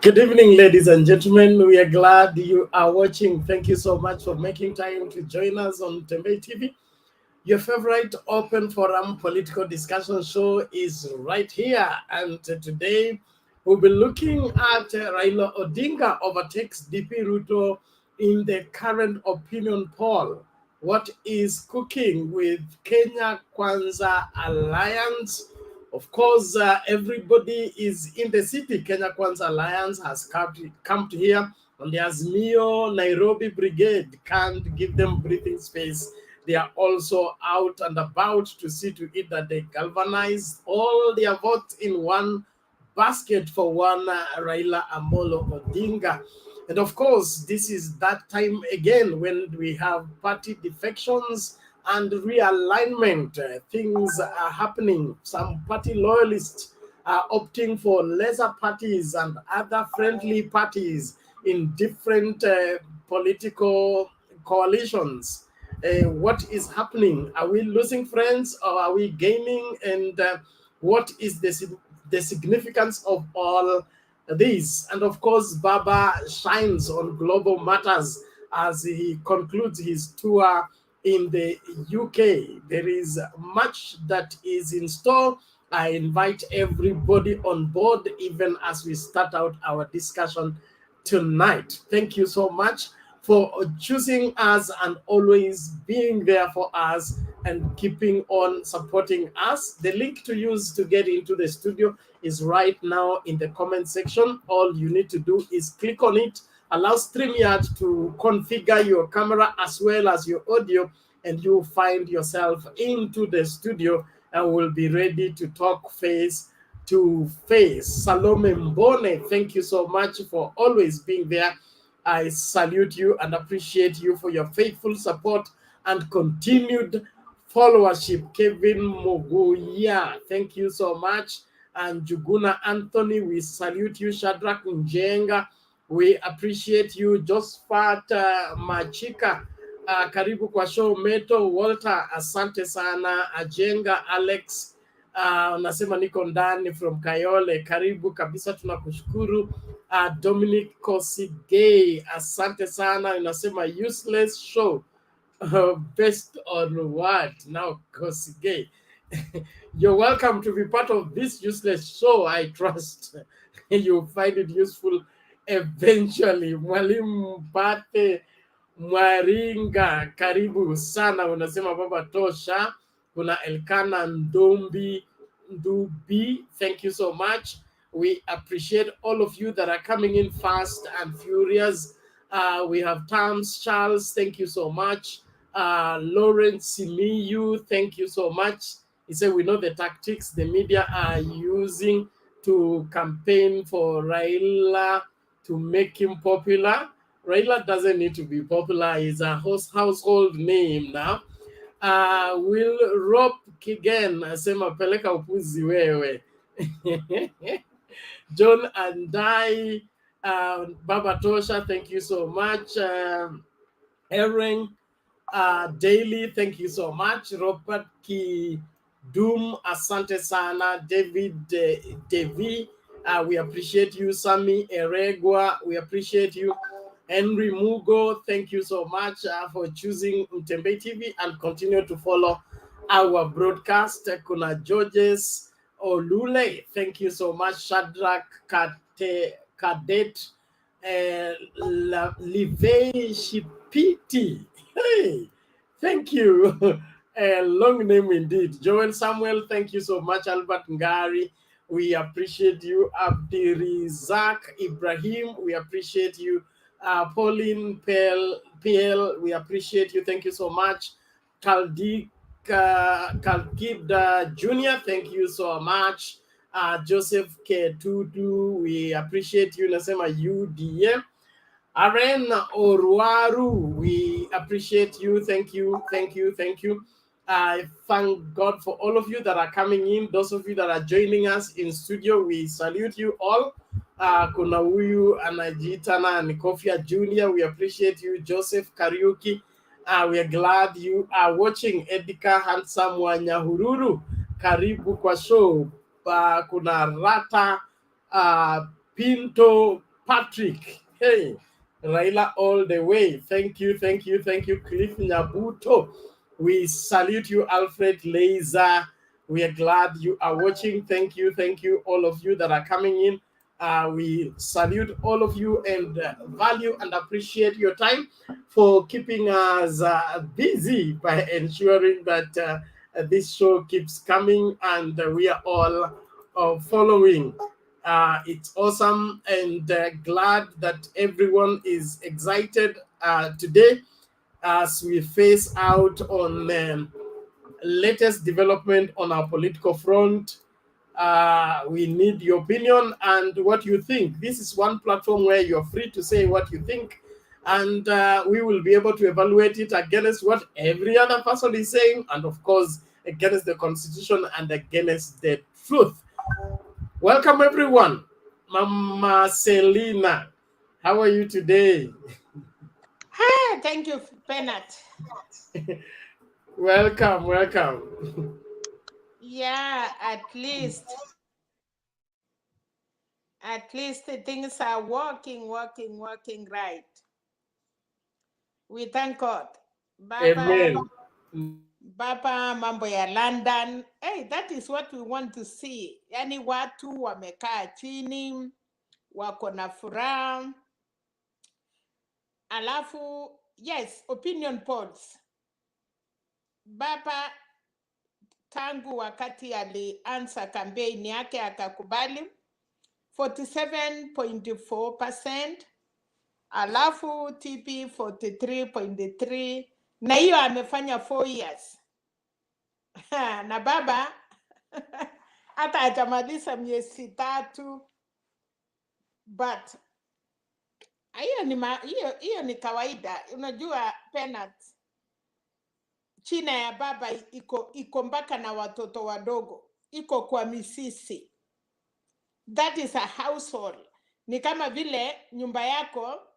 Good evening, ladies and gentlemen. We are glad you are watching. Thank you so much for making time to join us on Tembe TV. Your favorite open forum political discussion show is right here. And today we'll be looking at Raila Odinga overtakes DP Ruto in the current opinion poll. What is cooking with Kenya Kwanza Alliance? Of course, everybody is in the city. Kenya Kwanza Alliance has come to here, and the Azimio Nairobi Brigade can't give them breathing space. They are also out and about to see to it that they galvanize all their votes in one basket for one Raila Amolo Odinga. And of course, this is that time again when we have party defections and realignment. Things are happening. Some party loyalists are opting for lesser parties and other friendly parties in different political coalitions. What is happening? Are we losing friends or are we gaining? And what is the significance of all this? And of course, Baba shines on global matters as he concludes his tour in the UK. There is much that is in store. I invite everybody on board, even as we start out our discussion tonight. Thank you so much for choosing us and always being there for us and keeping on supporting us. The link to use to get into the studio is right now in the comment section. All you need to do is click on it, allow StreamYard to configure your camera as well as your audio, and you'll find yourself into the studio and will be ready to talk face to face. Salome Mbone, thank you so much for always being there. I salute you and appreciate you for your faithful support and continued followership. Kevin Moguya, thank you so much. And Juguna Anthony, we salute you. Shadrach Njenga, we appreciate you. Josephat Machika, karibu kwa show. Meto Walter, asante sana. Ajenga Alex, unasema niko ndani from Kayole, karibu kabisa, tunakushukuru. Dominic Kosigay, asante sana, unasema useless show. Based on what? Now Kosigay, you're welcome to be part of this useless show. I trust you'll find it useful eventually. Mwalimu Mpate Mwaringa, karibu sana, unasema baba tosha. Kuna Elkana Ndombi Ndubi, thank you so much. We appreciate all of you that are coming in fast and furious. We have Tams Charles, thank you so much. Lawrence Simiyu, thank you so much. He said, we know the tactics the media are using to campaign for Raila to make him popular. Raila doesn't need to be popular. He's a household name now. Will Rob Kigen asema peleka upuzi wewe. John Andai, Baba Tosha, thank you so much. Aaron Daily, thank you so much. Robert Kidum, asante sana. David Devi, we appreciate you. Sami Eregwa, we appreciate you. Henry Mugo, thank you so much for choosing Tembe TV and continue to follow our broadcast. Kuna Georges Olule, thank you so much. Shadrach Cadet Livei Shipiti, hey, thank you. A long name indeed. Joel Samuel, thank you so much. Albert Ngari, we appreciate you. Abdirizak Ibrahim, we appreciate you. Pauline PL, we appreciate you. Thank you so much. Kalkida Jr., thank you so much. Joseph Ketudu, we appreciate you. Nasema UDM. Aren Oruaru, we appreciate you. Thank you, thank you, thank you. I thank God for all of you that are coming in. Those of you that are joining us in studio, we salute you all. Kuna huyu anajiita ni Kofia Junior, we appreciate you. Joseph Kariuki, we are glad you are watching. Edika Handsome Wanyahururu, karibu kwa show. Kuna Rata Pinto Patrick. Hey, Raila all the way. Thank you, thank you, thank you, Cliff Nyabuto. We salute you, Alfred Laser. We are glad you are watching. Thank you, all of you that are coming in. We salute all of you and value and appreciate your time for keeping us busy by ensuring that this show keeps coming and we are all following. It's awesome and glad that everyone is excited today as we face out on latest development on our political front. We need your opinion and what you think. This is one platform where you're free to say what you think, and we will be able to evaluate it against what every other person is saying, and of course, against the Constitution and against the truth. Welcome, everyone. Mama Selina, how are you today? Hi, thank you, Penat. Welcome. Yeah, at least things are working right. We thank God. Amen. Baba mambo ya London. Hey, that is what we want to see. Yani watu wamekaa chini, wako na furaha. Alafu, yes, opinion polls. Baba tangu wakati alianza kampeni yake akakubali 47.4%, alafu TP 43.3%, na hiyo amefanya 4 years. Na baba hata hajamaliza miezi 3, but hiyo ni kawaida. Unajua Penat, China ya baba iko mpaka na watoto wadogo, iko kwa misisi. That is a household. Ni kama vile nyumba yako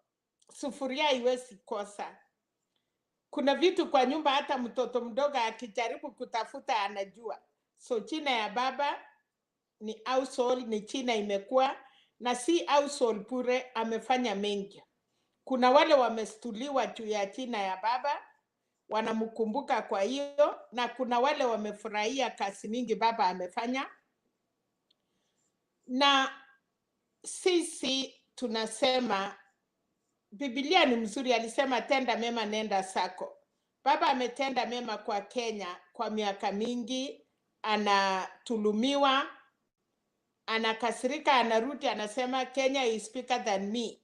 sufuria haiwezi kosa. Kuna vitu kwa nyumba hata mtoto mdogo akijaribu kutafuta anajua. So China ya baba ni household, ni China imekuwa, na si household pure, amefanya mengi. Kuna wale wamestuliwa juu ya China ya baba, wanamkumbuka kwa hiyo, na kuna wale wamefurahia kazi mingi baba amefanya. Na sisi tunasema Biblia ni mzuri, alisema tenda mema nenda sako. Baba ametenda mema kwa Kenya kwa miaka mingi, anatulumiwa, anakasirika, anarudi anasema Kenya is bigger than me.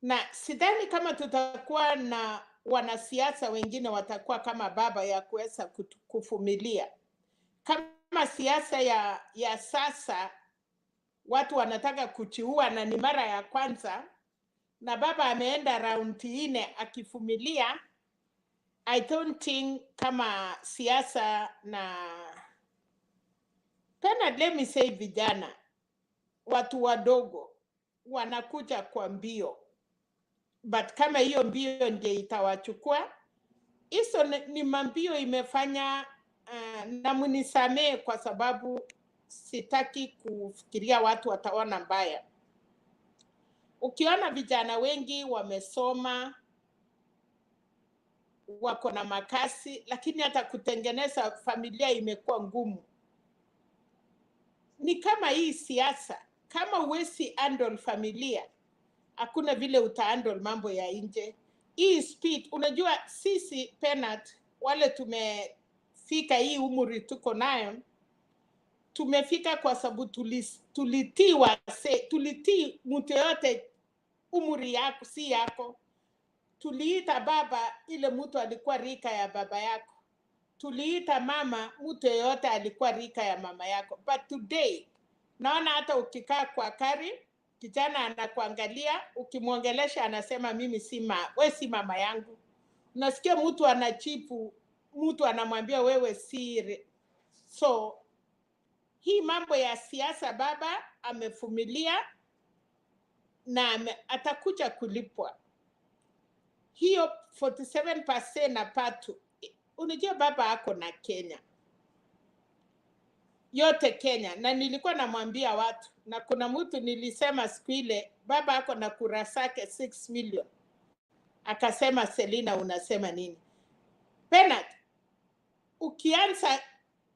Na sidhani kama tutakuwa na wanasiasa wengine watakuwa kama baba ya kuweza kuvumilia. Kama siasa ya sasa watu wanataka kuchiua na ni mara ya kwanza, na baba ameenda raundi 4 akivumilia, I don't think kama siasa na tena, let me say, vijana, watu wadogo wanakuja kwa mbio, but kama hiyo mbio ndio itawachukua, hizo ni mambio imefanya. Na munisamee kwa sababu sitaki kufikiria watu wataona mbaya. Ukiona vijana wengi wamesoma, wako na makasi, lakini hata kutengeneza familia imekuwa ngumu. Ni kama hii siasa, kama uwezi handle familia, hakuna vile utahandle mambo ya nje. Hii speed, unajua sisi Penat, wale tumefika hii umri tuko nayo, tumefika kwa sababu tulitii mtu yote umri yako si yako. Tuliita baba ile mtu alikuwa rika ya baba yako. Tuliita mama mtu yote alikuwa rika ya mama yako. But today, naona hata ukikaa kwa kari, kijana anakuangalia, ukimwongelesha anasema mimi wewe si mama yangu. Unasikia mtu anachipu, mtu anamwambia wewe si. So hii mambo ya siasa baba amevumilia na atakuja kulipwa. Hiyo 47% na patu. Unajua baba ako na Kenya. yote Kenya, na nilikuwa namwambia watu, na kuna mtu nilisema siku ile baba ako na kura zake 6 million, akasema Selina unasema nini? Bernard, ukianza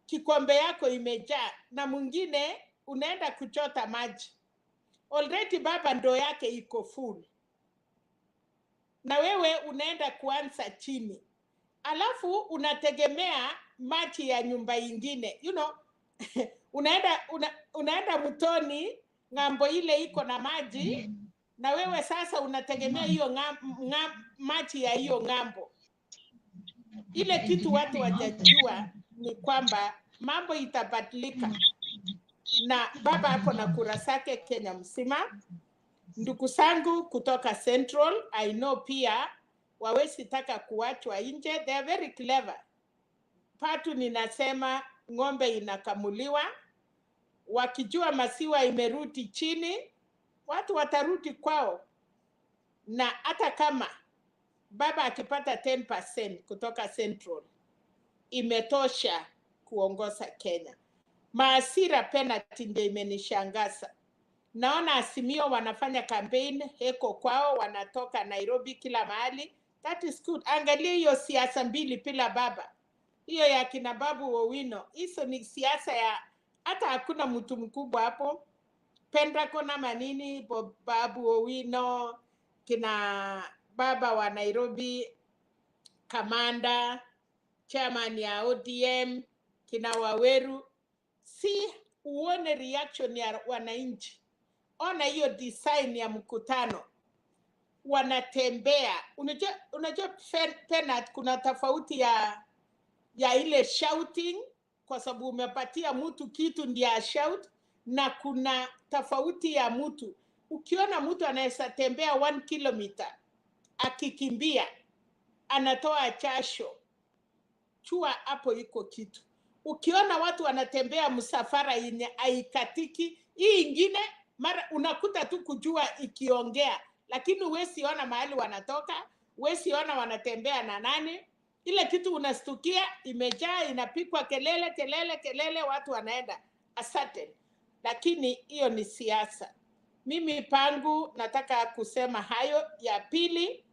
kikombe yako imejaa na mwingine unaenda kuchota maji, already baba ndoo yake iko full, na wewe unaenda kuanza chini, alafu unategemea maji ya nyumba ingine, you know. unaenda mtoni ng'ambo ile iko na maji, na wewe sasa unategemea hiyo maji ya hiyo ng'ambo. Ile kitu watu wajajua ni kwamba mambo itabadilika, na baba hapo na kura zake Kenya mzima. Ndugu zangu kutoka Central, I know pia wawezi taka kuachwa nje, they are very clever. Patu ninasema ng'ombe inakamuliwa, wakijua maziwa imerudi chini, watu watarudi kwao. Na hata kama baba akipata 10% kutoka Central, imetosha kuongoza Kenya. Maasira penalty ndio imenishangaza. Naona Azimio wanafanya campaign heko kwao, wanatoka Nairobi kila mahali. That is good. Angalia hiyo siasa mbili bila baba. Hiyo ya kina Babu Owino, hizo ni siasa ya hata hakuna mtu mkubwa hapo. Pendrakona manini, Babu Owino, kina baba wa Nairobi, Kamanda, chairman ya ODM, kina Waweru. Si uone reaction ya wananchi. Ona hiyo design ya mkutano. Wanatembea. Unajua Penat, kuna tofauti ya ile shouting, kwa sababu umepatia mtu kitu ndiye shout, na kuna tofauti ya mtu. Ukiona mtu anaweza tembea 1 kilomita akikimbia, anatoa jasho, chua hapo iko kitu. Ukiona watu wanatembea msafara yenye haikatiki, hii ingine mara unakuta tu kujua ikiongea, lakini huwezi ona mahali wanatoka, huwezi ona wanatembea na nani. Ile kitu unastukia imejaa, inapikwa kelele, watu wanaenda asante. Lakini hiyo ni siasa. Mimi pangu nataka kusema hayo. Ya pili,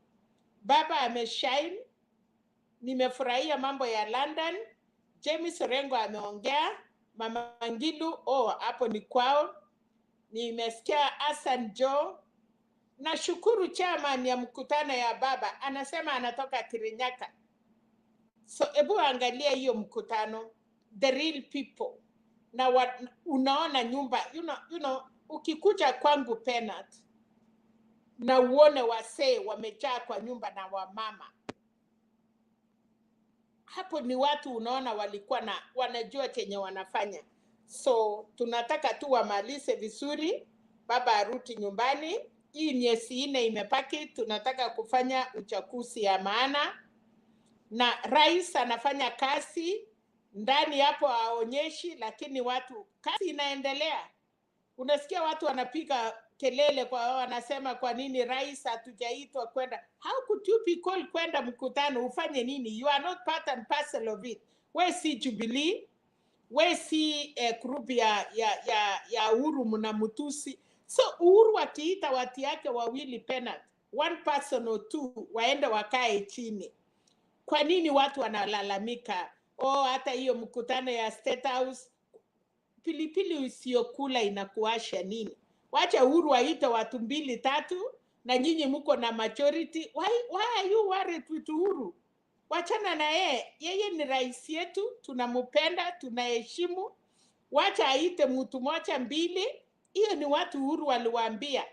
baba ameshine. Nimefurahia mambo ya London. James Orengo ameongea. Mama Ngilu, hapo ni kwao. Nimesikia Hassan Joe. Nashukuru chairman ya mkutano ya baba, anasema anatoka Kirinyaga. So ebu angalia hiyo mkutano, the real people. Na unaona nyumba, you know, ukikuja kwangu Penat, na uone wasee wamejaa kwa nyumba na wamama. Hapo ni watu unaona walikuwa wanajua chenye wanafanya. So tunataka tu wamalize vizuri, baba arudi nyumbani. Hii miezi 4 imepaki, tunataka kufanya uchaguzi ya maana. Na rais anafanya kazi, ndani hapo aonyeshi, lakini watu, kazi inaendelea. Unasikia watu wanapiga kelele wanasema kwa nini rais hatujaitwa kwenda. How could you be called kwenda mkutano, ufanye nini? You are not part and parcel of it. We si Jubilee, we si group ya Uhuru mna Mutusi. So Uhuru akiita watu yake wawili Penat, 1 person or 2 waende wakae chini. Kwa nini watu wanalalamika? Hata hiyo mkutano ya State House, pilipili usiyokula inakuasha nini? Wacha Uhuru waite watu 2-3, na nyinyi mko na majority. Why are you worried with Uhuru? Wachana na yeye ni rais yetu, tunampenda, tunaheshimu. Wacha aite mtu 1-2. Hiyo ni watu Uhuru waliwaambia.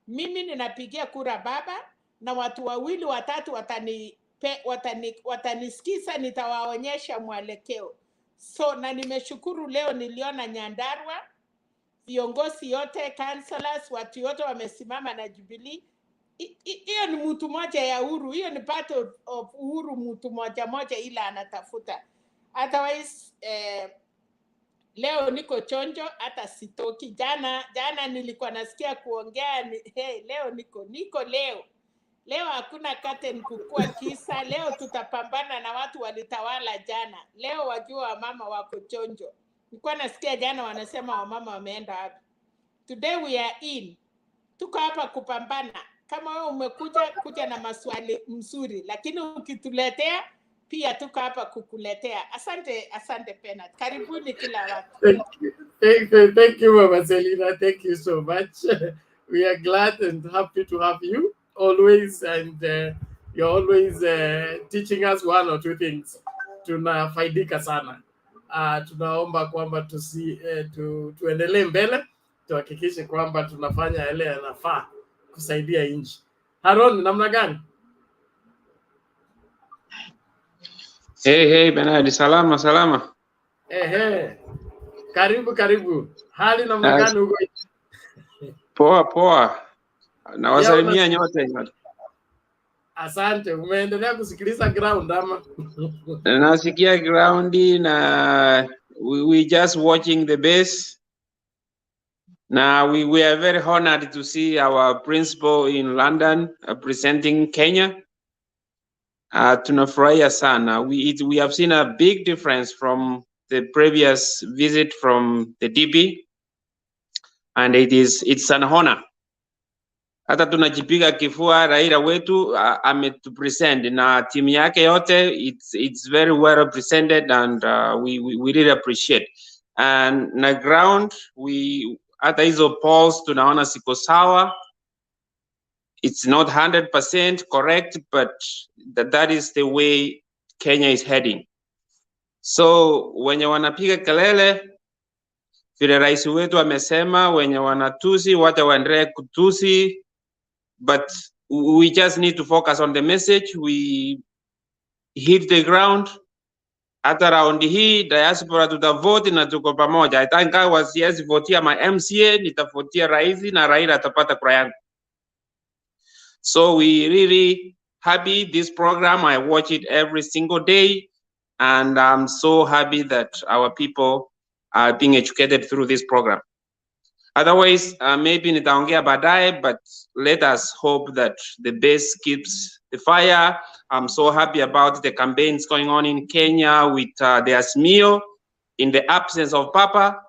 Mimi ninapigia kura baba, na watu 2-3 watanisikiza, nitawaonyesha mwelekeo. So na nimeshukuru leo niliona Nyandarua, viongozi yote, councillors, watu yote wamesimama na Jubilee. Hiyo ni mtu moja ya Uhuru, hiyo ni part of Uhuru, mtu moja ila anatafuta. Otherwise leo niko chonjo, hata sitoki. Jana nilikuwa nasikia kuongea, leo niko leo hakuna curtain kukua kisa. Leo tutapambana na watu walitawala jana. Leo wajua mama wako chonjo. Nilikuwa nasikia jana wanasema wamama wameenda wapi. Today we are in. Tuko hapa kupambana. Kama wewe umekuja kuja na maswali mzuri, lakini ukituletea pia tuko hapa kukuletea. Asante Pena. Karibuni kila watu. Thank you, Mama Selina. Thank you so much. We are glad and happy to have you always, and you're always teaching us one or two things. Tunafaidika sana. Tunaomba kwamba tuendelee mbele, tuhakikishe kwamba tunafanya yale yanafaa kusaidia nchi. Haron, namna gani? Hey Benadi, salama. Karibu. Hali namna gani huko? Poa. Nawasalimia nyote. Asante. Umeendelea kusikiliza ground ama? Nasikia ground na we just watching the base. Now we are very honored to see our principal in London presenting Kenya. Tunafurahia sana. We have seen a big difference from the previous visit from the DP, and it's an honor. Hata tunajipiga kifua, Raila wetu ametupresent na timu yake yote. It's very well represented, and we really appreciate. And na ground hata hizo polls tunaona siko sawa. It's not 100% correct, but that is the way Kenya is heading. So wenye wanapiga kelele vile rais wetu amesema, wenye wanatusi wacha waendelee kutusi, but we just need to focus on the message. We hit the ground. Hata raundi hii diaspora tutavote na tuko pamoja. I think I was votia my MCA, nitavotia rais na Raila atapata kura yangu. So we really happy this program. I watch it every single day, and I'm so happy that our people are being educated through this program. Otherwise, maybe nitaongea baadaye, but let us hope that the base keeps the fire. I'm so happy about the campaigns going on in Kenya with the Azimio in the absence of Papa.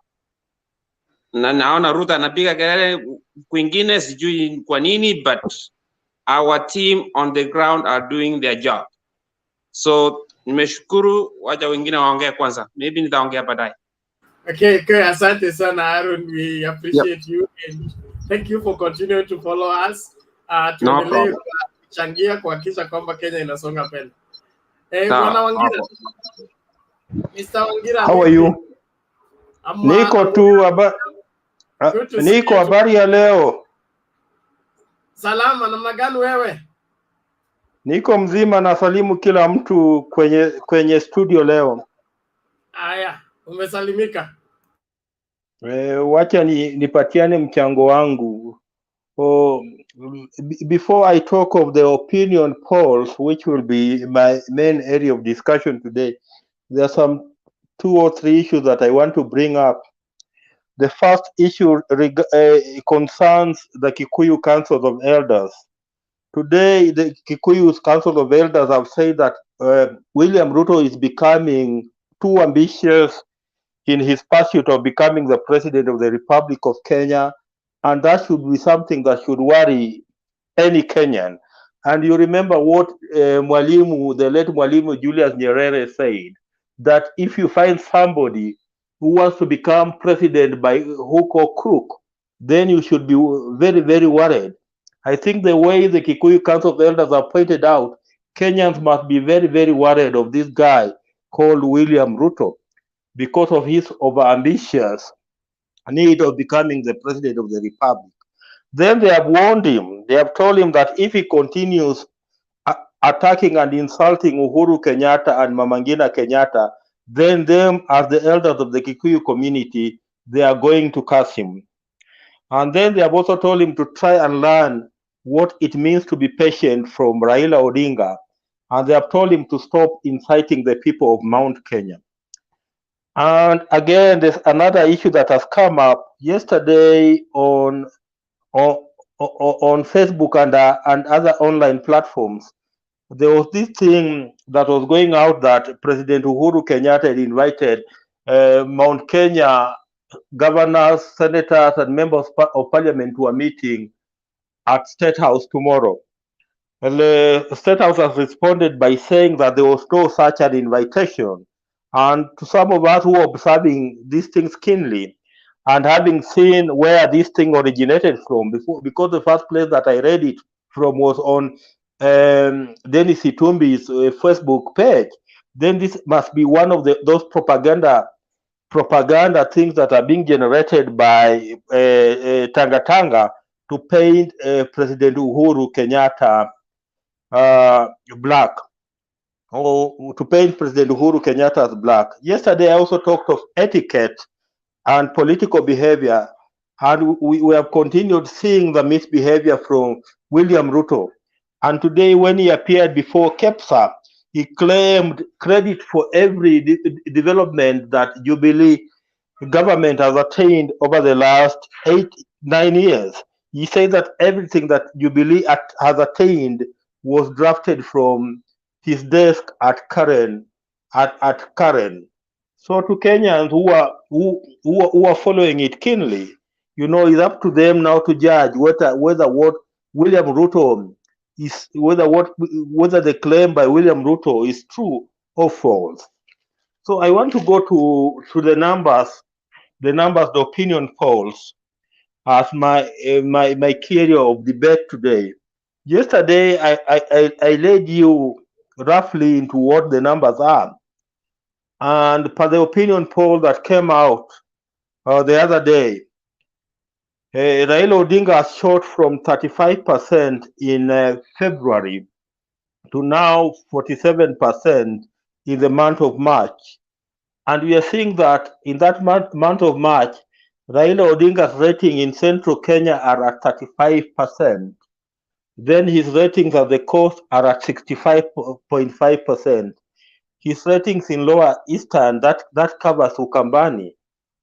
Na naona Ruto anapiga kelele kwingine, sijui kwa nini, but our team on the ground are doing their job. So nimeshukuru, wacha wengine waongee kwanza. Maybe nitaongea baadaye. Okay, asante sana Aaron. We appreciate you and thank you for continuing to follow us. Tuendelee kuchangia kuhakikisha kwamba Kenya inasonga mbele. Bwana Wangira. Mr. Wangira. How are you? Niko habari ya leo. Salama, namna gani wewe? Niko mzima na salimu kila mtu kwenye studio leo. Aya, umesalimika. Wacha nipatiane mchango wangu. Before I talk of the opinion polls, which will be my main area of discussion today, there are some 2 or 3 issues that I want to bring up. The first issue concerns the Kikuyu Council of Elders. Today, the Kikuyu Council of Elders have said that William Ruto is becoming too ambitious in his pursuit of becoming the President of the Republic of Kenya, and that should be something that should worry any Kenyan. And you remember what the late Mwalimu Julius Nyerere said, that if you find somebody who wants to become president by hook or crook, then you should be very, very worried. I think the way the Kikuyu Council of Elders have pointed out, Kenyans must be very, very worried of this guy called William Ruto because of his overambitious need of becoming the President of the Republic. Then they have warned him, they have told him that if he continues attacking and insulting Uhuru Kenyatta and Mama Ngina Kenyatta, then them as the elders of the Kikuyu community, they are going to curse him. And then they have also told him to try and learn what it means to be patient from Raila Odinga. And they have told him to stop inciting the people of Mount Kenya. And again, there's another issue that has come up yesterday on Facebook and other online platforms. There was this thing that was going out that President Uhuru Kenyatta had invited Mount Kenya governors, senators, and members of parliament were meeting at State House tomorrow. And the State House has responded by saying that there was no such an invitation. And to some of us who are observing these things keenly and having seen where this thing originated from, because the first place that I read it from was on Dennis Itumbi's Facebook page, then this must be one of those propaganda things that are being generated by Tanga Tanga to paint President Uhuru Kenyatta black, or to paint President Uhuru Kenyatta as black. Yesterday, I also talked of etiquette and political behavior, and we have continued seeing the misbehavior from William Ruto. And today, when he appeared before KEPSA, he claimed credit for every development that Jubilee government has attained over the last 8-9 years. He said that everything that Jubilee has attained was drafted from his desk at Karen. So to Kenyans who are following it keenly, it's up to them now to judge whether what William Ruto is, whether the claim by William Ruto is true or false. So I want to go to the numbers, the opinion polls, as my key area of debate today. Yesterday, I led you roughly into what the numbers are. And per the opinion poll that came out the other day, Raila Odinga has shot from 35% in February to now 47% in the month of March. And we are seeing that in that month of March, Raila Odinga's rating in central Kenya are at 35%. Then his ratings at the coast are at 65.5%. His ratings in lower eastern, that covers Ukambani,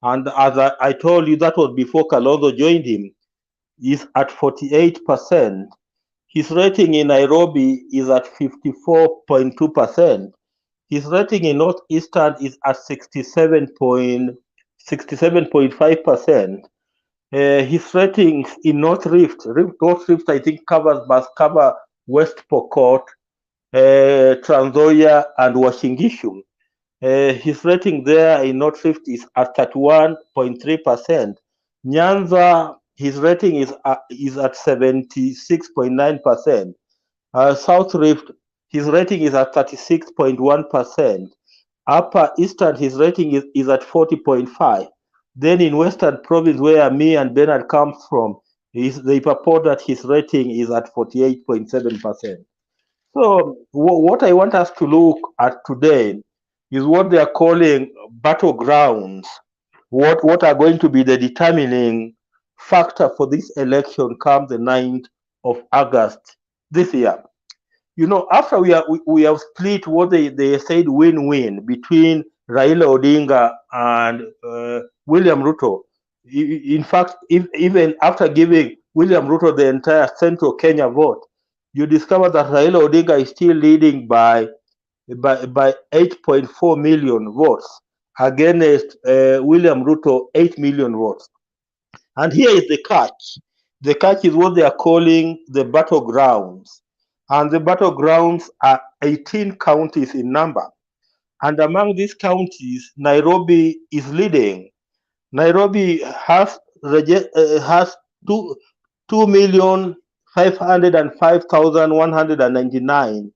and as I told you, that was before Kalonzo joined him, is at 48%. His rating in Nairobi is at 54.2%. His rating in northeastern is at 67.5%. His ratings in North Rift, I think must cover West Pokot, Trans Nzoia, and Uasin Gishu. His rating there in North Rift is at 31.3%. Nyanza, his rating is at 76.9%. South Rift, his rating is at 36.1%. Upper Eastern, his rating is at 40.5%. Then in Western Province, where me and Bernard comes from, they purport that his rating is at 48.7%. So what I want us to look at today is what they are calling battlegrounds. What are going to be the determining factor for this election come the 9th of August this year. After we have split what they said win-win between Raila Odinga and William Ruto. In fact, even after giving William Ruto the entire central Kenya vote, you discover that Raila Odinga is still leading by 8.4 million votes against William Ruto 8 million votes. And here is the catch. The catch is what they are calling the battlegrounds. And the battlegrounds are 18 counties in number. And among these counties, Nairobi is leading. Nairobi has 2,505,199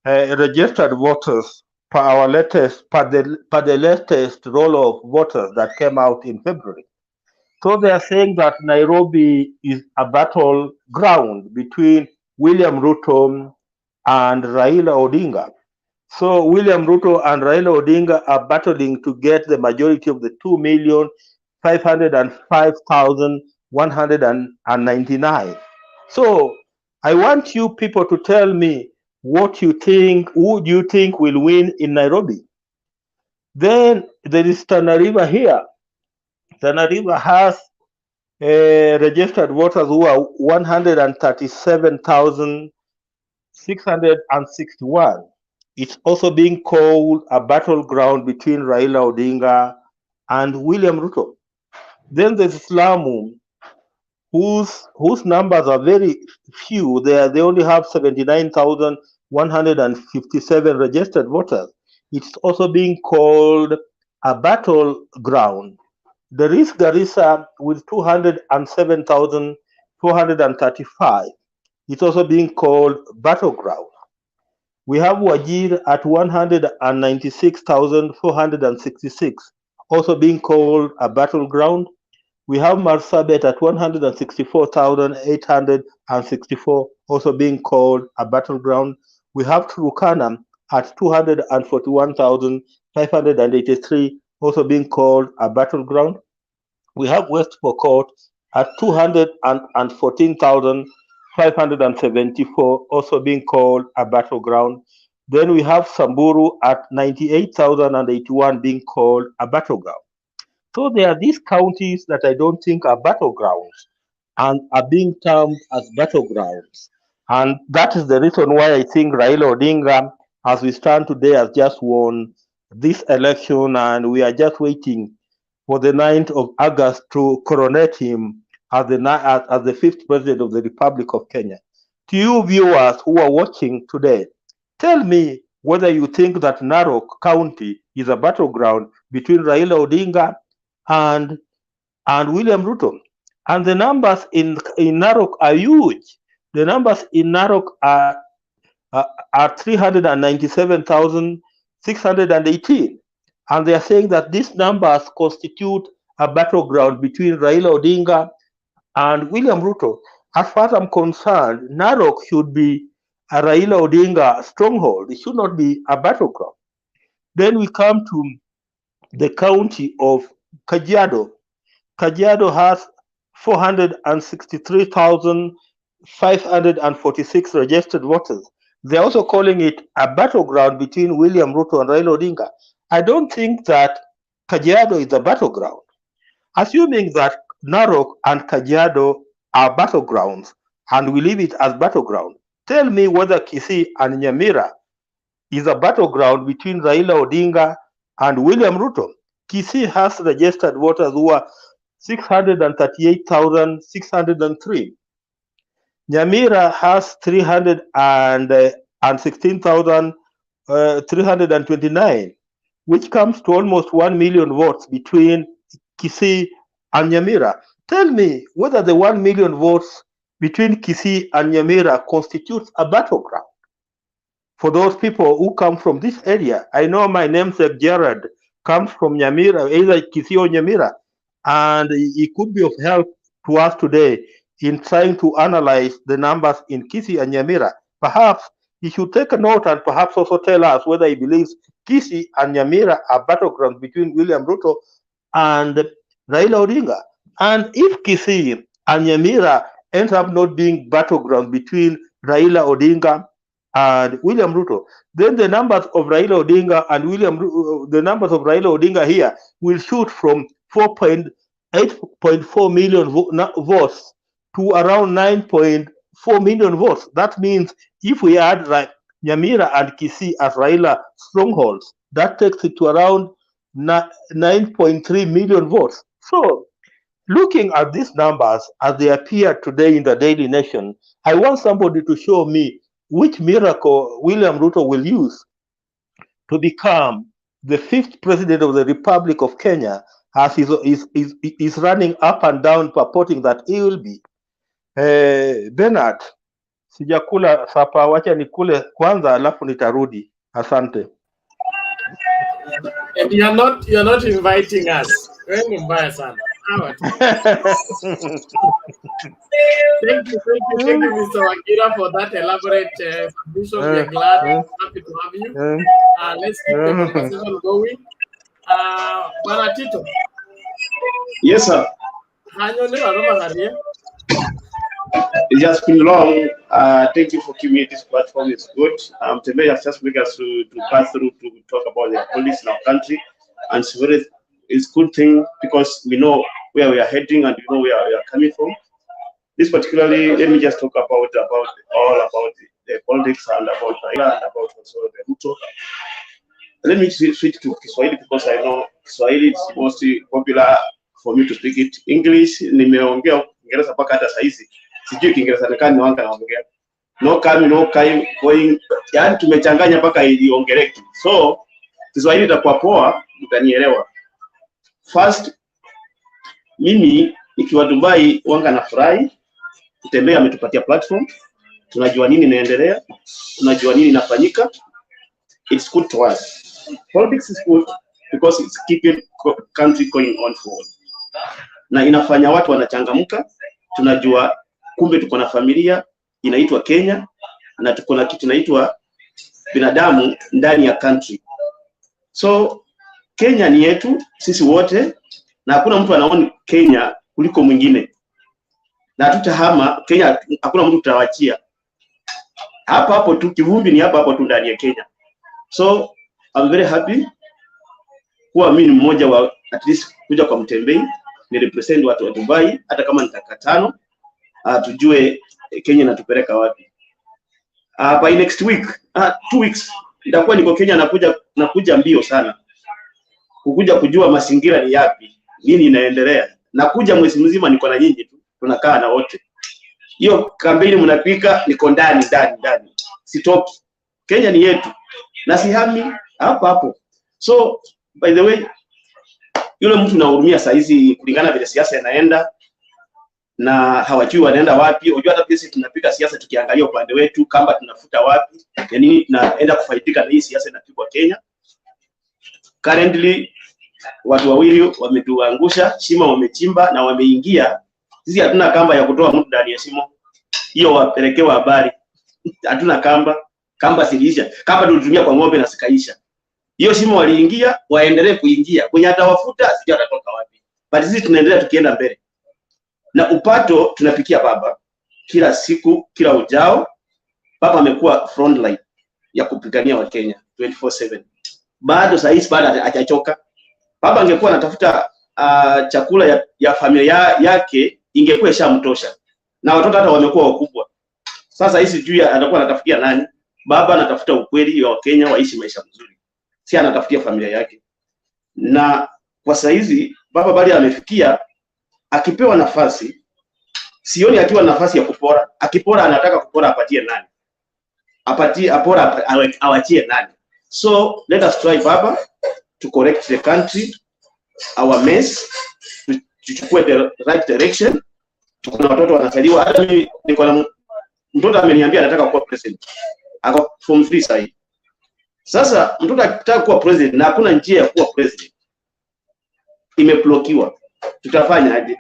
registered voters per the latest roll of voters that came out in February. So they are saying that Nairobi is a battleground between William Ruto and Raila Odinga. So William Ruto and Raila Odinga are battling to get the majority of the 2,505,199. So I want you people to tell me what you think, who do you think will win in Nairobi? Then there is Tana River here. Tana River has registered voters who are 137,661. It's also being called a battleground between Raila Odinga and William Ruto. Then there's Lamu, whose numbers are very few. They only have 79,157 registered voters. It's also being called a battleground. There is Garissa with 207,435. It's also being called battleground. We have Wajir at 196,466, also being called a battleground. We have Marsabit at 164,864, also being called a battleground. We have Turkana at 241,583, also being called a battleground. We have West Pokot at 214,574, also being called a battleground. Then we have Samburu at 98,081 being called a battleground. So there are these counties that I don't think are battlegrounds and are being termed as battlegrounds. And that is the reason why I think Raila Odinga, as we stand today, has just won this election, and we are just waiting for the 9th of August to coronate him as the fifth president of the Republic of Kenya. To you viewers who are watching today, tell me whether you think that Narok County is a battleground between Raila Odinga and William Ruto. And the numbers in Narok are huge. The numbers in Narok are 397,618. And they are saying that these numbers constitute a battleground between Raila Odinga and William Ruto. As far as I'm concerned, Narok should be a Raila Odinga stronghold. It should not be a battleground. Then we come to the county of Kajiado. Kajiado has 463,546 registered voters. They're also calling it a battleground between William Ruto and Raila Odinga. I don't think that Kajiado is a battleground. Assuming that Narok and Kajiado are battlegrounds, and we leave it as battleground, tell me whether Kisii and Nyamira is a battleground between Raila Odinga and William Ruto. Kisii has registered voters who are 638,603. Nyamira has 316,329, which comes to almost 1 million votes between Kisii and Nyamira. Tell me whether the 1 million votes between Kisii and Nyamira constitutes a battleground for those people who come from this area. I know my namesake Jared comes from Nyamira, either Kisii or Nyamira, and it could be of help to us today in trying to analyze the numbers in Kisii and Nyamira. Perhaps he should take a note and perhaps also tell us whether he believes Kisii and Nyamira are battlegrounds between William Ruto and Raila Odinga. And if Kisii and Nyamira ends up not being battlegrounds between Raila Odinga and William Ruto, then the numbers of Raila Odinga and the numbers of Raila Odinga here will shoot from 8.4 million votes to around 9.4 million votes. That means if we add Nyamira and Kisii as Raila strongholds, that takes it to around 9.3 million votes. So, looking at these numbers as they appear today in the Daily Nation, I want somebody to show me which miracle William Ruto will use to become the fifth president of the Republic of Kenya, as he's running up and down purporting that he will be. Bernard, sijakula sapa, wacha nikule kwanza alafu nitarudi. Asante. And you're not inviting us. Thank you, Mr. Wakira, for that elaborate submission. We are glad and happy to have you. Let's keep the conversation going. Baratito. Yes, sir. It's just been long. Thank you for giving me this platform. It's good. Today I've just made us to pass through to talk about the police in our country, and it's good thing because we know where we are heading and we know where we are coming from. This particularly, let me just talk about the politics and about Raila and about also the Ruto. Let me switch to Kiswahili because I know Kiswahili is mostly popular for me to speak it. English nimeongea Kiingereza mpaka hata saizi sijui Kiingereza nikani wanga naongea. No coming, no going, yani tumechanganya mpaka iliongeleki. So Kiswahili itakuwa poa, mtanielewa. First, mimi ikiwa Dubai wanga nafurahi, Kutembea ametupatia platform, tunajua nini inaendelea, tunajua nini inafanyika. It's good to us. Politics is good because it's keeping country going on forward. Na inafanya watu wanachangamka, tunajua kumbe tuko na familia inaitwa Kenya na tuko na kitu inaitwa binadamu ndani ya country. So Kenya ni yetu sisi wote na hakuna mtu anaona Kenya kuliko mwingine. Na tutahama Kenya, hakuna mtu tutawachia. Hapa hapo tu kivumbi ni hapa hapo tu ndani ya Kenya. So I'm very happy kuwa mimi mmoja wa at least kuja kwa Mtembei ni represent watu wa Dubai hata kama nitaka 5 tujue Kenya inatupeleka wapi. By next week 2 weeks nitakuwa niko Kenya, nakuja mbio sana kukuja kujua mazingira ni yapi, nini inaendelea. Nakuja mwezi mzima niko na nyinyi tu, tunakaa na wote. Hiyo kampeni mnapika niko ndani. Sitoki. Kenya ni yetu na sihami hapo hapo. So by the way, yule mtu nahurumia saizi kulingana vile siasa inaenda na hawajui wanaenda wapi. Unajua hata sisi tunapika siasa tukiangalia upande wetu kama tunafuta wapi, yani tunaenda kufaidika na hii siasa inapigwa Kenya. Currently watu wawili wametuangusha, shimo wamechimba na wameingia. Sisi hatuna kamba ya kutoa mtu ndani ya shimo. Hiyo wapelekewa habari. Hatuna kamba siliisha. Kamba tulitumia kwa ng'ombe na sikaisha. Hiyo shimo waliingia, waendelee kuingia. Kwenye atawafuta sijui atatoka wapi. But sisi tunaendelea tukienda mbele. Na upato tunapikia baba kila siku, kila ujao. Baba amekuwa front line ya kupigania wa Kenya 24/7. Bado saizi bado hajachoka. Baba angekuwa anatafuta chakula ya familia yake ingekuwa ishamtosha. Na watoto hata wamekuwa wakubwa. Sasa hizi juu atakuwa anatafutia nani? Baba anatafuta ukweli wa Kenya waishi maisha mzuri. Si anatafutia familia yake. Na kwa saizi baba bali amefikia akipewa nafasi, sioni akiwa nafasi ya kupora. Akipora anataka kupora apatie nani? Awachie nani? So let us try baba to correct the country, our mess, tuchukue the right direction. Kuna watoto wanasaliwa. Hata mimi niko na mtoto ameniambia anataka kuwa president. Ako form 3 sasa. Sasa mtoto akitaka kuwa president na hakuna njia ya kuwa president, imeblokiwa. Tutafanya aje?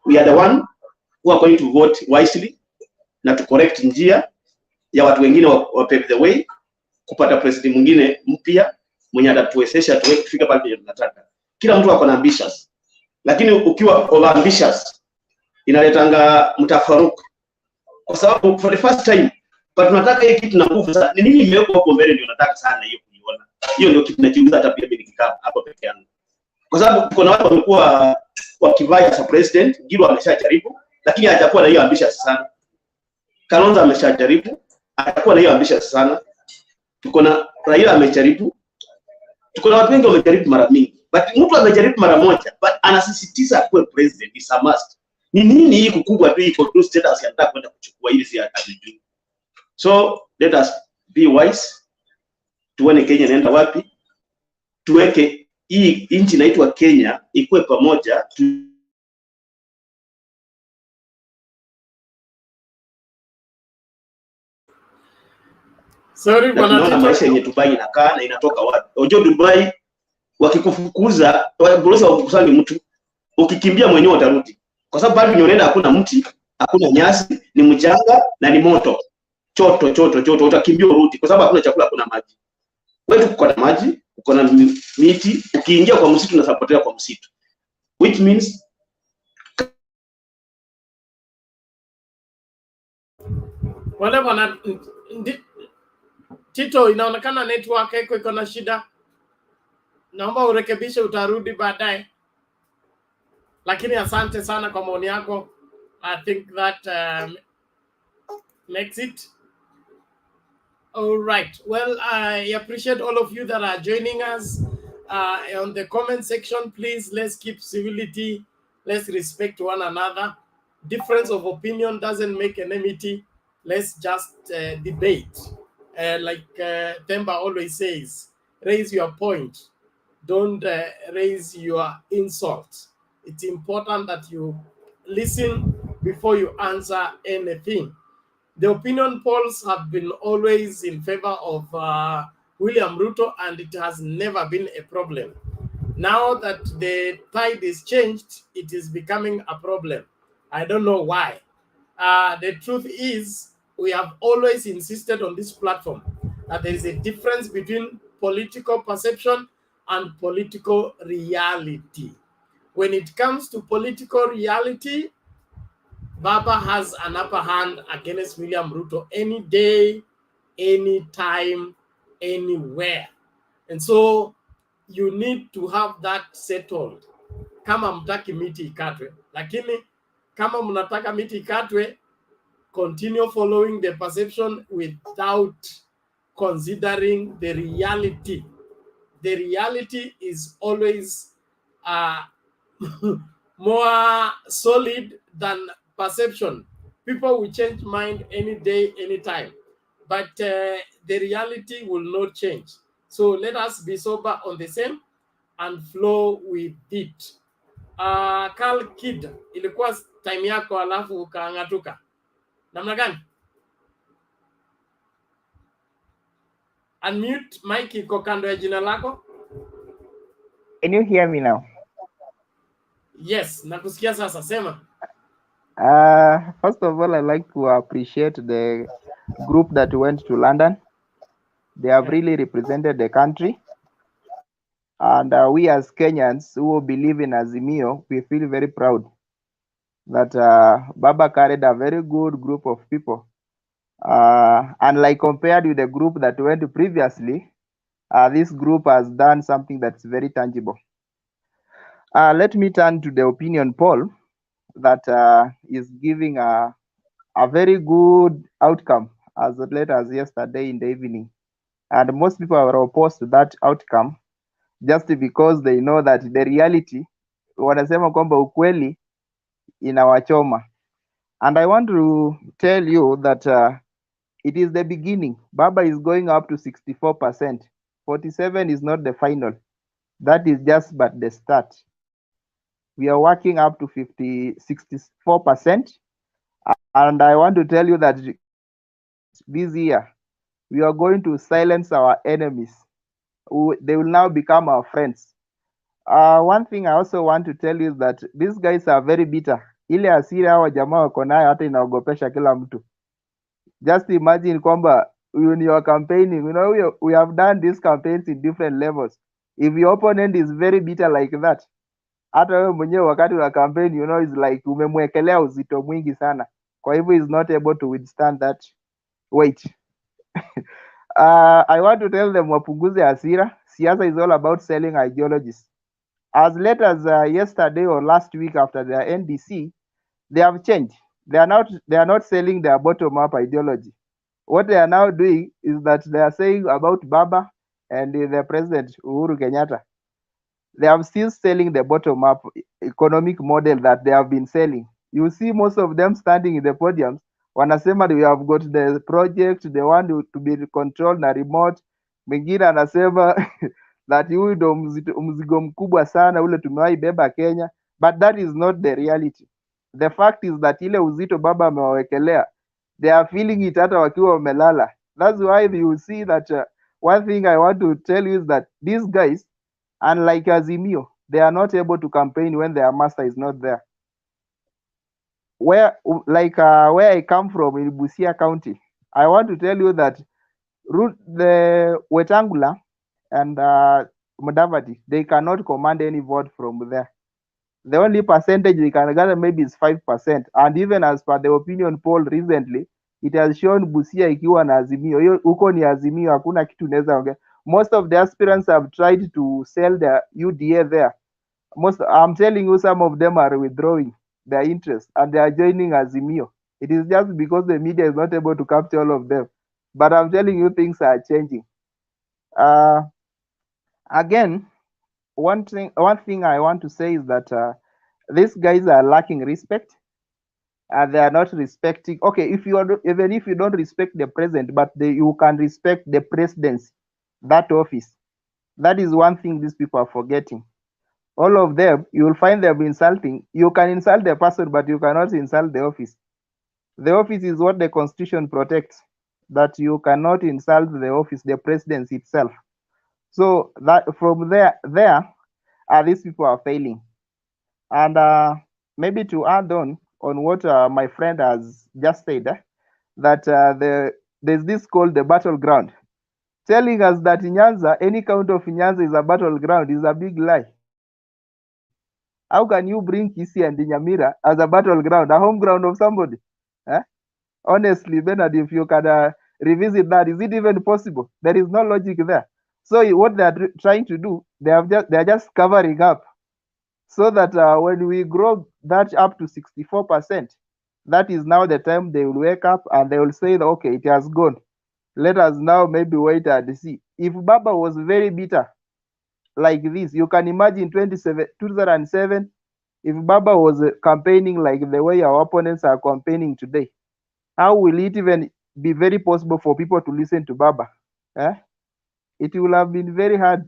We are the one who are going to vote wisely na to correct njia ya watu wengine wa pave the way kupata president mwingine mpya mwenye atatuwezesha tuwe kufika pale tunataka. Kila mtu ako na ambitious. Lakini ukiwa over ambitious inaletanga mtafaruku. Kwa sababu for the first time tunataka hii kitu na nguvu sana. Ni nini imewekwa hapo mbele ndio nataka sana hiyo kuiona. Hiyo ndio kitu najiuliza hata pia mimi nikikaa hapa peke yangu. Kwa sababu kuna watu wamekuwa wakivaya as president, Giro ameshajaribu lakini hajakuwa na hiyo ambitious sana. Kalonzo ameshajaribu, hajakuwa na hiyo ambitious sana. Tuko na Raila amejaribu. Tuko na watu wengi wamejaribu mara mingi. But mtu amejaribu mara moja, but anasisitiza kuwe president is a must. Ni nini hii kukubwa tu iko tu status ya nataka kwenda kuchukua ili si ajui. So let us be wise. Tuone Kenya inaenda wapi. Tuweke hii nchi inaitwa Kenya ikuwe pamoja. Sorry bwana, tunaona maisha yenye Dubai inakaa na inatoka wapi. Unajua Dubai wakikufukuza, bolosa wakukusanya mtu, ukikimbia mwenyewe utarudi. Kwa sababu bado unaenda hakuna mti, hakuna nyasi, ni mchanga na ni moto. Choto utakimbia urudi kwa sababu hakuna chakula, hakuna maji. Wewe uko na maji, uko na miti, ukiingia kwa msitu unasapotea kwa msitu. Which means wale bwana Tito, inaonekana network yako iko na shida. Naomba urekebishe, utarudi baadaye. Lakini asante sana kwa maoni yako. I think that makes it. All right. Well, I appreciate all of you that are joining us on the comment section. Please, let's keep civility. Let's respect one another. Difference of opinion doesn't make enmity. Let's just debate. Like Temba always says, raise your point. Don't raise your insult. It's important that you listen before you answer anything. The opinion polls have been always in favor of William Ruto, and it has never been a problem. Now that the tide is changed, it is becoming a problem. I don't know why. The truth is, we have always insisted on this platform that there is a difference between political perception and political reality. When it comes to political reality, Baba has an upper hand against William Ruto any day, any time, anywhere. And so you need to have that settled. Kama mtaki miti ikatwe, lakini kama mnataka miti ikatwe, continue following the perception without considering the reality. The reality is always more solid than perception. People will change mind any day, anytime, but the reality will not change. So let us be sober on the same and flow with it. Carl Kid, ilikuwa time yako alafu ukaangatuka. Namna gani? Unmute mic iko kando ya jina lako. Can you hear me now? Yes, nakusikia sasa, sema. First of all, I'd like to appreciate the group that went to London. They have really represented the country. And we as Kenyans who believe in Azimio, we feel very proud that Baba carried a very good group of people. And like compared with the group that went previously, this group has done something that's very tangible. Let me turn to the opinion poll that is giving a very good outcome as late as yesterday in the evening. And most people are opposed to that outcome just because they know that the reality, wanasema kwamba ukweli inawachoma. And I want to tell you that it is the beginning. Baba is going up to 64%. 47 is not the final. That is just but the start. We are working up to 64%. And I want to tell you that this year, we are going to silence our enemies. They will now become our friends. One thing I also want to tell you is that these guys are very bitter. Ile hasira hawa jamaa wako nayo hata inaogopesha kila mtu. Just imagine kwamba when you are campaigning, you know, we have done these campaigns in different levels. If your opponent is very bitter like that, hata wewe mwenyewe wakati wa campaign, you know, is like umemwekelea uzito mwingi sana. Kwa hivyo is not able to withstand that weight. I want to tell them wapunguze hasira. Siasa is all about selling ideologies. As late as yesterday or last week after their NDC, they have changed. They are not selling their bottom-up ideology. What they are now doing is that they are saying about Baba and the President Uhuru Kenyatta. They are still selling the bottom-up economic model that they have been selling. You see most of them standing in the podiums. Wanasema we have got the project, they want to be controlled na remote. Mwingine anasema that huyu ndo mzigo mkubwa sana ule tumewahi beba Kenya, but that is not the reality. The fact is that ile uzito Baba amewawekelea, they are feeling it hata wakiwa wamelala. That's why you see that one thing I want to tell you is that these guys, unlike Azimio, they are not able to campaign when their master is not there. Where I come from in Busia County, I want to tell you that the Wetangula and Mudavadi, they cannot command any vote from there. The only percentage they can gather maybe is 5%. And even as per the opinion poll recently, it has shown Busia ikiwa na Azimio. Huko ni Azimio, hakuna kitu unaweza ongea. Most of the aspirants have tried to sell their UDA there. I'm telling you, some of them are withdrawing their interest and they are joining Azimio. It is just because the media is not able to capture all of them. But I'm telling you, things are changing. Again, one thing I want to say is that these guys are lacking respect. They are not respecting. Okay, even if you don't respect the president, but you can respect the presidency, that office. That is one thing these people are forgetting. All of them, you will find them insulting. You can insult the person, but you cannot insult the office. The office is what the constitution protects, that you cannot insult the office, the presidency itself. So that from there, these people are failing. And maybe to add on what my friend has just said, that there's this called the battleground. Telling us that Nyanza, any count of Nyanza is a battleground is a big lie. How can you bring Kisii and Nyamira as a battleground, a home ground of somebody? Honestly, Bernard, if you can revisit that, is it even possible? There is no logic there. So what they are trying to do, they are just covering up, so that when we grow that up to 64%, that is now the time they will wake up and they will say, okay, it has gone. Let us now maybe wait and see. If Baba was very bitter like this, you can imagine 2007, if Baba was campaigning like the way our opponents are campaigning today, how will it even be very possible for people to listen to Baba? It will have been very hard.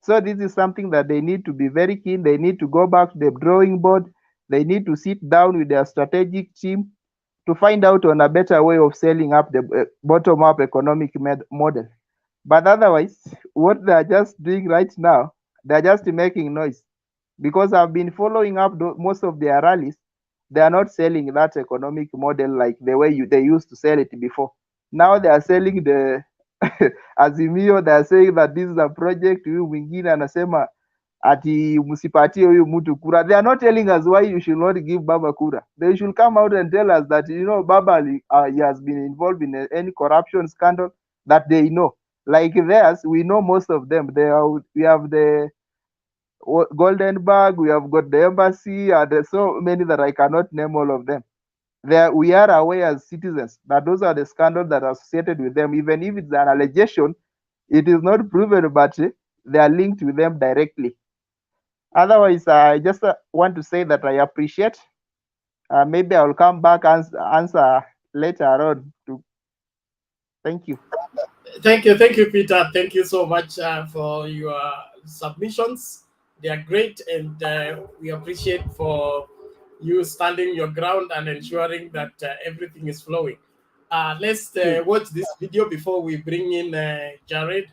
So this is something that they need to be very keen. They need to go back to the drawing board. They need to sit down with their strategic team to find out on a better way of selling up the bottom-up economic model. But otherwise, what they are just doing right now, they're just making noise. Because I've been following up most of their rallies, they are not selling that economic model like the way they used to sell it before. Now they are selling the Azimio. They are saying that this is a project. Huyu mwingine anasema ati msipatie huyu mtu kura. They are not telling us why you should not give Baba kura. They should come out and tell us that, Baba he has been involved in any corruption scandal that they know. Like theirs, we know most of them. We have the Golden Bag, we have got the embassy, and there's so many that I cannot name all of them. We are aware as citizens that those are the scandals that are associated with them. Even if it's an allegation, it is not proven, but they are linked with them directly. Otherwise, I just want to say that I appreciate. Maybe I will come back and answer later on. Thank you. Thank you, Peter. Thank you so much for your submissions. They are great, and we appreciate for you standing your ground and ensuring that everything is flowing. Let's watch this video before we bring in Jared.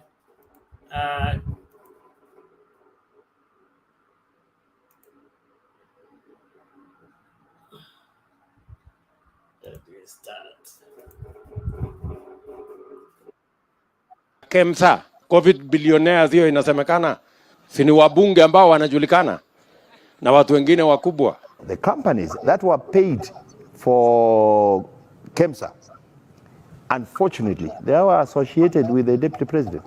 KEMSA, COVID billionaires hiyo inasemekana, si ni wabunge ambao wanajulikana na watu wengine wakubwa. The companies that were paid for KEMSA, unfortunately, they were associated with the deputy president.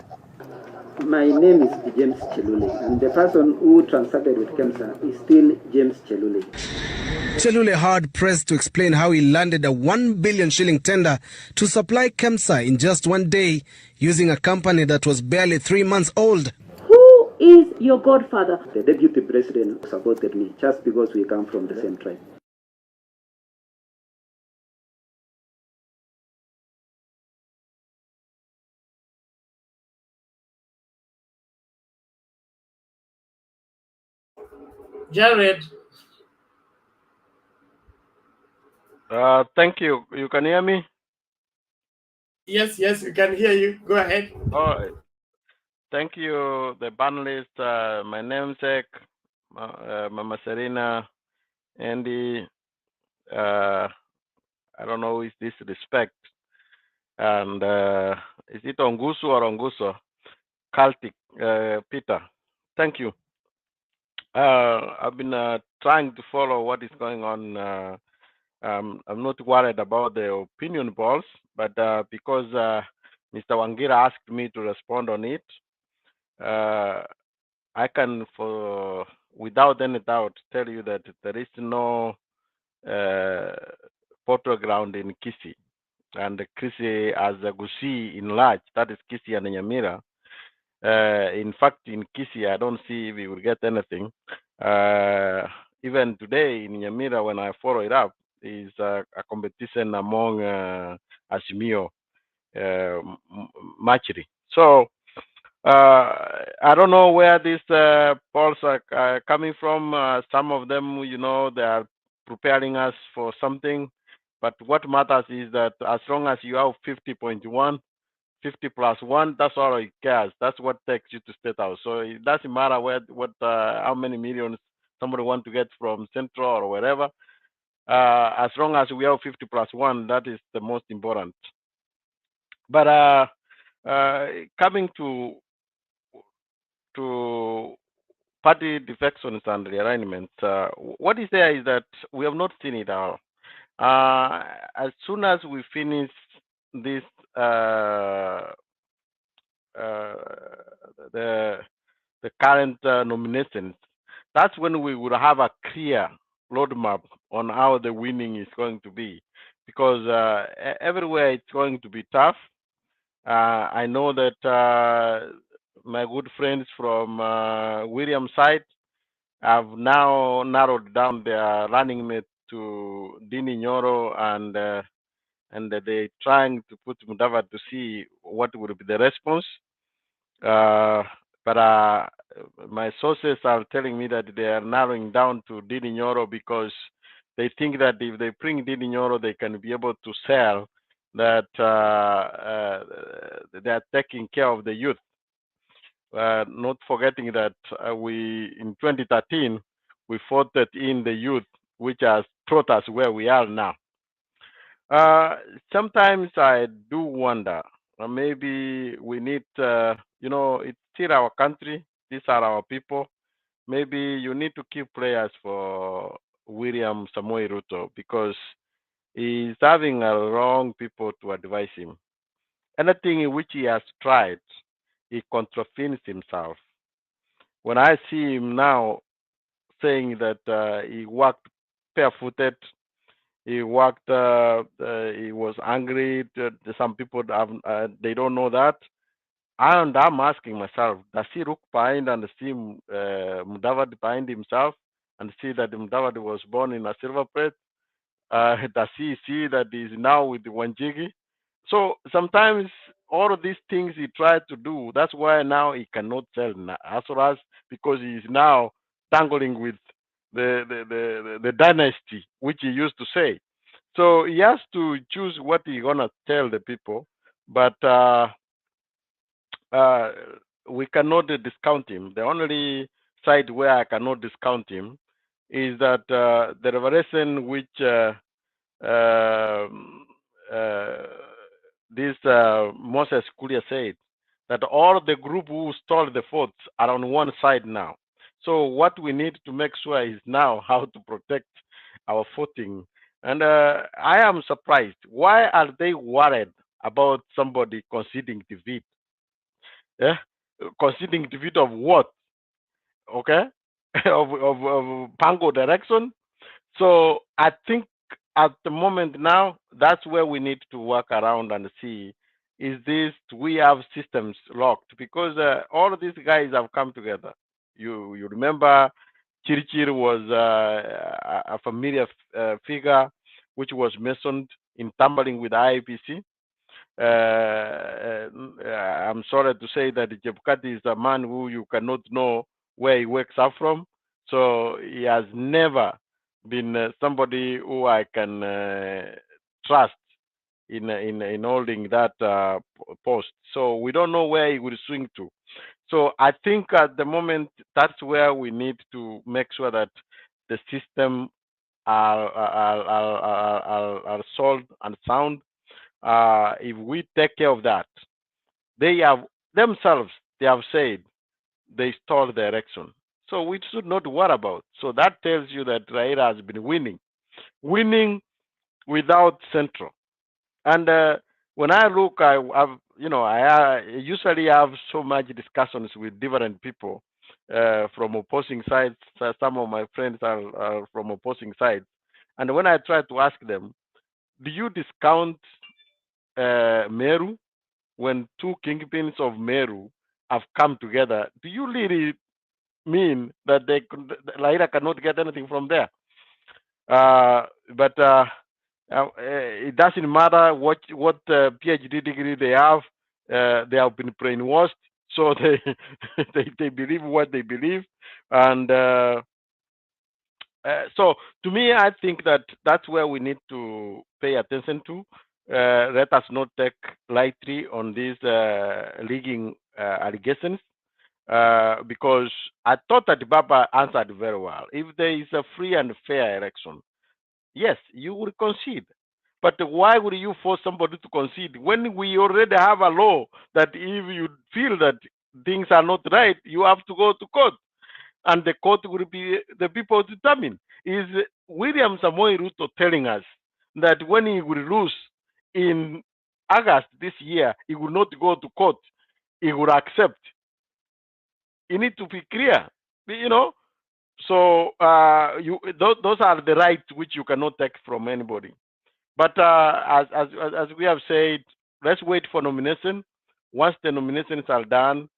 My name is James Chelule, and the person who transacted with KEMSA is still James Chelule. Chelule hard pressed to explain how he landed a 1 billion shilling tender to supply KEMSA in just one day using a company that was barely 3 months old. Who is your godfather? The deputy president supported me just because we come from the same tribe. Jared. Thank you. You can hear me? Yes, we can hear you. Go ahead. All right. Thank you, the panelists, my namesake, Mama Serena, Andy, I don't know, is this respect? And is it Ongusu or Onguso? Celtic, Peter. Thank you. I've been trying to follow what is going on. I'm not worried about the opinion polls, but because Mr. Wangira asked me to respond on it, I can, without any doubt, tell you that there is no Battleground in Kisii. and Kisii as a Gusii in large, that is Kisii and Nyamira. In fact, in Kisii, I don't see we will get anything. Even today in Nyamira, when I follow it up, is a competition among Azimio Machiri. So I don't know where these polls are coming from. Some of them, you know, they are preparing us for something. But what matters is that as long as you have 50.1, 50 plus 1, that's all it cares. That's what takes you to State House. So it doesn't matter how many millions somebody want to get from Central or wherever. As long as we have 50 plus 1, that is the most important. But coming to party defections and realignment, what is there is that we have not seen it all. As soon as we finish this, the current nominations, that's when we would have a clear roadmap on how the winning is going to be, because everywhere it's going to be tough. I know that my good friends from William side have now narrowed down their running mate to Dini Nyoro, and they're trying to put Mudava to see what would be the response. But my sources are telling me that they are narrowing down to Dini Nyoro because they think that if they bring Dini Nyoro, they can be able to sell that they are taking care of the youth. Not forgetting that we, in 2013, we fought in the youth, which has brought us where we are now. Sometimes I do wonder, maybe we need, you know, it's still our country. These are our people. Maybe you need to keep prayers for William Samoei Ruto because he's having a wrong people to advise him. Anything in which he has tried, he contravenes himself. When I see him now saying that he walked barefooted, he walked, he was angry. Some people have, they don't know that. And I'm asking myself, does he look behind and see Mudavadi behind himself and see that Mudavadi was born in a silver plate? Does he see that he's now with Wanjigi? So sometimes all of these things he tried to do, that's why now he cannot sell Asoras, because he is now tangling with the dynasty, which he used to say. So he has to choose what he's gonna tell the people, but we cannot discount him. The only side where I cannot discount him is that the revelation which this Moses Kuria said, that all the group who stole the votes are on one side now. So what we need to make sure is now how to protect our voting. And I am surprised. Why are they worried about somebody conceding defeat? Yeah? Conceding defeat of what? Okay? of Pango direction? So I think at the moment now, that's where we need to work around and see, is this, we have systems locked? Because all of these guys have come together. You remember Chirichiri was a familiar figure which was mentioned in tumbling with IPC. I'm sorry to say that Jebukati is a man who you cannot know where he wakes up from. So he has never been somebody who I can trust in holding that post. So we don't know where he will swing to. So I think at the moment that's where we need to make sure that the system are solid and sound. If we take care of that, they have themselves, they have said they stole the election. So we should not worry about. So that tells you that Raila has been winning without central. And when I look, I usually have so much discussions with different people from opposing sides. Some of my friends are from opposing sides. And when I try to ask them, do you discount Meru, when two kingpins of Meru have come together, do you really mean that Raila cannot get anything from there? But it doesn't matter what PhD degree they have. They have been brainwashed, so they believe what they believe, and so to me, I think that that's where we need to pay attention to. Let us not take lightly on these rigging allegations. Because I thought that Baba answered very well. If there is a free and fair election, yes, you will concede. But why would you force somebody to concede when we already have a law that if you feel that things are not right, you have to go to court, and the court will be the people determine. Is William Samoei Ruto telling us that when he will lose in August this year, he will not go to court, he will accept? You need to be clear, you know. So those are the rights which you cannot take from anybody. But as we have said, let's wait for nomination. Once the nominations are done,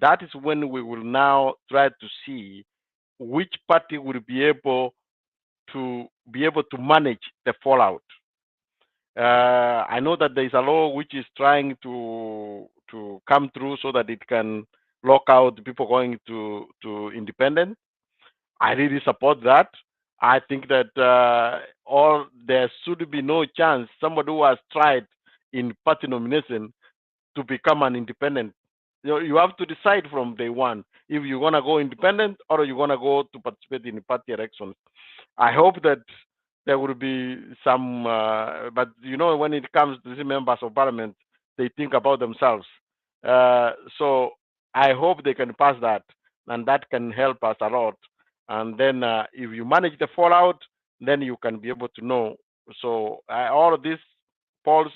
that is when we will now try to see which party will be able to manage the fallout. I know that there is a law which is trying to come through so that it can lock out people going to independent. I really support that. I think that there should be no chance somebody who has tried in party nomination to become an independent. You have to decide from day one if you want to go independent or you want to go to participate in party elections. I hope that there will be some, but you know, when it comes to the members of parliament, they think about themselves. So I hope they can pass that, and that can help us a lot. And then if you manage the fallout, then you can be able to know. So all of these polls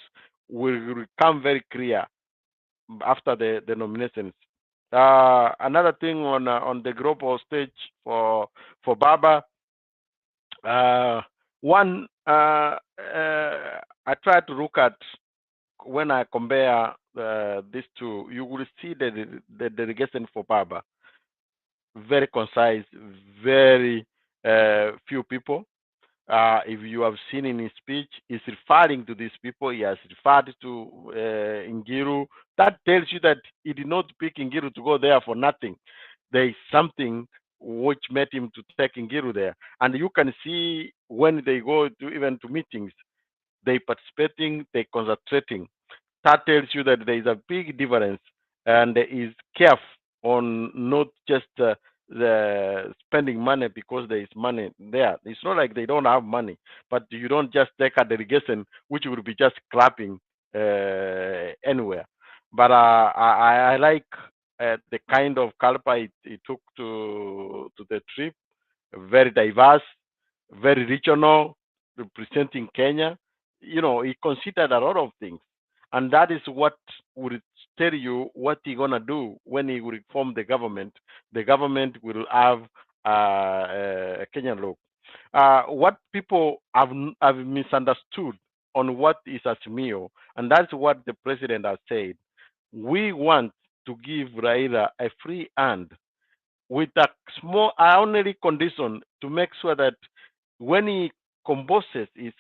will become very clear after the nominations. Another thing on the global stage for Baba, one I try to look at when I compare these two. You will see the delegation for Baba very concise, very few people. If you have seen in his speech, he's referring to these people. He has referred to Ngiru. That tells you that he did not pick Ngiru to go there for nothing. There is something which made him to take Ngiru there. And you can see when they go to even to meetings, they participating, they concentrating. That tells you that there is a big difference, and is careful on not just the spending money because there is money there. It's not like they don't have money, but you don't just take a delegation which will be just clapping anywhere. But I like the kind of caliber it took to the trip. Very diverse, very regional, representing Kenya. You know, he considered a lot of things, and that is what would tell you what he's gonna do when he will form the government. The government will have a Kenyan look. What people have misunderstood on what is Azimio, and that's what the president has said. We want to give Raila a free hand with a small only condition to make sure that when he composes his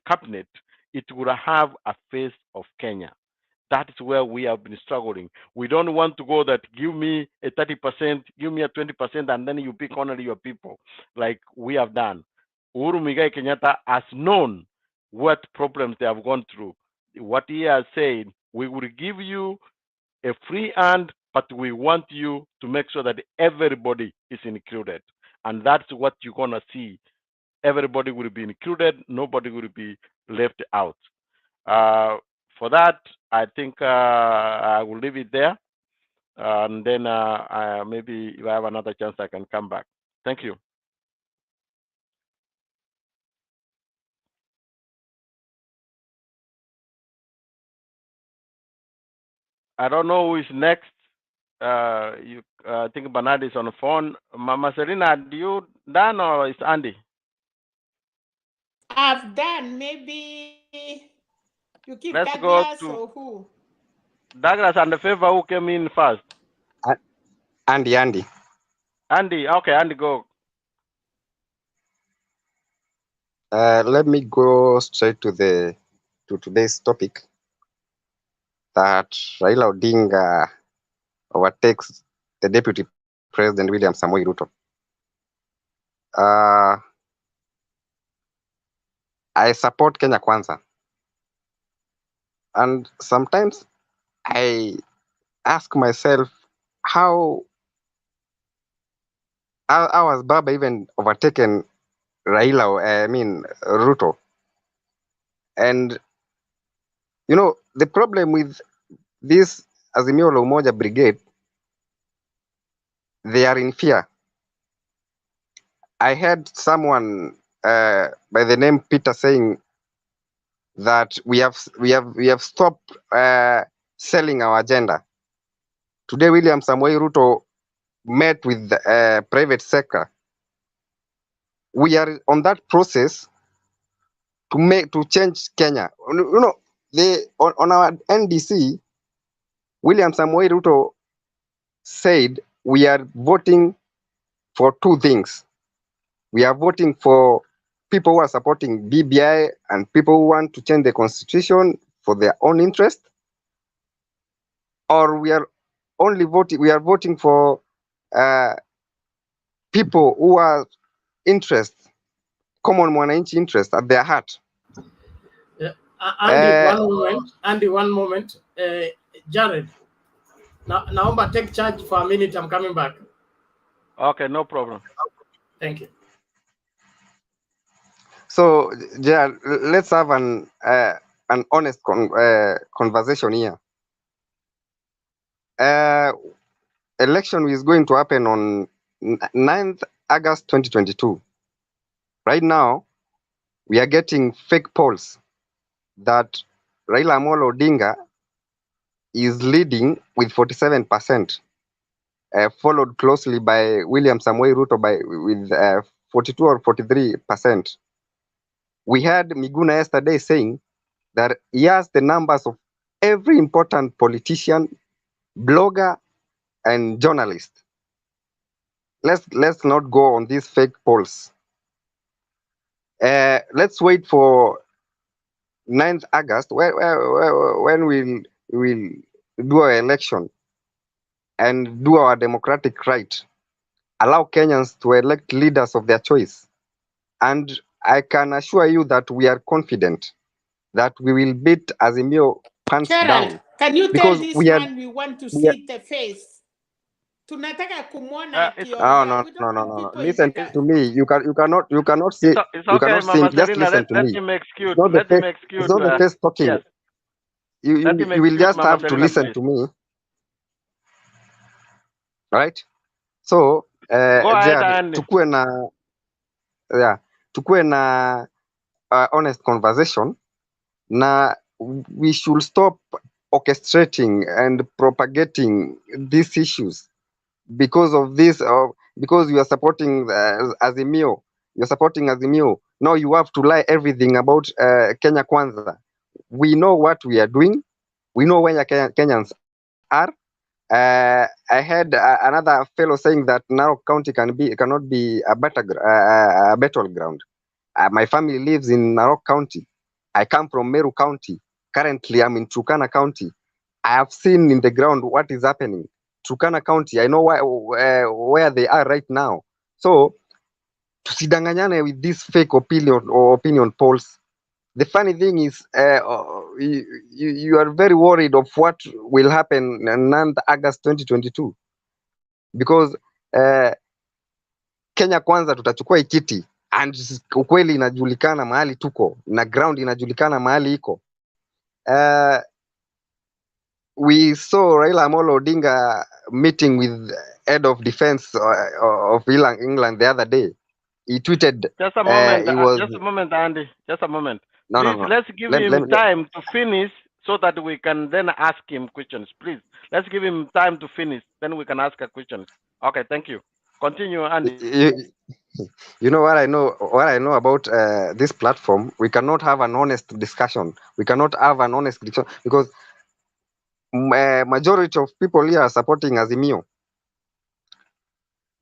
cabinet, it will have a face of Kenya. That is where we have been struggling. We don't want to go that give me a 30%, give me a 20%, and then you pick only your people, like we have done. Uhuru Muigai Kenyatta has known what problems they have gone through. What he has said, we will give you a free hand, but we want you to make sure that everybody is included. And that's what you're going to see. Everybody will be included. Nobody will be left out. For that, I think I will leave it there. And then maybe if I have another chance, I can come back. Thank you. I don't know who is next. I think Bernard is on the phone. Mama Serena, do you done or is Andy? I've done. Maybe You give Let's go Douglas to or who? Douglas and the favor who came in first. Andy. Andy, okay, Andy, go. Let me go straight to today's topic, that Raila Odinga overtakes the Deputy President William Samoei Ruto. I support Kenya Kwanza, and sometimes I ask myself how has Baba even overtaken Ruto? And you know, the problem with this Azimio la Umoja brigade, they are in fear. I heard someone by the name Peter saying that we have stopped selling our agenda. Today, William Samoei Ruto met with the private sector. We are on that process to change Kenya. You know, on our NDC, William Samoei Ruto said we are voting for two things. We are voting for people who are supporting BBI and people who want to change the constitution for their own interest, or we are voting for people who are common mwananchi interest at their heart. Yeah. Andy, one moment. Jared, naomba take charge for a minute. I'm coming back. Okay, no problem. Thank you. So, Jared, let's have an honest conversation here. Election is going to happen on 9th August 2022. Right now, we are getting fake polls that Raila Amolo Odinga is leading with 47%, followed closely by William Samoei Ruto with 42 or 43%. We heard Miguna yesterday saying that he has the numbers of every important politician, blogger, and journalist. Let's not go on these fake polls. Let's wait for 9th August when we'll do our election and do our democratic right. Allow Kenyans to elect leaders of their choice. And I can assure you that we are confident that we will beat Azimio hands Gerald, down. can you tell Because this we are man we want to see the face? Tunataka kumwona It's, akiongea. no. We don't want people in Listen the to me. You cannot see. it's You okay, cannot see. Mama Just Selina. listen to Let me. him execute. It's not the Let him face. execute. It's not the face talking. Yes. You Let him will execute, just Mama have to Selina, listen please. to me, right? So, Go ahead, Jared, Andy. tukue na honest conversation. Na we should stop orchestrating and propagating these issues because of this. Because you are supporting Azimio. You're supporting Azimio. Now you have to lie everything about Kenya Kwanza. We know what we are doing. We know where Kenyans are. I heard another fellow saying that Narok County cannot be a battleground. My family lives in Narok County. I come from Meru County. Currently, I'm in Turkana County. I have seen in the ground what is happening. Turkana County, I know where they are right now. So, tusidanganyane with these fake opinion polls. The funny thing is, you are very worried of what will happen on 9th August 2022 because Kenya Kwanza tutachukua ikiti and ukweli inajulikana mahali tuko na ground inajulikana mahali iko. We saw Raila Amolo Odinga meeting with head of defense of England the other day. He tweeted. Just a moment. Just a moment, Andy. Just a moment. No, Please, no. let's give him time to finish so that we can then ask him questions. Please, let's give him time to finish. Then we can ask a question. Okay, thank you. Continue, Andy. You know what I know. What I know about this platform, we cannot have an honest discussion. We cannot have an honest discussion because majority of people here are supporting Azimio.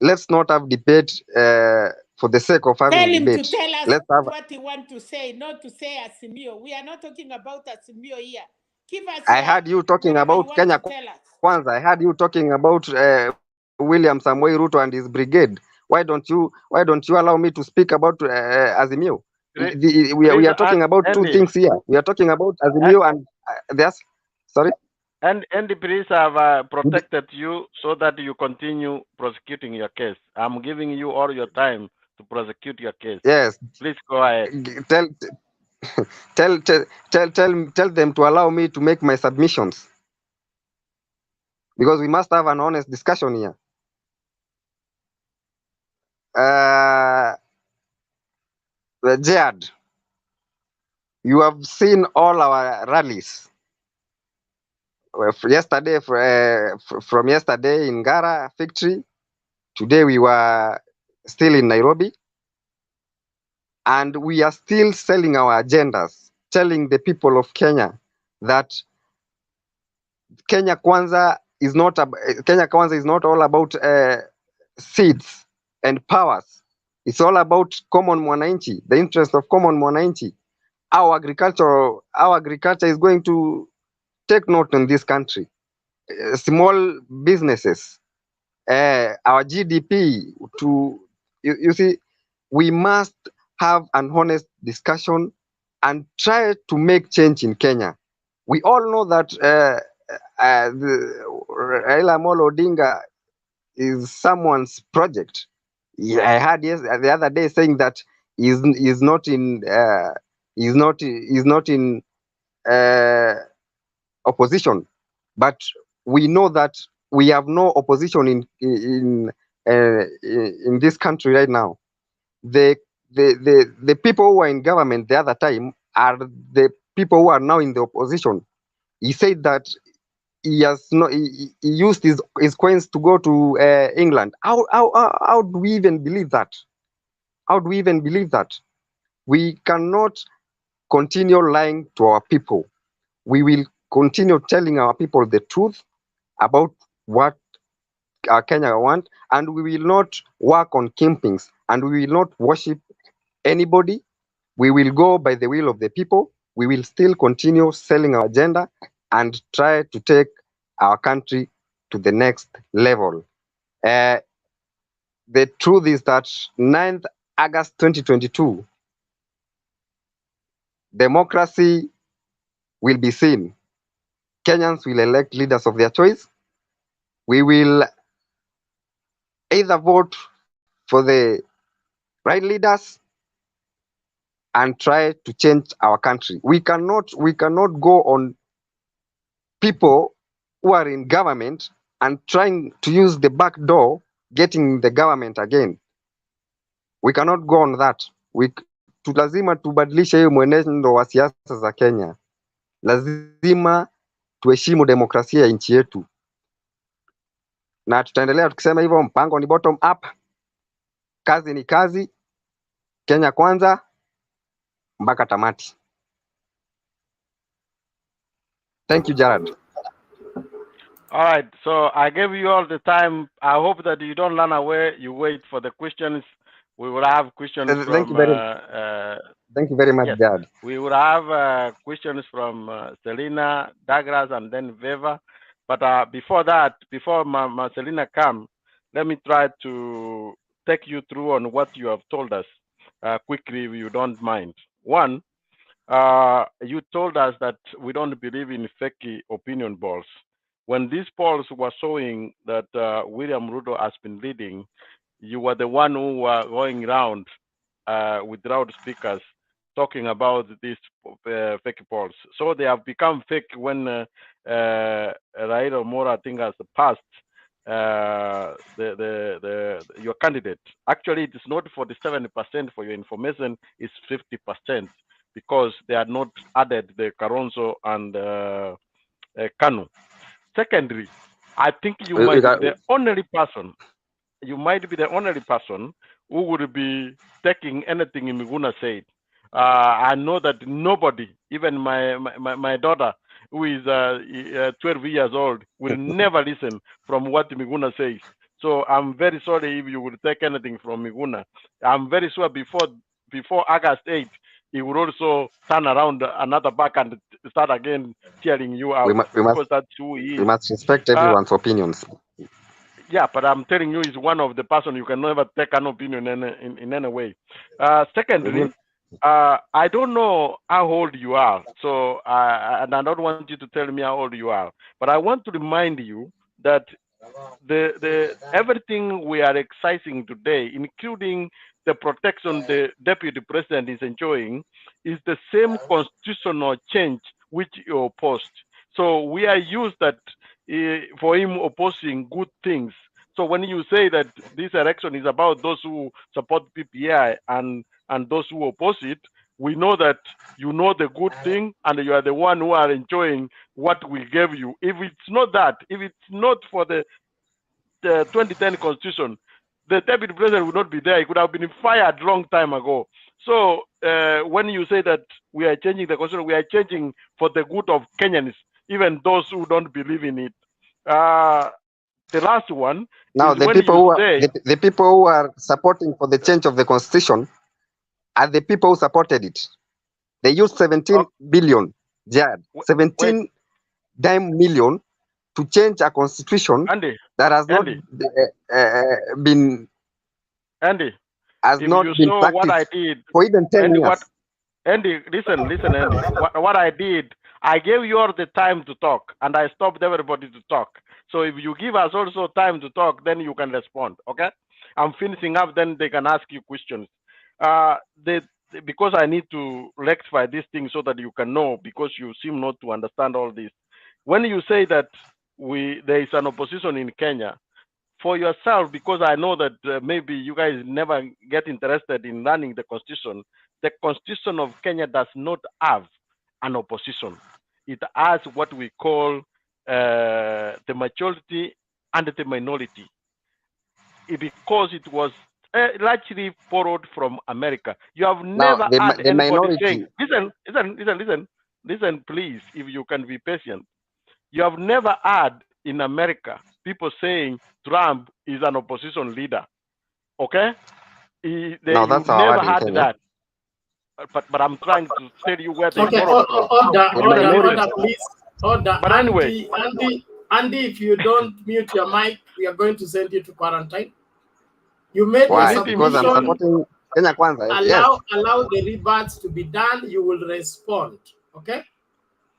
Let's not have debate for the sake of having Tell him debate. to tell us Let's have. what he wants to say, not to say Azimio. We are not talking about Azimio here. Give us I heard you talking whatever you about want Kenya to tell us. Kwanza. I heard you talking about William Samoei Ruto and his brigade. Why don't you allow me to speak about Azimio? We are talking about two Andy, things here. We are talking about Azimio and there's sorry. And the police have protected you so that you continue prosecuting your case. I'm giving you all your time to prosecute your case. Yes. Please go ahead. Tell them to allow me to make my submissions, because we must have an honest discussion here. Jad, you have seen all our rallies. Yesterday, from yesterday in Gara Factory, today we were still in Nairobi, and we are still selling our agendas, telling the people of Kenya that Kenya Kwanza is not all about seats and powers. It's all about common mwananchi, the interest of common mwananchi. Our agriculture is going to take note in this country. Small businesses, our GDP. You see, we must have an honest discussion and try to make change in Kenya. We all know that Raila Odinga is someone's project. Yeah, I heard the other day saying that he's not in opposition, but we know that we have no opposition in this country right now. The people who are in government the other time are the people who are now in the opposition. He said that he used his coins to go to England. How do we even believe that? How do we even believe that? We cannot continue lying to our people. We will continue telling our people the truth about what Kenya want, and we will not work on kimpings, and we will not worship anybody. We will go by the will of the people. We will still continue selling our agenda and try to take our country to the next level. The truth is that 9th August 2022, democracy will be seen. Kenyans will elect leaders of their choice. We will either vote for the right leaders and try to change our country. We cannot go on people who are in government and trying to use the back door, getting the government again. We cannot go on that. Lazima tubadilishe hiyo mwenendo wa siasa za Kenya. Lazima tuheshimu demokrasia ya nchi yetu, na tutaendelea tukisema hivyo. Mpango ni bottom up, kazi ni kazi, Kenya kwanza mpaka tamati. Thank you, Jared. All right, so I gave you all the time. I hope that you don't run away. You wait for the questions. We will have questions from. Thank you very much, yes, Jared. we will have questions from Selina, Douglas, and then Veva. But before that, before Selina comes, let me try to take you through on what you have told us quickly, if you don't mind. One, you told us that we don't believe in fake opinion polls. When these polls were showing that William Ruto has been leading, you were the one who were going around with loudspeakers talking about these fake polls. So they have become fake when Raila Odinga has passed your candidate. Actually, it is not 47%, for your information, it's 50%, because they are not added the Kalonzo and Kanu. Secondly, I think you might be the only person you might be the only person who would be taking anything Miguna said. I know that nobody, even my daughter, who is 12 years old, will never listen from what Miguna says. So I'm very sorry if you would take anything from Miguna. I'm very sure before August 8th, he would also turn around another back and start again tearing you out, because that's who he is. We must respect everyone's opinions. Yeah, but I'm telling you, he's one of the person you can never take an opinion in any way. Secondly, I don't know how old you are, so and I don't want you to tell me how old you are, but I want to remind you that the everything we are exercising today, including the protection the deputy president is enjoying, is the same constitutional change which you opposed. So we are used that for him opposing good things. So when you say that this election is about those who support PPI and those who oppose it, we know that you know the good thing and you are the one who are enjoying what we gave you. If it's not that, if it's not for the 2010 constitution, the deputy president would not be there. He could have been fired long time ago. So when you say that we are changing the constitution, we are changing for the good of Kenyans, even those who don't believe in it. The last one now, is the when people you who are say the people who are supporting for the change of the constitution are the people who supported it. They used 17 billion, Jad, 17 million to change a constitution that has not been has if not you been saw what I practiced did, for even 10 years. Andy, listen, Andy. What I did, I gave you all the time to talk, and I stopped everybody to talk. So if you give us also time to talk, then you can respond. Okay? I'm finishing up. Then they can ask you questions. Because I need to rectify this thing so that you can know, because you seem not to understand all this. When you say that there is an opposition in Kenya, for yourself, because I know that maybe you guys never get interested in learning the constitution. The constitution of Kenya does not have an opposition. It has what we call the majority and the minority, because it was largely borrowed from America. You have never had the anybody minority. saying, listen, please, if you can be patient. You have never had in America people saying Trump is an opposition leader. Okay? No, you've that's our never word in had Kenya. that. But I'm trying to tell you where they Okay, borrowed from. order, please. Order. But anyway, Andy, if you don't mute your mic, we are going to send you to quarantine. You made Why? your Because I'm submission. supporting Kenya Kwanza. Yes. Allow the rebats to be done. You will respond. Okay?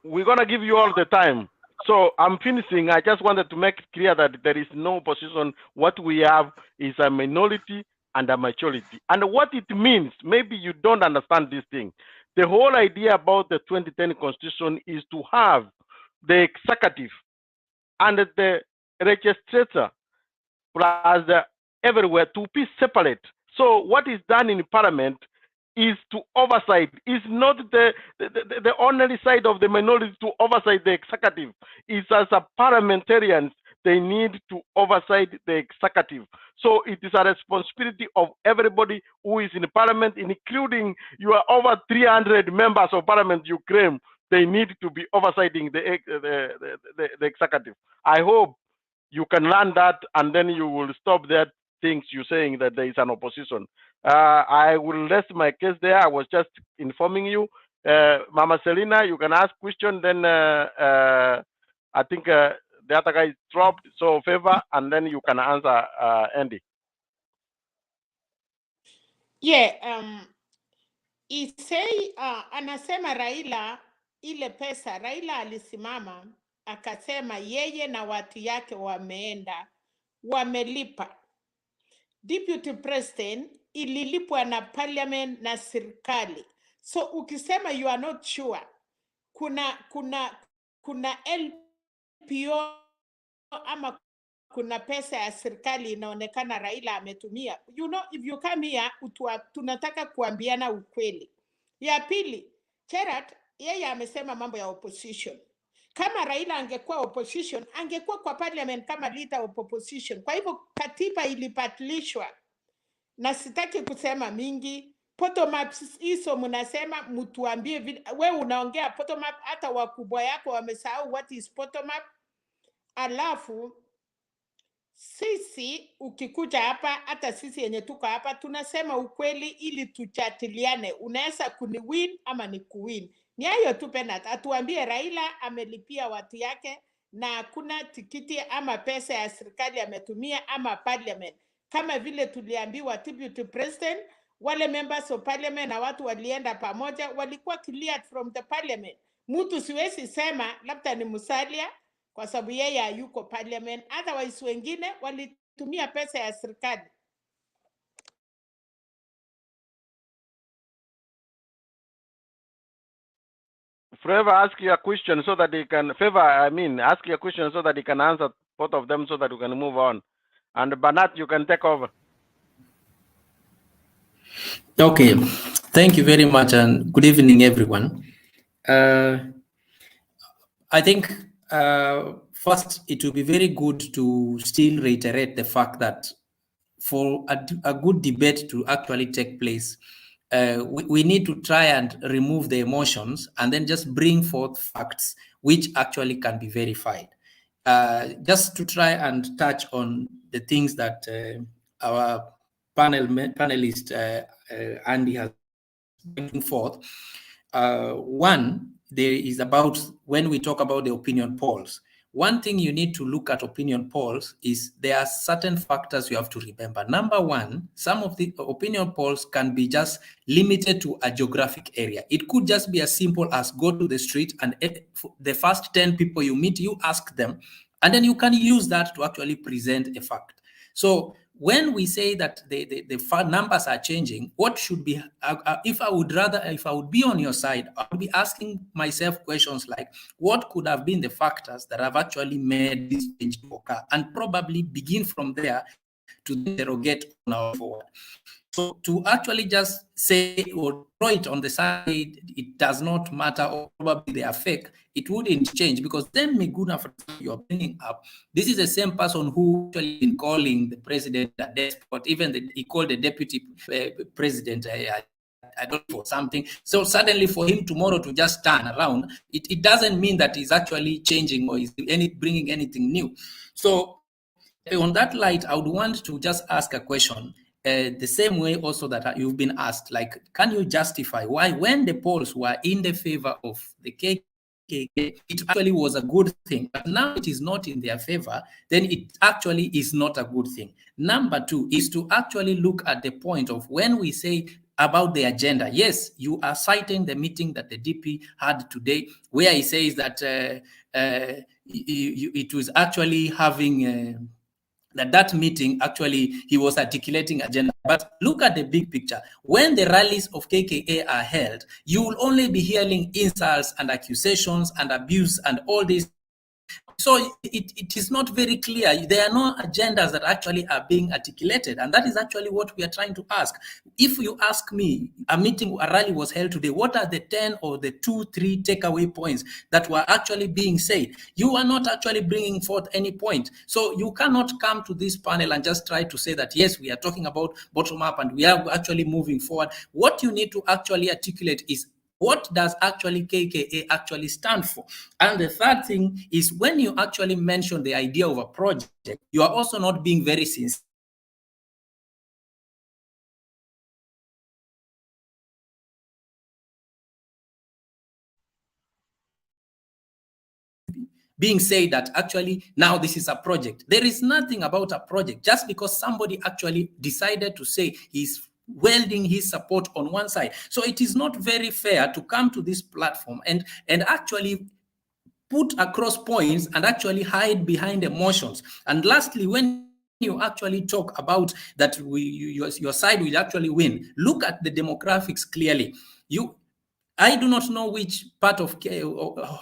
We're going to give you all the time. So I'm finishing. I just wanted to make it clear that there is no opposition. What we have is a minority and a majority. And what it means, maybe you don't understand this thing. The whole idea about the 2010 constitution is to have the executive and the legislature plus everywhere to be separate. So what is done in parliament is to oversight. Is not the only side of the minority to oversight the executive. It's as a parliamentarians, they need to oversight the executive. So it is a responsibility of everybody who is in parliament, including you are over 300 members of parliament you claim. They need to be oversighting the executive. I hope you can learn that, and then you will stop that things you're saying that there is an opposition. I will rest my case there. I was just informing you. Mama Selina, you can ask question, then I think the other guy dropped, so favor, and then you can answer Andy. Yeah, isei anasema Raila ile pesa, Raila alisimama akasema yeye na watu yake wameenda wamelipa. Deputy President ililipwa na parliament na serikali. So ukisema you are not sure, kuna LPO ama kuna pesa ya serikali inaonekana Raila ametumia. You know, if you come here, tunataka kuambiana ukweli. Ya pili, Gerard, yeye amesema mambo ya opposition. Kama Raila angekuwa opposition, angekuwa kwa parliament kama leader of opposition. Kwa hivyo katiba ilipatilishwa, na sitaki kusema mingi. Bottom up hizo mnasema mtuambie, wewe unaongea bottom up, hata wakubwa yako wamesahau what is bottom up. Alafu sisi ukikuja hapa, hata sisi yenye tuko hapa tunasema ukweli ili tuchatiliane. Unaweza kuniwin ama ni kuwin. Ni hayo tu Penat. Atuambie Raila amelipia watu yake na hakuna tikiti ama pesa ya serikali ametumia ama parliament. Kama vile tuliambiwa deputy president, wale members of parliament na watu walienda pamoja walikuwa cleared from the parliament. Mtu siwezi sema labda ni Musalia kwa sababu yeye hayuko parliament, otherwise wengine walitumia pesa ya serikali. Favor, ask your question so that he can ask your question so that he can answer both of them so that we can move on. And Banat, you can take over. Okay, thank you very much and good evening, everyone. I think first it will be very good to still reiterate the fact that for a good debate to actually take place, we need to try and remove the emotions and then just bring forth facts which actually can be verified. Just to try and touch on the things that our panelist Andy has bring forth. One, there is about when we talk about the opinion polls. One thing you need to look at opinion polls is there are certain factors you have to remember. Number one, some of the opinion polls can be just limited to a geographic area. It could just be as simple as go to the street and the first 10 people you meet, you ask them, and then you can use that to actually present a fact. So when we say that the numbers are changing, what should be, if I would be on your side, I would be asking myself questions like, what could have been the factors that have actually made this change to occur? And probably begin from there to interrogate on our forward. So to actually just say or throw it on the side, it does not matter, or probably they are fake, it wouldn't change, because then Miguna, you're bringing up, this is the same person who actually been calling the president a despot, even he called the deputy president I don't know, something. So suddenly for him tomorrow to just turn around, it doesn't mean that he's actually changing or is bringing anything new. So on that light, I would want to just ask a question. The same way also that you've been asked, like, can you justify why when the polls were in the favor of the KKK, it actually was a good thing, but now it is not in their favor, then it actually is not a good thing. Number two is to actually look at the point of when we say about the agenda. Yes, you are citing the meeting that the DP had today, where he says that it was actually having... that meeting, actually, he was articulating agenda. But look at the big picture. When the rallies of KKA are held, you will only be hearing insults and accusations and abuse and all this. So it is not very clear. There are no agendas that actually are being articulated. And that is actually what we are trying to ask. If you ask me, a rally was held today, what are the 10 or the 2-3 takeaway points that were actually being said? You are not actually bringing forth any point. So you cannot come to this panel and just try to say that, yes, we are talking about bottom up and we are actually moving forward. What you need to actually articulate is, what does actually KKA actually stand for? And the third thing is, when you actually mention the idea of a project, you are also not being very sincere. Being said that actually now this is a project. There is nothing about a project. Just because somebody actually decided to say he's welding his support on one side. So it is not very fair to come to this platform and actually put across points and actually hide behind emotions. And lastly, when you actually talk about that your side will actually win, look at the demographics clearly. I do not know which part of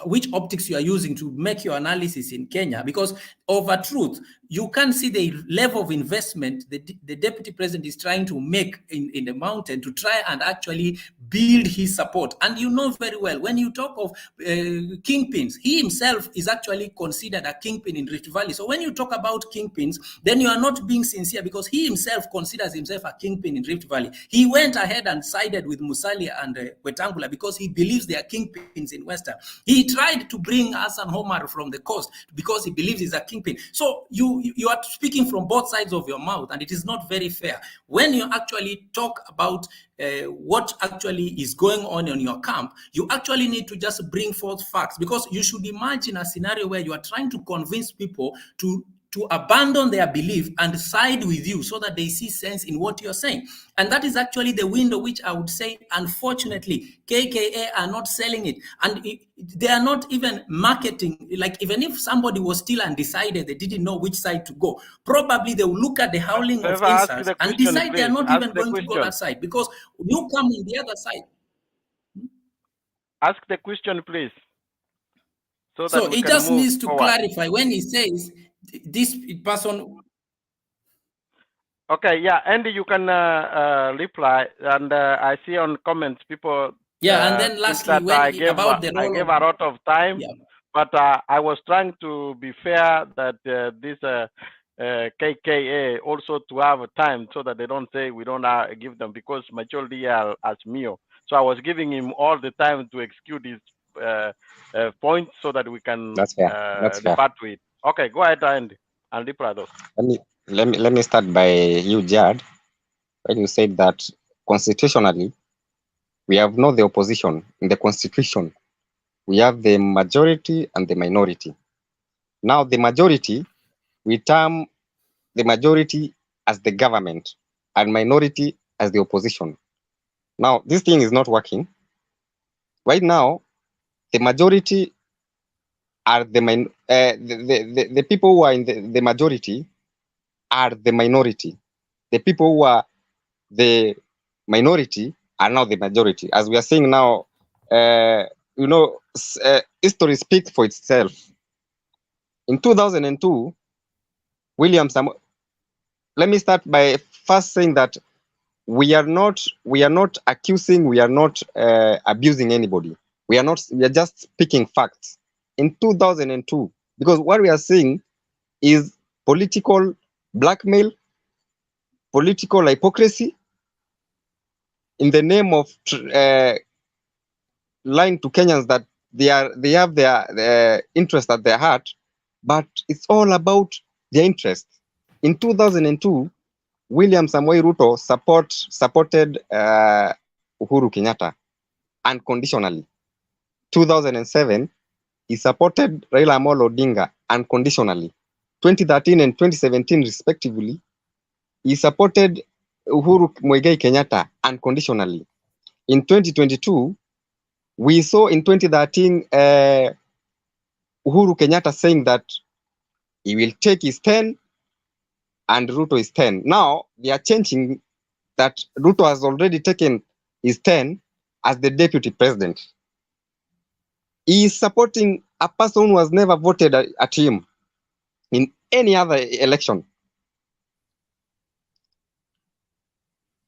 which optics you are using to make your analysis in Kenya, because of a truth, you can see the level of investment the deputy president is trying to make in the mountain to try and actually build his support. And you know very well, when you talk of kingpins, he himself is actually considered a kingpin in Rift Valley. So when you talk about kingpins, then you are not being sincere, because he himself considers himself a kingpin in Rift Valley. He went ahead and sided with Musalia and Wetangula because he believes they are kingpins in Western. He tried to bring Hassan Omar from the coast because he believes he's a kingpin. So you are speaking from both sides of your mouth, and it is not very fair. When you actually talk about what actually is going on in your camp, you actually need to just bring forth facts, because you should imagine a scenario where you are trying to convince people to abandon their belief and side with you so that they see sense in what you're saying. And that is actually the window which I would say, unfortunately, KKA are not selling it. And they are not even marketing. Like, even if somebody was still undecided, they didn't know which side to go, probably they will look at the howling of insults and decide they are not even going to go that side, because you come on the other side. Ask the question, please. So he just needs to clarify when he says this person. Okay, yeah, Andy, you can reply, and I see on comments people. Yeah, and then lastly, when I gave a lot of time, but I was trying to be fair that this KKA also to have time so that they don't say we don't give them, because majority are Azimio. So I was giving him all the time to execute his points so that we can debate to it. Okay, go ahead, Andy, and reply those. Let me start by you, Jad. When you said that constitutionally, we have not the opposition in the constitution. We have the majority and the minority. Now, the majority, we term the majority as the government and minority as the opposition. Now, this thing is not working. Right now, the majority are the people who are in the majority are the minority. The people who are the minority are now the majority. As we are saying now, history speaks for itself. In 2002, let me start by first saying that we are not accusing, we are not abusing anybody. We are just speaking facts. In 2002, because what we are seeing is political blackmail, political hypocrisy in the name of lying to Kenyans that they have their interest at their heart, but it's all about their interest. In 2002, William Samoei Ruto supported Uhuru Kenyatta unconditionally. 2007, he supported Raila Odinga unconditionally. 2013 and 2017, respectively, he supported Uhuru Muigai Kenyatta unconditionally. In 2022, we saw in 2013 Uhuru Kenyatta saying that he will take his 10 and Ruto is 10. Now, they are changing that Ruto has already taken his 10 as the deputy president. He is supporting a person who has never voted at him in any other election.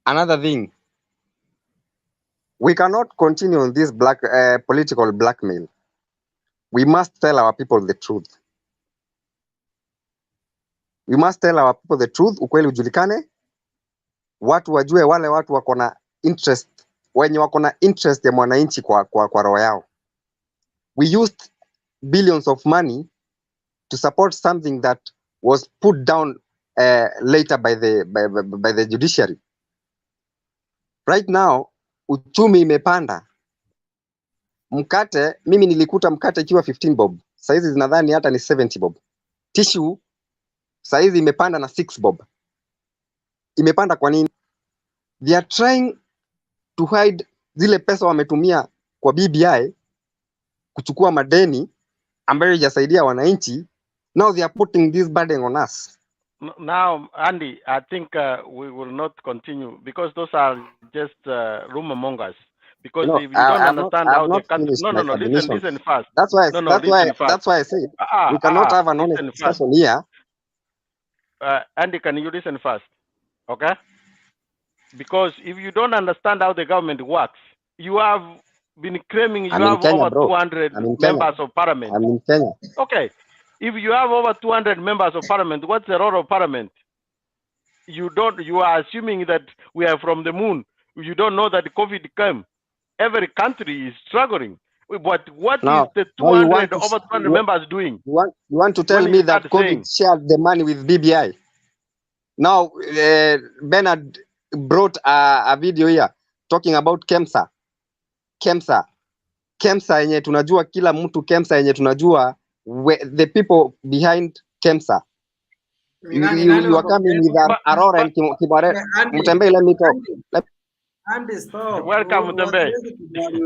Another thing, we cannot continue on this political blackmail. We must tell our people the truth. We must tell our people the truth, ukweli ujulikane. Watu wajue wale watu wako na interest, wenye wako na interest ya mwananchi kwa roho yao. We used billions of money to support something that was put down later by the judiciary. Right now, uchumi imepanda. Mkate, mimi nilikuta mkate ikiwa 15 bob. Saizi zinadhani hata ni 70 bob. Tissue saizi imepanda na 6 bob. Imepanda kwa nini? They are trying to hide zile pesa wametumia kwa BBI kuchukua madeni ambayo hajasaidia wananchi. Now they are putting this burden on us. Now, Andy, I think we will not continue because those are just rumor mongers. Because if you don't understand how the country, listen first. That's why I said we cannot have an honest discussion here. Andy, can you listen first? Okay? Because if you don't understand how the government works, you have been claiming you I'm in have Kenya, over bro. 200 I'm in Kenya. members of parliament. I'm in Kenya. Okay. If you have over 200 members of parliament, what's the role of parliament? You are assuming that we are from the moon. You don't know that COVID came. Every country is struggling. But what is Now, the now you want 200 to over 200 members doing? you want to tell When me you that start COVID saying, shared the money with BBI? Now, Bernard brought a video here talking about KEMSA. KEMSA yenye tunajua kila mtu, KEMSA yenye tunajua the people behind KEMSA. You are coming with Aurora and Kibare. Mutembe, let me talk. Andy, stop. Welcome, Mutembe. Huwezi kubali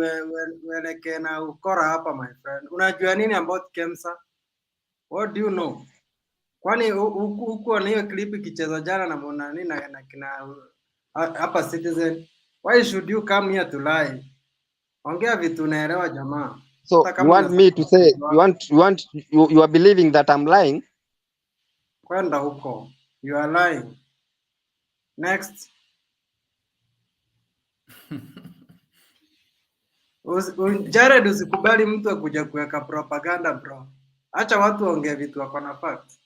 uelekee na ukora hapa, my friend. Unajua nini about KEMSA? What do you know? Kwani huko na hiyo clip ikichezwa jana na mbona nini na kina hapa Citizen? Why should you come here to lie? Ongea vitu unaelewa jamaa. So you want me to say you are believing that I'm lying? Kwenda huko. You are lying. Next. Jared, usikubali mtu akuja kuweka propaganda bro. Acha watu waongee vitu wako na facts.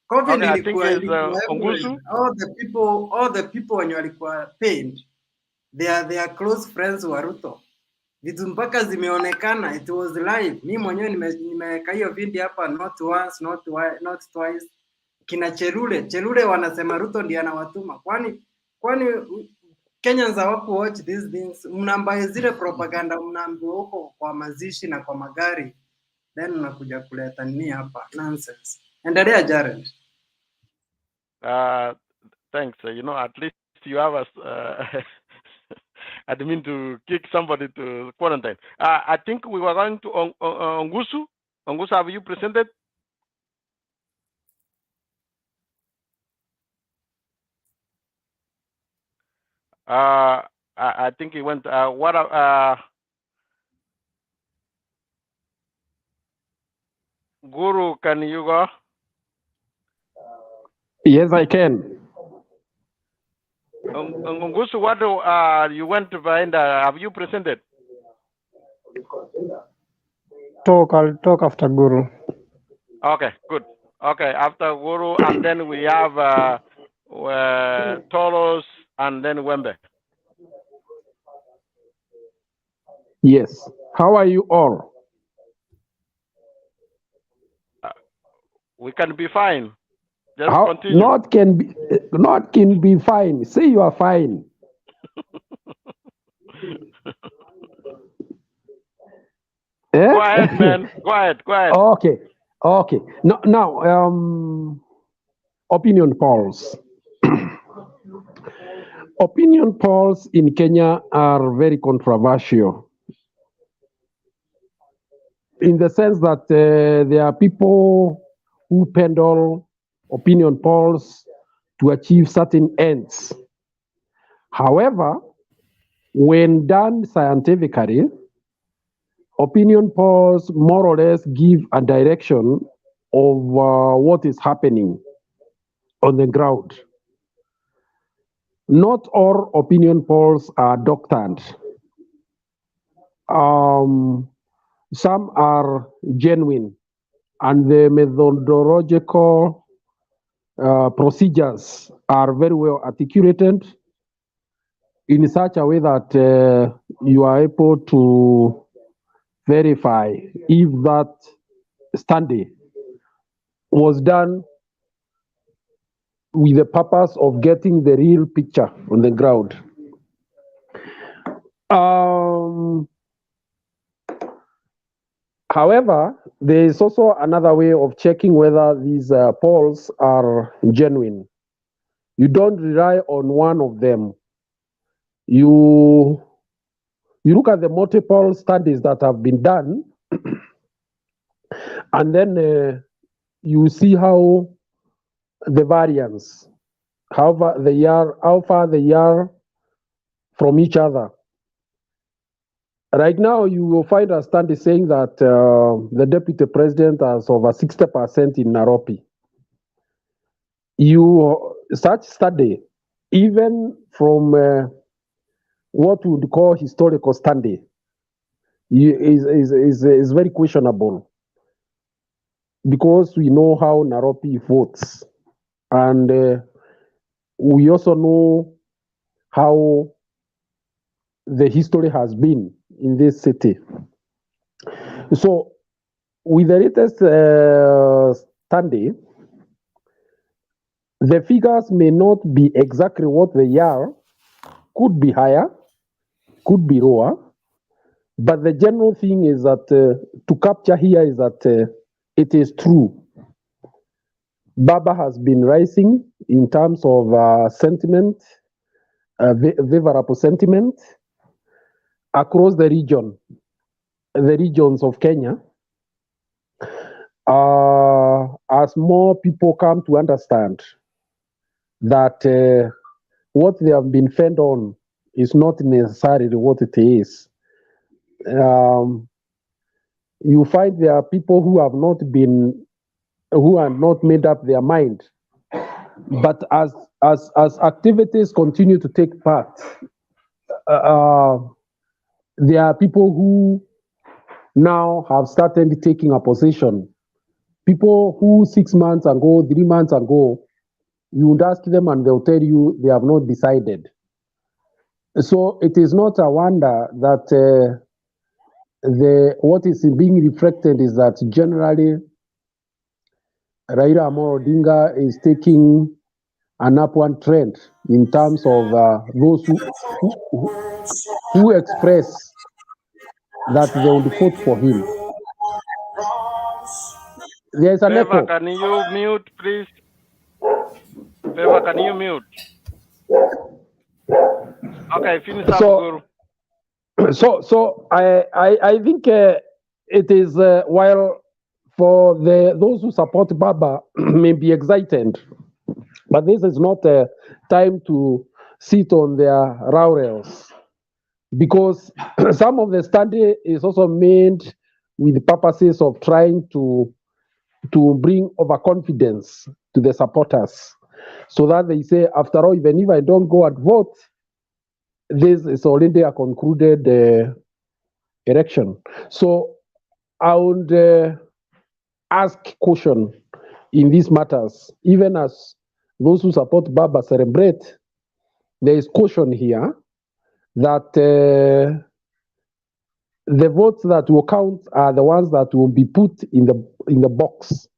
COVID Okay, I think ilikuwa it's Ongusu. all the people when walikuwa paid, they are close friends wa Ruto. Vitu mpaka zimeonekana, it was live. Mimi mwenyewe nimeweka hiyo video hapa, not once, not twice. Kina Chelule wanasema Ruto ndiye anawatuma. Kwani Kenyans hawaku watch these things. Mnaambiwa zile propaganda, mnaambiwa huko kwa mazishi na kwa magari, then unakuja kuleta nini hapa? Nonsense. Endelea Jared. Thanks. At least you have us. I didn't mean to kick somebody to quarantine. I think we were going to Ongusu. Ongusu, have you presented? I think he went. Guru, can you go? Yes, I can. Ongusu, what you went to find? Have you presented? I'll talk after Guru. Okay, good. Okay, after Guru, and then we have Tolos, and then Wembe. Yes. How are you all? We can be fine. Just How, continue. not can be fine. Say you are fine. Go ahead, man. Go ahead. Okay. Now, opinion polls. Opinion polls in Kenya are very controversial, in the sense that there are people who peddle opinion polls to achieve certain ends. However, when done scientifically, opinion polls more or less give a direction of what is happening on the ground. Not all opinion polls are doctored. Some are genuine, and the methodological procedures are very well articulated in such a way that you are able to verify if that study was done with the purpose of getting the real picture on the ground. However, there is also another way of checking whether these polls are genuine. You don't rely on one of them. You look at the multiple studies that have been done, and then you see how the variance, how far they are from each other. Right now, you will find a study saying that the deputy president has over 60% in Nairobi. such study, even from what we would call historical study, is very questionable, because we know how Nairobi votes, and we also know how the history has been in this city. So, with the latest study, the figures may not be exactly what they are, could be higher, could be lower, but the general thing is that to capture here is that it is true. Baba has been rising in terms of sentiment, favorable sentiment across the regions of Kenya, as more people come to understand that what they have been fed on is not necessarily what it is. You find there are people who have not made up their mind, but as activities continue to take part, there are people who now have started taking a position. People who 6 months ago, 3 months ago, you would ask them and they'll tell you they have not decided. So it is not a wonder that what is being reflected is that generally Raila Odinga is taking an upward trend in terms of those who express that they would vote for him. There's an Favor, echo. can you mute, please? Favor, can you mute? Okay, finish up, Guru. So I think it is while for those who support Baba may be excited, but this is not a time to sit on their laurels, because some of the study is also made with the purposes of trying to bring overconfidence to the supporters, so that they say, after all, even if I don't go and vote, this is already a concluded election. So I would ask caution in these matters, even as those who support Baba celebrate. There is caution here that the votes that will count are the ones that will be put in the box.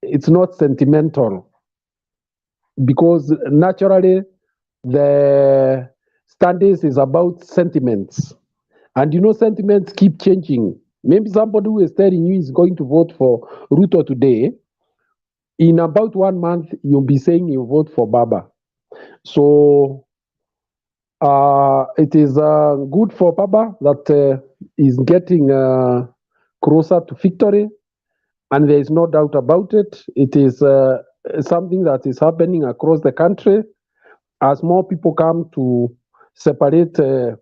It's not sentimental, because naturally the studies is about sentiments, and sentiments keep changing. Maybe somebody who is telling you is going to vote for Ruto today, in about 1 month you'll be saying you vote for Baba. So it is good for Baba that is getting closer to victory, and there is no doubt about it. It is something that is happening across the country as more people come to separate the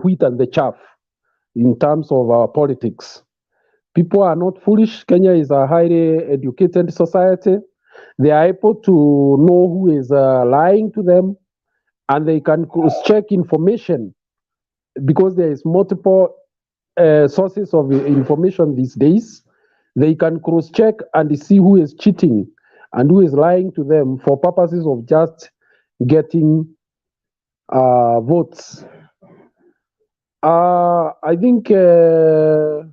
wheat and the chaff in terms of our politics. People are not foolish. Kenya is a highly educated society. They are able to know who is lying to them, and they can cross-check information, because there is multiple sources of information these days. They can cross-check and see who is cheating and who is lying to them for purposes of just getting votes. I think the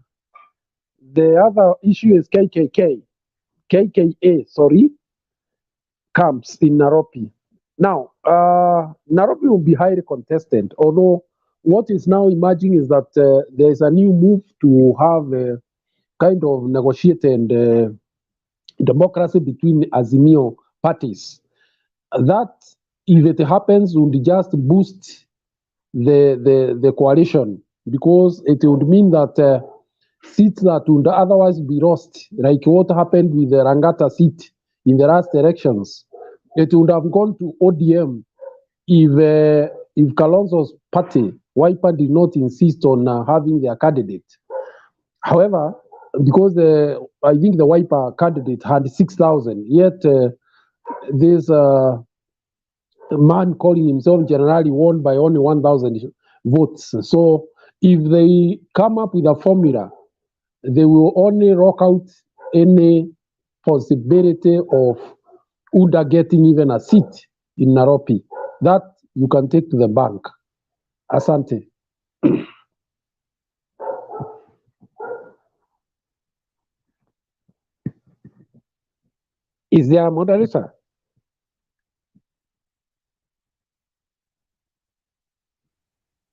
other issue is KKA, camps in Nairobi. Now, Nairobi will be highly contested, although what is now emerging is that there is a new move to have a kind of negotiated democracy between Azimio parties. That, if it happens, would just boost the coalition, because it would mean that seats that would otherwise be lost, like what happened with the Rangata seat in the last elections, it would have gone to ODM if Kalonzo's party, Wiper, did not insist on having their candidate. However, because the I think the Wiper candidate had 6,000. Yet this man calling himself generally won by only 1,000 votes. So if they come up with a formula, they will only rock out any possibility of UDA getting even a seat in Nairobi. That you can take to the bank. Asante. Is there a moderator?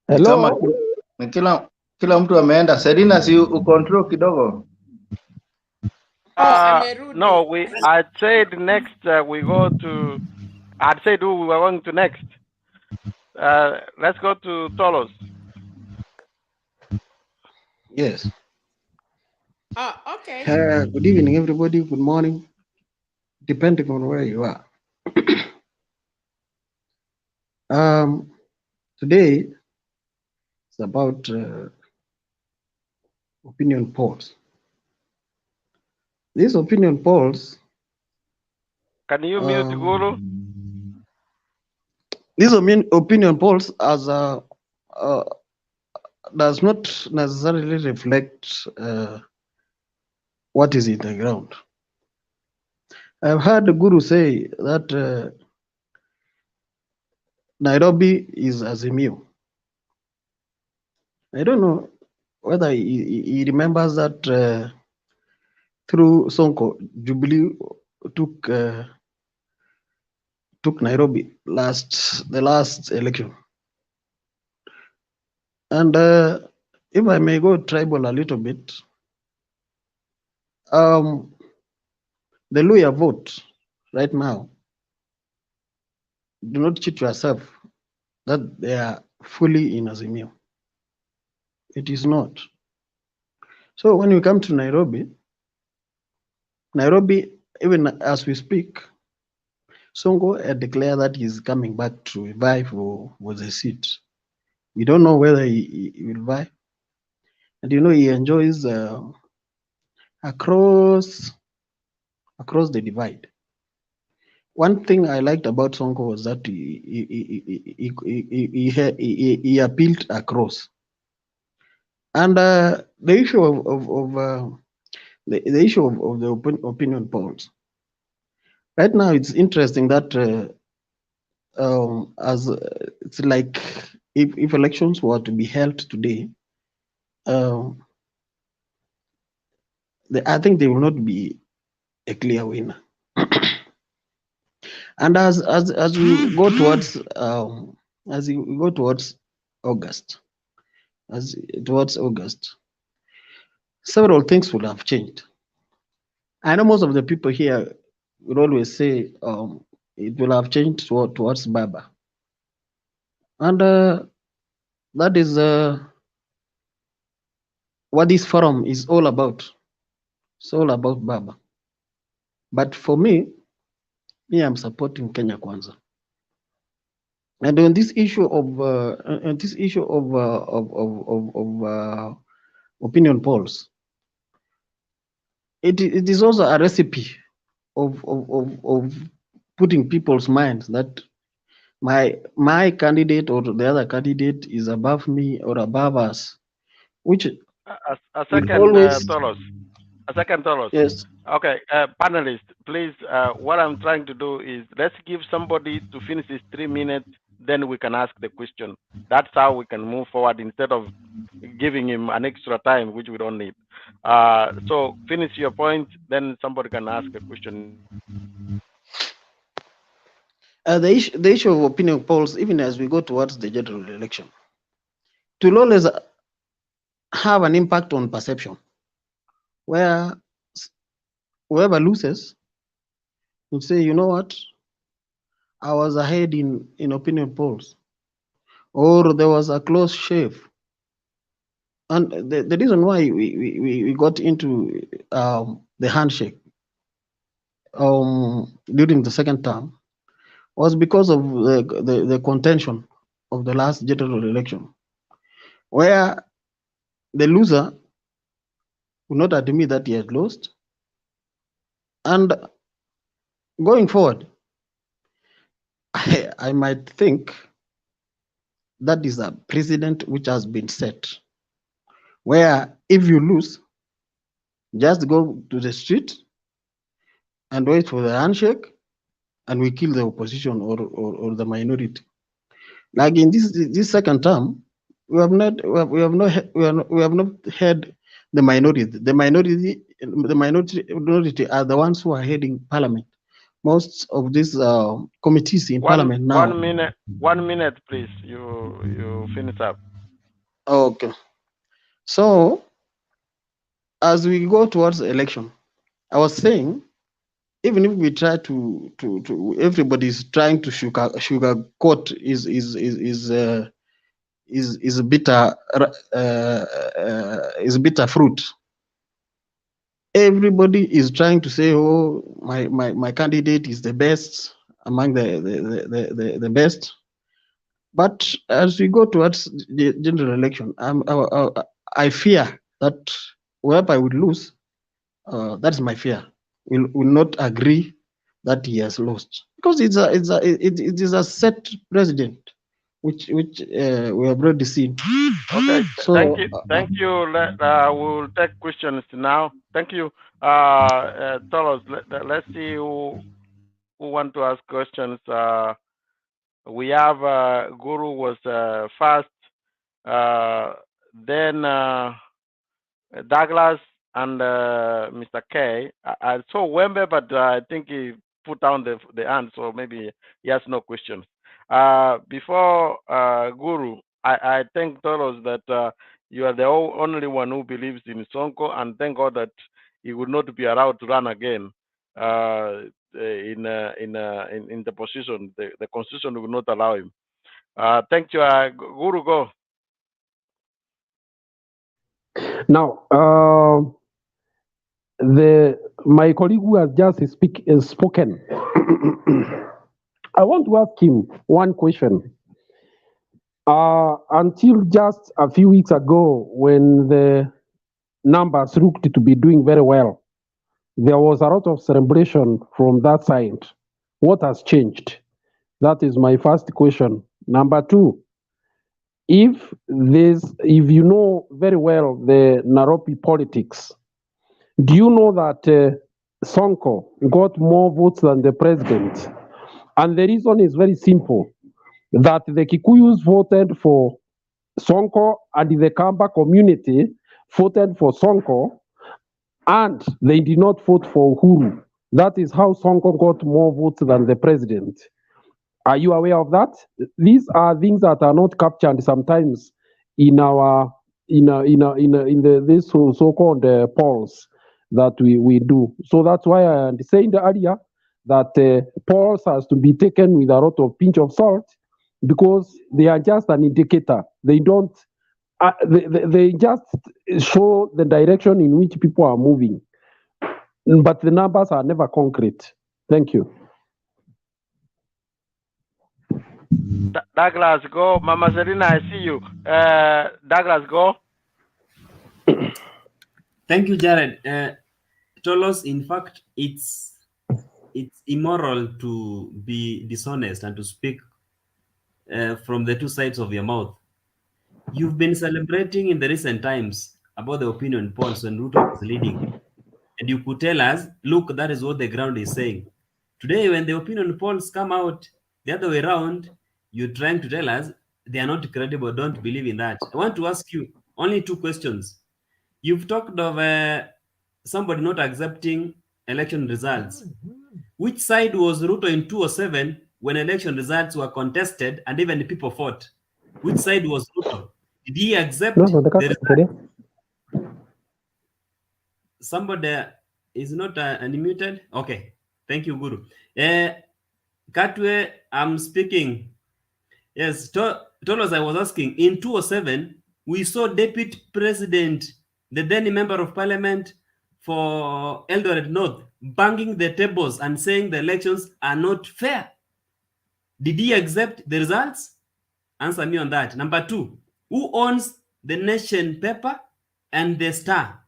Ni kama Hello? ni kila mtu ameenda. Serena, si ucontrol kidogo. No, I said next we go to. I'd said who we were going to next. Let's go to Tolos. Yes. Okay. Good evening, everybody. Good morning, depending on where you are. Today it's about opinion polls. These opinion polls. Can you mute Guru? These opinion polls does not necessarily reflect what is in the ground. I've heard the Guru say that Nairobi is Azimio. I don't know whether he remembers that through Sonko, Jubilee took Nairobi the last election. And if I may go tribal a little bit, the Luya vote right now, do not cheat yourself that they are fully in Azimio. It is not. So when you come to Nairobi, even as we speak, Sonko had declared that he's coming back to vie for the seat. We don't know whether he will vie. And you know, he enjoys across the divide. One thing I liked about Sonko was that he appealed across. And the issue of the issue of the opinion polls. Right now, it's interesting that it's like if elections were to be held today, I think there will not be a clear winner. And as we go towards August, several things will have changed. I know most of the people here would always say it will have changed towards Baba, and that is what this forum is all about. It's all about Baba. But for me, I'm supporting Kenya Kwanza. And on this issue of opinion polls, it is also a recipe of putting people's minds that my candidate or the other candidate is above me or above us, which a second, always Tolos. A second, Tolos. Yes. Okay, panelists, please. What I'm trying to do is let's give somebody to finish his 3 minutes, then we can ask the question. That's how we can move forward instead of giving him an extra time, which we don't need. So finish your point, then somebody can ask a question. The issue of opinion polls, even as we go towards the general election, it will always have an impact on perception, where whoever loses will say, you know what, I was ahead in opinion polls, or there was a close shave. And the reason why we got into the handshake during the second term was because of the contention of the last general election, where the loser would not admit that he had lost, And going forward, I might think that is a precedent which has been set, where if you lose, just go to the street and wait for the handshake, and we kill the opposition or the minority. Like in this second term, we have not had the minority. The minority are the ones who are heading parliament. Most of these committees in parliament now. 1 minute, please. You finish up. Okay. So as we go towards the election, I was saying, even if we try to everybody's trying to sugarcoat is bitter fruit. Everybody is trying to say, oh, my candidate is the best among the best. But as we go towards the general election, I fear that whoever I would lose, that's my fear, will not agree that he has lost, because it is a set president which we have already seen. Okay, So thank you. We'll take questions now. Thank you. Tell us. Let's see who want to ask questions. We have Guru was first, then Douglas and Mr. K. I saw Wembe, but I think he put down the hand, so maybe he has no questions. Before Guru, I thank Toros that you are the only one who believes in Sonko, and thank God that he would not be allowed to run again in the position. The constitution will not allow him. Thank you, Guru. Go. Now, my colleague who has just spoken, I want to ask him one question. Until just a few weeks ago, when the numbers looked to be doing very well, there was a lot of celebration from that side. What has changed? That is my first question. Number two, if you know very well the Nairobi politics, do you know that Sonko got more votes than the president? And the reason is very simple, that the Kikuyus voted for Sonko and the Kamba community voted for Sonko, and they did not vote for Uhuru. That is how Sonko got more votes than the president. Are you aware of that? These are things that are not captured sometimes in this so-called polls that we do. So that's why I said earlier that polls has to be taken with a lot of pinch of salt, because they are just an indicator. They don't. They just show the direction in which people are moving, but the numbers are never concrete. Thank you. Douglas, go. Mama Serena, I see you. Douglas, go. Thank you, Jared. Tolos, in fact, it's immoral to be dishonest and to speak from the two sides of your mouth. You've been celebrating in the recent times about the opinion polls when Ruto was leading. And you could tell us, look, that is what the ground is saying. Today, when the opinion polls come out the other way around, you're trying to tell us they are not credible, don't believe in that. I want to ask you only two questions. You've talked of somebody not accepting election results. Which side was Ruto in 2007 when election results were contested and even the people fought? Which side was Ruto? Did he accept the result? Somebody is not unmuted? Okay. Thank you, Guru. Katwe, I'm speaking. Yes, Tolos, I was asking, in 2007, we saw Deputy President, the then Member of Parliament for Eldoret North, banging the tables and saying the elections are not fair. Did he accept the results? Answer me on that. Number two, who owns the Nation paper and the Star?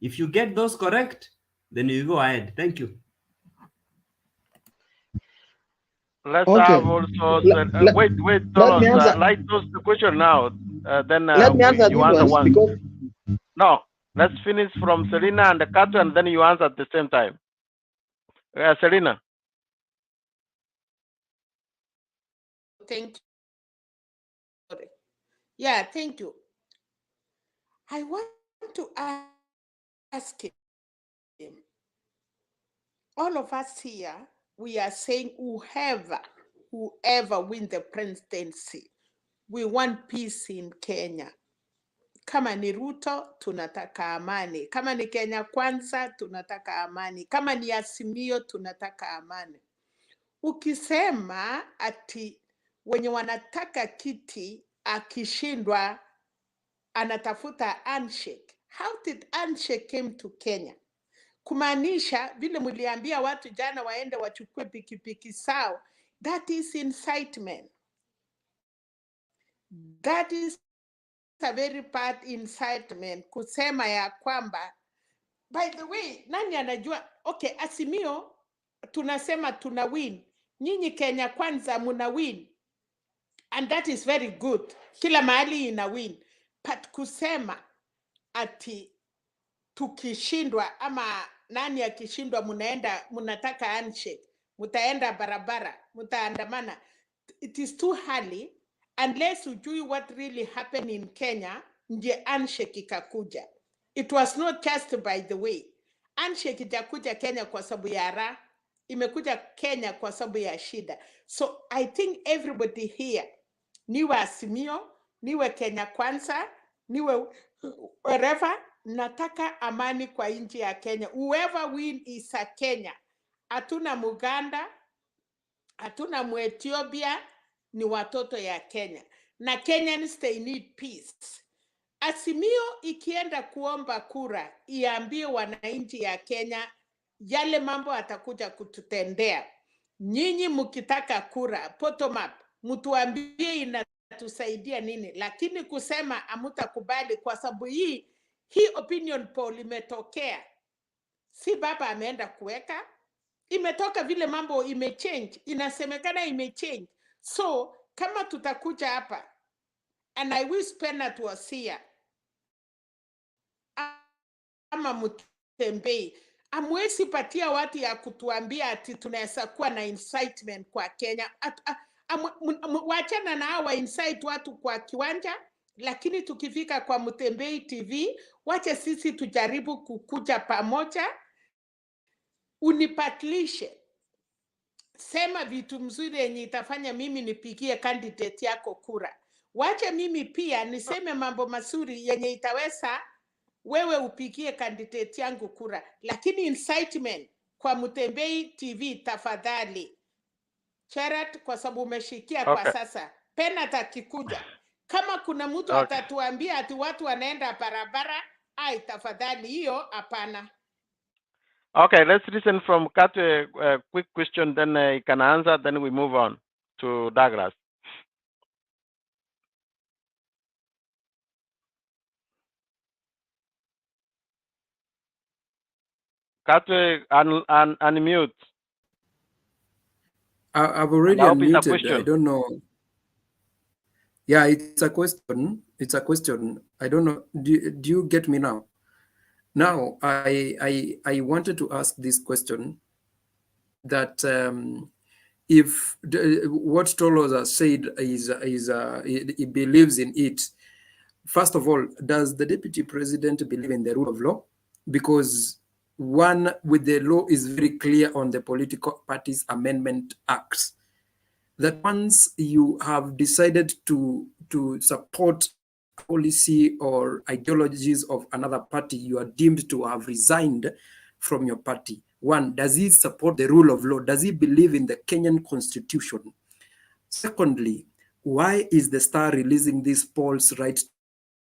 If you get those correct, then you go ahead. Thank you. let's Okay. have also. Wait, Let me Tolos. answer. Light those the question now. Then Let me answer you these answer ones once. because No, let's finish from Selena and the Kato, and then you answer at the same time. Selena. Thank you. Yeah, thank you. I want to ask him. All of us here, we are saying whoever win the presidency, we want peace in Kenya. Kama ni Ruto, tunataka amani. Kama ni Kenya Kwanza, tunataka amani. Kama ni Azimio, tunataka amani. Ukisema ati wenye wanataka kiti akishindwa anatafuta handshake. How did handshake came to Kenya? Kumaanisha vile mliambia watu jana waende wachukue pikipiki sao, that is incitement. That is a very bad incitement, kusema ya kwamba, by the way, nani anajua, okay, Azimio tunasema tuna win, nyinyi Kenya Kwanza muna win, and that is very good, kila mahali ina win, but kusema ati tukishindwa ama nani akishindwa munataka handshake, mutaenda barabara, mutaandamana, it is too early unless ujui what really happened in Kenya nje handshake ikakuja. It was not just, by the way, handshake itakuja Kenya kwa sababu ya raha, imekuja Kenya kwa sababu ya shida. So I think everybody here, niwe Azimio, niwe Kenya Kwanza, niwe wherever, nataka amani kwa nchi ya Kenya. Whoever win is a Kenya. Hatuna Muganda, hatuna Muethiopia, ni watoto ya Kenya. Na Kenyans they need peace. Azimio ikienda kuomba kura, iambie wananchi ya Kenya yale mambo atakuja kututendea. Nyinyi mkitaka kura, bottom up, mtuambie inatusaidia nini. Lakini kusema amutakubali kwa sababu hii opinion poll imetokea. Si baba ameenda kuweka, imetoka vile mambo imechange, inasemekana imechange. So kama tutakuja hapa, and I wish Penat was here, ama Mutembei, amwezi patia watu ya kutuambia ati tunaweza kuwa na incitement kwa Kenya. Wachana na hawa incite watu kwa kiwanja, lakini tukifika kwa Mutembei TV, wache sisi tujaribu kukuja pamoja, unipatlishe. Sema vitu mzuri yenye itafanya mimi nipigie candidate yako kura. Wache mimi pia niseme mambo mazuri yenye itaweza wewe upigie candidate yangu kura. Lakini incitement kwa Mutembei TV tafadhali. Cherat, kwa sababu umeshikia kwa sasa. Penat akikuja, kama kuna mtu atatuambia ati watu wanaenda barabara, ai tafadhali hiyo hapana. Okay, let's listen from Kato, a quick question, then he can answer, then we move on to Douglas. Kato, unmute. I've already unmuted. I don't know. Yeah, it's a question. It's a question. I don't know. Do you get me now? Now, I wanted to ask this question that if what Tolos has said is he believes in it. First of all, does the deputy president believe in the rule of law? Because one, with the law is very clear on the Political Parties Amendment Acts, that once you have decided to support policy or ideologies of another party, you are deemed to have resigned from your party. One, does he support the rule of law? Does he believe in the Kenyan constitution? Secondly, why is the Star releasing these polls right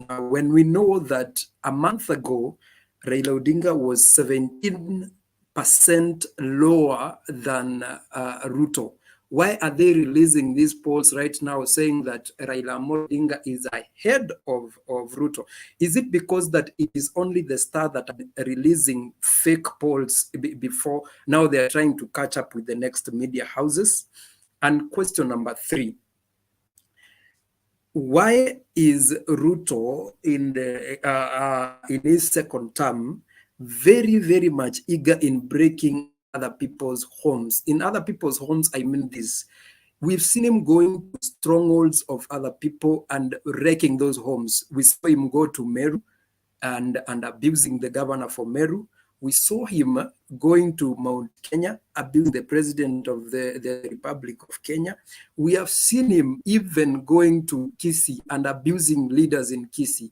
now when we know that a month ago, Raila Odinga was 17% lower than Ruto? Why are they releasing these polls right now saying that Raila Odinga is ahead of Ruto? Is it because that it is only the Star that are releasing fake polls before? Now they are trying to catch up with the next media houses? And question number 3, why is Ruto in his second term very much eager in breaking other people's homes? In other people's homes, I mean this. We've seen him going to strongholds of other people and wrecking those homes. We saw him go to Meru and abusing the governor for Meru. We saw him going to Mount Kenya, abusing the president of the Republic of Kenya. We have seen him even going to Kisii and abusing leaders in Kisii.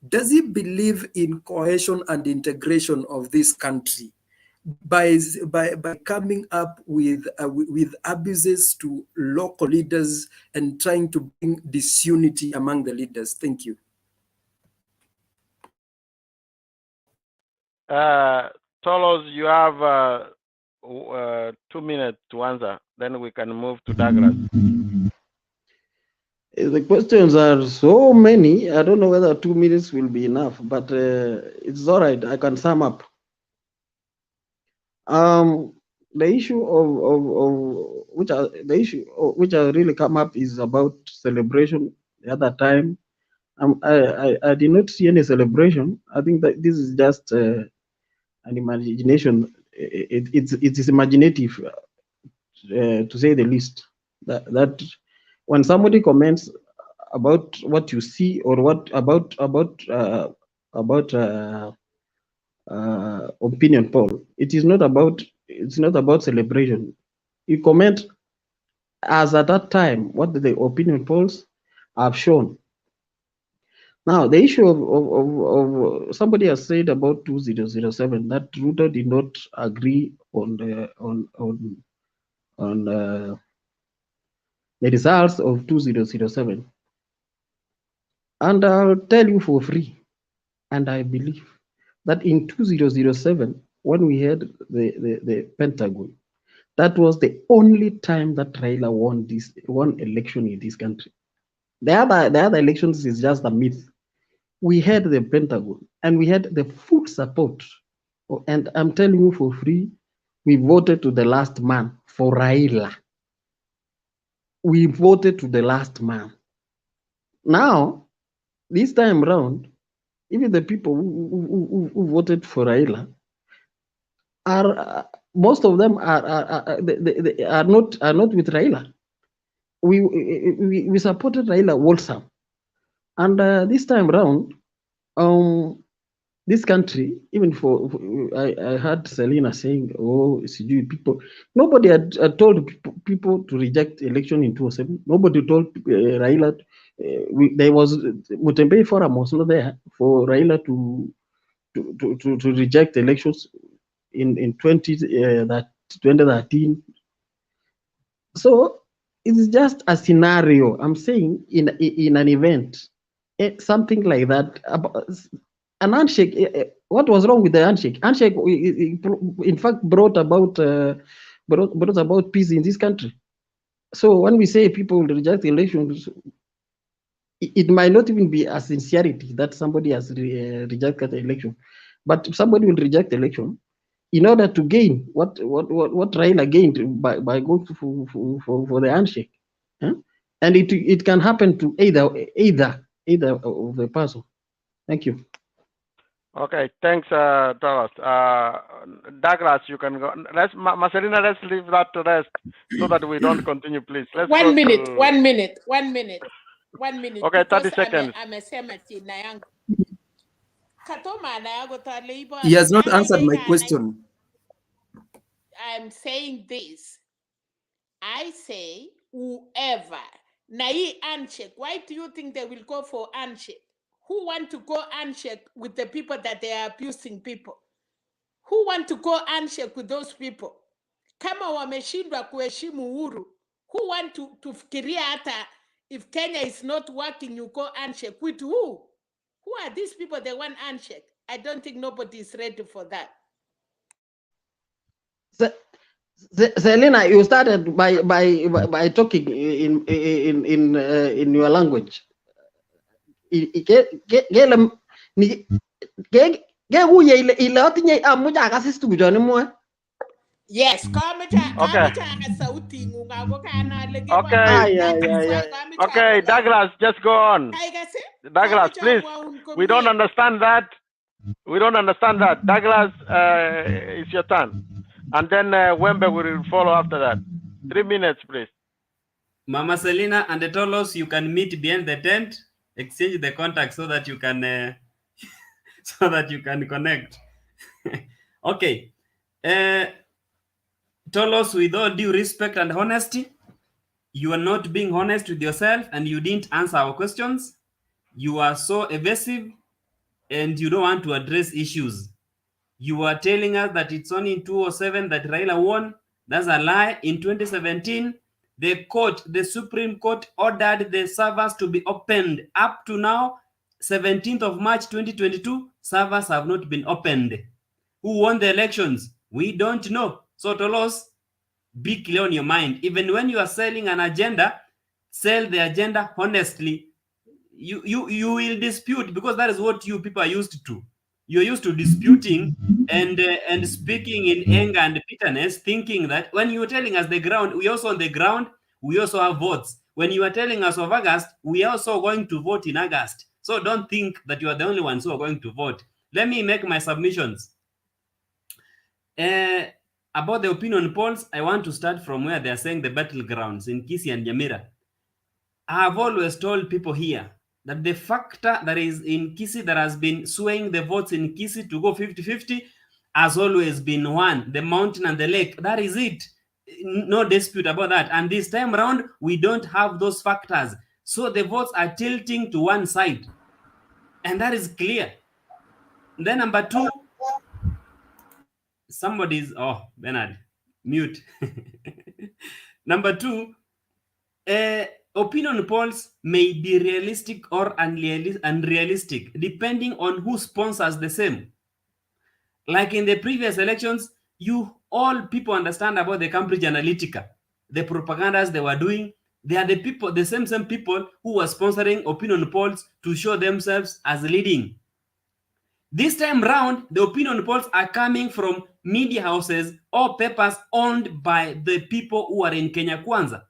Does he believe in cohesion and integration of this country by coming up with abuses to local leaders and trying to bring disunity among the leaders? Thank you. Tolos, you have 2 minutes to answer. Then we can move to Douglas. The questions are so many. I don't know whether 2 minutes will be enough, but it's all right. I can sum up. The issue which has really come up is about celebration. The other time, I did not see any celebration. I think that this is just an imagination. It is imaginative, to say the least. That when somebody comments about what you see or what about opinion poll, it's not about celebration. You comment as at that time what the opinion polls have shown. Now, the issue of somebody has said about 2007 that Ruto did not agree on the results of 2007, and I'll tell you for free, and I believe that in 2007, when we had the Pentagon, that was the only time that Raila won election in this country. The other elections is just a myth. We had the Pentagon and we had the full support. And I'm telling you for free, we voted to the last man for Raila. We voted to the last man. Now, this time around, even the people who voted for Raila most of them are not with Raila. We supported Raila wholesome. And this time around, this country, even I heard Selina saying, "Oh, people." Nobody had told people to reject election in 2007. Nobody told Raila. There was Mutembei Forum was not there for Raila to reject elections in 2013. So it's just a scenario. I'm saying in an event. Something like that. An handshake. What was wrong with the handshake? Handshake, in fact, brought about peace in this country. So when we say people reject elections, it might not even be a sincerity that somebody has rejected the election, but somebody will reject the election in order to gain what Raila gained by going for the handshake, and it can happen to either of the person. Thank you. Okay, thanks, Thomas. Douglas, you can go. Marcelina, let's leave that to rest so that we don't continue, please. Let's 1 minute, to... 1 minute, 1 minute, 1 minute. Okay, 30 seconds. He has not answered my question. I'm saying this. I say whoever. Nai handshake. Why do you think they will go for handshake? Who want to go handshake with the people that they are abusing people? Who want to go handshake with those people? Kama wameshindwa kuheshimu uhuru. Who want to fikiria hata if Kenya is not working, you go handshake with who? Who are these people they want handshake? I don't think nobody is ready for that. Selena, you started by talking in your language. Yes, Okay. sauti ngunga ko kana lagi Okay. Okay, Douglas, just go on. Douglas, please. We don't understand that. We don't understand that. Douglas, it's your turn. And then Wembe will follow after that. 3 minutes, please. Mama Selina and the Tolos, you can meet behind the tent, exchange the contact so that you can so that you can connect. Okay. Tolos, with all due respect and honesty, you are not being honest with yourself and you didn't answer our questions. You are so evasive and you don't want to address issues. You are telling us that it's only in 2007 that Raila won. That's a lie. In 2017, the Supreme Court ordered the servers to be opened. Up to now, 17th of March 2022, servers have not been opened. Who won the elections? We don't know. So Tolos, be clear on your mind. Even when you are selling an agenda, sell the agenda honestly. You will dispute, because that is what you people are used to. You're used to disputing and speaking in anger and bitterness, thinking that when you're telling us the ground, we also on the ground, we also have votes. When you are telling us of August, we are also going to vote in August. So don't think that you are the only ones who are going to vote. Let me make my submissions. About the opinion polls, I want to start from where they're saying the battlegrounds in Kisii and Nyamira. I have always told people here that the factor that is in Kisii that has been swaying the votes in Kisii to go 50-50 has always been one, the mountain and the lake. That is it. No dispute about that. And this time around, we don't have those factors. So the votes are tilting to one side. And that is clear. Then number two, somebody's, Bernard, mute. Number two, opinion polls may be realistic or unrealistic, depending on who sponsors the same. Like in the previous elections, all people understand about the Cambridge Analytica, the propagandas they were doing. They are the people, the same people who were sponsoring opinion polls to show themselves as leading. This time round, the opinion polls are coming from media houses or papers owned by the people who are in Kenya Kwanza.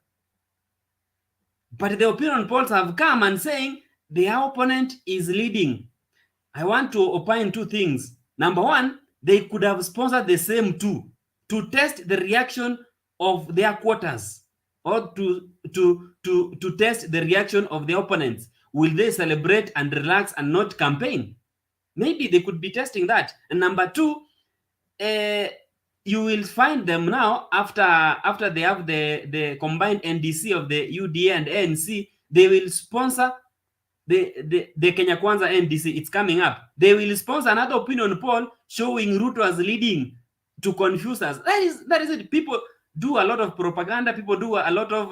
But the opinion polls have come and saying their opponent is leading. I want to opine two things. Number one, they could have sponsored the same two to test the reaction of their quotas, or to test the reaction of the opponents. Will they celebrate and relax and not campaign? Maybe they could be testing that. And number two, you will find them now after they have the combined NDC of the UDA and ANC, they will sponsor the Kenya Kwanza NDC. It's coming up. They will sponsor another opinion poll showing Ruto as leading to confuse us. That is it. People do a lot of propaganda. People do a lot of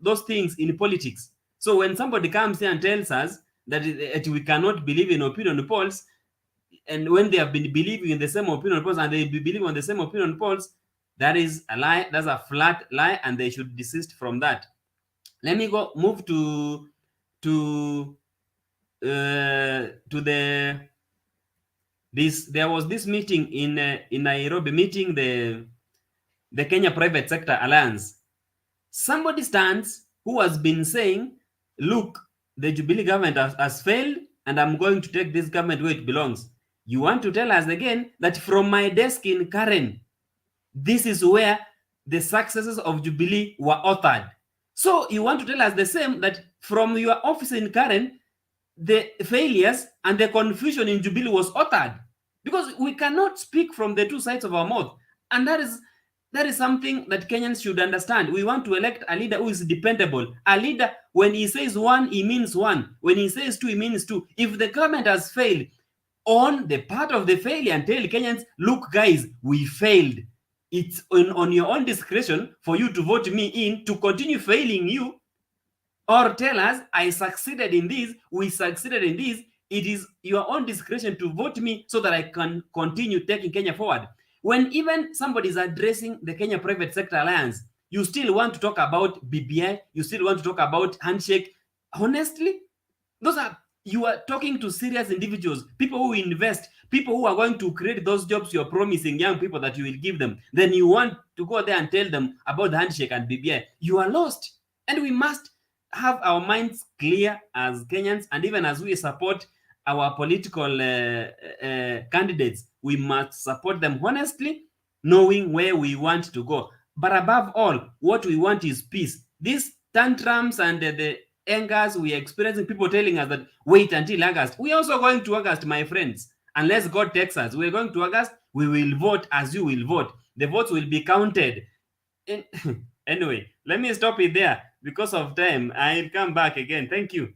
those things in politics. So when somebody comes here and tells us that we cannot believe in opinion polls, and when they have been believing in the same opinion polls and they believe on the same opinion polls, that is a lie. That's a flat lie, and they should desist from that. Let me move to there was this meeting in Nairobi, meeting the Kenya Private Sector Alliance. Somebody stands who has been saying, look, the Jubilee government has failed, and I'm going to take this government where it belongs. You want to tell us again that from my desk in Karen, this is where the successes of Jubilee were authored. So you want to tell us the same, that from your office in Karen, the failures and the confusion in Jubilee was authored? Because we cannot speak from the two sides of our mouth. And that is something that Kenyans should understand. We want to elect a leader who is dependable. A leader, when he says one, he means one. When he says two, he means two. If the government has failed, on the part of the failure, and tell Kenyans, look guys, we failed. It's on your own discretion for you to vote me in to continue failing you, or tell us, I succeeded in this, we succeeded in this. It is your own discretion to vote me so that I can continue taking Kenya forward. When even somebody is addressing the Kenya Private Sector Alliance, you still want to talk about BBI, you still want to talk about handshake. Honestly, those are You are talking to serious individuals, people who invest, people who are going to create those jobs you're promising young people that you will give them. Then you want to go there and tell them about the handshake and BBI. You are lost. And we must have our minds clear as Kenyans, and even as we support our political candidates, we must support them honestly, knowing where we want to go. But above all, what we want is peace. These tantrums and the angers we are experiencing, people telling us that wait until August. We are also going to August, my friends. Unless God takes us, we are going to August. We will vote as you will vote. The votes will be counted. Anyway, let me stop it there because of time. I'll come back again. Thank you.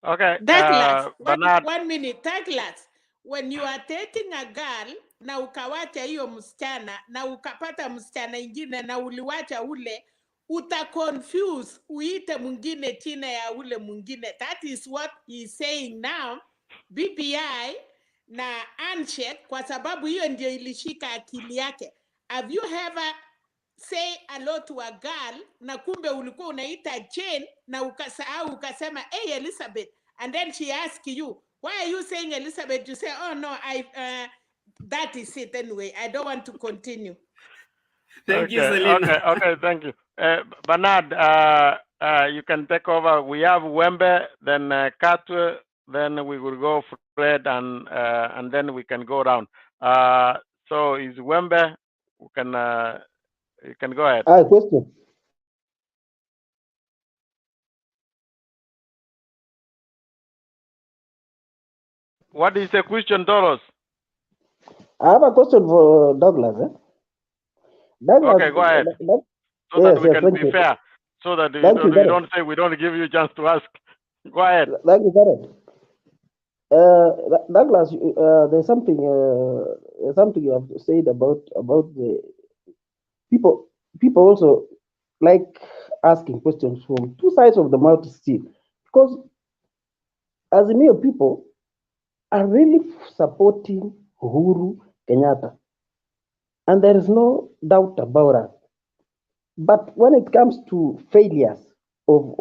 Okay, Douglas, Bernard. 1 minute. Douglas, when you are dating a girl na ukawacha hiyo msichana na ukapata msichana ingine na uliwacha ule, uta confuse uite mwingine china ya ule mwingine. That is what he's saying now. BBI na handshake, kwa sababu hiyo ndio ilishika akili yake. Have you ever say hello to a girl na kumbe ulikuwa unaita Jane na ukasahau ukasema hey Elizabeth, and then she ask you why are you saying Elizabeth? You say oh no, that is it anyway, I don't want to continue. Thank you, Selena. Okay, thank you. Bernard, you can take over. We have Wembe, then Katwe, then we will go Fred, and then we can go around. So is Wembe, you can go ahead. Question. What is the question, Doros? I have a question for Douglas. Douglas, Okay, go ahead. So yes, that we can be you. fair. So that Thank you, you don't say we don't give you a chance to ask. Go ahead. Thank you, Gareth. Douglas, there's something you have said about the people. People also like asking questions from two sides of the mouth still, because Azimio people are really supporting Uhuru Kenyatta, and there is no doubt about it. But when it comes to failures of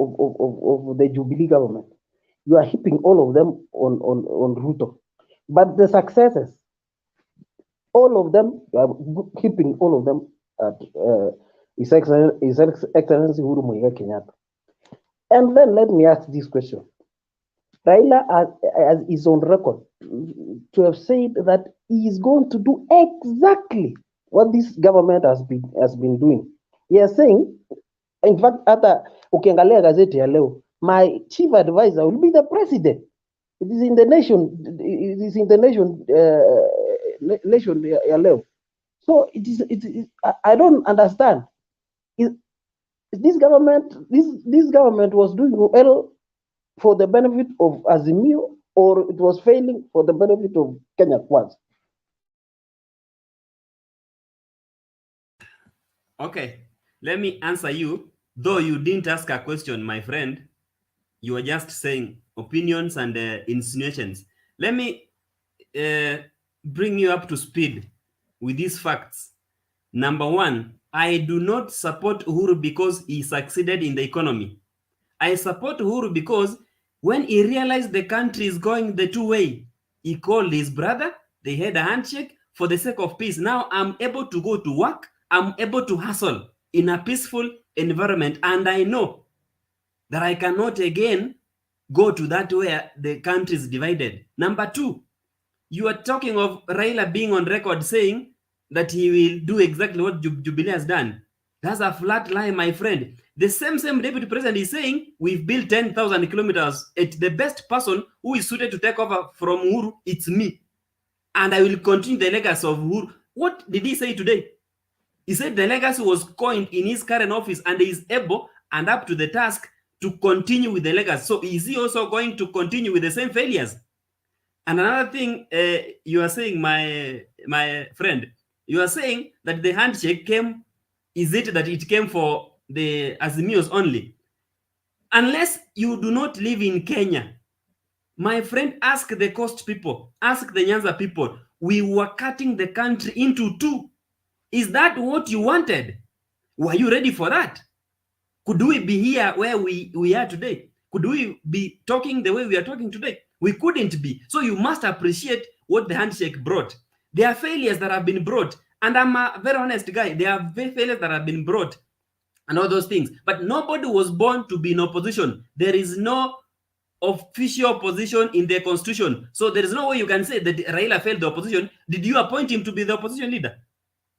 the Jubilee government, you are heaping all of them on Ruto. But the successes, all of them, you are heaping all of them at His Excellency Uhuru Muigai Kenyatta. And then let me ask this question. Raila is on record to have said that he is going to do exactly what this government has been doing. He is saying, in fact, hata ukiangalia gazeti ya leo, my chief advisor will be the president. It is in the nation. It is in the nation. Nation ya leo. So it is. I don't understand. This government was doing well for the benefit of Azimio, or it was failing for the benefit of Kenya Kwanza? Okay, let me answer you. Though you didn't ask a question, my friend, you were just saying opinions and insinuations. Let me bring you up to speed with these facts. Number one, I do not support Uhuru because he succeeded in the economy. I support Uhuru because when he realized the country is going the two-way, he called his brother, they had a handshake for the sake of peace. Now I'm able to go to work, I'm able to hustle in a peaceful environment, and I know that I cannot again go to that where the country is divided. Number two, you are talking of Raila being on record saying that he will do exactly what Jubilee has done. That's a flat lie, my friend. The same deputy president is saying we've built 10,000 kilometers. It's the best person who is suited to take over from Uhuru, it's me. And I will continue the legacy of Uhuru. What did he say today? He said the legacy was coined in his current office and he is able and up to the task to continue with the legacy. So is he also going to continue with the same failures? And another thing you are saying, my friend, you are saying that the handshake came, is it that it came for the Azimios only? Unless you do not live in Kenya, my friend, ask the Coast people, ask the Nyanza people. We were cutting the country into two. Is that what you wanted? Were you ready for that? Could we be here where we are today? Could we be talking the way we are talking today? We couldn't be. So you must appreciate what the handshake brought. There are failures that have been brought, and I'm a very honest guy. There are failures that have been brought and all those things. But nobody was born to be in opposition. There is no official position in the constitution. So there is no way you can say that Raila failed the opposition. Did you appoint him to be the opposition leader?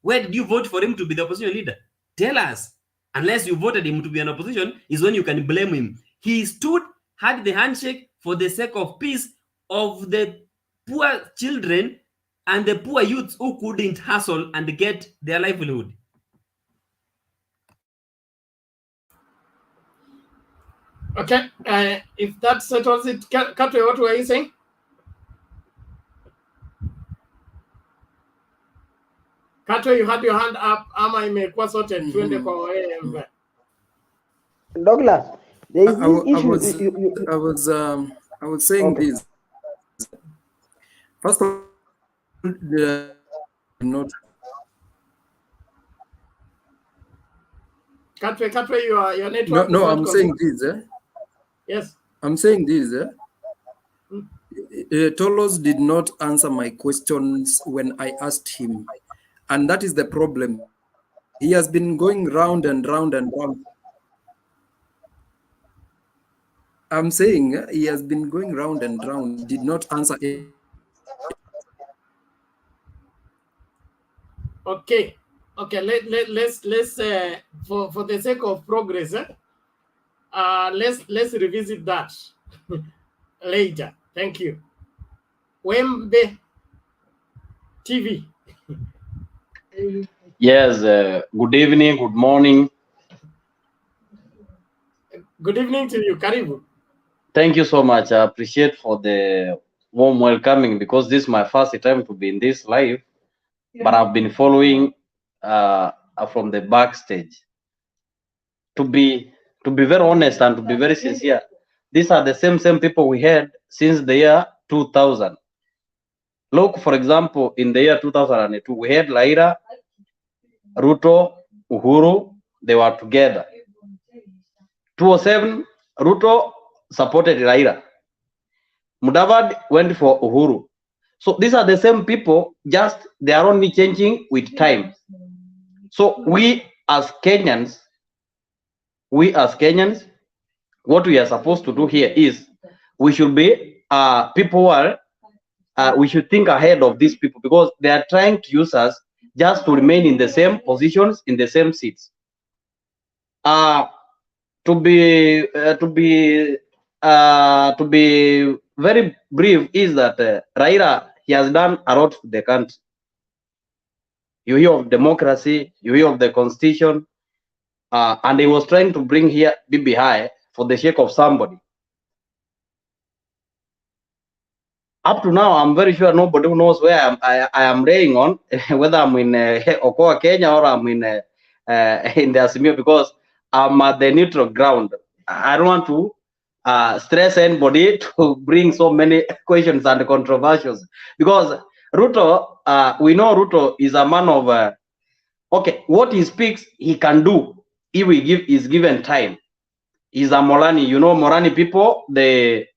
Where did you vote for him to be the opposition leader? Tell us. Unless you voted him to be an opposition is when you can blame him. He stood, had the handshake for the sake of peace of the poor children and the poor youths who couldn't hustle and get their livelihood. Okay, if that settles it, Katwe, what were you saying? Katwe, you had your hand up. Ama imekuwa sote tuende kwa wewe. Douglas, there is this issue. I was saying this. First of all, not. Katwe, your network. No, I'm saying this. Yes. I'm saying this. Tolos did not answer my questions when I asked him, and that is the problem. He has been going round and round and round. I'm saying he has been going round and round, did not answer it. Okay, let's for the sake of progress, let's revisit that later. Thank you. Wembe TV. Yes, good evening, good morning. Good evening to you, Karibu. Thank you so much. I appreciate for the warm welcoming because this is my first time to be in this live, but I've been following from the backstage. To be very honest and to be very sincere, these are the same people we had since the year 2000. Look, for example, in the year 2002, we had Raila, Ruto, Uhuru, they were together. 2007, Ruto supported Raila. Mudavadi went for Uhuru. So these are the same people, just they are only changing with time. So we as Kenyans, what we are supposed to do here is we should be people who are we should think ahead of these people because they are trying to use us just to remain in the same positions, in the same seats. To be very brief is that Raila, he has done a lot for the country. You hear of democracy, you hear of the constitution, and he was trying to bring here BBI for the sake of somebody. Up to now, I'm very sure nobody knows where I am laying on, whether I'm in Okoa, Kenya, or I'm in the Azimio, because I'm at the neutral ground. I don't want to stress anybody to bring so many questions and controversies, because Ruto, we know Ruto is a man of, okay, what he speaks, he can do if is given time. He's a Morani. You know, Morani people, they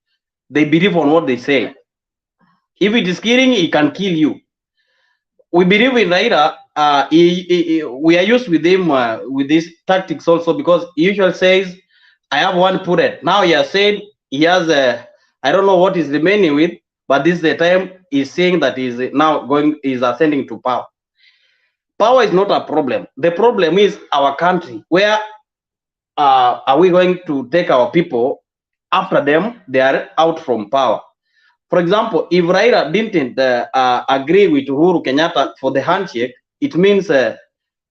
believe on what they say. If it is killing, he can kill you. We believe in Raila. We are used with him with these tactics also, because he usually says, I have one bullet. Now he has said he has I don't know what is remaining with, but this is the time he's saying that he's now is ascending to power. Power is not a problem. The problem is our country. Where are we going to take our people after them? They are out from power. For example, if Raila didn't agree with Uhuru Kenyatta for the handshake, it means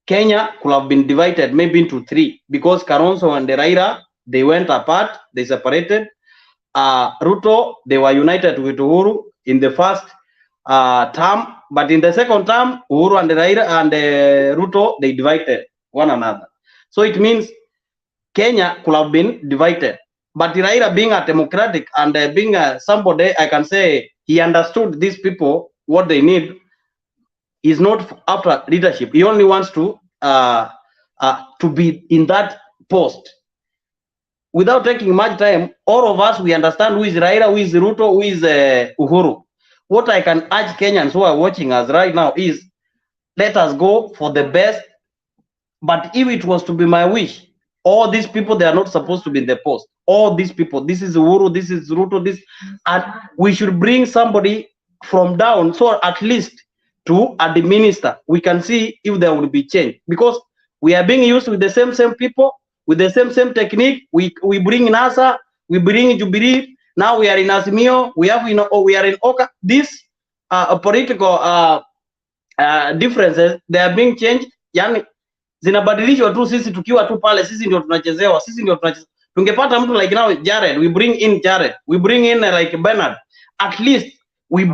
Kenya could have been divided maybe into three, because Kalonzo and Raila, they went apart, they separated. Ruto, they were united with Uhuru in the first term, but in the second term, Uhuru and Raila and Ruto, they divided one another. So it means Kenya could have been divided. But Raila, being a democratic and being somebody, I can say he understood these people, what they need. He's not after leadership. He only wants to be in that post. without taking much time, all of us, we understand who is Raila, who is Ruto, who is Uhuru. What I can urge Kenyans who are watching us right now is, let us go for the best. But if it was to be my wish, all these people, they are not supposed to be in the post. All these people, this is Uhuru, this is Ruto, this, and we should bring somebody from down, so at least to administer, we can see if there will be change. Because we are being used with the same people, with the same technique. We bring NASA, we bring Jubilee. Now we are in Azimio, we are in Oka. These political differences, they are being changed. Yani zinabadilishwa tu, sisi tukiwa tu pale, sisi ndio tunachezewa, sisi ndio tunachezewa. Tungepata mtu like now Jared, we bring in Jared, we bring in like Bernard. At least we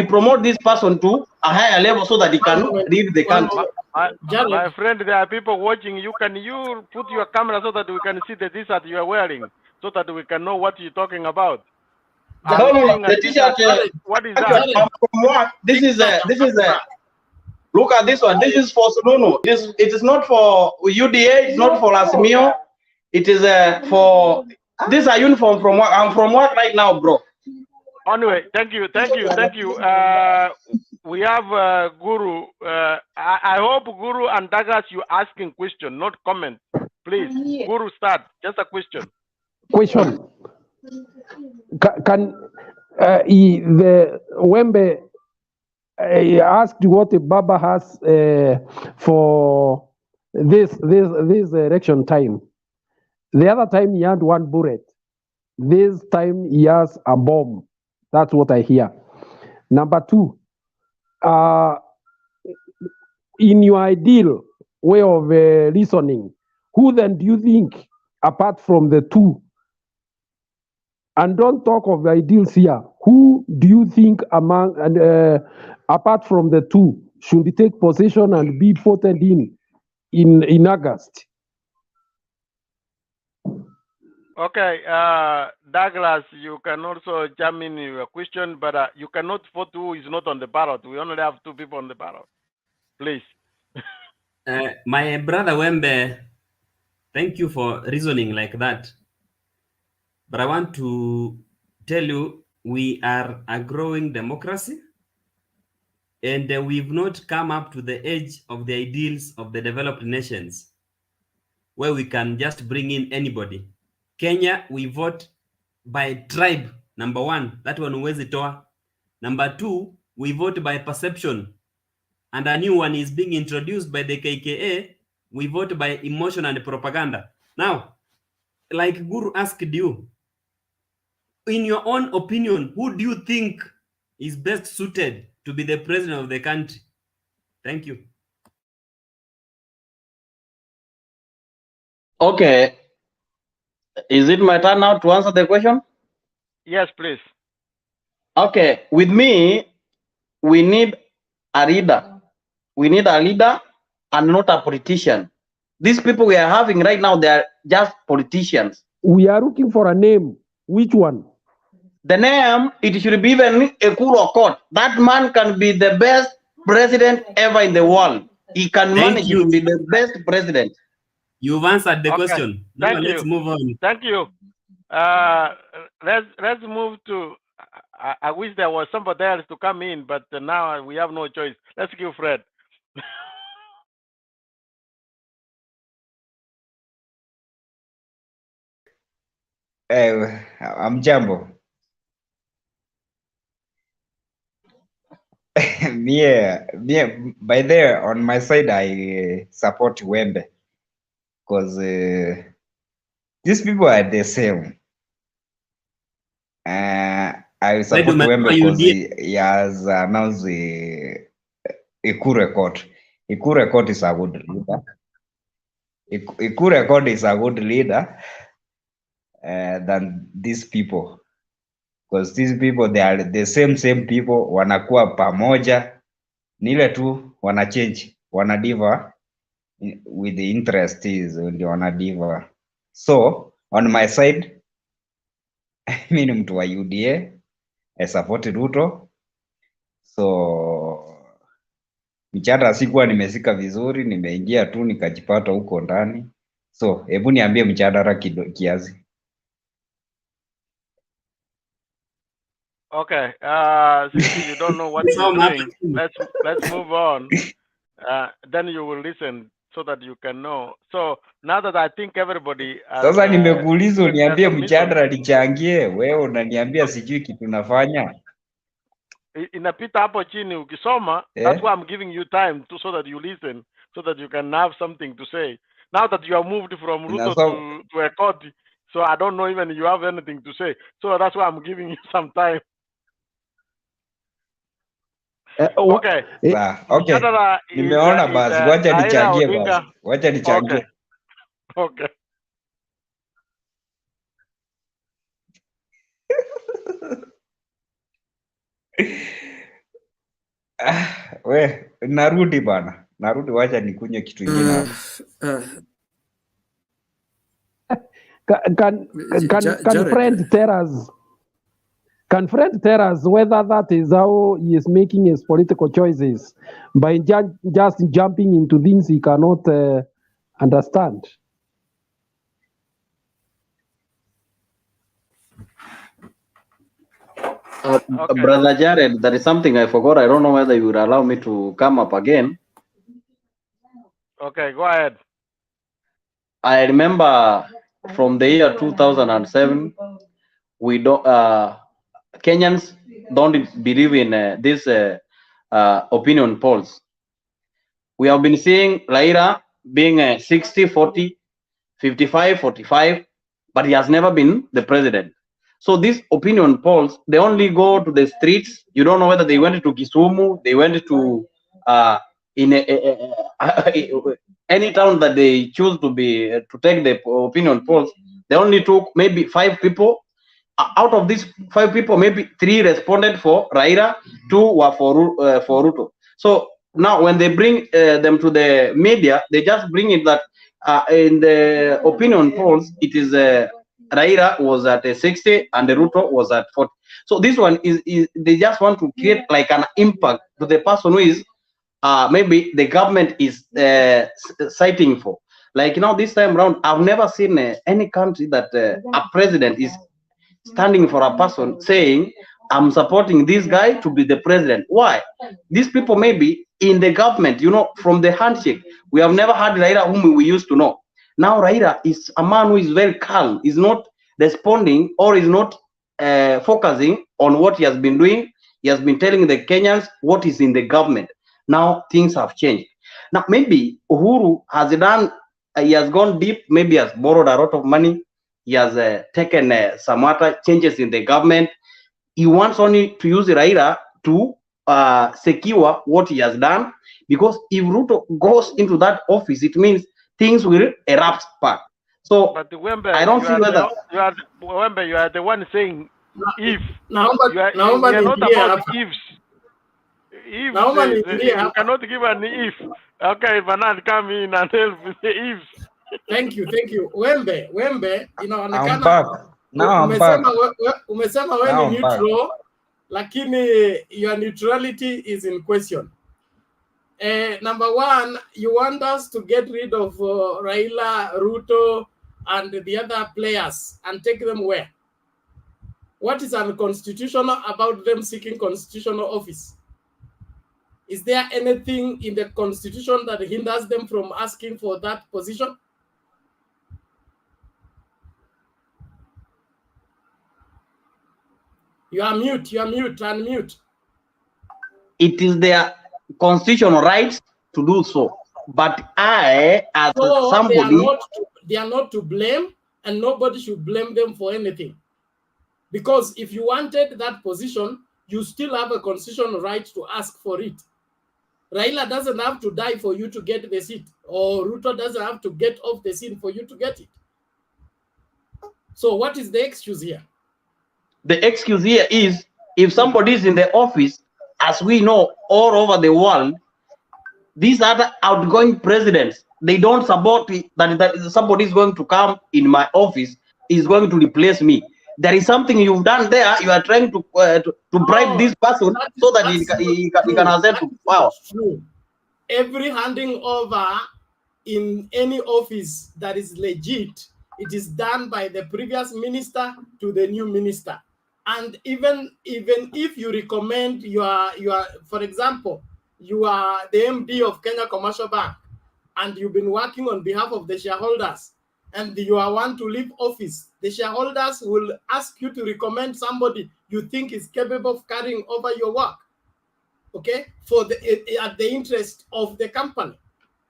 promote this person to a higher level so that he can lead the country. My friend, there are people watching. You put your camera so that we can see the t-shirt you are wearing, so that we can know what you're talking about. The t-shirt. What is that? From work. This is look at this one. This is for Sununu. It is not for UDA. It's not for Azimio. It is for. These are uniform from work. I'm from work right now, bro. Anyway, thank you. We have Guru. I hope Guru and Douglas, you asking question, not comment. Please, Guru, start. Just a question. Question. Can the Wembe asked what the Baba has for this election time? The other time he had one bullet. This time he has a bomb. That's what I hear. Number two, in your ideal way of reasoning, who then do you think, apart from the two, and don't talk of the ideals here, who do you think among and apart from the two should take position and be voted in August? Okay, Douglas, you can also jump in your question, but you cannot vote who is not on the ballot. We only have two people on the ballot. Please. My brother Wembe, thank you for reasoning like that. But I want to tell you, we are a growing democracy, and we've not come up to the edge of the ideals of the developed nations, where we can just bring in anybody. Kenya, we vote by tribe, number one. That one huwezi toa. Number two, we vote by perception. And a new one is being introduced by the KKA. We vote by emotion and propaganda. Now, like Guru asked you, in your own opinion, who do you think is best suited to be the president of the country? Thank you. Okay. Is it my turn now to answer the question? Yes, please. Okay. With me, we need a leader. We need a leader and not a politician. These people we are having right now, they are just politicians. We are looking for a name. Which one? The name, it should be even a cool court. That man can be the best president ever in the world. He can manage to be the best president. You've answered the question. Now let's move on. Thank you. Let's move to. I wish there was somebody else to come in, but now we have no choice. Let's give Fred. I'm Jambo. By there on my side, I support Wembe because these people are the same. I support Wembe because he has announced a coup record. A coup record is a good leader. A coup record is a good leader than these people. Because these people, they are the same people, wanakuwa pamoja, nile tu wanachange, wanadiva with the interest is ndio wanadiva. So on my side, mimi ni mtu wa UDA, I support Ruto. So mchana sikuwa nimesika vizuri, nimeingia tu nikajipata huko ndani. So hebu niambie mchadara kiasi. Okay. Since you don't know what It's he's all doing, marketing. let's move on. Then you will listen so that you can know. So now that I think everybody has Sasa nimekuuliza made their uniambie submission, mjadala nichangie, wewe unaniambia sijui kitu nafanya inapita hapo chini ukisoma. That's why I'm giving you time to so that you listen, so that you can have something to say. Now that you have moved from Ruto to a court, so I don't know even you have anything to say. So that's why I'm giving you some time. Okay. Okay. Mjadala Nimeona is basi, wacha Raila nichangie Odinga. basi. Wacha nichangie. Okay. We, narudi bana. Narudi, wacha nikunywe kitu ingine hapa. Can friend tell us? Can friend tell us whether that is how he is making his political choices by just jumping into things he cannot understand? Brother Jared, there is something I forgot. I don't know whether you would allow me to come up again. Okay, go ahead. I remember from the year 2007, we don't Kenyans don't believe in this opinion polls. We have been seeing Raila being 60, 40, 55, 45, but he has never been the president. So these opinion polls, they only go to the streets. You don't know whether they went to Kisumu, they went to any town that they choose to be to take the opinion polls. They only took maybe 5 people. Out of these 5 people, maybe 3 responded for Raila, 2 were for Ruto. So now when they bring them to the media, they just bring it that in the opinion polls, it is Raila was at 60 and the Ruto was at 40. So this one is they just want to create like an impact to the person who is maybe the government is citing for. Like this time around, I've never seen any country that a president is standing for a person saying, I'm supporting this guy to be the president. Why? These people may be in the government, from the handshake. We have never had Raila whom we used to know. Now Raila is a man who is very calm, is not responding or is not focusing on what he has been doing. He has been telling the Kenyans what is in the government. Now things have changed. Now maybe Uhuru has done, he has gone deep, maybe has borrowed a lot of money. He has taken some other changes in the government. He wants only to use Raila to secure what he has done, because if Ruto goes into that office, it means things will erupt back. So but Wembe, I don't see whether Wembe, you are the one saying if. Naomba We are not niingilie about hapa. ifs. If Naomba niingilie you hapa. cannot give an if. Okay, Bernard, come in and help with the ifs. Thank you. Wembe, I'm inaonekana back. Now I'm back. umesema we Now ni I'm back. neutral, lakini your neutrality is in question. Number one, you want us to get rid of Raila, Ruto, and the other players and take them where? What is unconstitutional about them seeking constitutional office? Is there anything in the constitution that hinders them from asking for that position? You are mute, unmute. it is their constitutional rights to do so. But I, as So somebody, they are not to blame, and nobody should blame them for anything. Because if you wanted that position, you still have a constitutional right to ask for it. Raila doesn't have to die for you to get the seat, or Ruto doesn't have to get off the scene for you to get it. So what is the excuse here? the excuse here is if somebody is in the office, as we know all over the world, these other outgoing presidents, they don't support it, that somebody is going to come in my office, is going to replace me. There is something you've done there. You are trying to bribe this person so that he can ascend to power. True. Every handing over in any office that is legit, it is done by the previous minister to the new minister. And even if you recommend for example, you are the MD of Kenya Commercial Bank, and you've been working on behalf of the shareholders, and you are want to leave office, the shareholders will ask you to recommend somebody you think is capable of carrying over your work, okay, for at the interest of the company.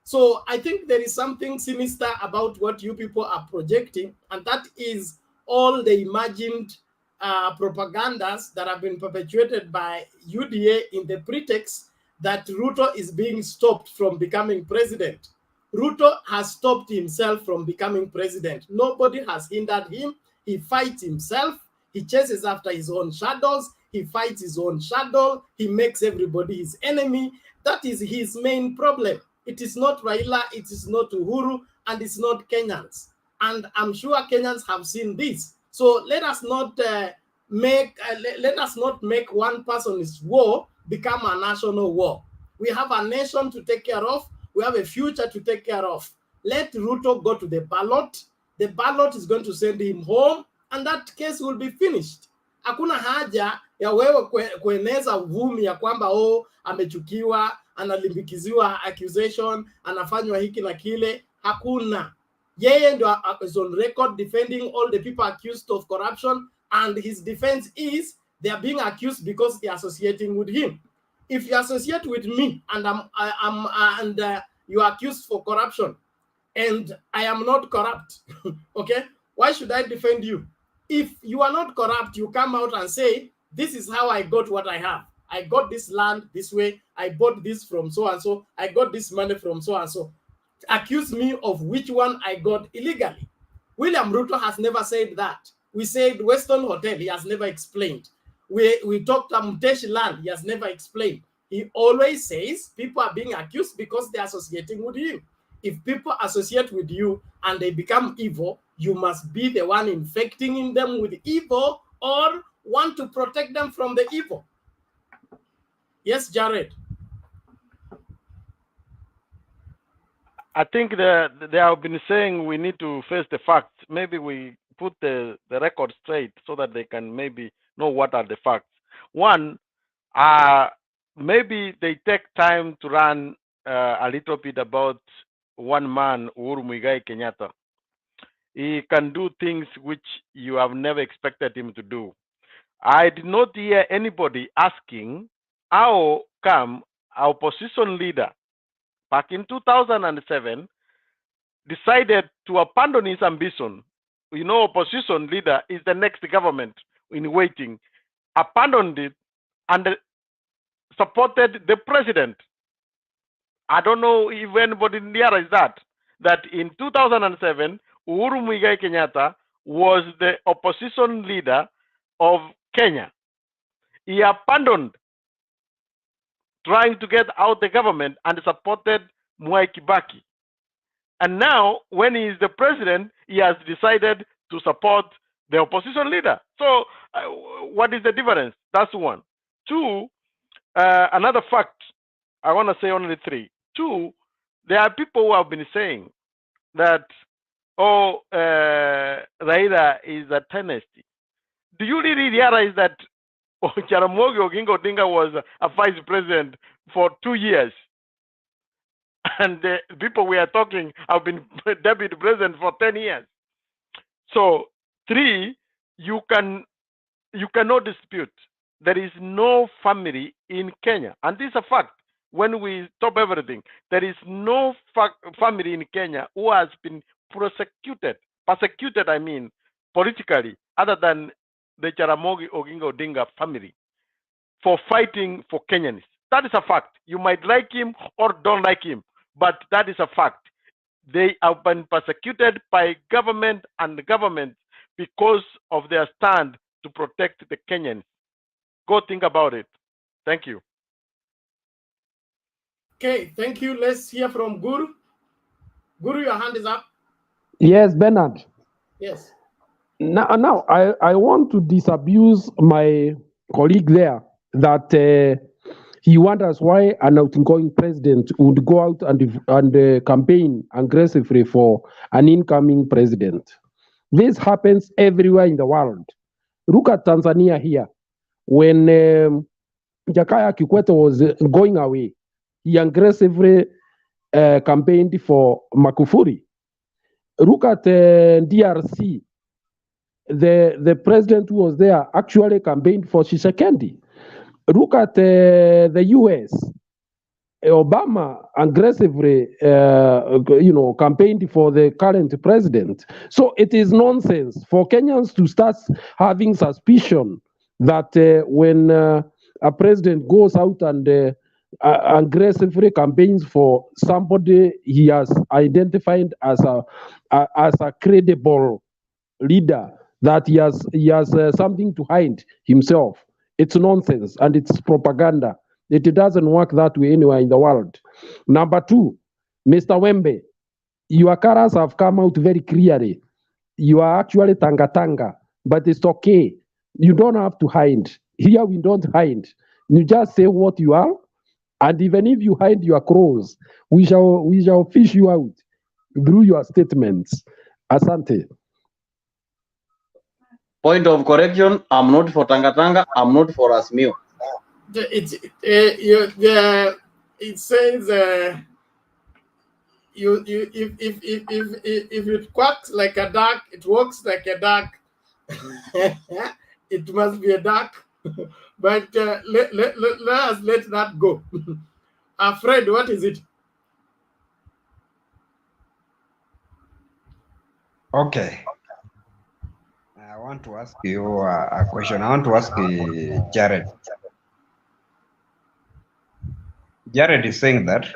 So I think there is something sinister about what you people are projecting, and that is all the imagined propagandas that have been perpetuated by UDA in the pretext that Ruto is being stopped from becoming president. Ruto has stopped himself from becoming president. Nobody has hindered him. He fights himself. He chases after his own shadows. He fights his own shadow. He makes everybody his enemy. That is his main problem. It is not Raila, it is not Uhuru, and it's not Kenyans. And I'm sure Kenyans have seen this. So let us not make one person's war become a national war. We have a nation to take care of. We have a future to take care of. Let Ruto go to the ballot. The ballot is going to send him home, and that case will be finished. Hakuna haja ya wewe kueneza uvumi ya kwamba amechukiwa, analimbikiziwa accusation, anafanywa hiki na kile. Hakuna. Yeye ndo is on record defending all the people accused of corruption, and his defense is they are being accused because they are associating with him. If you associate with me and you are accused for corruption, and I am not corrupt, okay, why should I defend you? If you are not corrupt, you come out and say, this is how I got what I have. I got this land this way. I bought this from so-and-so. I got this money from so-and-so. Accuse me of which one I got illegally. William Ruto has never said that. We said Western Hotel, he has never explained. We talked about Mteshi land, he has never explained. He always says people are being accused because they're associating with him. If people associate with you and they become evil, you must be the one infecting them with evil or want to protect them from the evil. Yes, Jared. I think they have been saying we need to face the facts. Maybe we put the record straight so that they can maybe know what are the facts. One, maybe they take time to run a little bit about one man, Uhuru Muigai Kenyatta. He can do things which you have never expected him to do. I did not hear anybody asking how come our opposition leader back in 2007 decided to abandon his ambition. You know, opposition leader is the next government in waiting, abandoned it and supported the president. I don't know if anybody realized that in 2007, Uhuru Muigai Kenyatta was the opposition leader of Kenya. He abandoned trying to get out the government and supported Mwai Kibaki. And now, when he is the president, he has decided to support the opposition leader. So, what is the difference? That's one. Two, another fact, I want to say only three. Two, there are people who have been saying that, Raila is a dynasty. Do you really realize that Jaramogi Oginga Odinga was a vice president for 2 years? And the people we are talking have been deputy president for 10 years. So, three, you cannot dispute. There is no family in Kenya. And this is a fact. When we stop everything, there is no family in Kenya who has been persecuted, I mean, politically, other than the Jaramogi Oginga Odinga family for fighting for Kenyans. That is a fact. You might like him or don't like him, but that is a fact. They have been persecuted by government and the government because of their stand to protect the Kenyans. Go think about it. Thank you. Okay, thank you. Let's hear from Guru. Guru, your hand is up. Yes, Bernard. Yes. Now I want to disabuse my colleague there that he wonders why an outgoing president would go out and campaign aggressively for an incoming president. This happens everywhere in the world. Look at Tanzania here. When Jakaya Kikwete was going away, he aggressively campaigned for Magufuli. Look at DRC. The president who was there actually campaigned for Tshisekedi. Look at the US. Obama aggressively, campaigned for the current president. So it is nonsense for Kenyans to start having suspicion that when a president goes out and aggressively campaigns for somebody he has identified as a credible leader, that he has something to hide himself. It's nonsense and it's propaganda. It doesn't work that way anywhere in the world. Number two, Mr. Wembe, your colors have come out very clearly. You are actually tanga, but it's okay. You don't have to hide. Here we don't hide. You just say what you are, and even if you hide your crows, we shall fish you out through your statements. Asante. Point of correction, I'm not for Tanga, I'm not for Azimio. It says if it quacks like a duck, it walks like a duck. It must be a duck. But let us let that go. Fred, what is it? Okay. I want to ask you a question. I want to ask Jared. Jared is saying that.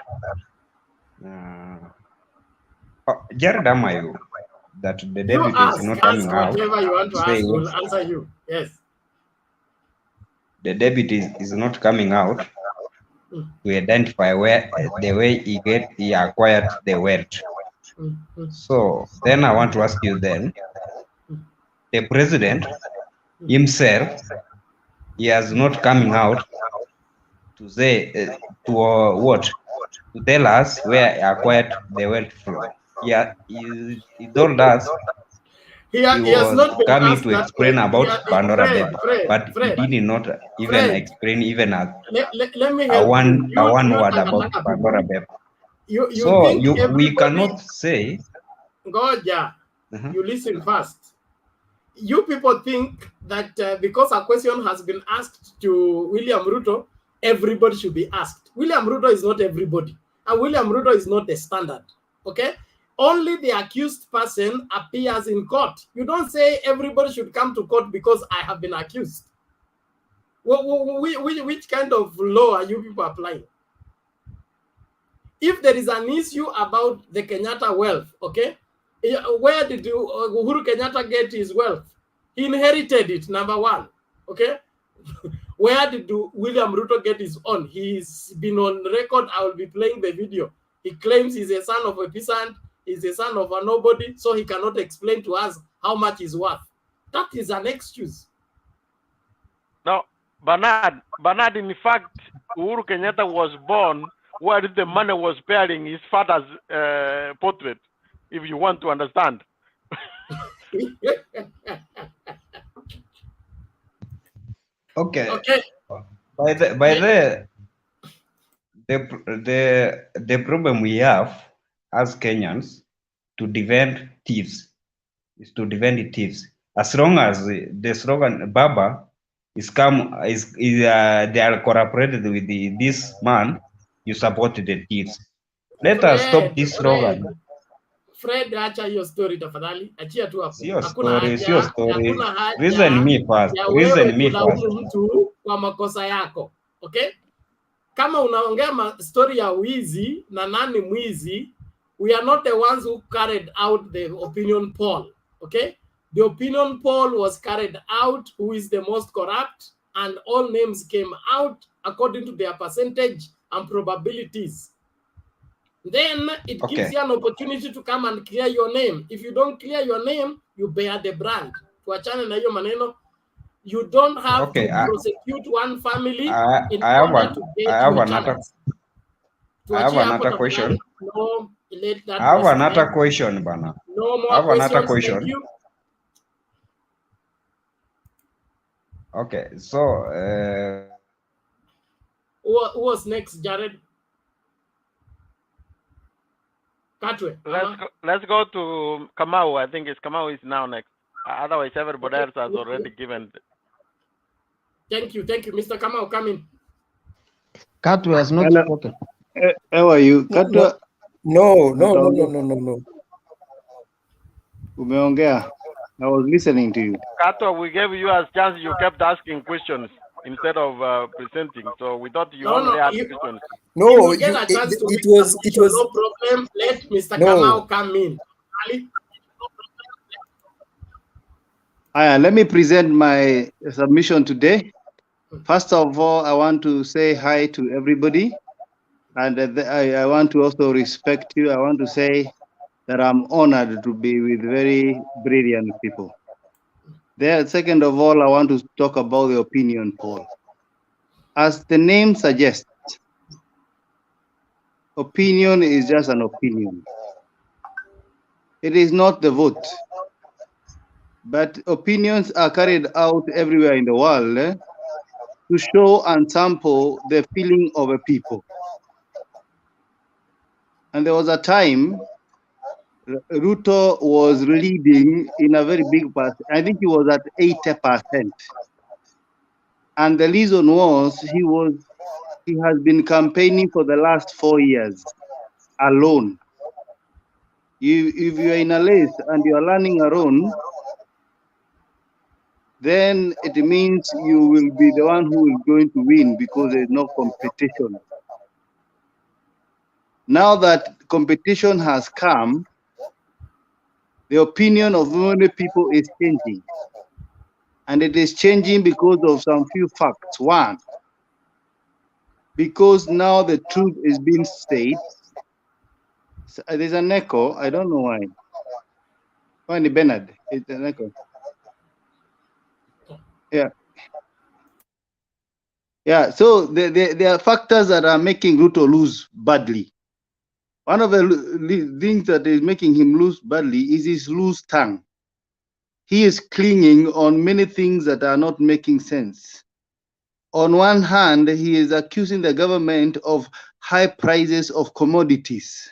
Jared, am I you? That the deputy is not coming out. Whatever you want to ask, we'll answer you. Yes. The deputy is not coming out to identify where the way he acquired the wealth. So then I want to ask you then, the president himself, he is not coming out to say to tell us where he acquired the wealth from. Yeah, he told us he was not coming to explain about Pandora Paper, but he did not even explain even a one word about Pandora Paper. So we cannot say. Goja, you listen first. You people think that because a question has been asked to William Ruto, everybody should be asked. William Ruto is not everybody, and William Ruto is not the standard. Okay? Only the accused person appears in court. You don't say everybody should come to court because I have been accused. Which kind of law are you people applying? If there is an issue about the Kenyatta wealth, okay, where did Uhuru Kenyatta get his wealth? He inherited it, number one, okay? Where did William Ruto get his own? He's been on record. I will be playing the video. He claims he's a son of a peasant. He's a son of a nobody, so he cannot explain to us how much he's worth. That is an excuse. No, Bernard, in fact, Uhuru Kenyatta was born where the money was bearing his father's portrait, if you want to understand. Okay. Okay. The problem we have as Kenyans to defend thieves is to defend the thieves. As long as the slogan Baba they are cooperated with this man, you support the thieves. Let us stop this slogan. Fred, acha hiyo story tafadhali. Achia tu hapo. Sio story. Reason me first. Mtu kwa makosa yako. Okay? Kama unaongea story ya wizi na nani mwizi, we are not the ones who carried out the opinion poll. Okay? The opinion poll was carried out who is the most corrupt, and all names came out according to their percentage and probabilities. Then it gives you an opportunity to come and clear your name. If you don't clear your name, you bear the brand. Tuachane na hiyo maneno. You don't have to prosecute one family in order to get your chance. I have another question. No, let that I have another question, Bana. No more questions. Thank you. Okay, so Who was next, Jared? Katwe. Let's go to Kamau. I think Kamau is now next. Otherwise, everybody else has already given. Thank you, Mr. Kamau. Come in. Katwe has not Hello. spoken. How are you? Katwa, No. umeongea. I was listening to you. Kato, we gave you a chance. You kept asking questions instead of presenting. So we thought you only had questions. No, you will get a chance to it was no problem. Let Mr. No. Kamau come in. Ali? Let me present my submission today. First of all, I want to say hi to everybody. And I want to also respect you. I want to say that I'm honored to be with very brilliant people. Second of all, I want to talk about the opinion poll. As the name suggests, opinion is just an opinion. It is not the vote. But opinions are carried out everywhere in the world to show and sample the feeling of a people. And there was a time Ruto was leading in a very big part. I think he was at 80%. And the reason was he has been campaigning for the last 4 years alone. If you are in a race and you are running alone, then it means you will be the one who is going to win because there is no competition. Now that competition has come, the opinion of many people is changing. And it is changing because of some few facts. One, because now the truth is being said. There's an echo. I don't know why. Find Bernard. It's an echo. Yeah. Yeah. So there are factors that are making Ruto lose badly. One of the things that is making him lose badly is his loose tongue. He is clinging on many things that are not making sense. On one hand, he is accusing the government of high prices of commodities.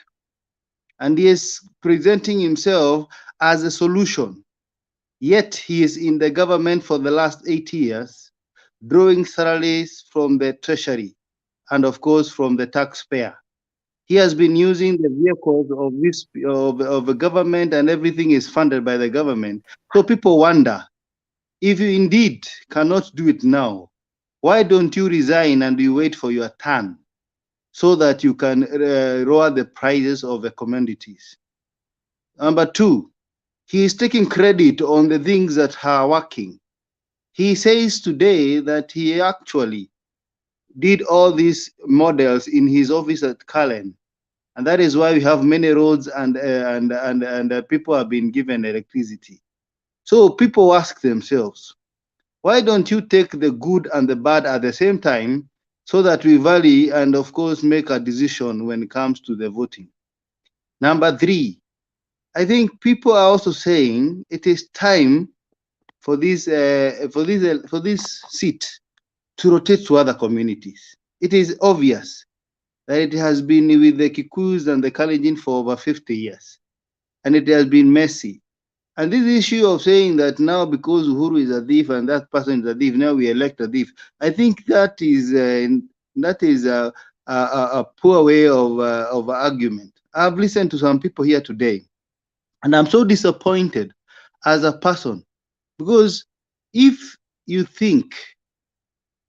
And he is presenting himself as a solution. Yet he is in the government for the last 8 years, drawing salaries from the treasury and of course from the taxpayer. He has been using the vehicles of the government, and everything is funded by the government. So people wonder, if you indeed cannot do it now, why don't you resign and you wait for your turn so that you can lower the prices of the commodities? Number two, he is taking credit on the things that are working. He says today that he actually did all these models in his office at Cullen. And that is why we have many roads and people have been given electricity. So people ask themselves, why don't you take the good and the bad at the same time so that we value and of course make a decision when it comes to the voting? Number three, I think people are also saying it is time for this seat to rotate to other communities. It is obvious that it has been with the Kikuyus and the Kalenjin for over 50 years, and it has been messy. And this issue of saying that now because Uhuru is a thief and that person is a thief, now we elect a thief, I think that is a poor way of argument. I've listened to some people here today, and I'm so disappointed as a person, because if you think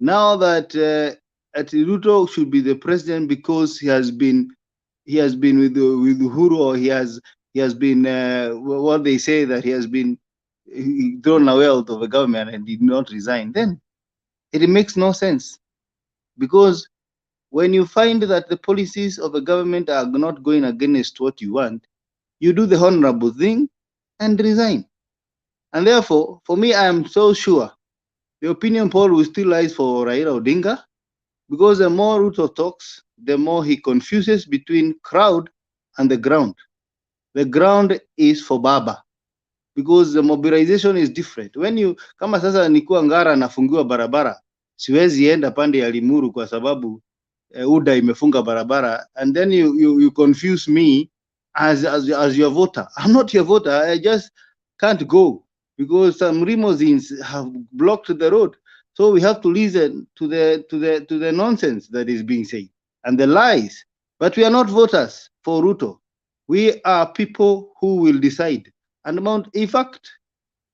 now that Ruto should be the president because he has been with Uhuru, or he has been what they say, that he has been thrown away out of the government and did not resign, then it makes no sense. Because when you find that the policies of the government are not going against what you want, you do the honorable thing and resign. And therefore, for me, I am so sure the opinion poll will still rise for Raila Odinga, because the more Ruto talks, the more he confuses between crowd and the ground. The ground is for Baba. because the mobilization is different. When you kama sasa nikuwa Ngara nafungiwa barabara, siwezi enda pande ya Limuru kwa sababu UDA imefunga barabara, and then you confuse me as your voter. I'm not your voter. I just can't go because some limousines have blocked the road. So we have to listen to the nonsense that is being said and the lies. But we are not voters for Ruto. We are people who will decide. And in fact,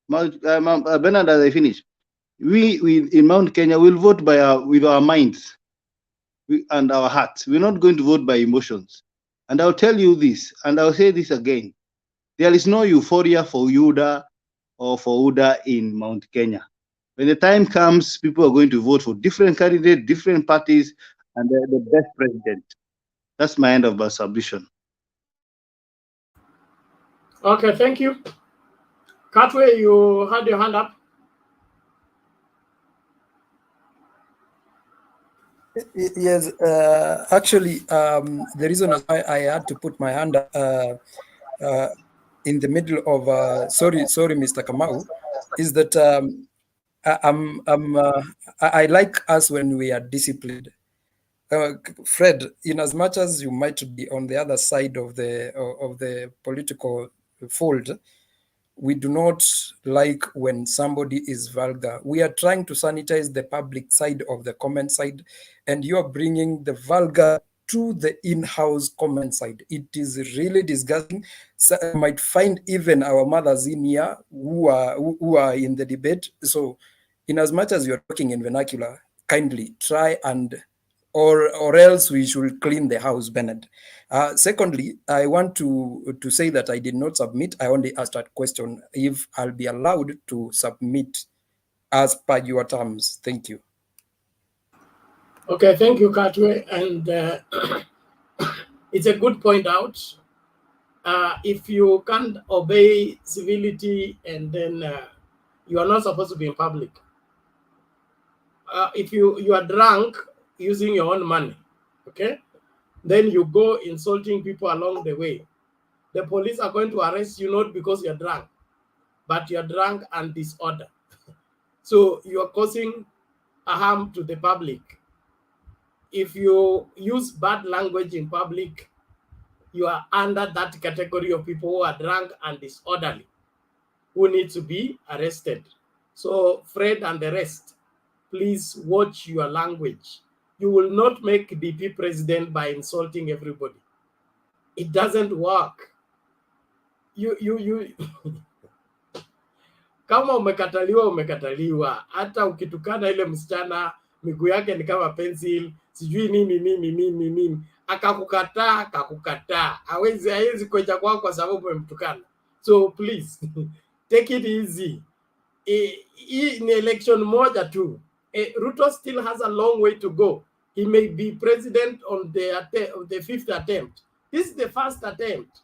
Bernard, as I finish, we in Mount Kenya will vote with our minds and our hearts. We're not going to vote by emotions. And I'll tell you this, and I'll say this again. There is no euphoria for UDA or for UDA in Mount Kenya. When the time comes, people are going to vote for different candidates, different parties, and the best president. That's my end of my submission. Okay, thank you. Katwe, you had your hand up. Yes, actually, the reason why I had to put my hand up in the middle of sorry, Mr. Kamau, is that I like us when we are disciplined. Fred, in as much as you might be on the other side of the political fold, we do not like when somebody is vulgar. We are trying to sanitize the public side of the comment side, and you are bringing the vulgar to the in-house comment side. It is really disgusting. So you might find even our mothers in here who are in the debate. So in as much as you're talking in vernacular, kindly try and or else we should clean the house, Bernard. Secondly, I want to say that I did not submit. I only asked that question if I'll be allowed to submit as per your terms. Thank you. Okay, thank you, Katwe. And it's a good point out. If you can't obey civility and then you are not supposed to be in public. If you are drunk using your own money, okay, then you go insulting people along the way. The police are going to arrest you not because you're drunk, but you're drunk and disorder. So you are causing a harm to the public. If you use bad language in public, you are under that category of people who are drunk and disorderly, who need to be arrested. So Fred and the rest, please watch your language. You will not make DP president by insulting everybody. It doesn't work. You kama umekataliwa. Hata ukitukana ile msichana miguu yake ni kama pencil, sijui nini. Akakukataa. Hawezi kuja kwako kwa sababu umemtukana. So please take it easy. Hii ni election moja tu. Ruto still has a long way to go. He may be president on the fifth attempt. This is the first attempt.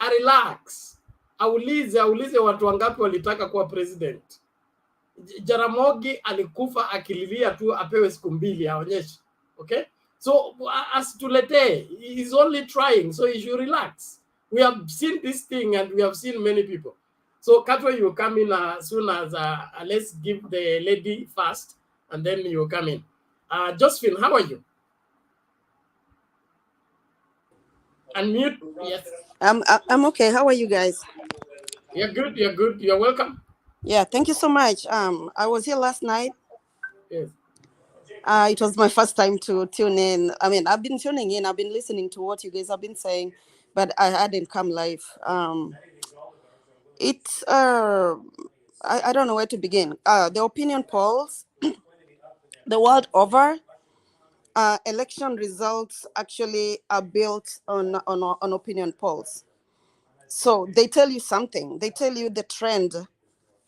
Relax. Aulize watu wangapi walitaka kuwa president. Jaramogi alikufa akililia tu apewe siku mbili aonyeshe. Okay? So asituletee. He's only trying, so he should relax. We have seen this thing and we have seen many people. So Katwa, you come in as soon as let's give the lady first and then you come in. Josephine, how are you? Unmute. Yes. I'm okay. How are you guys? You're good. You're good. You're welcome. Yeah, thank you so much. I was here last night. Yes. It was my first time to tune in. I mean, I've been tuning in. I've been listening to what you guys have been saying, but I hadn't come live. It's I don't know where to begin. The opinion polls, the world over, election results actually are built on opinion polls. So they tell you something. They tell you the trend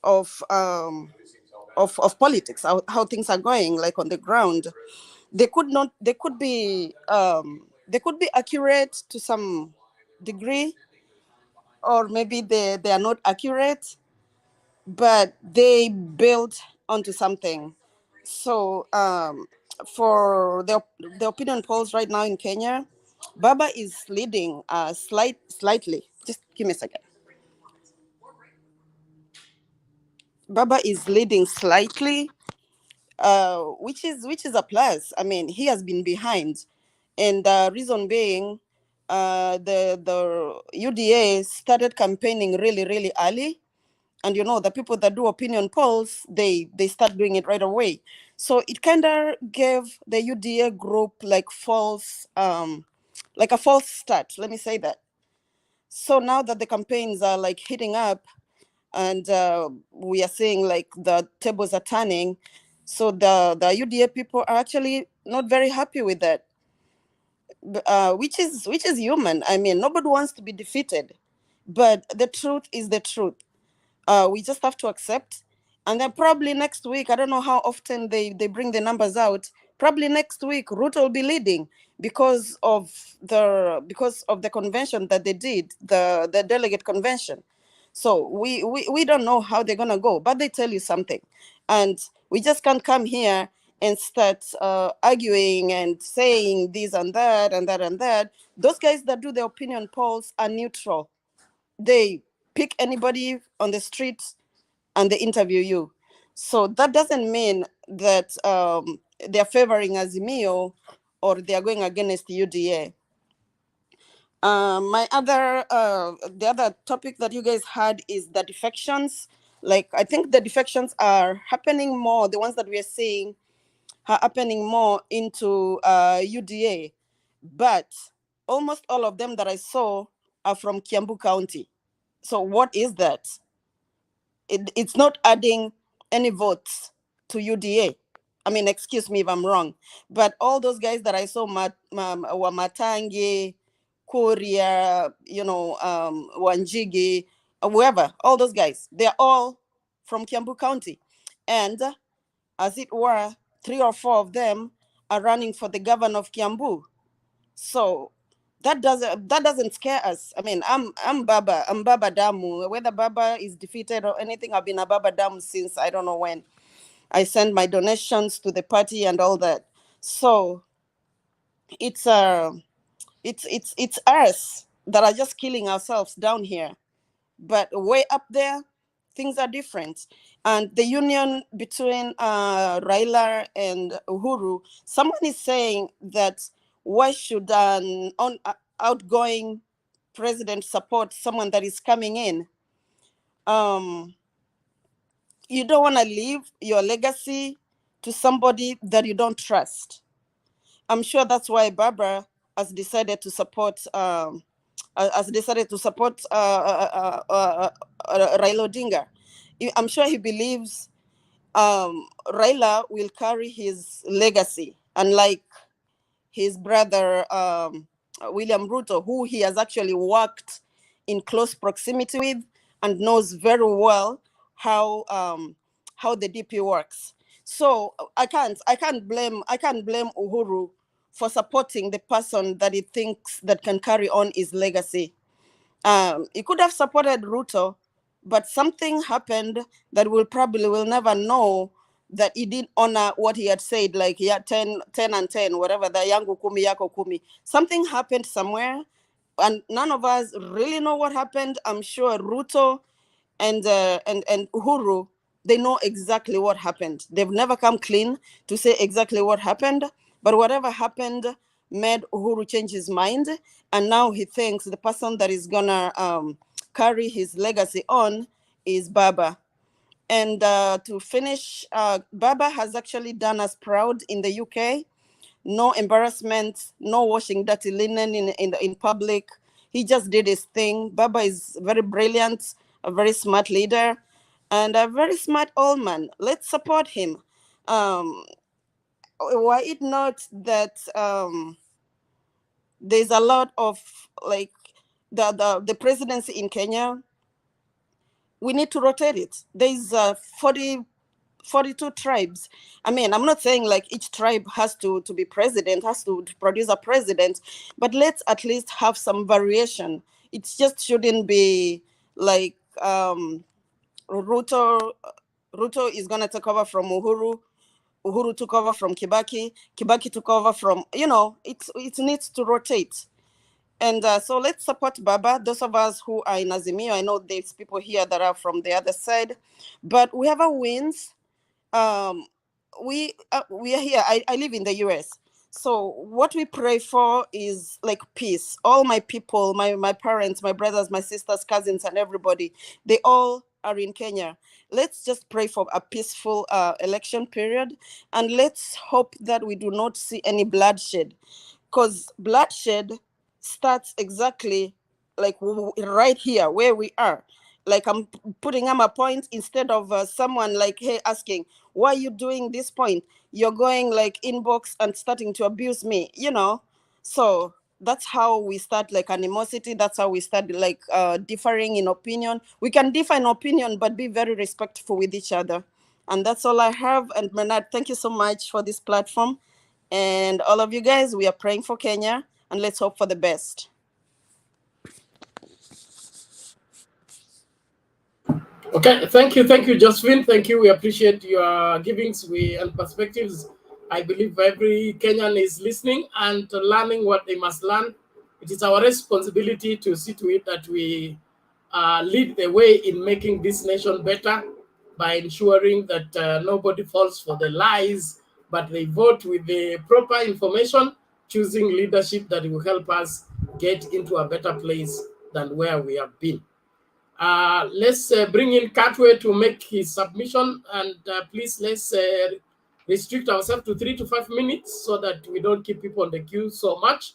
of politics, how things are going, like on the ground. They could be accurate to some degree, or maybe they are not accurate, but they build onto something. So for the opinion polls right now in Kenya, Baba is leading slightly. Just give me a second. Baba is leading slightly, which is a plus. I mean, he has been behind, and reason being, the UDA started campaigning really early, and the people that do opinion polls, they start doing it right away. So it kind of gave the UDA group like a false start. Let me say that. So now that the campaigns are like heating up, and we are seeing like the tables are turning, so the UDA people are actually not very happy with that, which is human. I mean, nobody wants to be defeated, but the truth is the truth. We just have to accept. And then probably next week, I don't know how often they bring the numbers out. Probably next week, Ruto will be leading because of the convention that they did, the delegate convention. So we don't know how they're gonna go, but they tell you something, and we just can't come here and start arguing and saying this and that and that and that. Those guys that do the opinion polls are neutral. They pick anybody on the street and they interview you. So that doesn't mean that they're favoring Azimio or they are going against UDA. The other topic that you guys had is the defections. Like, I think the defections are happening more, the ones that we are seeing are happening more into UDA, but almost all of them that I saw are from Kiambu County. So what is that? It's not adding any votes to UDA. I mean, excuse me if I'm wrong, but all those guys that I saw, Wamatangi, Korea, Wanjigi, whoever, all those guys, they're all from Kiambu County. And as it were, 3 or 4 of them are running for the governor of Kiambu. So that doesn't scare us. I mean, I'm Baba Damu. Whether Baba is defeated or anything, I've been a Baba Damu since I don't know when. I send my donations to the party and all that. So it's us that are just killing ourselves down here. But way up there, things are different. And the union between Raila and Uhuru, someone is saying that why should an outgoing president support someone that is coming in? You don't want to leave your legacy to somebody that you don't trust. I'm sure that's why Barbara has decided to support Raila Odinga. I'm sure he believes Raila will carry his legacy, unlike his brother William Ruto, who he has actually worked in close proximity with and knows very well how the DP works. So I can't blame Uhuru for supporting the person that he thinks that can carry on his legacy. He could have supported Ruto, but something happened that we'll never know, that he didn't honor what he had said, like 10 and 10, whatever, the yangu kumi yako kumi. Something happened somewhere, and none of us really know what happened. I'm sure Ruto and Uhuru, they know exactly what happened. They've never come clean to say exactly what happened, but whatever happened made Uhuru change his mind, and now he thinks the person that is gonna carry his legacy on is Baba. And to finish, Baba has actually done us proud in the UK. No embarrassment, no washing dirty linen in public. He just did his thing. Baba is very brilliant, a very smart leader, and a very smart old man. Let's support him. Why it not that there's a lot of, like, the presidency in Kenya, we need to rotate it. There's 42 tribes. I mean, I'm not saying like each tribe has to be president, has to produce a president, but let's at least have some variation. It just shouldn't be like Ruto is going to take over from Uhuru. Uhuru took over from Kibaki. Kibaki took over from, it needs to rotate. And so let's support Baba. Those of us who are in Azimio, I know there's people here that are from the other side, but whoever wins, we are here. I live in the US. So what we pray for is like peace. All my people, my parents, my brothers, my sisters, cousins, and everybody, they all are in Kenya. Let's just pray for a peaceful election period, and let's hope that we do not see any bloodshed, because bloodshed starts exactly like right here where we are. Like I'm putting on a point instead of someone like, hey, asking, why are you doing this point? You're going like inbox and starting to abuse me, you know? So that's how we start like animosity. That's how we start like differing in opinion. We can differ in opinion, but be very respectful with each other. And that's all I have. And Bernard, thank you so much for this platform. And all of you guys, we are praying for Kenya, and let's hope for the best. Okay, thank you, Josephine. Thank you. We appreciate your givings and perspectives. I believe every Kenyan is listening and learning what they must learn. It is our responsibility to see to it that we lead the way in making this nation better by ensuring that nobody falls for the lies, but they vote with the proper information, choosing leadership that will help us get into a better place than where we have been. Let's bring in Katwe to make his submission, and please let's restrict ourselves to 3 to 5 minutes so that we don't keep people on the queue so much.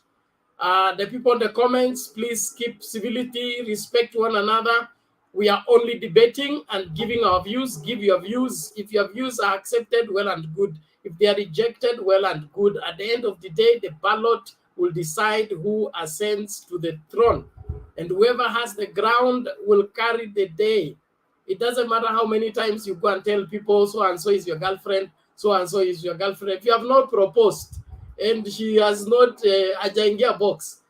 The people in the comments, please keep civility, respect one another. We are only debating and giving our views. Give your views. If your views are accepted, well and good. If they are rejected, well and good. At the end of the day, the ballot will decide who ascends to the throne. And whoever has the ground will carry the day. It doesn't matter how many times you go and tell people so and so is your girlfriend, so and so is your girlfriend. If you have not proposed and she has not ajaingia box,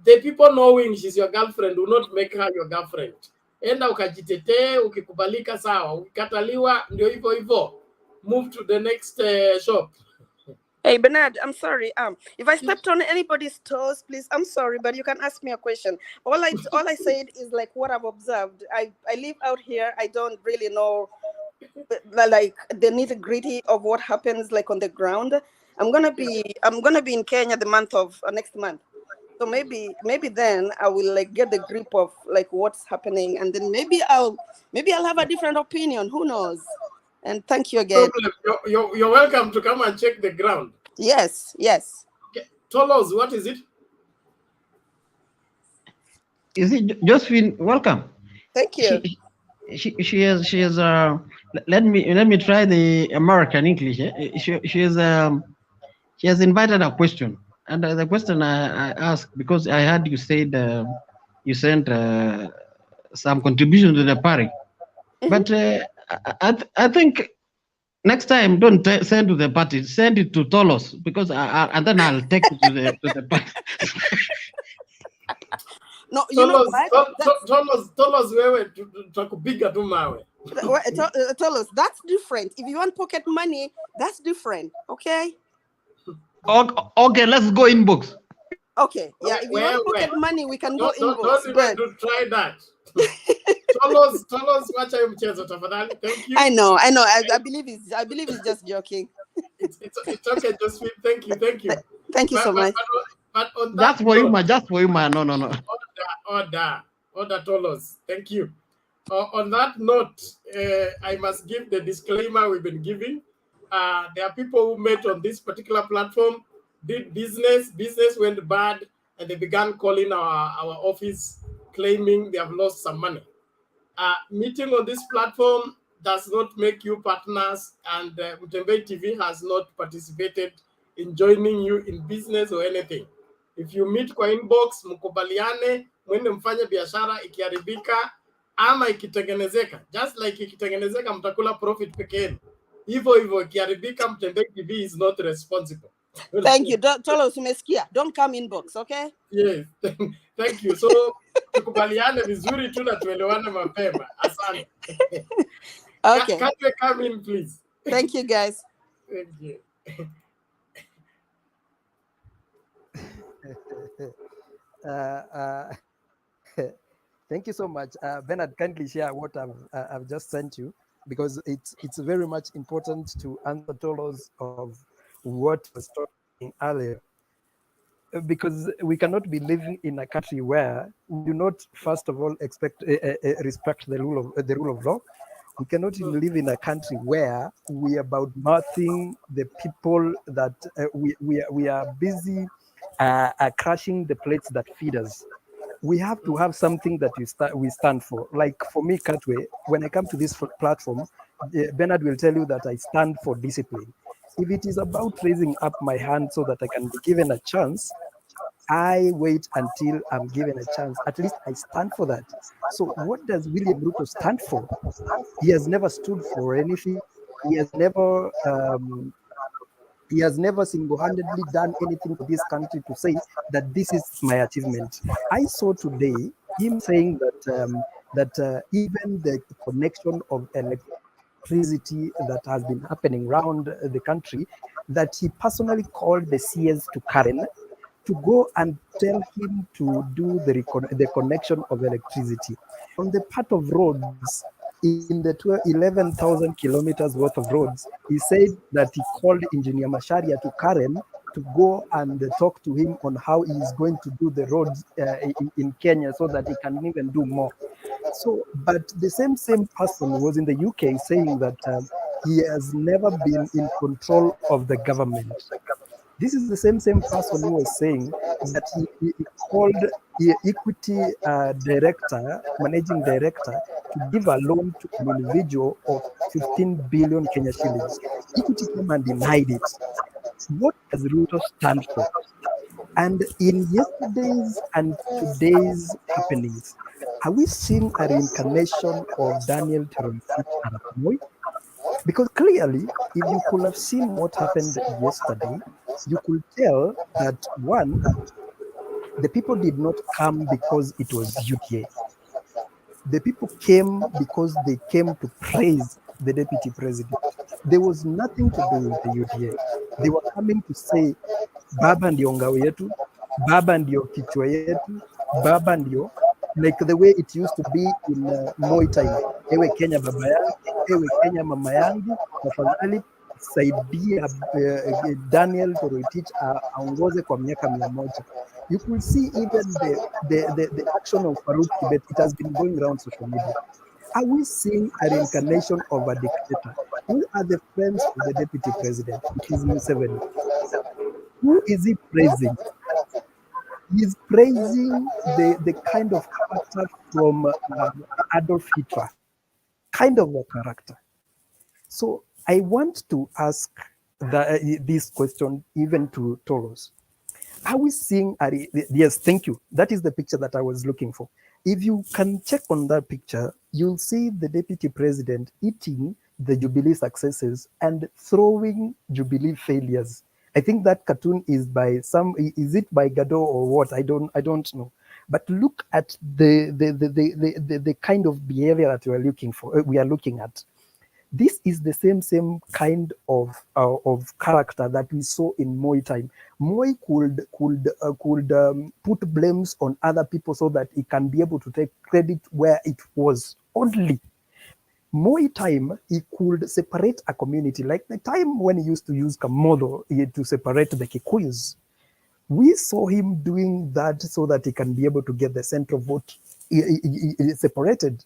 the people knowing she's your girlfriend will not make her your girlfriend. Enda ukajitetee, ukikubalika sawa, ukikataliwa ndio hivyo hivyo. Move to the next shop. Hey Bernard, I'm sorry. If I stepped on anybody's toes, please, I'm sorry, but you can ask me a question. All I said is like what I've observed. I live out here. I don't really know like the nitty-gritty of what happens like on the ground. I'm gonna be in Kenya the month of next month. So maybe then I will like get the grip of like what's happening, and then maybe I'll have a different opinion. Who knows? And thank you again. You're welcome to come and check the ground. Yes. Okay. Tolos, what is it? Is it Josephine? Welcome. Thank you. She has let me try the American English. She has invited a question, and the question I asked, because I heard you said you sent some contribution to the party, but I think next time don't send to the party, send it to Tolos, because and then I'll take it to the party. No, you know what? Tolos wewe tutakupiga tu mawe. Tolos, that's different. If you want pocket money, that's different. Okay. Okay, let's go inbox. Okay, yeah. If you want pocket money, we can go inbox. Don't even to try that. Tolos, watch your mchezo tafadhali. Thank you. I know. I believe he's just joking. It's okay, Josephine. Thank you. Thank you so much. But on that just for you, man. No. Order, Tolos. Thank you. On that note, I must give the disclaimer we've been giving. There are people who met on this particular platform, did business went bad, and they began calling our office, claiming they have lost some money. Meeting on this platform does not make you partners, and Mtembei TV has not participated in joining you in business or anything. If you meet kwa inbox, mkubaliane, mwende mfanye biashara, ikiharibika ama ikitengenezeka. Just like ikitengenezeka mtakula profit peke yenu. Hivyo ikiharibika, Mtembei TV is not responsible. Thank you. Tolos, umesikia. Don't come inbox, okay? Yes. Thank you. So tukubaliane vizuri tu na tuelewane mapema. Asante. Okay. Can you come in, please? Thank you, guys. Thank you. Uh, thank you so much, Bernard. Kindly share what I've just sent you, because it's very much important to answer Tolos of what he was talking earlier, because we cannot be living in a country where we do not, first of all, respect the rule of law. We cannot live in a country where we are about mouthing the people that we are busy crushing the plates that feed us. We have to have something that we stand for. Like for me, Katwe, when I come to this platform, Bernard will tell you that I stand for discipline. If it is about raising up my hand so that I can be given a chance, I wait until I'm given a chance. At least I stand for that. So what does William Ruto stand for? He has never stood for anything. He has never single-handedly done anything for this country to say that this is my achievement. I saw today him saying that even the connection of electricity that has been happening around the country, that he personally called the CS to Karen to go and tell him to do the connection of electricity. On the part of roads, in the 11,000 kilometers worth of roads, he said that he called Engineer Masharia to Karen to go and talk to him on how he is going to do the roads in Kenya so that he can even do more. So, but the same person was in the UK saying that he has never been in control of the government. This is the same person who was saying that he called the equity managing director, to give a loan to an individual of 15 billion Kenya shillings. Equity came and denied it. What does Ruto stand for? And in yesterday's and today's happenings, are we seeing a reincarnation of Daniel Toroitich arap Moi? Because clearly, if you could have seen what happened yesterday, you could tell that, one, the people did not come because it was UDA. The people came because they came to praise the deputy president. There was nothing to do with the UDA. They were coming to say, Baba ndio ngao yetu, Baba ndio kichwa yetu, Baba ndio, like the way it used to be in Moi time. Ewe Kenya baba yangu, ewe Kenya mama yangu, tafadhali saidia Daniel Toroitich aongoze kwa miaka 100. You could see even the action of Farouk Kibet. It has been going around social media. Are we seeing a reincarnation of a dictator? Who are the friends of the deputy president? It is Museveni. Who is he praising? He's praising the kind of character from Adolf Hitler, kind of a character. So I want to ask this question even to Toros. Are we seeing, yes, thank you. That is the picture that I was looking for. If you can check on that picture, you'll see the deputy president eating the Jubilee successes and throwing Jubilee failures. I think that cartoon is by is it by Gadot or what? I don't know. But look at the kind of behavior that we are looking at. This is the same kind of character that we saw in Moi time. Moi could put blames on other people so that he can be able to take credit where it was only. Moi time, he could separate a community, like the time when he used to use Kamodo to separate the Kikuyus. We saw him doing that so that he can be able to get the central vote separated.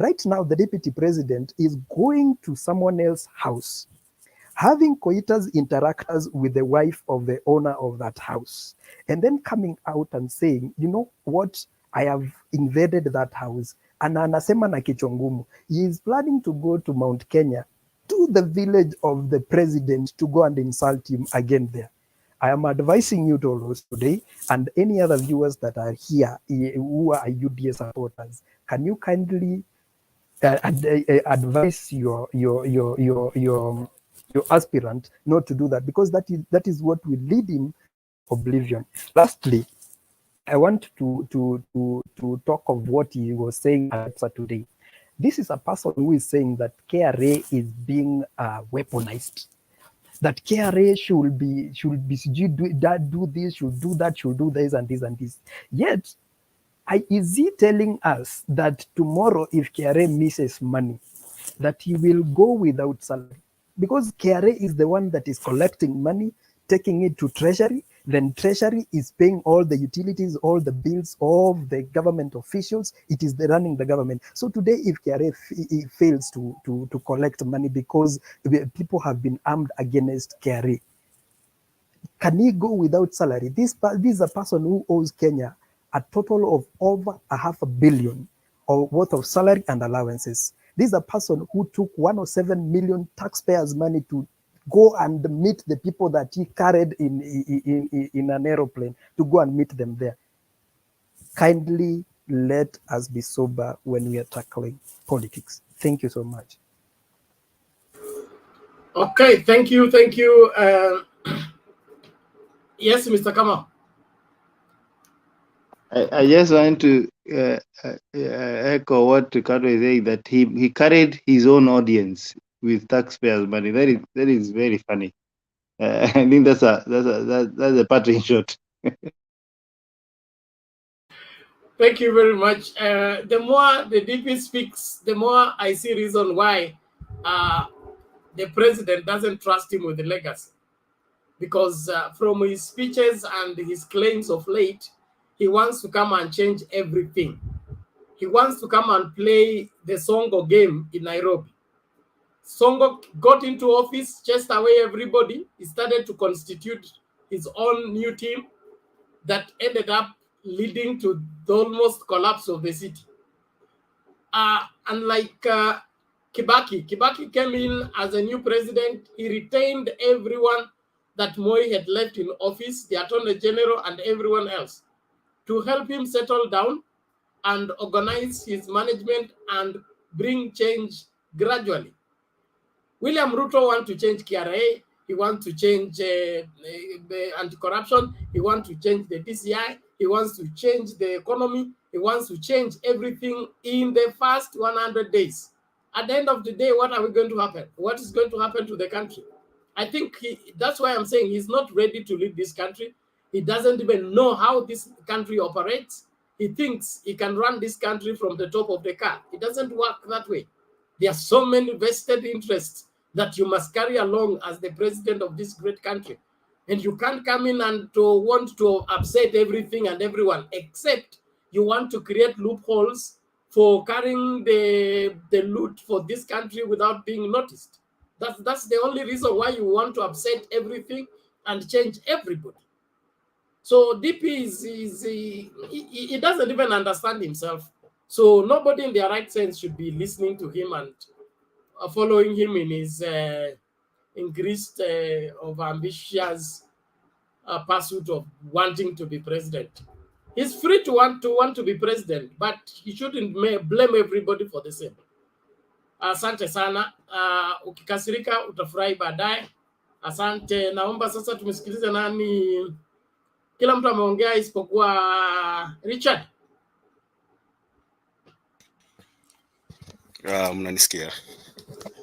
Right now, the deputy president is going to someone else's house, having coitus interactors with the wife of the owner of that house, and then coming out and saying, you know what, I have invaded that house. And anasema na kichwa ngumu. He is planning to go to Mount Kenya, to the village of the president, to go and insult him again there. I am advising you today, and any other viewers that are here who are UDA supporters, can you kindly advise your aspirant not to do that, because that is what will lead him to oblivion. Lastly, I want to talk of what he was saying today. This is a person who is saying that KRA is being weaponized. that KRA should be do this, should do that, should do this and this and this. Yet, is he telling us that tomorrow if KRA misses money, that he will go without salary? Because KRA is the one that is collecting money, taking it to Treasury, then Treasury is paying all the utilities, all the bills of the government officials. It is running the government. So today, if KRA fails to collect money because people have been armed against KRA, can he go without salary? This is a person who owes Kenya a total of over $500 million worth of salary and allowances. This is a person who took 107 million taxpayers' money to go and meet the people that he carried in an aeroplane, to go and meet them there. Kindly let us be sober when we are tackling politics. Thank you so much. Okay, thank you. Yes, Mr. Kama. I just want to echo what Ricardo is saying, that he carried his own audience with taxpayers' money. That is very funny. I think that's a parting shot. Thank you very much. The more the DP speaks, the more I see reason why the president doesn't trust him with the legacy. Because from his speeches and his claims of late, he wants to come and change everything. He wants to come and play the Songo game in Nairobi. Songo got into office, chased away everybody. He started to constitute his own new team that ended up leading to the almost collapse of the city. Unlike Kibaki came in as a new president. He retained everyone that Moi had left in office, the Attorney General and everyone else, to help him settle down and organize his management and bring change gradually. William Ruto wants to change KRA. He wants to change anti-corruption. He wants to change the DCI. He wants to change the economy. He wants to change everything in the first 100 days. At the end of the day, what are we going to happen? What is going to happen to the country? I think that's why I'm saying he's not ready to lead this country. He doesn't even know how this country operates. He thinks he can run this country from the top of the car. It doesn't work that way. There are so many vested interests that you must carry along as the president of this great country. And you can't come in and want to upset everything and everyone, except you want to create loopholes for carrying the loot for this country without being noticed. That's the only reason why you want to upset everything and change everybody. So DP he doesn't even understand himself. So nobody in their right sense should be listening to him and following him in his increased of ambitious pursuit of wanting to be president. He's free to want to be president, but he shouldn't blame everybody for the same. Asante sana. Ukikasirika utafurahi baadaye. Asante. Naomba sasa tumsikilize nani. Kila mtu ameongea isipokuwa Richard. Mnanisikia?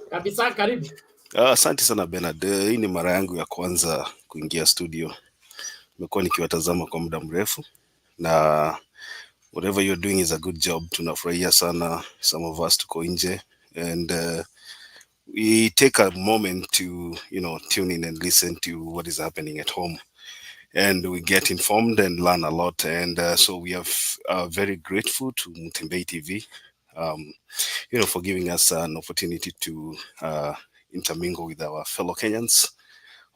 Kabisa, karibu. Asante sana Bernard. Hii ni mara yangu ya kwanza kuingia studio. Nimekuwa nikiwatazama kwa muda mrefu na whatever you're doing is a good job. Tunafurahia sana, some of us tuko nje, and we take a moment to tune in and listen to what is happening at home, and we get informed and learn a lot. And so we are very grateful to Mutembei TV for giving us an opportunity to intermingle with our fellow Kenyans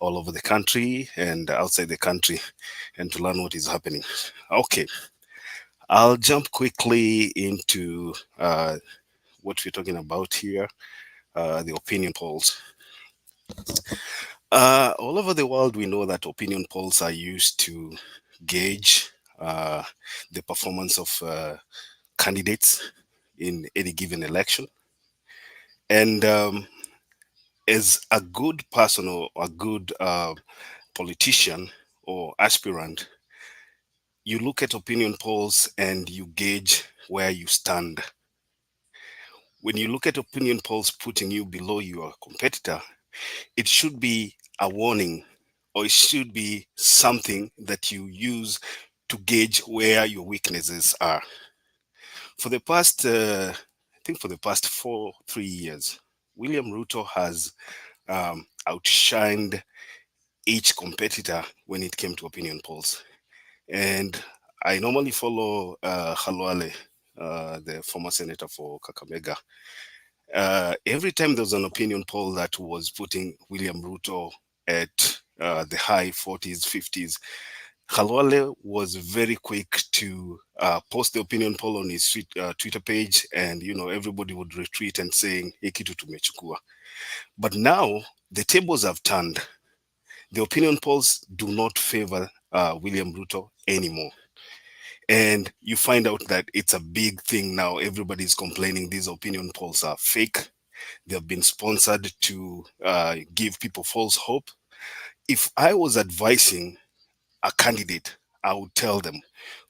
all over the country and outside the country, and to learn what is happening. Okay, I'll jump quickly into what we're talking about here, the opinion polls. All over the world, we know that opinion polls are used to gauge the performance of candidates in any given election. And as a good person or a good politician or aspirant, you look at opinion polls and you gauge where you stand. When you look at opinion polls putting you below your competitor, it should be a warning, or it should be something that you use to gauge where your weaknesses are. For the past, I think for the past 3 years, William Ruto has outshined each competitor when it came to opinion polls. And I normally follow Khalwale, the former senator for Kakamega. Every time there was an opinion poll that was putting William Ruto at the high 40s, 50s, Khalwale was very quick to post the opinion poll on his Twitter page, and everybody would retweet and saying "Hii kitu tumechukua." But now the tables have turned. The opinion polls do not favor William Ruto anymore. And you find out that it's a big thing now. Everybody's complaining these opinion polls are fake. They've been sponsored to give people false hope. If I was advising a candidate, I would tell them,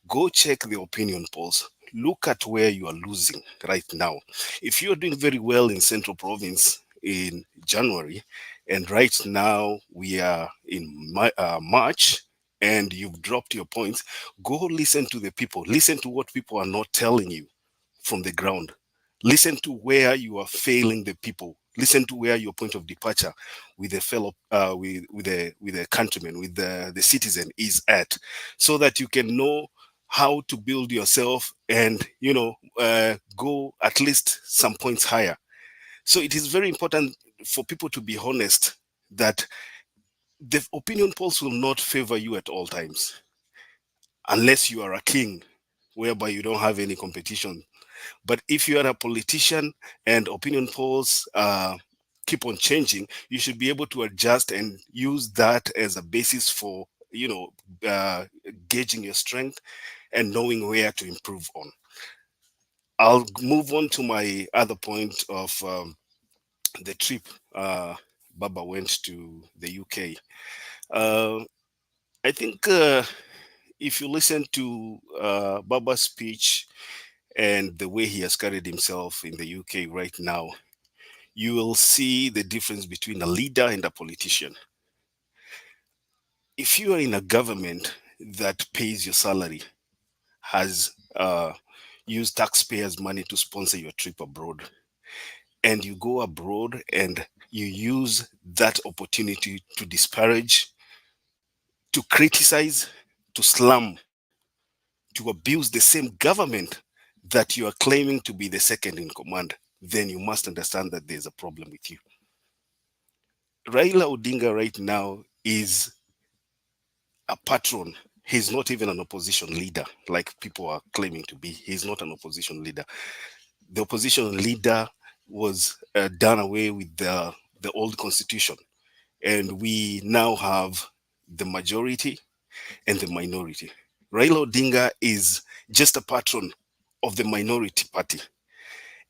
go check the opinion polls. Look at where you are losing right now. If you are doing very well in Central Province in January, and right now we are in March, and you've dropped your points, go listen to the people. Listen to what people are not telling you from the ground. Listen to where you are failing the people. Listen to where your point of departure with the fellow, with the countryman, with the citizen is at, so that you can know how to build yourself and go at least some points higher. So it is very important for people to be honest that the opinion polls will not favor you at all times, unless you are a king, whereby you don't have any competition. But if you are a politician and opinion polls keep on changing, you should be able to adjust and use that as a basis for gauging your strength and knowing where to improve on. I'll move on to my other point of the trip Baba went to the UK. I think if you listen to Baba's speech and the way he has carried himself in the UK right now, you will see the difference between a leader and a politician. If you are in a government that pays your salary, has used taxpayers' money to sponsor your trip abroad, and you go abroad and you use that opportunity to disparage, to criticize, to slam, to abuse the same government that you are claiming to be the second in command, then you must understand that there's a problem with you. Raila Odinga right now is a patron. He's not even an opposition leader like people are claiming to be. He's not an opposition leader. The opposition leader was done away with the old constitution, and we now have the majority and the minority. Raila Odinga is just a patron of the minority party.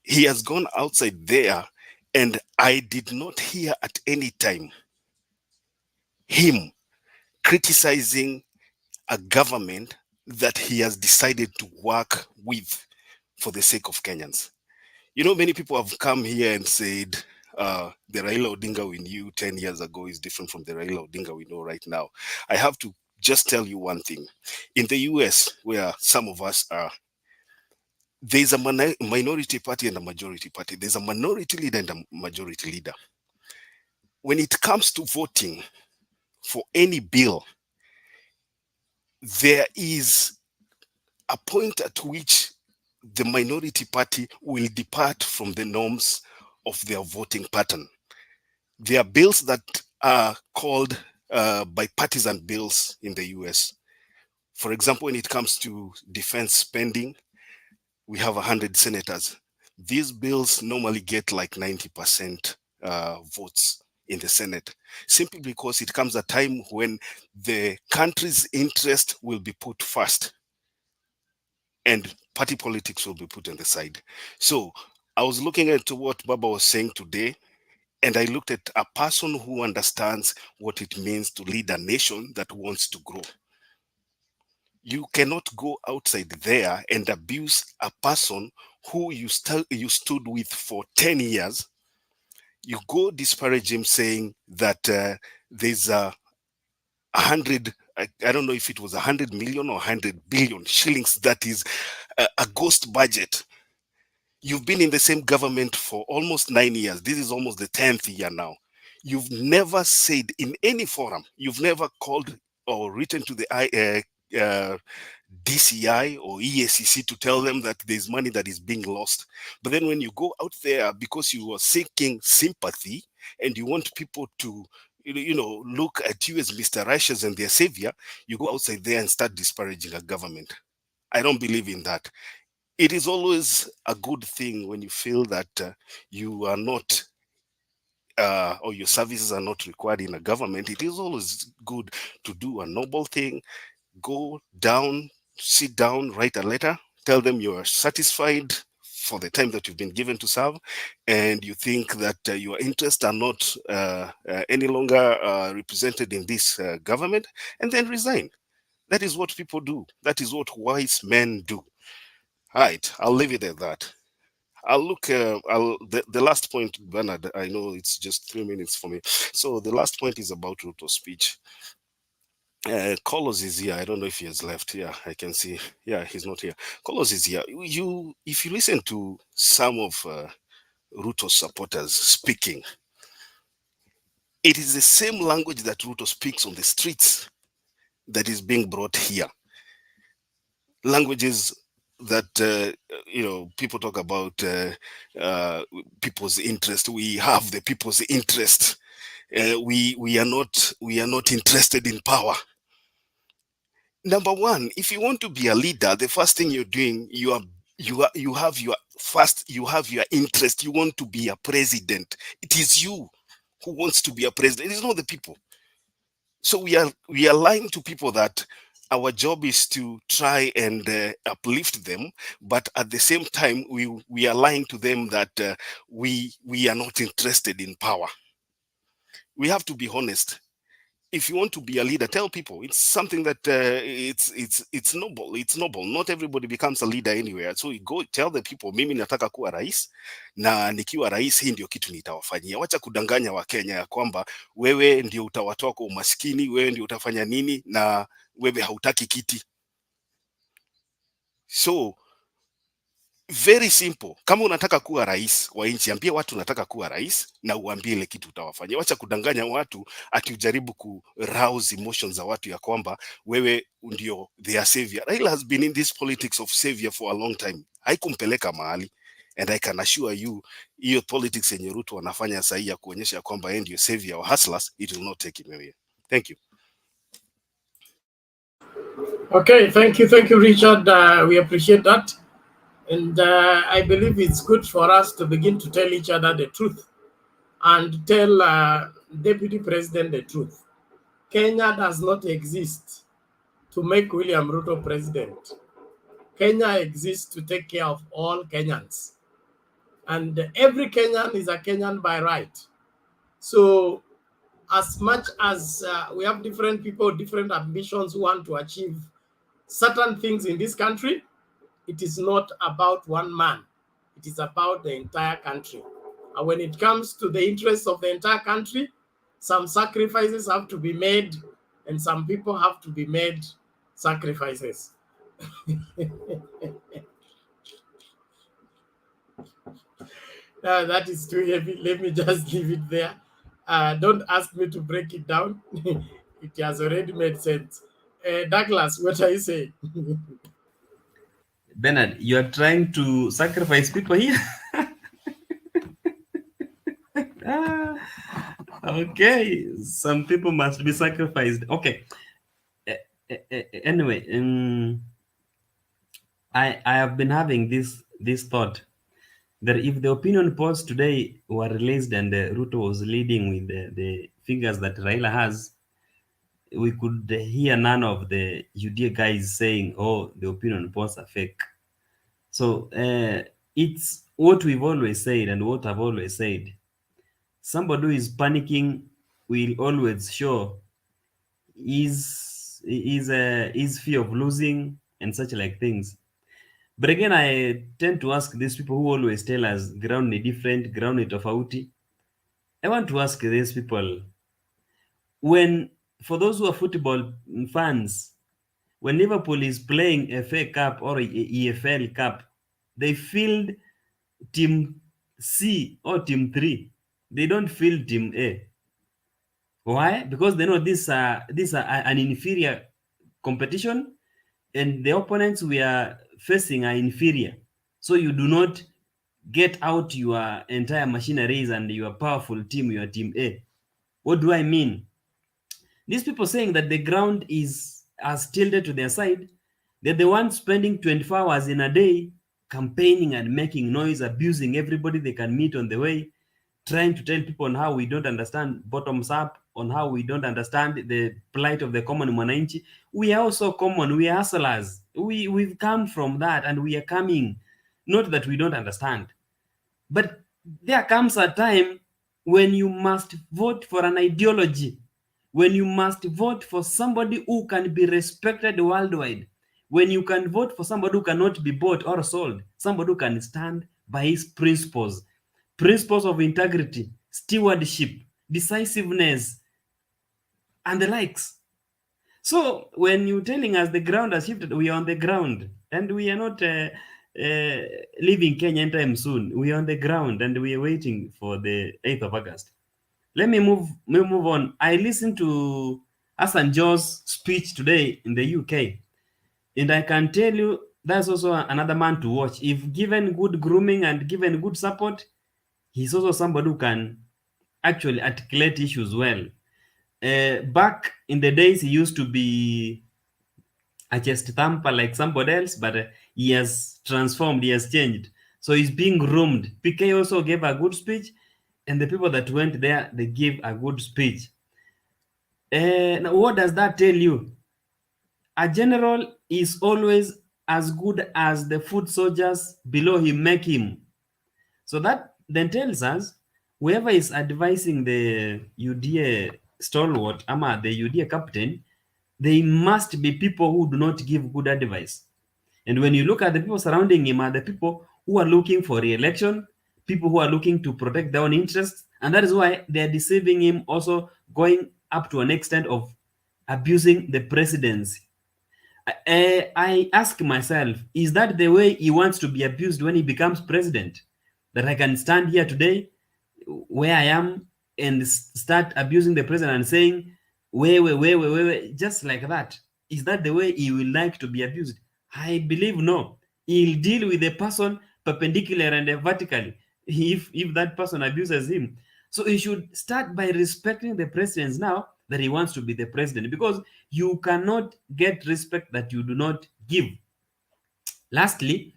He has gone outside there, and I did not hear at any time him criticizing a government that he has decided to work with for the sake of Kenyans. Many people have come here and said the Raila Odinga we knew 10 years ago is different from the Raila Odinga we know right now. I have to just tell you one thing. In the US, where some of us are, there's a minority party and a majority party. There's a minority leader and a majority leader. When it comes to voting for any bill, there is a point at which the minority party will depart from the norms of their voting pattern. There are bills that are called bipartisan bills in the US. For example, when it comes to defense spending, we have 100 senators. These bills normally get like 90% votes in the Senate, simply because it comes a time when the country's interest will be put first and party politics will be put on the side. So I was looking at what Baba was saying today, and I looked at a person who understands what it means to lead a nation that wants to grow. You cannot go outside there and abuse a person who you stood with for 10 years. You go disparage him saying that there's a 100, I don't know if it was 100 million or 100 billion shillings that is a ghost budget. You've been in the same government for almost 9 years. This is almost the 10th year now. You've never said in any forum, you've never called or written to the DCI or EACC to tell them that there's money that is being lost. But then when you go out there because you are seeking sympathy and you want people to look at you as Mr. Righteous and their savior, you go outside there and start disparaging a government. I don't believe in that. It is always a good thing when you feel that you are not or your services are not required in a government. It is always good to do a noble thing, go down, sit down, write a letter, tell them you are satisfied for the time that you've been given to serve, and you think that your interests are not any longer represented in this government, and then resign. That is what people do. That is what wise men do. All right, I'll leave it at that. I'll look. The last point, Bernard. I know it's just 3 minutes for me. So the last point is about Ruto's speech. Carlos is here. I don't know if he has left. Yeah, I can see. Yeah, he's not here. Carlos is here. If you listen to some of Ruto's supporters speaking, it is the same language that Ruto speaks on the streets that is being brought here. Languages that people talk about people's interest. We have the people's interest. We are not interested in power. Number one, if you want to be a leader, the first thing you're doing, you have your interest. You want to be a president. It is you who wants to be a president. It is not the people. So we are lying to people that our job is to try and uplift them, but at the same time, we are lying to them that we are not interested in power. We have to be honest. If you want to be a leader, tell people. It's something that it's noble. It's noble. Not everybody becomes a leader anywhere. So you go tell the people, mimi nataka kuwa rais, na nikiwa rais hii ndio kitu nitawafanyia. Wacha kudanganya Wakenya ya kwamba wewe ndio utawatoa kwa umaskini, wewe ndio utafanya nini, na wewe hautaki kiti. So very simple. Kama unataka kuwa rais wa nchi, ambia watu unataka kuwa rais na uambie ile kitu utawafanyia. Wacha kudanganya watu ati ujaribu ku rouse emotions za watu ya kwamba wewe ndio their savior. Raila has been in this politics of savior for a long time. Haikumpeleka mahali, and I can assure you hiyo politics yenye Ruto wanafanya sasa ya kuonyesha kwamba yeye ndio savior wa hustlers, it will not take him away. Thank you. Okay, thank you Richard. We appreciate that. And I believe it's good for us to begin to tell each other the truth and tell Deputy President the truth. Kenya does not exist to make William Ruto president. Kenya exists to take care of all Kenyans. And every Kenyan is a Kenyan by right. So as much as we have different people, different ambitions who want to achieve certain things in this country, it is not about one man. It is about the entire country. And when it comes to the interests of the entire country, some sacrifices have to be made, and some people have to be made sacrifices. That is too heavy. Let me just leave it there. Don't ask me to break it down. It has already made sense. Douglas, what are you saying? Bernard, you are trying to sacrifice people here? Okay, some people must be sacrificed. Okay. Anyway, I have been having this thought that if the opinion polls today were released and Ruto was leading with the figures that Raila has, we could hear none of the UDA guys saying, oh, the opinion polls are fake. So it's what we've always said and what I've always said. Somebody who is panicking will always show his fear of losing and such like things. But again, I tend to ask these people who always tell us ground ni different, ground ni tofauti. I want to ask these people, when, for those who are football fans, when Liverpool is playing a FA Cup or a EFL Cup, they field team C or team 3. They don't field team A. Why? Because they know these are an inferior competition, and the opponents we are facing are inferior. So you do not get out your entire machineries and your powerful team, your team A. What do I mean? These people saying that the ground has tilted to their side, they're the ones spending 24 hours in a day campaigning and making noise, abusing everybody they can meet on the way, trying to tell people on how we don't understand bottoms up, on how we don't understand the plight of the common mwananchi. We are also common, we are hustlers. We've come from that and we are coming. Not that we don't understand. But there comes a time when you must vote for an ideology, when you must vote for somebody who can be respected worldwide, when you can vote for somebody who cannot be bought or sold, somebody who can stand by his principles of integrity, stewardship, decisiveness, and the likes. So when you're telling us the ground has shifted, we are on the ground, and we are not leaving Kenya anytime soon. We are on the ground, and we are waiting for the 8th of August. Let me move on. I listened to Hassan Joe's speech today in the UK, and I can tell you that's also another man to watch. If given good grooming and given good support, he's also somebody who can actually articulate issues well. Back in the days, he used to be a chest thumper like somebody else, but he has transformed, he has changed. So he's being groomed. PK also gave a good speech, and the people that went there, they gave a good speech. Now what does that tell you? A general is always as good as the foot soldiers below him make him. So that then tells us whoever is advising the UDA stalwart, ama the UDA captain, they must be people who do not give good advice. And when you look at the people surrounding him, are the people who are looking for re-election, people who are looking to protect their own interests, and that is why they are deceiving him, also going up to an extent of abusing the presidency. I ask myself, is that the way he wants to be abused when he becomes president? That I can stand here today where I am and start abusing the president and saying, wait, just like that. Is that the way he will like to be abused? I believe no. He'll deal with the person perpendicular and vertically if that person abuses him. So he should start by respecting the president now that he wants to be the president, because you cannot get respect that you do not give. Lastly,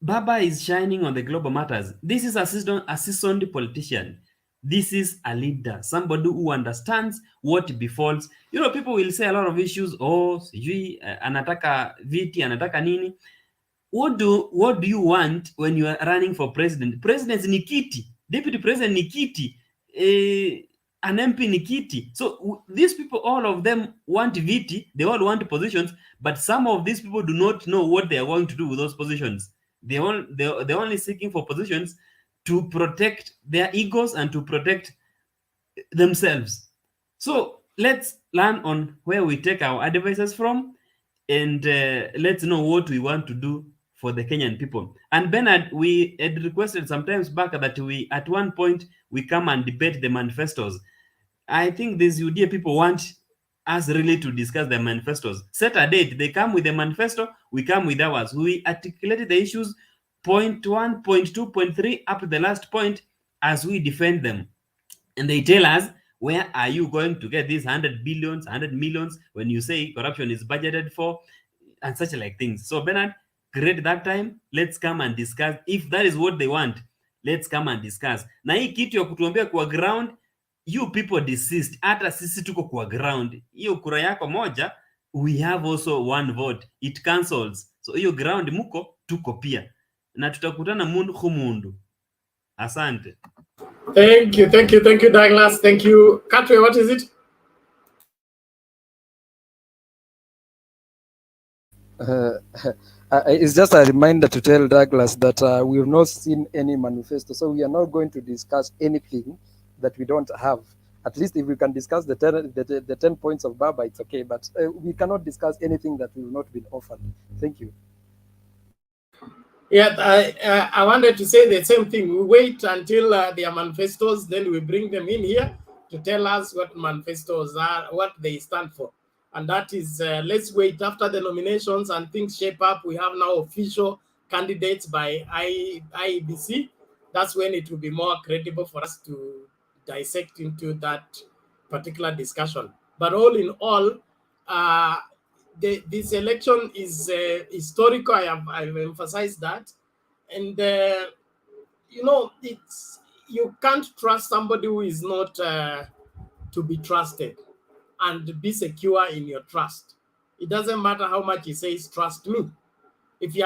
Baba is shining on the global matters. This is a seasoned politician. This is a leader, somebody who understands what befalls. You know, people will say a lot of issues. Oh, sijui anataka viti, anataka nini. What do you want when you are running for president? President ni kiti, deputy president ni kiti, an MP ni kiti. So these people, all of them want viti. They all want positions, but some of these people do not know what they are going to do with those positions. They're only seeking for positions to protect their egos and to protect themselves. So let's learn on where we take our advices from, and let's know what we want to do for the Kenyan people. And Bernard, we had requested sometimes back that we, at one point, we come and debate the manifestos. I think these UDA people want us really to discuss the manifestos. Set a date. They come with the manifesto, we come with ours. We articulated the issues, point 1, point 2, point 3, up to the last point, as we defend them. And they tell us, where are you going to get these 100 billions, 100 millions, when you say corruption is budgeted for, and such like things. So Bernard, great that time. Let's come and discuss. If that is what they want, let's come and discuss. Na hii kitu ya kutuambia kwa ground, you people desist. Hata sisi tuko kwa ground. Hiyo kura yako moja, we have also one vote. It cancels. So hiyo ground muko, tuko pia. Na tutakutana mundu humundu. Asante. Thank you, Douglas. Thank you. Katwe, what is it? It's just a reminder to tell Douglas that we have not seen any manifesto, so we are not going to discuss anything that we don't have. At least if we can discuss the 10 points of Baba, it's okay. But we cannot discuss anything that will not be offered. Thank you. Yeah, I wanted to say the same thing. We wait until their manifestos, then we bring them in here to tell us what manifestos are, what they stand for. And that is, let's wait after the nominations and things shape up. We have now official candidates by IEBC. That's when it will be more credible for us to dissect into that particular discussion. But all in all, this election is historical. I've emphasized that. And, you know, you can't trust somebody who is not to be trusted and be secure in your trust. It doesn't matter how much he says, trust me. If he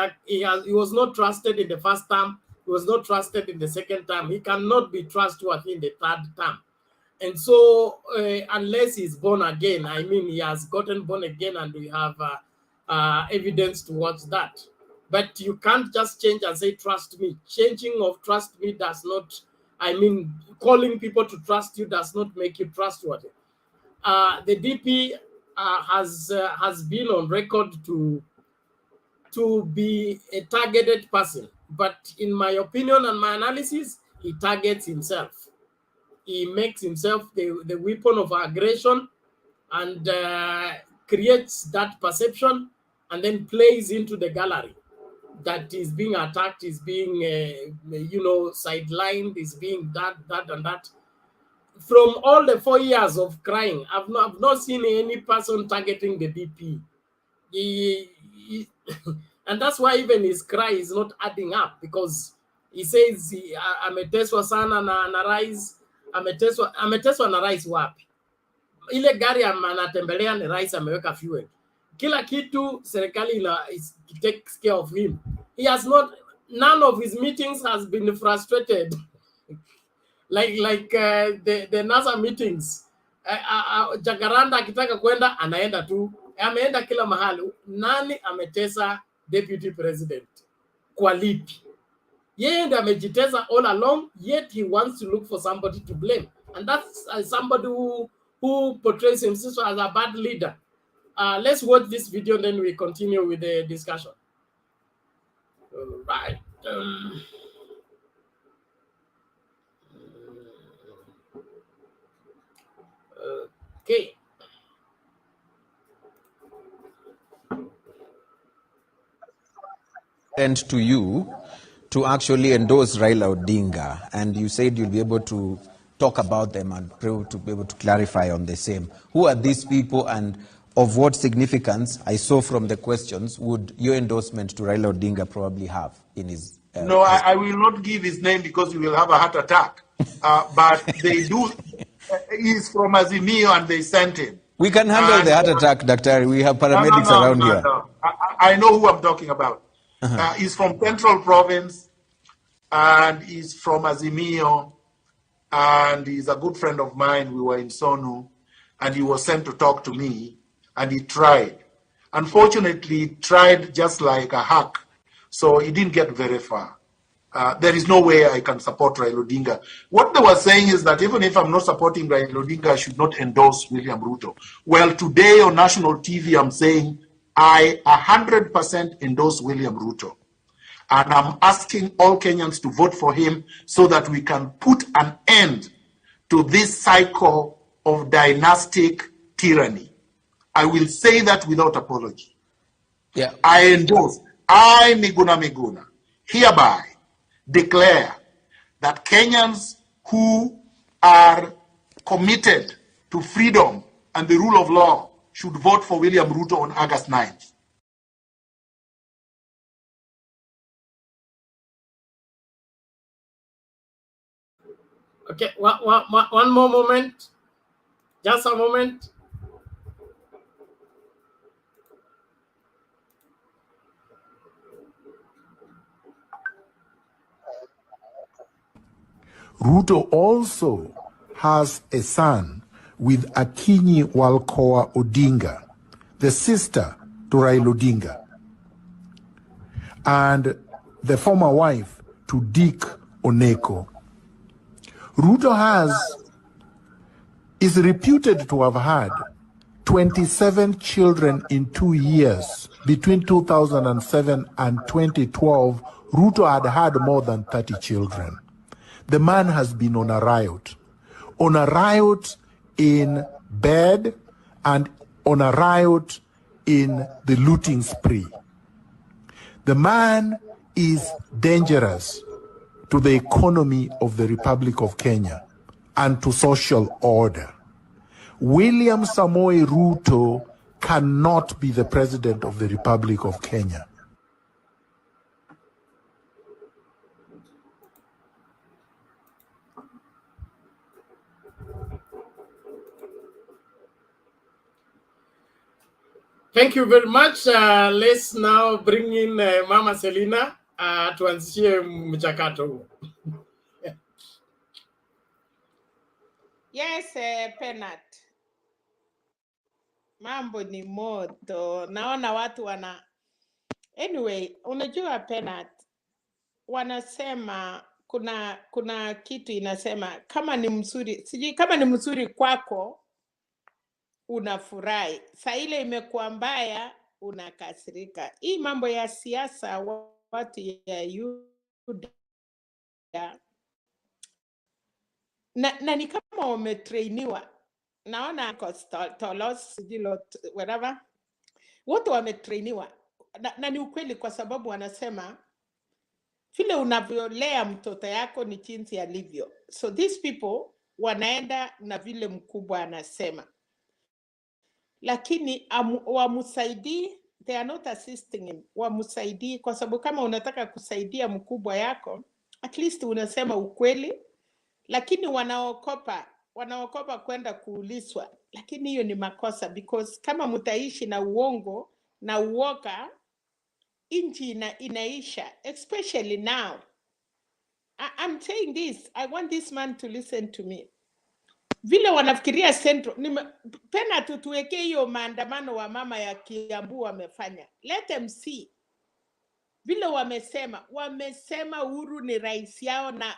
was not trusted in the first term, he was not trusted in the second term, he cannot be trustworthy in the third term. And so unless he's born again, I mean, he has gotten born again and we have evidence towards that. But you can't just change and say, trust me. Changing of trust me does not, I mean, calling people to trust you does not make you trustworthy. The DP has been on record to be a targeted person. But in my opinion and my analysis, he targets himself. He makes himself the weapon of aggression and creates that perception and then plays into the gallery that is being attacked, is being, sidelined, is being that, and that. From all the 4 years of crying, I've not seen any person targeting the DP. And that's why even his cry is not adding up, because he says ameteswa sana na rais, ameteswa na rais wapi? Ile gari anatembelea ni rais ameweka fuel. Kila kitu serikali takes care of him. He has not, none of his meetings has been frustrated. like the NASA meetings. Jacaranda akitaka kwenda anaenda tu. Ameenda kila mahali. Nani ametesa deputy president? Kwa lipi? Yeye ndiye amejitesa all along, yet he wants to look for somebody to blame. And that's somebody who portrays himself as a bad leader. Let's watch this video, then we continue with the discussion. All right. Okay. And to you to actually endorse Raila Odinga, and you said you'll be able to talk about them and to be able to clarify on the same. Who are these people and of what significance, I saw from the questions, would your endorsement to Raila Odinga probably have in his... No, I will not give his name because he will have a heart attack. But they do, he's from Azimio and they sent him. We can handle the heart attack, Dr. We have paramedics around here. No. I know who I'm talking about. He's from Central Province and he's from Azimio and he's a good friend of mine. We were in Sonu and he was sent to talk to me and he tried. Unfortunately, he tried just like a hack, so he didn't get very far. There is no way I can support Raila Odinga. What they were saying is that even if I'm not supporting Raila Odinga, I should not endorse William Ruto. Well, today on national TV, I'm saying I 100% endorse William Ruto. And I'm asking all Kenyans to vote for him so that we can put an end to this cycle of dynastic tyranny. I will say that without apology. Yeah. I endorse, I, Miguna, hereby declare that Kenyans who are committed to freedom and the rule of law should vote for William Ruto on August 9th. Okay, one more moment. Just a moment. Ruto also has a son with Akinyi Walkoa Odinga, the sister to Raila Odinga, and the former wife to Dick Oneko. Ruto has is reputed to have had 27 children in 2 years. Between 2007 and 2012, Ruto had more than 30 children. The man has been on a riot in bed and on a riot in the looting spree. The man is dangerous to the economy of the Republic of Kenya and to social order. William Samoei Ruto cannot be the president of the Republic of Kenya. Thank you very much. Let's now bring in Mama Selina tuanzishe mchakato huu. Yes, Penat. Mambo ni moto. Naona watu Anyway, unajua Penat, wanasema kuna kitu inasema kama ni mzuri, sijui kama ni mzuri kwako unafurahi. Saa ile imekuwa mbaya unakasirika. Hii mambo ya siasa watu ya Yuda na ni kama wametrainiwa. Naona Tolos, whatever. Wote wametrainiwa. Na ni ukweli kwa sababu wanasema vile unavyolea mtoto yako ni jinsi alivyo. So these people wanaenda na vile mkubwa anasema. Lakini wamusaidii, they are not assisting him. Wamusaidii kwa sababu kama unataka kusaidia mkubwa yako, at least unasema ukweli, lakini wanaokopa kwenda kuulizwa. Lakini hiyo ni makosa because kama mtaishi na uongo na uoga, inchi inaisha, especially now. I'm saying this, I want this man to listen to me. Vile wanafikiria Central, pena tutuweke hiyo maandamano wa mama ya Kiambu wamefanya. Let them see. Vile wamesema Uhuru ni rais yao na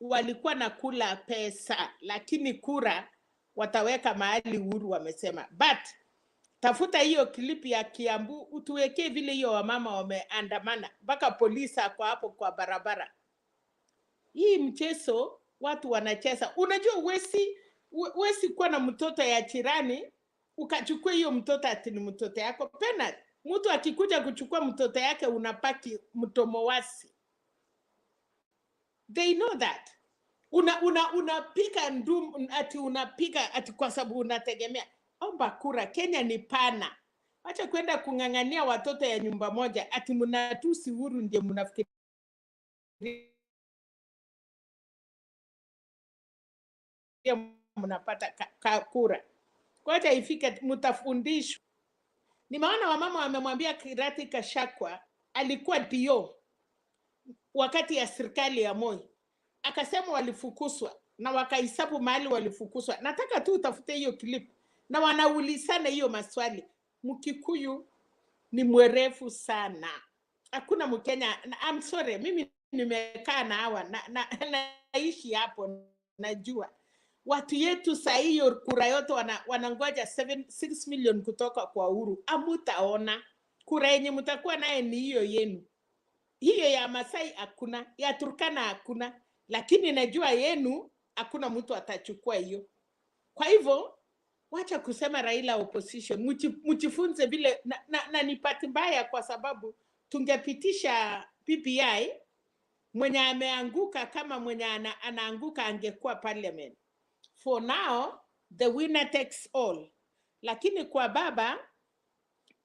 walikuwa na kula pesa, lakini kura wataweka mahali Uhuru wamesema. But tafuta hiyo klipi ya Kiambu utuweke vile hiyo wamama wameandamana mpaka polisi ako hapo kwa barabara. Hii mchezo watu wanacheza. Unajua wesi kuwa na mtoto ya jirani ukachukua hiyo mtoto ati ni mtoto yako. Pena mtu akikuja kuchukua mtoto yake unapaki mtomo wasi. They know that. Unapika ndum ati unapika ati kwa sababu unategemea. Omba kura, Kenya ni pana. Acha kwenda kung'ang'ania watoto ya nyumba moja ati mnatusi Uhuru ndiye mnafikiri mnapata kura. Ngoja ifike mtafundishwa. Nimeona wamama wamemwambia Kirati Kashakwa alikuwa dio wakati ya serikali ya Moi. Akasema walifukuzwa na wakahesabu mahali walifukuzwa. Nataka tu utafute hiyo clip na wanaulizana hiyo maswali. Mkikuyu ni mwerefu sana. Hakuna Mkenya, I'm sorry, mimi nimekaa na hawa naishi hapo, najua. Watu yetu saa hiyo kura yote wanangoja 6 million kutoka kwa Uhuru. Amutaona kura yenye mtakuwa naye ni hiyo yenu. Hiyo ya Masai hakuna, ya Turkana hakuna, lakini najua yenu hakuna mtu atachukua hiyo. Kwa hivyo wacha kusema Raila opposition, mjifunze vile na ni pati mbaya kwa sababu tungepitisha PPI mwenye ameanguka kama mwenye anaanguka angekuwa parliament. For now, the winner takes all. Lakini kwa baba,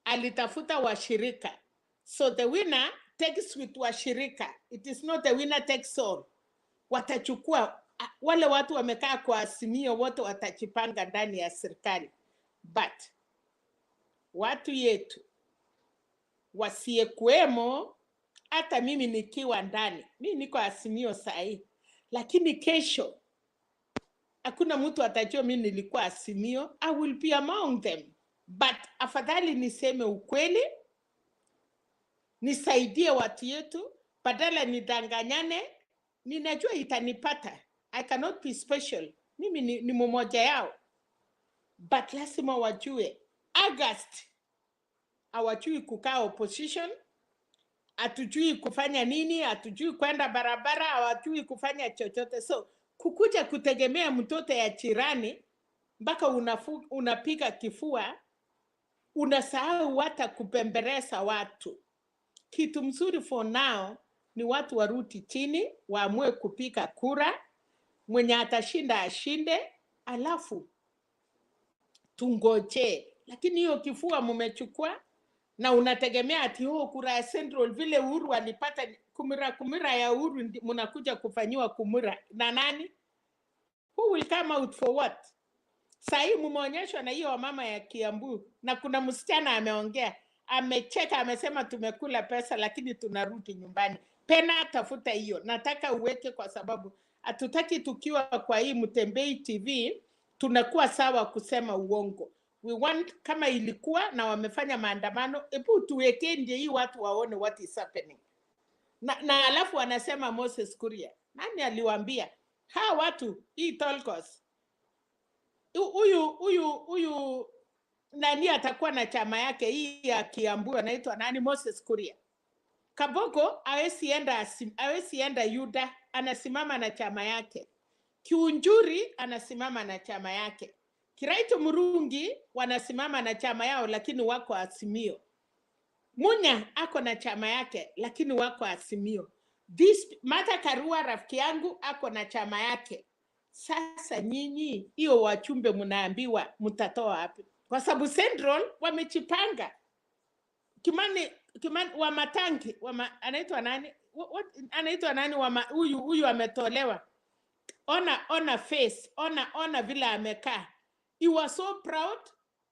alitafuta washirika. So the winner takes with washirika. It is not the winner takes all. Watachukua, wale watu wamekaa kwa Azimio wote watachipanga ndani ya serikali. But, watu yetu, wasiyekuwemo, hata mimi nikiwa ndani. Mimi niko Azimio sahi. Lakini kesho, hakuna mtu atajua mimi nilikuwa Azimio. I will be among them. But afadhali niseme ukweli, nisaidie watu yetu, badala nidanganyane, ninajua itanipata. I cannot be special. Mimi ni mmoja yao, but lazima wajue August hawajui kukaa opposition, hatujui kufanya nini, hatujui kwenda barabara, hawajui kufanya chochote. So kukuja kutegemea mtoto ya jirani mpaka unapiga kifua, unasahau hata kupembeleza watu. Kitu mzuri for now ni watu warudi chini, waamue kupiga kura, mwenye atashinda ashinde, alafu tungoje. Lakini hiyo kifua mumechukua na unategemea ati kura ya Central vile Uhuru alipata kumira ya Uhuru mnakuja kufanyiwa kumira na nani? Who will come out for what? Sahii mumeonyeshwa na hiyo mama ya Kiambu, na kuna msichana ameongea, amecheka, amesema tumekula pesa lakini tunarudi nyumbani. Pena tafuta hiyo, nataka uweke, kwa sababu hatutaki tukiwa kwa hii Mtembei TV tunakuwa sawa kusema uongo. We want, kama ilikuwa na wamefanya maandamano, ebu tuweke ndio hii watu waone what is happening. Na alafu wanasema Moses Kuria. Nani aliwaambia? Hawa watu, hii Tolkos, huyu nani atakuwa na chama yake hii ya Kiambu anaitwa nani? Moses Kuria. Kaboko hawezi enda Yuda, anasimama na chama yake. Kiunjuri anasimama na chama yake. Kiraitu Murungi wanasimama na chama yao lakini wako Azimio. Munya ako na chama yake lakini wako Azimio. Martha Karua rafiki yangu ako na chama yake. Sasa nyinyi hiyo wachumbe mnaambiwa mtatoa wapi? Kwa sababu Central wamechipanga. Kimani wa Matangi, anaitwa nani? Anaitwa nani huyu ametolewa. Ona face, ona vile amekaa. He was so proud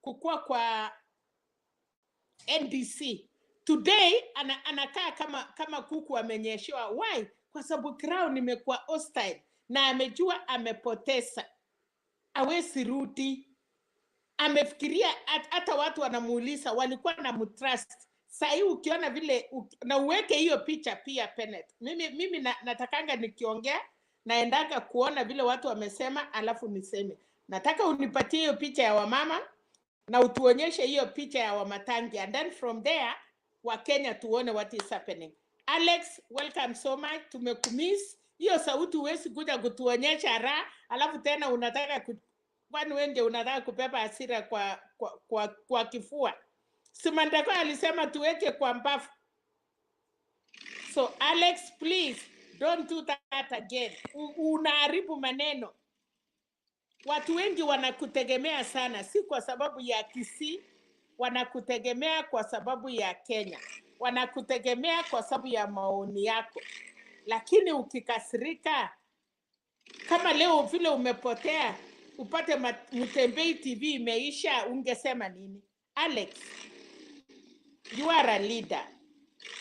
kukua kwa NDC. Today anakaa kama kuku amenyeshewa. Why? Kwa sababu crown imekuwa hostile na amejua amepoteza. Hawezi rudi. Amefikiria hata watu wanamuuliza walikuwa na mtrust. Sasa ukiona vile na uweke hiyo picha pia Penet. Mimi natakanga nikiongea naendaka kuona vile watu wamesema alafu niseme. Nataka unipatie hiyo picha ya wamama na utuonyeshe hiyo picha ya Wamatangi, and then from there wa Kenya tuone what is happening. Alex, welcome so much. Tumekumiss. Hiyo sauti huwezi kuja kutuonyesha raha alafu tena unataka kwani wenge unataka kupepa hasira kwa kifua. Simandako alisema tuweke kwa mbafu. So Alex, please don't do that again. Unaharibu maneno. Watu wengi wanakutegemea sana, si kwa sababu ya Kisii, wanakutegemea kwa sababu ya Kenya. Wanakutegemea kwa sababu ya maoni yako. Lakini ukikasirika, kama leo vile umepotea, upate Mtembei TV imeisha, ungesema nini? Alex, you are a leader.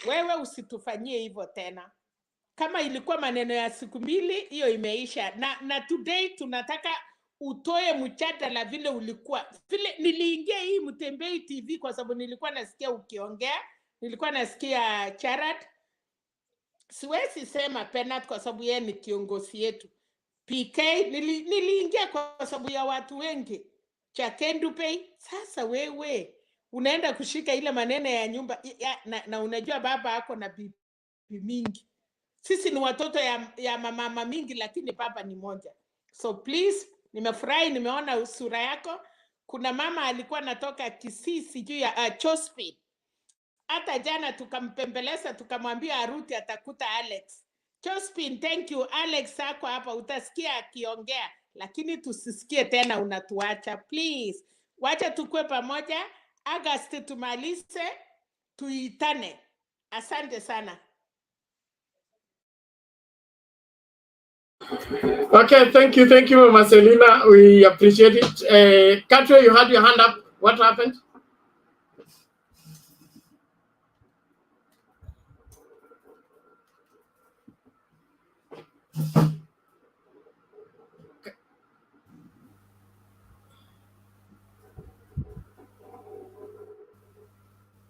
Wewe usitufanyie hivyo tena. Kama ilikuwa maneno ya siku 2, hiyo imeisha. Na today tunataka utoe mjadala vile ulikuwa. Vile niliingia hii Mtembei TV kwa sababu nilikuwa nasikia ukiongea, nilikuwa nasikia Charat. Siwezi sema Penat kwa sababu yeye ni kiongozi yetu. PK niliingia kwa sababu ya watu wengi. Chakendupei, sasa wewe unaenda kushika ile maneno ya nyumba na unajua baba yako na bibi mingi. Sisi ni watoto ya mama mingi lakini baba ni moja. So please, nimefurahi nimeona sura yako. Kuna mama alikuwa natoka Kisii sijui ya Chospin. Hata jana tukampembeleza tukamwambia aruti atakuta Alex. Chospin, thank you. Alex hako hapa utasikia akiongea lakini tusisikie tena unatuacha. Please, wacha tukue pamoja. August tumalize tuitane. Asante sana. Okay, thank you, Mama Selina. We appreciate it. Katwe, you had your hand up. What happened?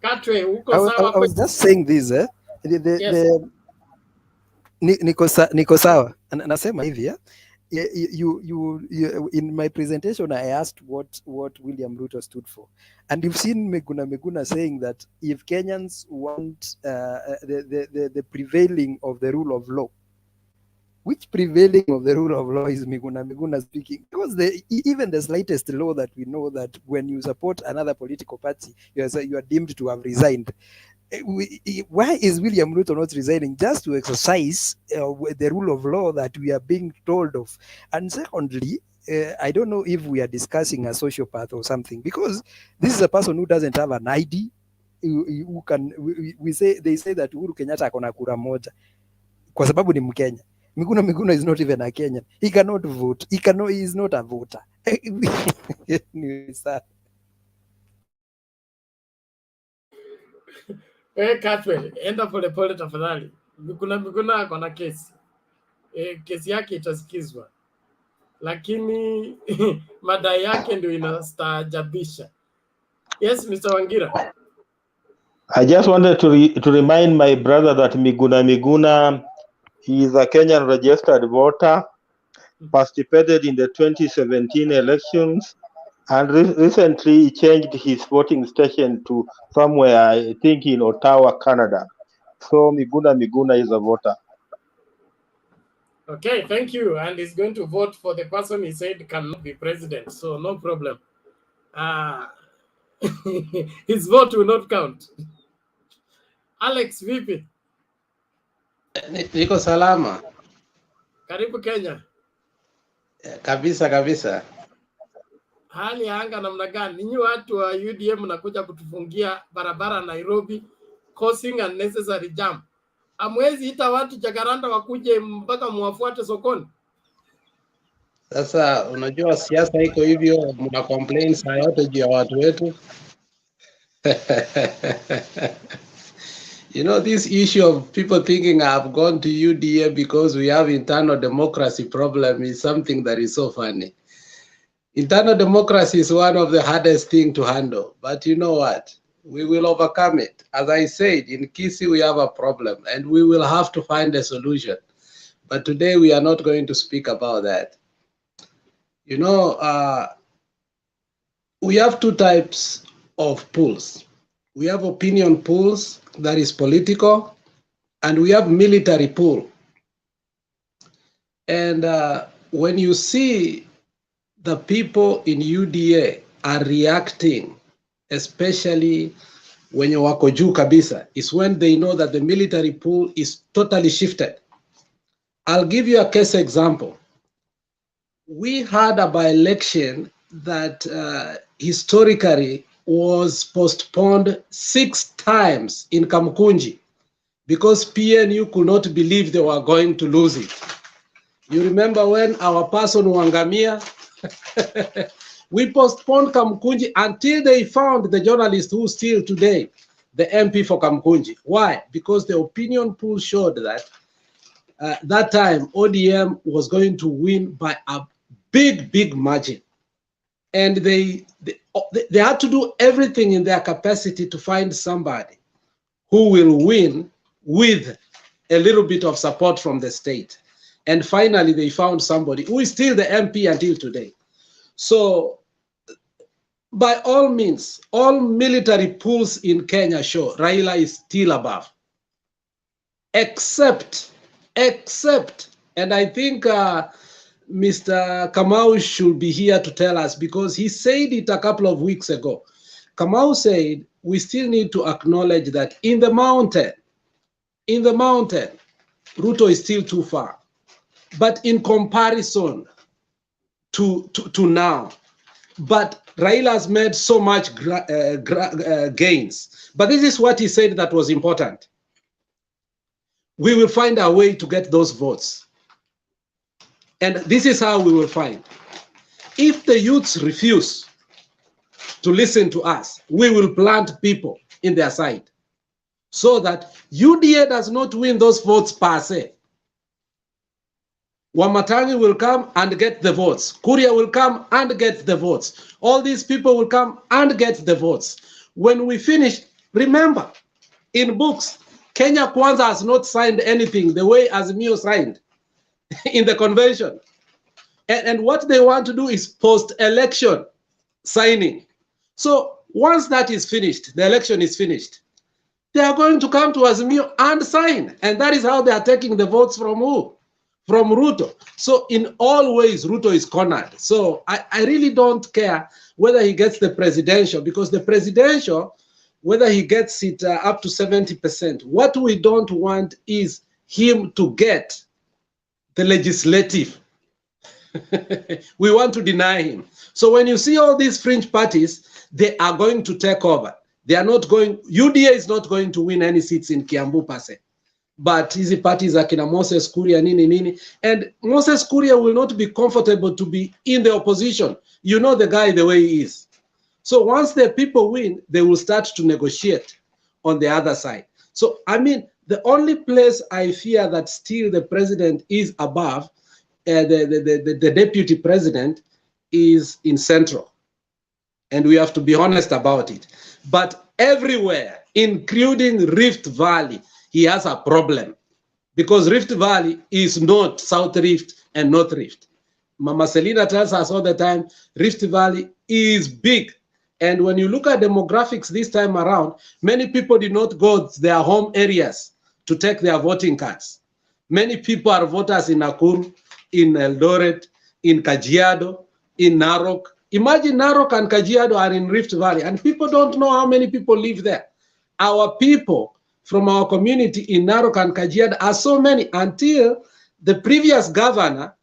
Katwe, I was just saying this, niko sawa. Nasema hivi, you in my presentation, I asked what William Ruto stood for, and you've seen Miguna saying that if Kenyans want the prevailing of the rule of law, which prevailing of the rule of law is Miguna speaking? Because even the slightest law that we know that when you support another political party, you are deemed to have resigned. Why is William Ruto not resigning? Just to exercise the rule of law that we are being told of. And secondly, I don't know if we are discussing a sociopath or something, because this is a person who doesn't have an ID. Who can they say that Uhuru Kenyatta akona kura moja kwa sababu ni Mkenya. Miguna is not even a Kenyan. He cannot vote. He is not a voter. Catherine, enda polepole tafadhali. Miguna ako na kesi. Kesi yake itasikizwa. Lakini madai yake ndio inastaajabisha. Yes, Mr. Wangira. I just wanted to remind my brother that Miguna is a Kenyan registered voter, participated in the 2017 elections, and recently he changed his voting station to somewhere, I think in Ottawa, Canada. So Miguna is a voter. Okay, thank you. And he's going to vote for the person he said cannot be president. So no problem. His vote will not count. Alex, vipi? Niko salama. Karibu Kenya. Kabisa. Hali ya anga namna gani? Ninyi watu wa UDM mnakuja kutufungia barabara Nairobi, causing unnecessary jam. Amwezi ita watu Jakaranda wakuje mpaka muwafuate sokoni. Sasa unajua siasa iko hivyo, mna complain saa yote juu ya watu wetu. You know, this issue of people thinking I've gone to UDA because we have internal democracy problem is something that is so funny. Internal democracy is one of the hardest things to handle, but you know what? We will overcome it. As I said, in Kisii we have a problem and we will have to find a solution. But today we are not going to speak about that. You know, we have two types of polls. We have opinion polls that is political, and we have military poll. And when you see the people in UDA are reacting, especially when you wako juu kabisa, is when they know that the military pool is totally shifted. I'll give you a case example. We had a by-election that historically was postponed 6 times in Kamkunji because PNU could not believe they were going to lose it. You remember when our person Wangamia, we postponed Kamkunji until they found the journalist who still today the MP for Kamkunji. Why? Because the opinion poll showed that that time ODM was going to win by a big margin. And they had to do everything in their capacity to find somebody who will win with a little bit of support from the state. And finally, they found somebody who is still the MP until today. So by all means, all military pools in Kenya show Raila is still above. Except, and I think Mr. Kamau should be here to tell us because he said it a couple of weeks ago. Kamau said we still need to acknowledge that in the mountain, Ruto is still too far. But in comparison to now, but Raila has made so much gains. But this is what he said that was important. We will find a way to get those votes. And this is how we will find. If the youths refuse to listen to us, we will plant people in their side so that UDA does not win those votes per se. Wamatangi will come and get the votes. Kuria will come and get the votes. All these people will come and get the votes. When we finish, remember, in books, Kenya Kwanza has not signed anything the way Azimio signed in the convention. And what they want to do is post-election signing. So once that is finished, the election is finished, they are going to come to Azimio and sign. And that is how they are taking the votes from who? From Ruto. So in all ways, Ruto is cornered. So I really don't care whether he gets the presidential, because the presidential, whether he gets it up to 70%, what we don't want is him to get the legislative. We want to deny him. So when you see all these fringe parties, they are going to take over. They are not going, UDA is not going to win any seats in Kiambu per se. But hizi parties are kina Moses Kuria, nini. And Moses Kuria will not be comfortable to be in the opposition. You know the guy the way he is. So once the people win, they will start to negotiate on the other side. So, I mean, the only place I fear that still the president is above the deputy president is in Central. And we have to be honest about it. But everywhere, including Rift Valley, he has a problem. Because Rift Valley is not South Rift and North Rift. Mama Selina tells us all the time, Rift Valley is big. And when you look at demographics this time around, many people did not go to their home areas to take their voting cards. Many people are voters in Nakuru, in Eldoret, in Kajiado, in Narok. Imagine Narok and Kajiado are in Rift Valley, and people don't know how many people live there. Our people from our community in Narok and Kajiado are so many, until the previous governor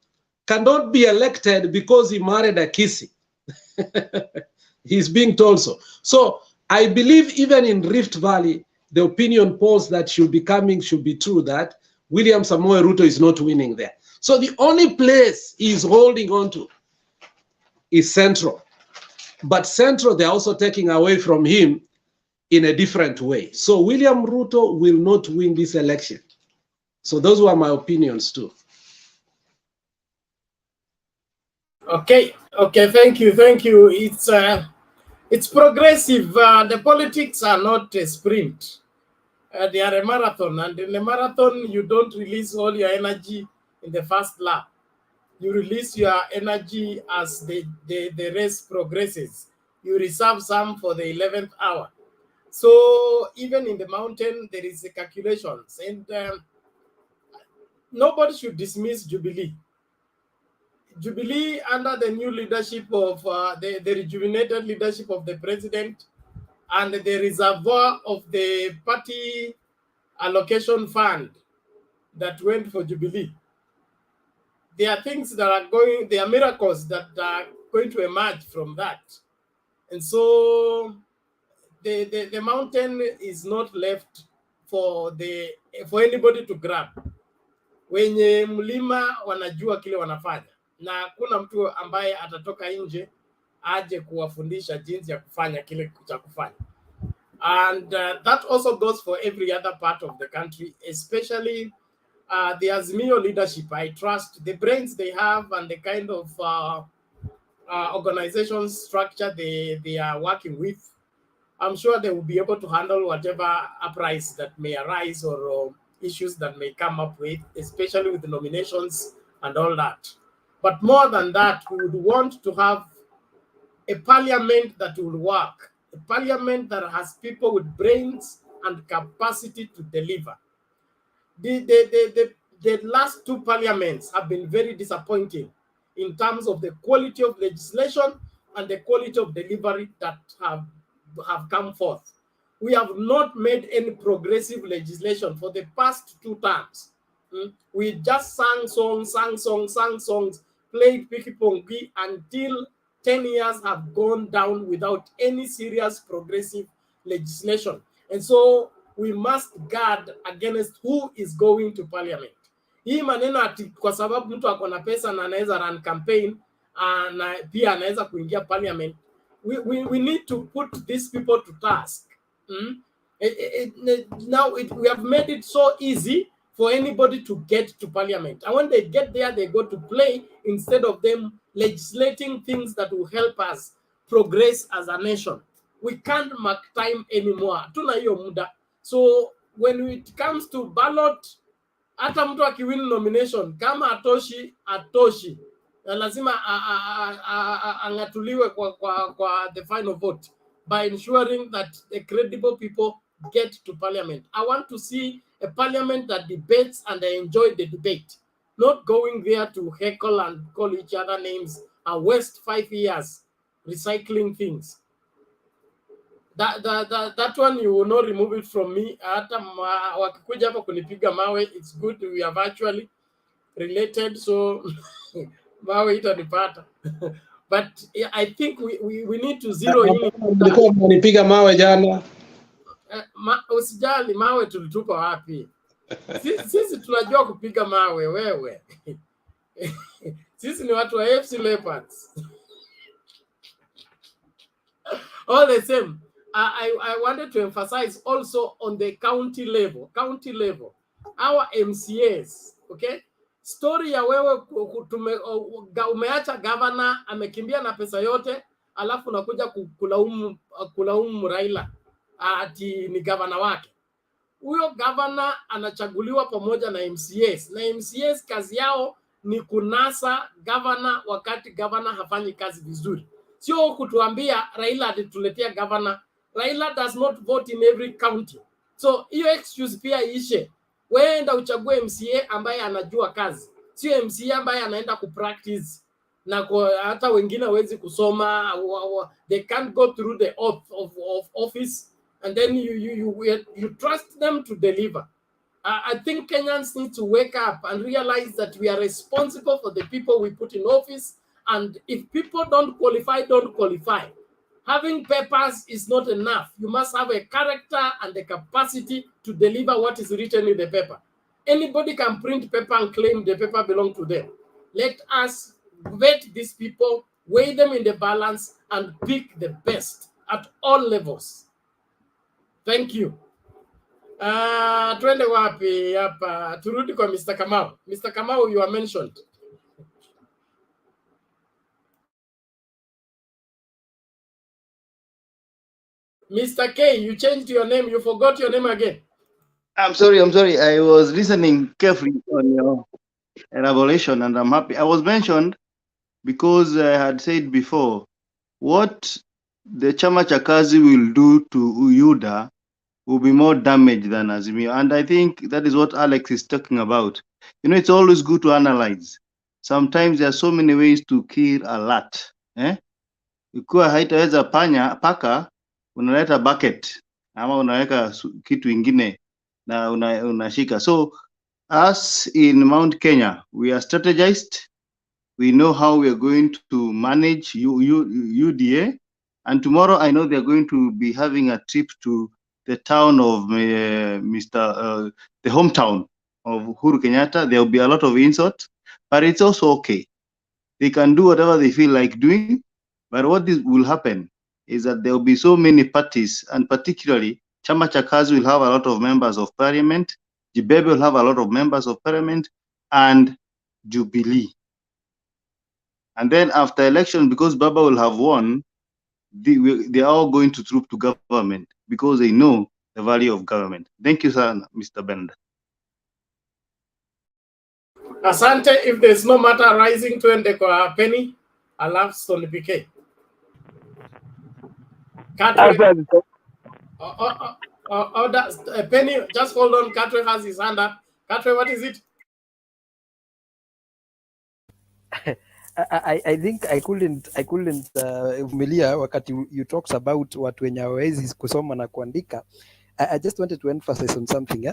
cannot be elected because he married a Kisi. He's being told so. So I believe even in Rift Valley, the opinion polls that should be coming should be true, that William Samoei Ruto is not winning there. So the only place he's holding on to is Central. But Central, they're also taking away from him in a different way. So William Ruto will not win this election. So those were my opinions too. Okay, thank you. It's progressive. The politics are not a sprint. They are a marathon, and in a marathon, you don't release all your energy in the first lap. You release your energy as the race progresses. You reserve some for the 11th hour. So even in the mountain, there is a calculations, and nobody should dismiss Jubilee. Jubilee, under the new leadership of the rejuvenated leadership of the president and the reservoir of the party allocation fund that went for Jubilee, there are things that are going, there are miracles that are going to emerge from that. And so the mountain is not left for anybody to grab. Wenye mlima wanajua kile wanafanya, na kuna mtu ambaye atatoka nje aje kuwafundisha jinsi ya kufanya kile cha kufanya. And that also goes for every other part of the country, especially the Azimio leadership. I trust the brains they have and the kind of organization structure they are working with. I'm sure they will be able to handle whatever uprise that may arise or issues that may come up with, especially with the nominations and all that. But more than that, we would want to have a parliament that will work, a parliament that has people with brains and capacity to deliver. The last two parliaments have been very disappointing in terms of the quality of legislation and the quality of delivery that have come forth. We have not made any progressive legislation for the past 2 terms. We just sang songs, played piki-pongi until 10 years have gone down without any serious progressive legislation. And so we must guard against who is going to parliament. Hii maneno ati kwa sababu mtu ako na pesa na anaweza run campaign na pia anaweza kuingia parliament. We need to put these people to task. Now we have made it so easy for anybody to get to parliament. And when they get there, they go to play instead of them legislating things that will help us progress as a nation. We can't mark time anymore. Tuna hiyo muda. So when it comes to ballot, hata mtu akiwin nomination, kama atoshi. lazima angatuliwe kwa the final vote by ensuring that the credible people get to parliament. I want to see a parliament that debates and they enjoy the debate, not going there to heckle and call each other names and waste 5 years recycling things. That one you will not remove it from me. Hata wakikuja hapa kunipiga mawe, it's good we are virtually related, so mawe itanipata. But I think we need to zero in. Mlikuwa mnanipiga mawe jana. Usijali, mawe tulitupa wapi? Sisi tunajua kupiga mawe, wewe. Sisi ni watu wa AFC Leopards. All the same, I wanted to emphasize also on the county level. Our MCAs, okay? Story ya wewe umeacha governor amekimbia na pesa yote, alafu unakuja kulaumu Raila ati ni governor wake. Huyo governor anachaguliwa pamoja na MCAs. Na MCAs kazi yao ni kunasa governor wakati governor hafanyi kazi vizuri. Sio kutuambia Raila atituletea governor. Raila does not vote in every county. So hiyo excuse pia ishe. Wewe enda uchague MCA ambaye anajua kazi. Sio MCA ambaye anaenda kupractice na hata wengine hawezi kusoma. They can't go through the oath of office and then you trust them to deliver. I think Kenyans need to wake up and realize that we are responsible for the people we put in office. And if people don't qualify. Having papers is not enough. You must have a character and the capacity to deliver what is written in the paper. Anybody can print paper and claim the paper belongs to them. Let us vet these people, weigh them in the balance, and pick the best at all levels. Thank you. Twende wapi hapa? Turudi kwa Mr. Kamau. Mr. Kamau, you are mentioned. Mr. K, you changed your name. You forgot your name again. I'm sorry. I was listening carefully on your elaboration, and I'm happy. I was mentioned because I had said before what the Chama cha Kazi will do to UDA will be more damage than Azimio. And I think that is what Alex is talking about. You know, it's always good to analyze. Sometimes there are so many ways to kill a rat. Ikiwa haitaweza paka, unaleta bucket ama unaweka kitu ingine na unashika. So us in Mount Kenya, we are strategized. We know how we are going to manage UDA. And tomorrow I know they're going to be having a trip to the town of the hometown of Uhuru Kenyatta. There will be a lot of insult, but it's also okay. They can do whatever they feel like doing. But what will happen is that there will be so many parties, and particularly Chama cha Kazi will have a lot of members of parliament, Jibebe will have a lot of members of parliament, and Jubilee. And then after election, because Baba will have won, they are all going to troop to government because they know the value of government. Thank you, sir, Mr. Benda. Asante. If there's no matter rising to end kwa Penny, I love Stony PK. Penny, just hold on. Katwe has his hand up. Katwe, what is it? I think I couldn't Umilia wakati you talks about watu wenye hawawezi kusoma na kuandika. I just wanted to emphasize on something.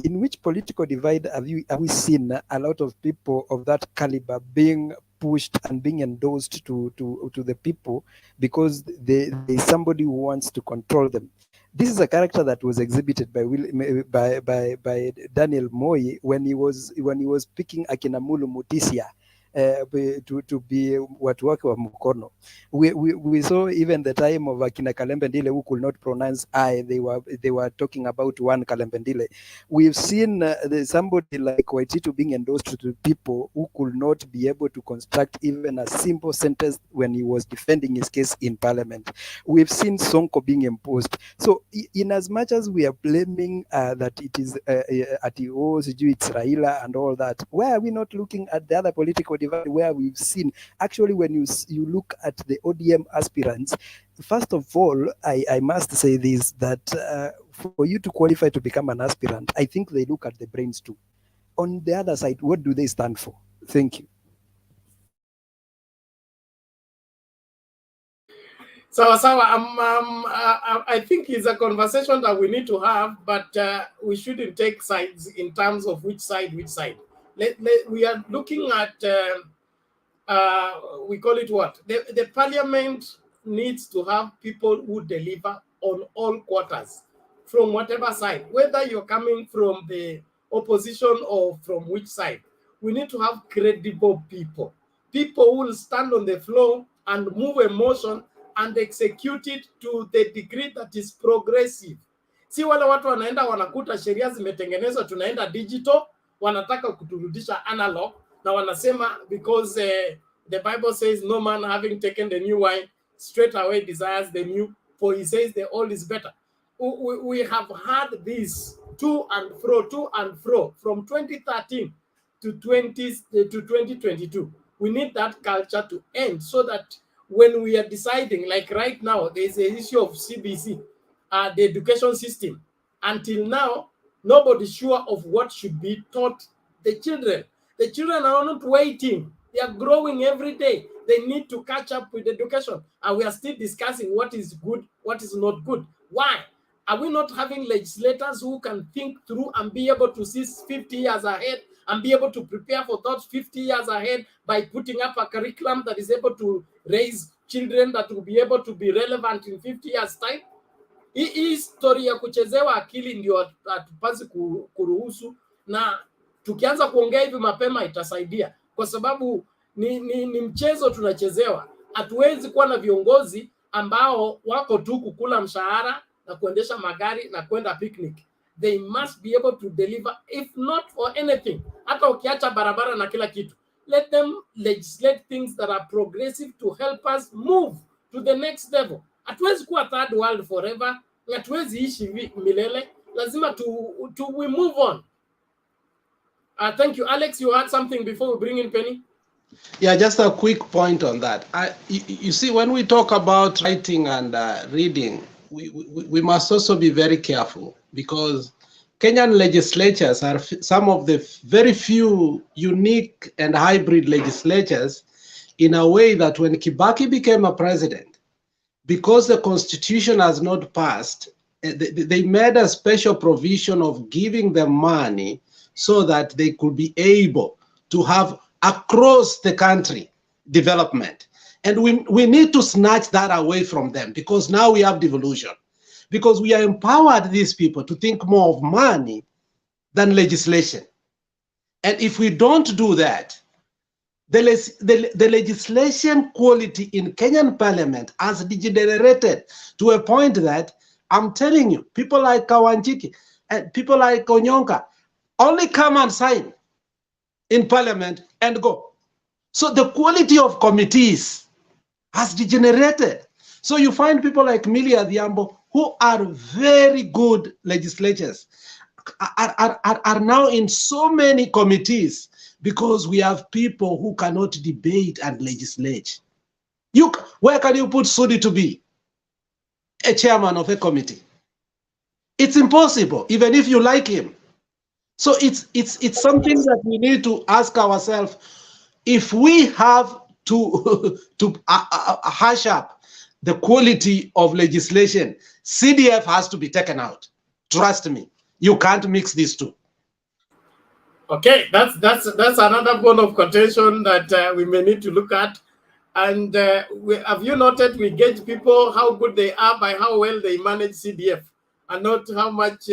In which political divide have we seen a lot of people of that caliber being pushed and being endorsed to the people because there is somebody who wants to control them? This is a character that was exhibited by Daniel Moi when he was picking Akinamulu Mutisia to be watu wake wa mkono. We saw even the time of Akina Kalembendile who could not pronounce I. They were talking about one Kalembendile. We've seen somebody like Waititu being endorsed to people who could not be able to construct even a simple sentence when he was defending his case in parliament. We've seen Sonko being imposed. So in as much as we are blaming that it is at it's Raila and all that, why are we not looking at the other political divided, where we've seen, actually, when you look at the ODM aspirants, first of all, I must say this, that for you to qualify to become an aspirant, I think they look at the brains too. On the other side, what do they stand for? Thank you. So I think it's a conversation that we need to have, but we shouldn't take sides in terms of which side. We are looking at, we call it what? The parliament needs to have people who deliver on all quarters, from whatever side, whether you're coming from the opposition or from which side. We need to have credible people who will stand on the floor and move a motion and execute it to the degree that is progressive. Si wale watu wanaenda wanakuta sheria zimetengenezwa tunaenda digital, wanataka kuturudisha analog, na wanasema because the Bible says no man having taken the new wine straight away desires the new, for he says the old is better. We have had this to and fro from 2013 to 2022. We need that culture to end, so that when we are deciding, like right now, there's an issue of CBC, the education system. Until now, nobody's sure of what should be taught the children. The children are not waiting. They are growing every day. They need to catch up with education. And we are still discussing what is good, what is not good. Why? Are we not having legislators who can think through and be able to see 50 years ahead and be able to prepare for those 50 years ahead by putting up a curriculum that is able to raise children that will be able to be relevant in 50 years' time? Hii story ya kuchezewa akili ndio hatupasi kuruhusu, na tukianza kuongea hivi mapema itasaidia, kwa sababu ni mchezo tunachezewa. Hatuwezi kuwa na viongozi ambao wako tu kukula mshahara na kuendesha magari na kwenda picnic. They must be able to deliver, if not for anything. Hata ukiacha barabara na kila kitu, let them legislate things that are progressive to help us move to the next level. Hatuwezi kuwa third world forever. Hatuwezi ishi milele. Lazima we move on. Thank you. Alex, you had something before we bring in Penny? Yeah, just a quick point on that. You see, when we talk about writing and reading, we must also be very careful, because Kenyan legislatures are some of the very few unique and hybrid legislatures, in a way that when Kibaki became a president, because the constitution has not passed, they made a special provision of giving them money so that they could be able to have across the country development. And we need to snatch that away from them, because now we have devolution. Because we are empowered these people to think more of money than legislation. And if we don't do that, the legislation quality in Kenyan parliament has degenerated to a point that, I'm telling you, people like Kawanjiki and people like Onyonka only come and sign in parliament and go. So the quality of committees has degenerated. So you find people like Milia Diambo, who are very good legislators, are now in so many committees, because we have people who cannot debate and legislate. Where can you put Sudi to be a chairman of a committee? It's impossible, even if you like him. So it's something that we need to ask ourselves. If we have to hash up the quality of legislation, CDF has to be taken out. Trust me, you can't mix these two. Okay, that's another bone of contention that we may need to look at. And have you noted we gauge people how good they are by how well they manage CDF, and not how much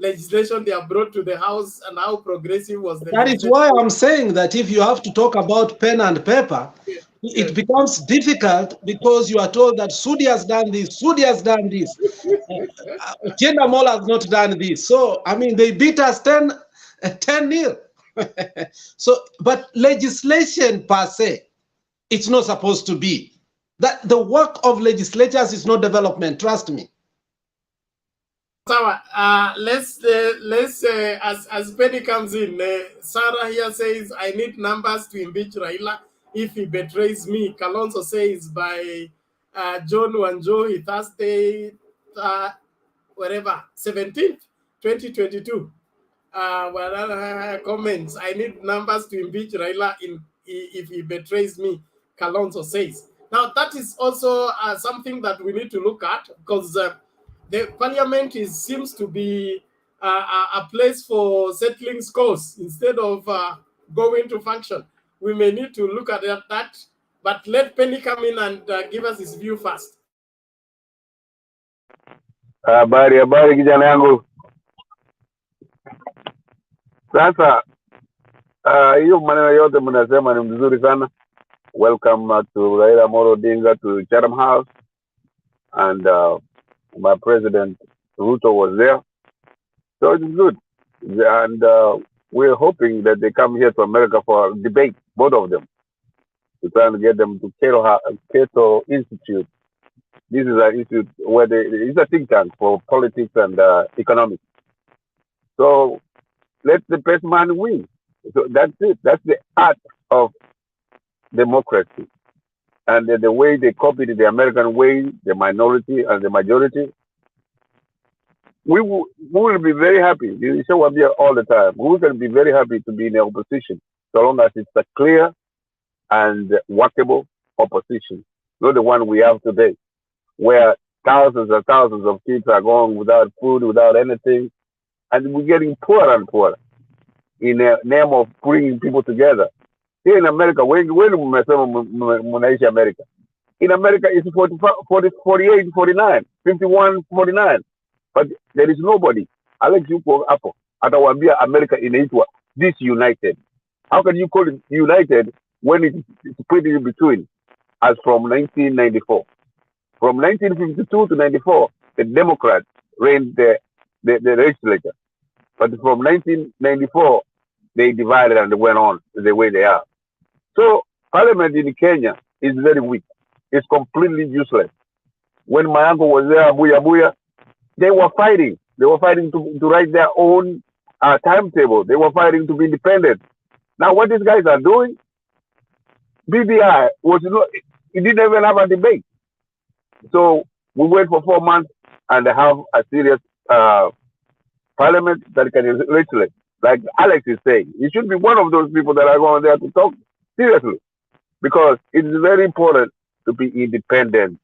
legislation they have brought to the House and how progressive was the That is why I'm saying that if you have to talk about pen and paper, it becomes difficult, because you are told that Sudi has done this, Sudi has done this, Tienda Mall has not done this. So, I mean, they beat us 10-0. So, but legislation per se, it's not supposed to be. That the work of legislatures is not development, trust me. Let's as Penny comes in, Sarah here says, I need numbers to impeach Raila if he betrays me. Kalonzo says by John Wanjohi, Thursday, whatever, 17th, 2022. Comments, I need numbers to impeach Raila if he betrays me, Kalonzo says. Now, that is also something that we need to look at, because the parliament seems to be a place for settling scores instead of going to function. We may need to look at that, but let Penny come in and give us his view first. Habari kijana yangu. Sasa hiyo maneno yote mnasema ni mzuri sana. Welcome to Raila Odinga to Chatham House, and my president Ruto was there, so it's good. And we're hoping that they come here to America for a debate, both of them, to try and get them to Cato Institute. This is an institute where it's a think tank for politics and economics. So let the best man win. So that's it. That's the art of democracy. And the way they copied the American way, the minority and the majority, we will be very happy. You say we're here all the time. We can be very happy to be in the opposition, so long as it's a clear and workable opposition, not the one we have today, where thousands and thousands of kids are going without food, without anything, and we're getting poorer and poorer in the name of bringing people together. Here in America, when Munaishi America, in America it's 48, 49, 51, 49, but there is nobody. Alex yuko hapo atawambia America inaitwa disunited. How can you call it united when it's split in between, as from 1994? From 1952 to 94, the Democrats reigned the legislature. But from 1994, they divided and they went on the way they are. So Parliament in Kenya is very weak. It's completely useless. When my uncle was there, Abuya, they were fighting. They were fighting to write their own timetable. They were fighting to be independent. Now what these guys are doing, BBI it didn't even have a debate. So we wait for 4 months and have a serious parliament that can legislate. Like Alex is saying, you should be one of those people that are going there to talk seriously, because it is very important to be independent.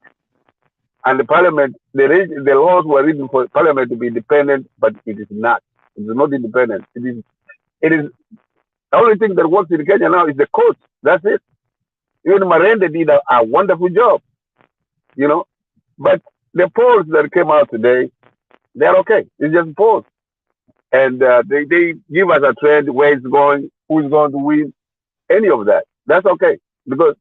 And the parliament, the laws were written for parliament to be independent, but it is not. It is not independent. It is the only thing that works in Kenya now is the courts. That's it. Even Marende did a wonderful job, you know. But the polls that came out today, they're okay. It's just polls. And they give us a trend, where it's going, who's going to win, any of that. That's okay. Because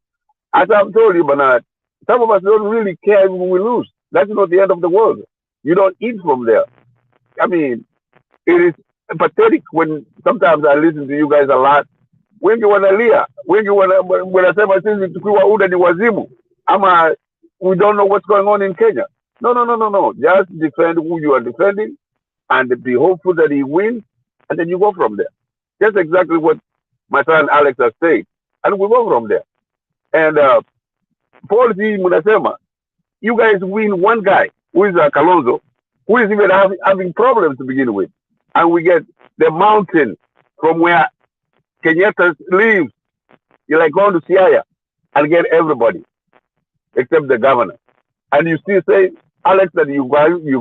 as I've told you, Bernard, some of us don't really care if we lose. That's not the end of the world. You don't eat from there. I mean, it is pathetic when sometimes I listen to you guys a lot. Wengi wanalia, wengi wanasema sisi tukiwa UDA ni wazimu, ama we don't know what's going on in Kenya. No. Just defend who you are defending and be hopeful that he wins, and then you go from there. That's exactly what my son Alex has said. And we go from there. And policy munasema, you guys win one guy, who is Kalonzo, who is even having problems to begin with. And we get the mountain from where Kenyatta lives. You're like going to Siaya and get everybody except the governor. And you still say, Alex, that you're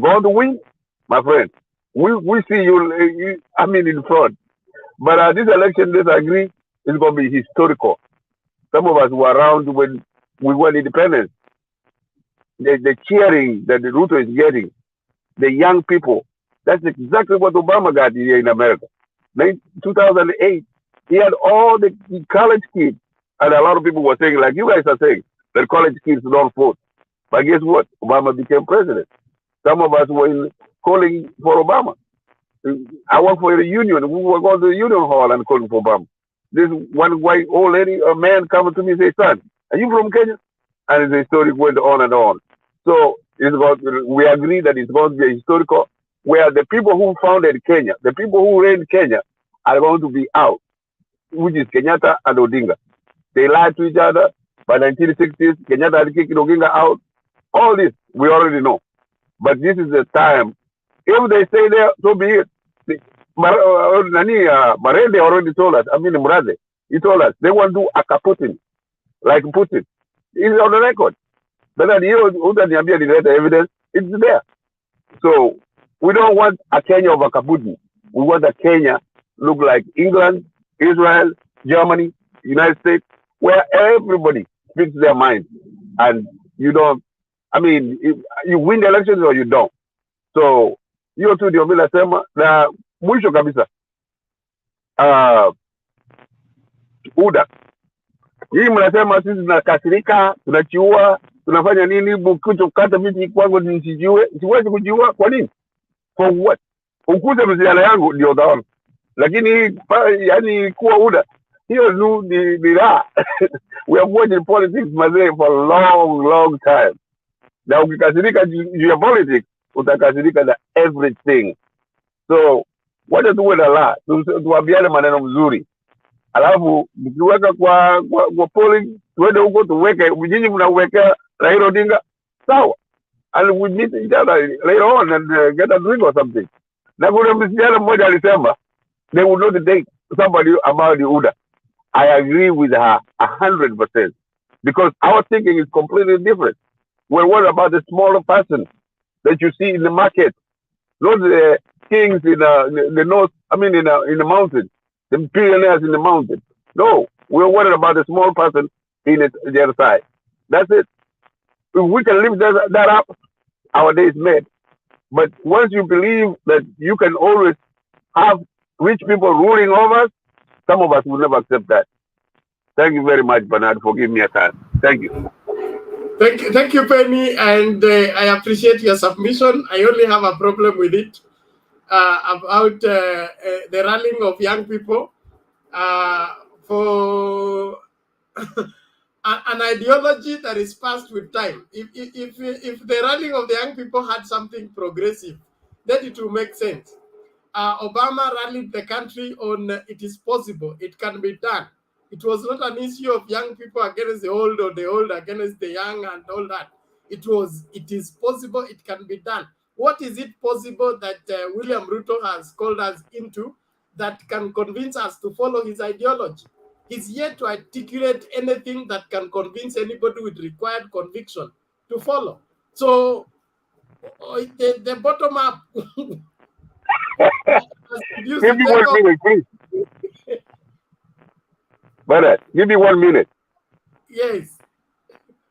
going to win? My friend, we see you, in front. But this election, disagree, is going to be historical. Some of us were around when we won independence. The cheering that the Ruto is getting, the young people, that's exactly what Obama got here in America. In 2008, he had all the college kids. And a lot of people were saying, like you guys are saying, that college kids don't vote. But guess what? Obama became president. Some of us were calling for Obama. I work for a union. We were going to the union hall and calling for Obama. This one white old lady, a man coming to me and say, son, are you from Kenya? And the story went on and on. So we agree that it's going to be historical. where the people who founded Kenya, the people who reigned Kenya, are going to be out, which is Kenyatta and Odinga. They lied to each other. By 1960s, Kenyatta had kicked Odinga out. All this, we already know. But this is the time. If they stay there, so be it. Marende already told us, Muraze, he told us, they want to do a Putin, like Putin. It's on the record. But then the evidence, it's there. So we don't want a Kenya of a Putin. We want a Kenya look like England, Israel, Germany, United States, where everybody speaks their mind. And you don't, you win the elections or you don't. So, hiyo tu ndio mimi nasema. Na mwisho kabisa, UDA hii mnasema sisi tunakasirika, tunachiua, tunafanya nini, bukuto kata miti kwangu nisijue, siwezi kujiua. Kwa nini? For what? Ukuze mziala yangu ndio utaona. Lakini yani kuwa UDA hiyo ni raha. We have watched in politics mazee for a long time. Na ukikasirika juu ya politics, utakasirika na everything. So wacha tuwe na la, tuambiane maneno mzuri. Alafu tukiweka kwa polling, tuende huko tuweke, nyinyi mnawekea Raila Odinga, sawa. And we meet each other later on and get a drink or something. Na kuna msichana mmoja alisema, they would not date somebody about the UDA. I agree with her 100%. Because our thinking is completely different. We're worried about the smaller person that you see in the market, not the kings in the north, in the mountains, the billionaires in the mountains. No, we're worried about the small person in the other side. That's it. If we can lift that up, our day is made. But once you believe that you can always have rich people ruling over us, some of us will never accept that. Thank you very much, Bernard, for giving me a time. Thank you. Thank you, Penny, and I appreciate your submission. I only have a problem with it about the rallying of young people for an ideology that is passed with time. If the rallying of the young people had something progressive, then it will make sense. Obama rallied the country on it is possible, it can be done. It was not an issue of young people against the old or the old against the young and all that. It is possible, it can be done. What is it possible that William Ruto has called us into that can convince us to follow his ideology? He's yet to articulate anything that can convince anybody with required conviction to follow. So the bottom up. Give me 1 minute, please. Brother, give me 1 minute. Yes.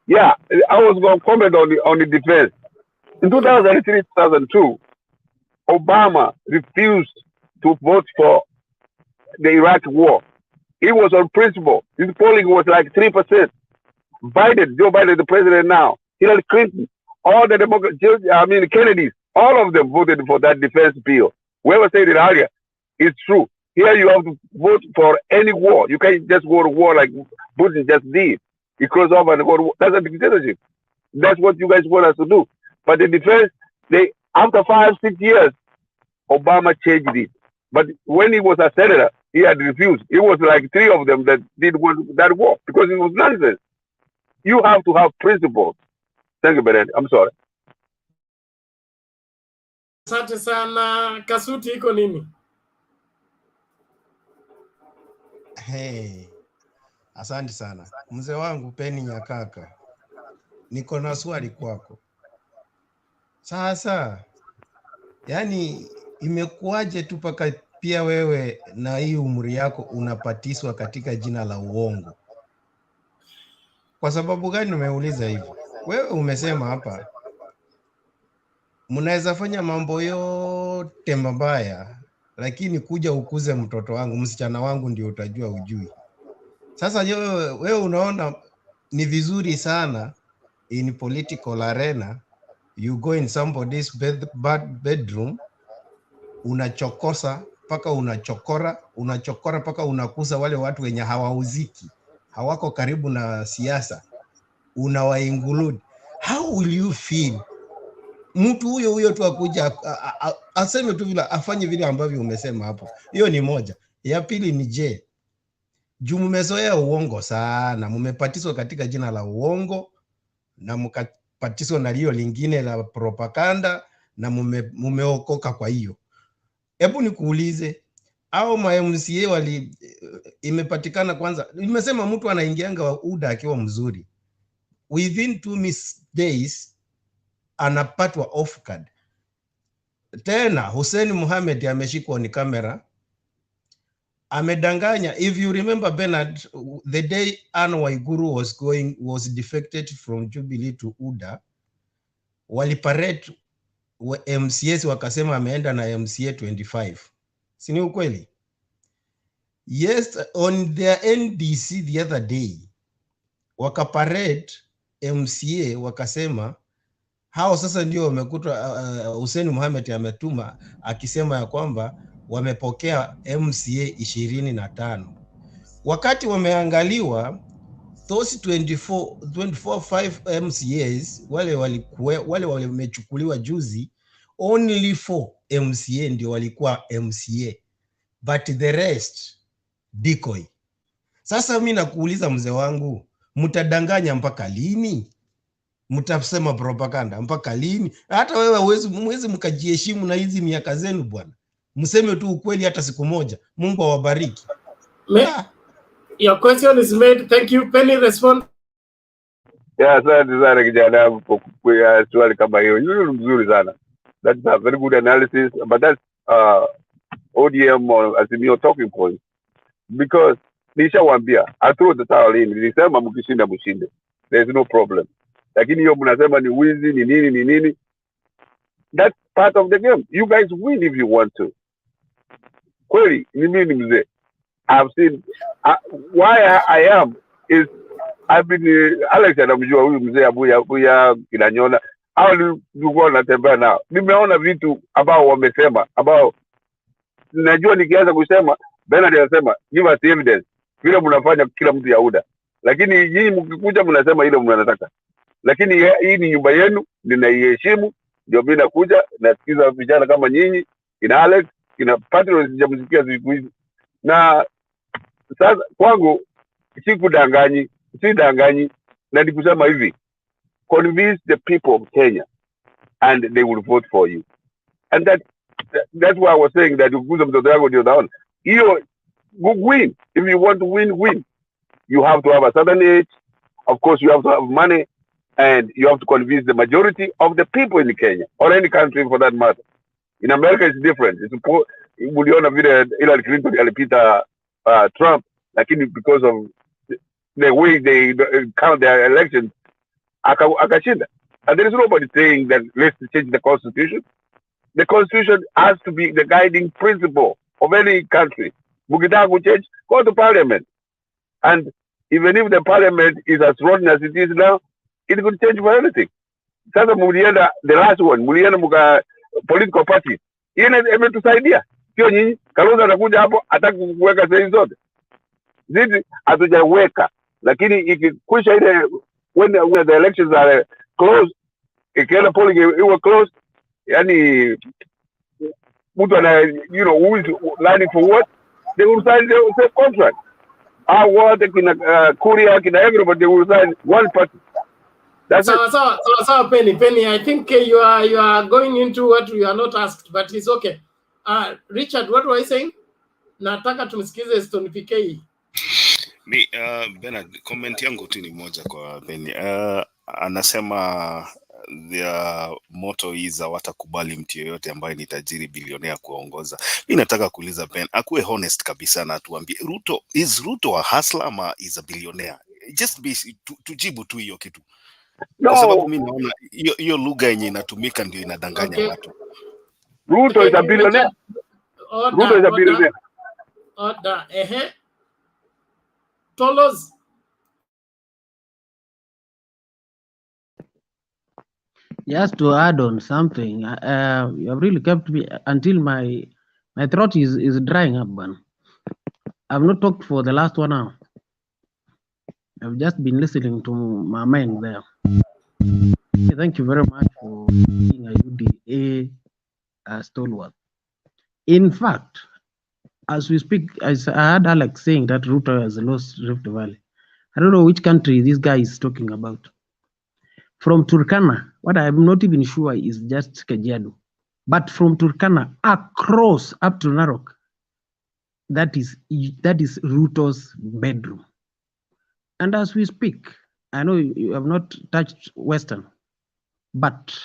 Yeah, I was going to comment on the defense. In 2003, 2002, Obama refused to vote for the Iraq war. He was on principle. His polling was like 3%. Joe Biden, the president now, Hillary Clinton, all the Democrats, Kennedys, all of them voted for that defense bill. Whoever said it earlier, it's true. Here you have to vote for any war. You can't just go to war like Putin just did. He crossed over and go to war. That's a dictatorship. That's what you guys want us to do. But the defense, after 5-6 years, Obama changed it. But when he was a senator, he had refused. It was like 3 of them that did that war because it was nonsense. You have to have principles. Thank you, Bernard. I'm sorry. Asante sana. Kasuti iko nini? Hey, asante sana mzee wangu Penny Nyakaka, niko na swali kwako. Sasa yani imekuwaje tu paka pia wewe na hii umri yako unapatiswa katika jina la uongo? Kwa sababu gani umeuliza hivyo? Wewe umesema hapa mnaweza fanya mambo yote mabaya, lakini kuja ukuze mtoto wangu, msichana wangu ndio utajua ujui. Sasa wewe unaona ni vizuri sana in political arena, you go in somebody's bedroom, unachokosa paka unachokora paka unakusa wale watu wenye hawauziki, hawako karibu na siasa, unawaingulude. How will you feel mtu huyo tu akuja aseme tu vile, afanye vile ambavyo umesema hapo. Hiyo ni moja. Ya pili ni je, juu mmezoea uongo sana, mmepatiswa katika jina la uongo na mkapatiswa na lio lingine la propaganda na mumeokoka. Kwa hiyo hebu nikuulize, au ma MCA wali imepatikana kwanza, nimesema mtu anaingianga UDA akiwa mzuri, within 2 days anapatwa off guard. Tena Hussein Mohamed ameshikwa ni kamera, amedanganya. If you remember Bernard, the day Anne Waiguru was defected from Jubilee to UDA, waliparade MCAs wakasema ameenda na MCA 25. Si ni ukweli? Yes, on their NDC the other day wakaparade MCA wakasema hao sasa ndio wamekuta Hussein Mohamed ametuma akisema ya kwamba wamepokea MCA 25. Wakati wameangaliwa those 25 MCAs wale wamechukuliwa juzi, only 4 MCA ndio walikuwa MCA, but the rest decoy. Sasa mimi nakuuliza mzee wangu, mtadanganya mpaka lini? Mtasema propaganda mpaka lini? Hata wewe mwezi mkajiheshimu na hizi miaka zenu bwana. Mseme tu ukweli hata siku moja. Mungu awabariki. Your question is made. Thank you. Penny, respond. Yeah, asante sana kijana yangu kwa swali kama hiyo. Hiyo ni mzuri sana. That's a very good analysis, but that's ODM or Azimio talking point. Because nishawambia, I threw the towel in. Nilisema mkishinda mshinde. There's no problem. Lakini hiyo mnasema ni wizi, ni nini. That's part of the game. You guys win if you want to. Kweli, ni mimi mzee. I've seen why I am is I've been Alex anamjua huyu mzee abuya kinanyona au nilikuwa natembea nao, nimeona vitu ambao wamesema ambao najua nikianza kusema Bernard anasema give us evidence vile mnafanya kila mtu ya UDA, lakini nyinyi mkikuja mnasema ile mnataka, lakini hii ni nyumba yenu, ninaiheshimu. Ndio mimi nakuja nasikiza vijana kama nyinyi kina Alex kina Patrick sijamsikia siku hizi, na sasa kwangu sidanganyi na nikusema hivi, convince the people of Kenya and they will vote for you, and that's why I was saying that ukuza mtoto yako ndio daona hiyo win. If you want to win, you have to have a certain age, of course you have to have money, and you have to convince the majority of the people in Kenya or any country for that matter. In America it's different. Uliona vile Hillary Clinton alipita Trump, lakini because of the way they count their elections akashinda. And there is nobody saying that let's change the constitution. The constitution has to be the guiding principle of any country. Mukitaka kuchange, go to parliament, and even if the parliament is as rotten as it is now, it could change for anything. Sasa mulienda the last one, mulienda muka political party imetusaidia, sio nyinyi. Kalonzo anakuja hapo ataki kuweka sehemu zote, sisi hatujaweka, lakini ikikwisha ile when the elections are closed, ikienda polling iwe closed, yani mtu ana who is lining for what, they will sign the contract. Wote kina Kuria kina everybody, they will sign one party. That's so Penny, I think you are going into what you are not asked, but it's okay. Richard, what were you saying? Nataka tumsikize Stone PK. Bernard, comment yangu tu ni moja kwa Penny. Anasema their motto is hawatakubali mtu yeyote ambaye ni tajiri bilionea kuongoza. Mimi nataka kuuliza Ben, akuwe honest kabisa na atuambie is Ruto a hustler ama is a billionaire? Just be tujibu tu hiyo kitu. Kwa sababu mimi naona hiyo lugha yenye inatumika ndio inadanganya watu. Ruto is a billionaire. Ruto is a billionaire. Tolos. Just to add on something, you have really kept me until my throat is drying up, man. I've not talked for the last 1 hour. I've just been listening to my mind there. Thank you very much for being a UDA stalwart. In fact, as we speak, as I heard Alex saying that Ruto has lost Rift Valley. I don't know which country this guy is talking about. From Turkana, what I'm not even sure is just Kajiado. But from Turkana across up to Narok, that is Ruto's bedroom. And as we speak, I know you have not touched Western, but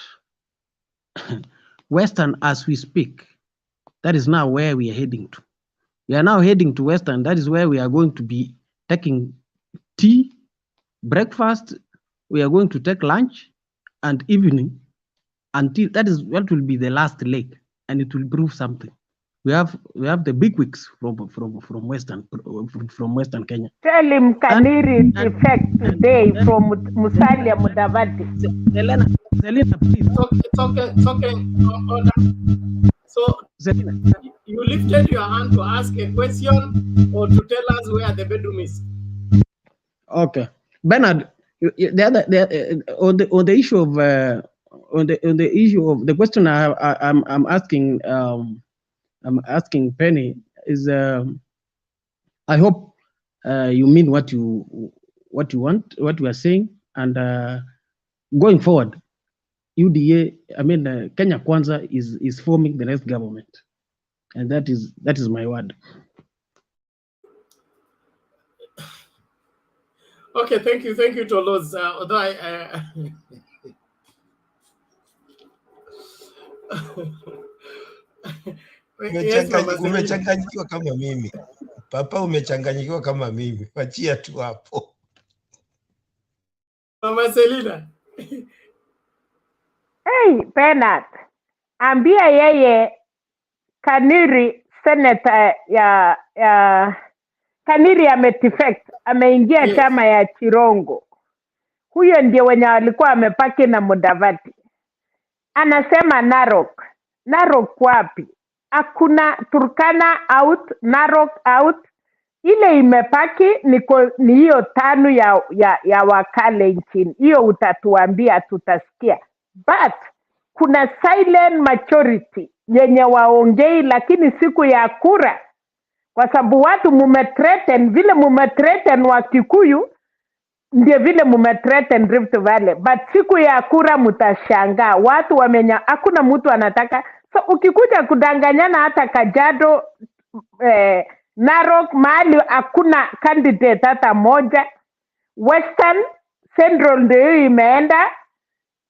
Western, as we speak, that is now where we are heading to. We are now heading to Western. That is where we are going to be taking tea, breakfast. We are going to take lunch and evening until that is what will be the last leg, and it will prove something. We have the big wigs from Western Kenya. Tell him Kaniri defect today from Musalia Mudavadi. Selena, please. It's okay. So you lifted your hand to ask a question or to tell us where the bedroom is. Okay, Bernard. On the issue of the question I'm asking Penny is I hope you mean what you want, what we are saying, and going forward, UDA, Kenya Kwanza is forming the next government, and that is my word. Okay, thank you, Tolos. Although I Umechanganyikiwa kama mimi. Papa, umechanganyikiwa kama mimi. Wachia tu hapo. Mama Selina. Hey, Bernard. Ambia yeye Kaniri senator ya Kaniri ametifect, ameingia chama ya Chirongo. Huyo ndiye wenye alikuwa amepaki na Mudavadi. Anasema Narok. Narok wapi? Hakuna. Turkana out, Narok out. Ile imepaki ni hiyo tano ya wakale nchini. Hiyo utatuambia, tutasikia. But kuna silent majority yenye waongei, lakini siku ya kura, kwa sababu watu mumetreten, vile mumetreten wa Kikuyu ndio vile mumetreten Rift Valley. But siku ya kura mtashangaa, watu hakuna mtu anataka. So ukikuja kudanganyana hata Kajiado, Narok, mahali hakuna candidate hata moja. Western, Central ndio imeenda.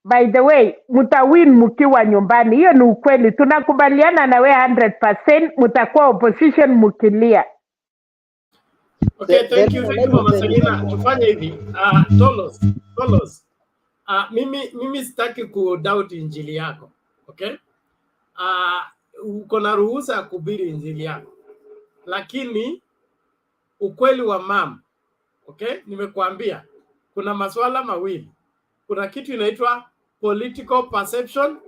By the way, mutawin mkiwa nyumbani. Hiyo ni ukweli. Tunakubaliana na we 100%, mutakuwa opposition mkilia. Okay, thank you Mama Selina. Tufanye hivi. Tolos. Mimi sitaki kudoubt injili yako. Okay? Uko na ruhusa ya kuhubiri injili yako. Lakini ukweli wa mama, okay? Nimekuambia kuna masuala mawili. Kuna kitu inaitwa political perception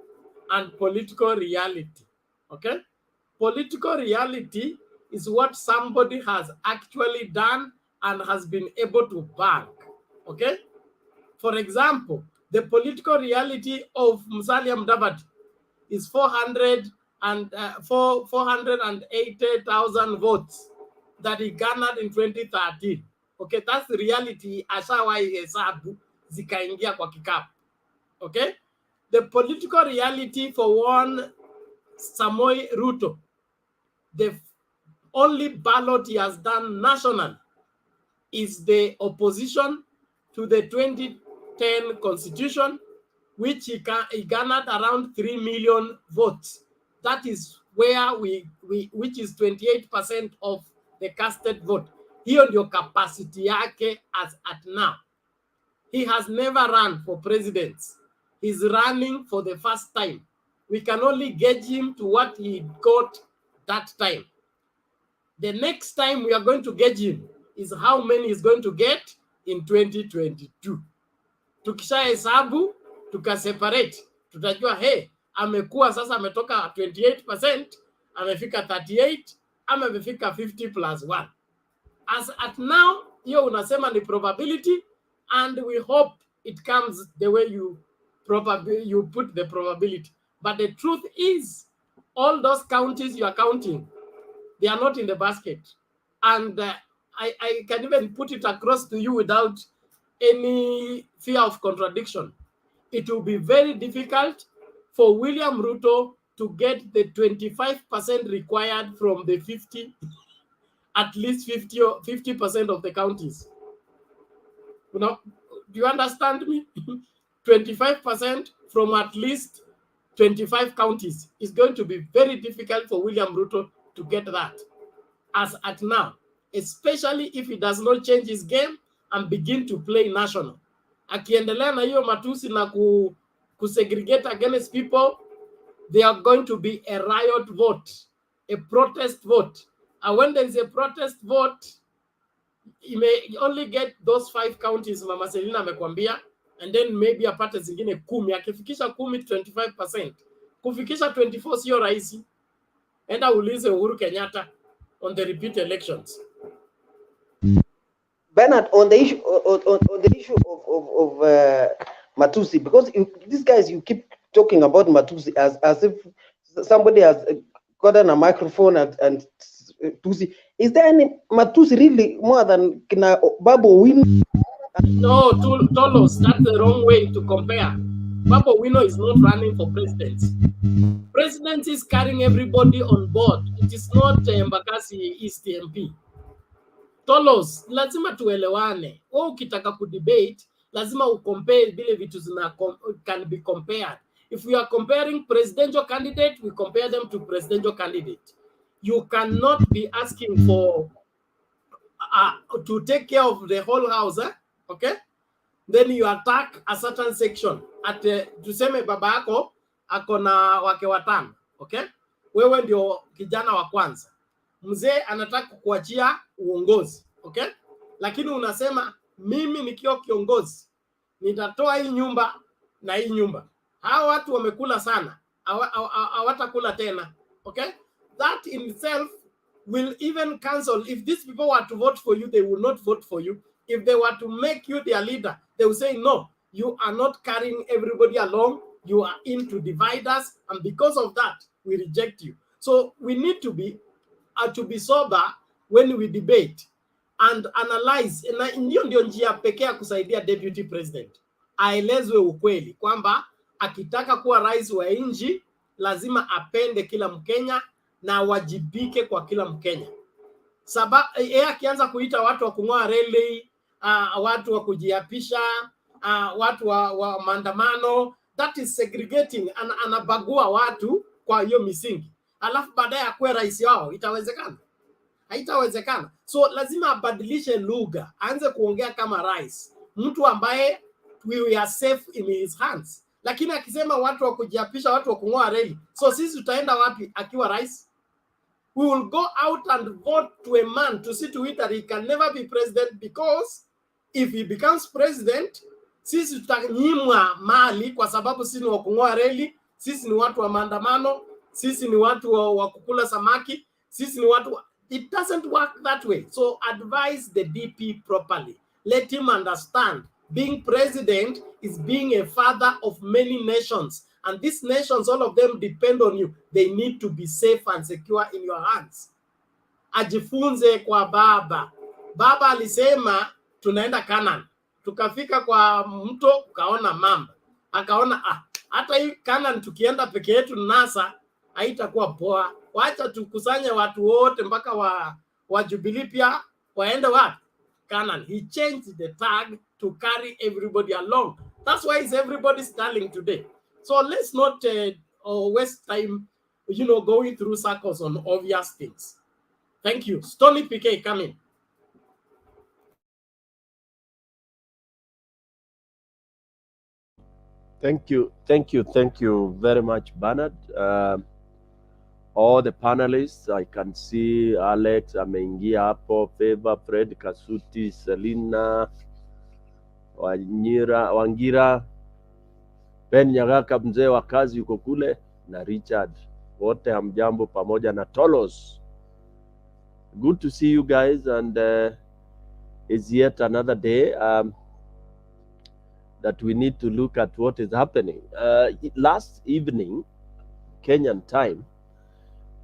and political reality. Okay? Political reality is what somebody has actually done and has been able to bank. Okay? For example, the political reality of Musalia Mudavadi is 480,000 votes that he garnered in 2013. Okay, that's the reality. Ashawai hesabu zikaingia kwa kikapu. Okay? The political reality for one Samoei Ruto, the only ballot he has done national is the opposition to the 2010 constitution, which he garnered around 3 million votes. That is where which is 28% of the casted vote. Hiyo ndio capacity yake as at now. He has never run for president. He's running for the first time. We can only gauge him to what he got that time. The next time we are going to gauge him is how many he's going to get in 2022. Tukisha hesabu, tukaseparate, tutajua amekuwa sasa ametoka 28%, amefika 38, ama amefika 50 plus 1. As at now, hiyo unasema ni probability, and we hope it comes the way you put the probability. But the truth is, all those counties you are counting, they are not in the basket. And I can even put it across to you without any fear of contradiction. It will be very difficult for William Ruto to get the 25% required from the 50, at least 50% of the counties. You know, do you understand me? 25% from at least 25 counties is going to be very difficult for William Ruto to get that as at now, especially if he does not change his game and begin to play national. Akiendelea na hiyo matusi na segregate against people, there are going to be a riot vote, a protest vote. And when there is a protest vote, you may only get those 5 counties Mama Selina amekwambia, and then maybe apate zingine 10. Akifikisha 10, 25%. Kufikisha 24 sio rahisi. Enda ulize Uhuru Kenyatta on the repeat elections. Bernard, on the issue of Matusi, because these guys, you keep talking about Matusi as if somebody has gotten a microphone and Tusi. Is there any Matusi really more than Babu Wino? No, Tolos, that's the wrong way to compare. Babu Wino is not running for president. President is carrying everybody on board. It is not Mbakasi East MP. Tolos, lazima tuelewane. Ukitaka kudebate, lazima ucompare vile vitu can be compared. If we are comparing presidential candidate, we compare them to presidential candidate. You cannot be asking for to take care of the whole house, okay? Then you attack a certain section. At tuseme baba yako akona wake watano, okay? Wewe ndio kijana wa kwanza. Mzee anataka kukuachia uongozi, okay? Lakini unasema mimi nikiwa kiongozi nitatoa hii nyumba na hii nyumba. Hao watu wamekula sana, hawatakula tena, okay? That in itself will even cancel. If these people were to vote for you, they will not vote for you. If they were to make you their leader, they will say, no, you are not carrying everybody along. You are in to divide us. And because of that, we reject you. So we need to be sober when we debate and analyze. Ndio njia pekee ya kusaidia deputy president. Aelezwe ukweli kwamba akitaka kuwa rais wa nchi lazima apende kila Mkenya na wajibike kwa kila Mkenya. Yeye akianza kuita watu wa kung'oa reli, watu wa kujiapisha, watu wa maandamano, that is segregating, anabagua watu kwa hiyo misingi. Alafu baadaye akuwe rais wao, itawezekana? Haitawezekana. So lazima abadilishe lugha, aanze kuongea kama rais, mtu ambaye we are safe in his hands. Lakini akisema watu wa kujiapisha, watu wa kung'oa reli, so sisi tutaenda wapi akiwa rais? We will go out and vote to a man to see to it that he can never be president, because if he becomes president, sisi tutanyimwa mali kwa sababu sisi ni wa kung'oa reli, sisi ni watu wa maandamano, sisi ni watu wa kukula samaki, sisi ni watu it doesn't work that way. So advise the DP properly. Let him understand being president is being a father of many nations. And these nations, all of them depend on you. They need to be safe and secure in your hands. Ajifunze kwa baba. Baba alisema tunaenda Canaan. Tukafika kwa mto, ukaona mamba. Akaona hata hii Canaan tukienda peke yetu NASA haitakuwa poa. Wacha tukusanye watu wote mpaka wa Jubilee pia waende wapi? Canaan. He changed the tag to carry everybody along. That's why it's everybody's darling today. So let's not waste time, going through circles on obvious things. Thank you. Stony PK, come in. Thank you very much, Bernard. All the panelists, I can see Alex ameingia hapo, Favor, Fred, Kasuti, Selina, Wangira, Ben Nyagaka, mzee wa kazi yuko kule, na Richard. Wote hamjambo, pamoja na Tolos. Good to see you guys, and it's yet another day. that we need to look at what is happening. Last evening, Kenyan time,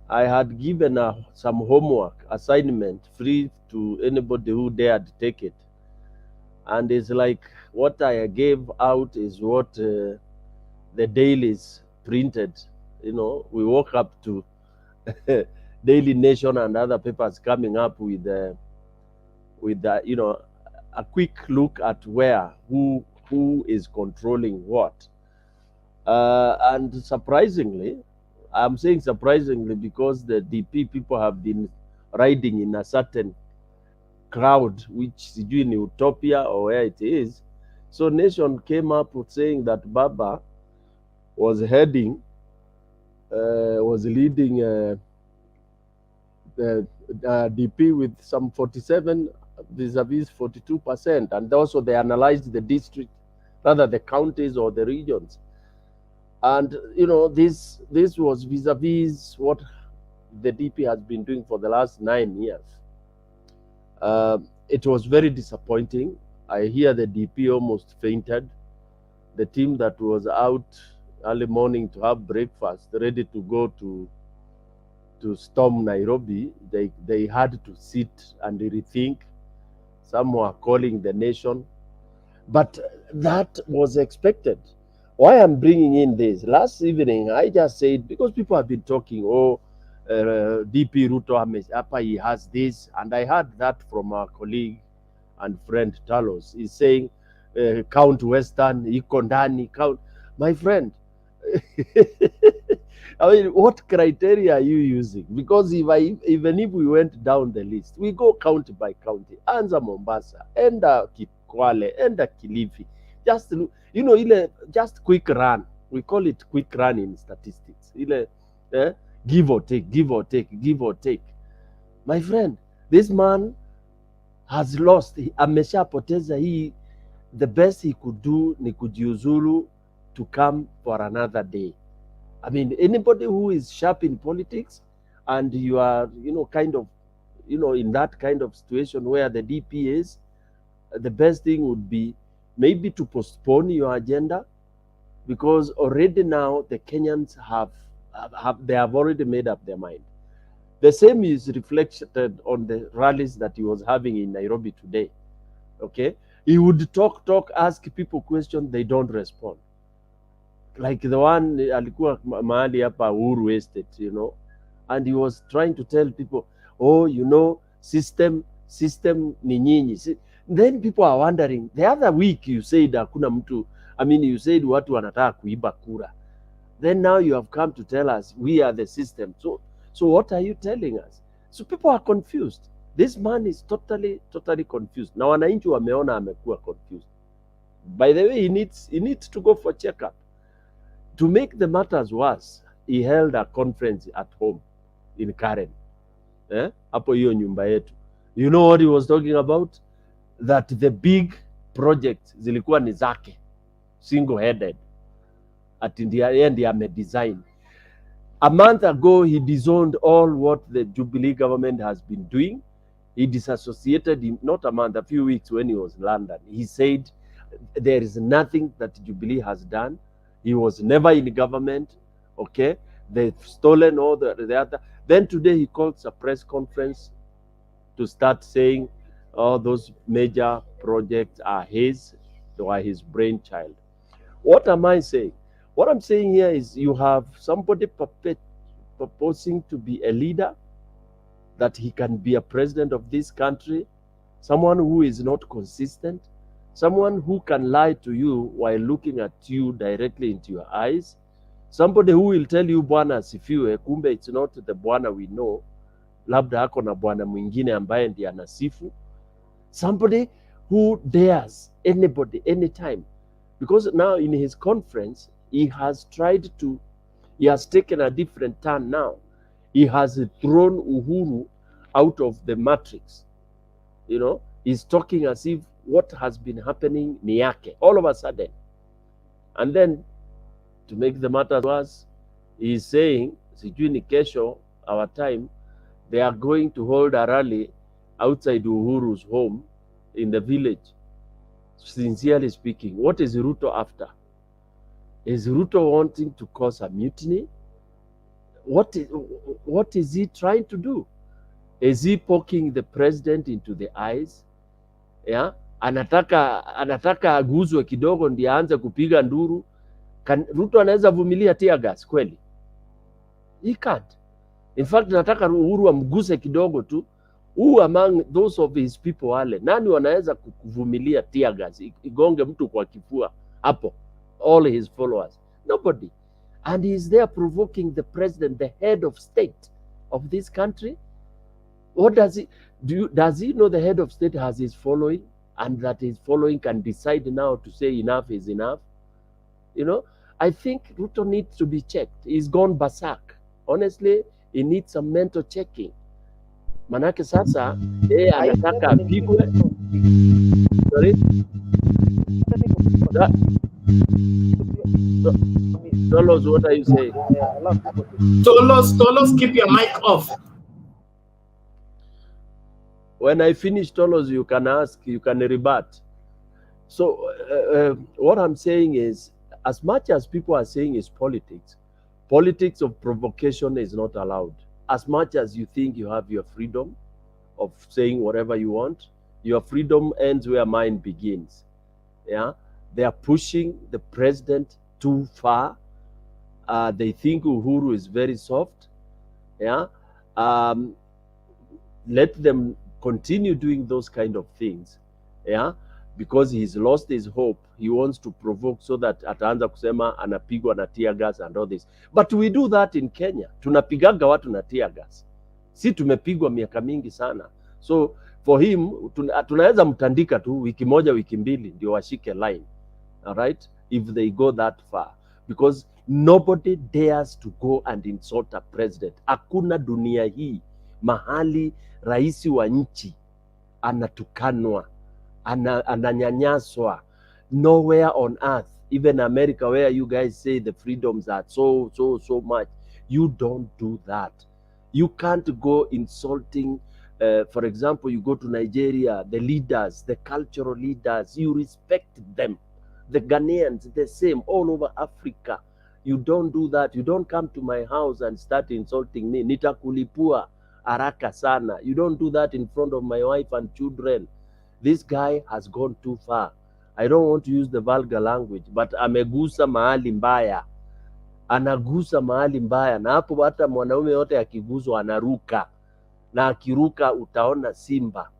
I had given some homework assignment free to anybody who dared take it. And it's like what I gave out is what the dailies printed. You know, we woke up to Daily Nation and other papers coming up with you know, a quick look at who is controlling what. And surprisingly, I'm saying surprisingly because the DP people have been riding in a certain crowd, which is in Utopia or where it is. So Nation came up with saying that Baba was leading the DP with some 47 vis-a-vis 42%, and also they analyzed the district, rather the counties or the regions. And you know, this was vis-a-vis what the DP has been doing for the last 9 years. It was very disappointing. I hear the DP almost fainted. The team that was out early morning to have breakfast, ready to go to storm Nairobi, they had to sit and rethink. Some were calling the Nation, but that was expected. Why I'm bringing in this, last evening I just said, because people have been talking, DP Ruto, he has this, and I heard that from our colleague and friend Talos. He's saying, count Western, Ikondani, count. My friend, I mean, what criteria are you using? Because even if we went down the list, we go county by county. Anza Mombasa, enda Kwale, enda Kilifi. Just, you know, just quick run. We call it quick run in statistics. Give or take, give or take, give or take. My friend, this man has lost. Ameshapoteza hii. The best he could do ni kujiuzulu to come for another day. I mean, anybody who is sharp in politics and you are, you know, kind of, you know, in that kind of situation where the DP is, the best thing would be maybe to postpone your agenda, because already now the Kenyans have already made up their mind. The same is reflected on the rallies that he was having in Nairobi today. Okay, he would talk, ask people questions, they don't respond. Like the one alikuwa mahali hapa Uhuru Estate, you know, and he was trying to tell people, oh, you know, system ni nyinyi. Then people are wondering, the other week you said hakuna mtu, I mean, you said watu wanataka kuiba kura. Then now you have come to tell us we are the system. So what are you telling us? So people are confused. This man is totally confused. Na wananchi wameona amekuwa confused. By the way, he needs to go for checkup. To make the matters worse, he held a conference at home in Karen. Hapo hiyo nyumba yetu. You know what he was talking about? That the big projects zilikuwa ni zake, single-headed. At in the end, he made design. A month ago, he disowned all what the Jubilee government has been doing. He disassociated him, not a month, a few weeks when he was in London. He said there is nothing that Jubilee has done. He was never in government, okay? They've stolen all the other. Then today he calls a press conference to start saying all those major projects are his, they are his brainchild. What am I saying? What I'm saying here is you have somebody proposing to be a leader, that he can be a president of this country, someone who is not consistent, someone who can lie to you while looking at you directly into your eyes, somebody who will tell you Bwana asifiwe, kumbe it's not the Bwana we know, labda ako na bwana mwingine ambaye ndiye anasifu. Somebody who dares anybody anytime, because now in his conference he has taken a different turn now. He has thrown Uhuru out of the matrix. You know, he's talking as if what has been happening ni yake all of a sudden. And then to make the matter worse, he's saying, sijui ni kesho, our time, they are going to hold a rally outside Uhuru's home in the village. sincerely speaking, what is Ruto after? Is Ruto wanting to cause a mutiny? What is he trying to do? Is he poking the president into the eyes? Yeah? Anataka aguzwe kidogo ndiye aanze kupiga nduru. Ruto anaweza vumilia tear gas kweli? He can't. In fact, nataka Uhuru amguse kidogo tu. Who among those of his people wale, nani wanaweza kuvumilia tear gas igonge mtu kwa kifua hapo? All his followers. Nobody. And he is there provoking the president, the head of state of this country. What does he do? Does he know the head of state has his following, and that his following can decide now to say enough is enough? You know, I think Ruto needs to be checked. He's gone berserk. Honestly, he needs some mental checking. Manake sasa anataka apigwe. Sorry? Tolos, what are you saying? Tolos, keep your mic off. When I finish, Tolos, you can ask, you can rebut. So what I'm saying is, as much as people are saying is politics of provocation is not allowed. As much as you think you have your freedom of saying whatever you want, your freedom ends where mine begins. Yeah, they are pushing the president too far. They think Uhuru is very soft. Yeah, let them continue doing those kind of things. Yeah, because he's lost his hope. He wants to provoke so that ataanza kusema anapigwa na tear gas and all this. But we do that in Kenya. Tunapigaga watu na tear gas. Si tumepigwa miaka mingi sana. So for him, tunaweza mtandika tu wiki moja wiki mbili ndio washike line. All right? If they go that far. Because nobody dares to go and insult a president. Hakuna dunia hii mahali rais wa nchi anatukanwa, ananyanyaswa. Nowhere on earth, even America, where you guys say the freedoms are so much, you don't do that. You can't go insulting. For example, you go to Nigeria, the leaders, the cultural leaders, you respect them. The Ghanaians, the same, all over Africa. You don't do that. You don't come to my house and start insulting me. Nitakulipua haraka sana. You don't do that in front of my wife and children. This guy has gone too far. I don't want to use the vulgar language, but amegusa mahali mbaya. Anagusa mahali mbaya. Na hapo hata mwanaume yote akiguswa anaruka. Na akiruka utaona simba.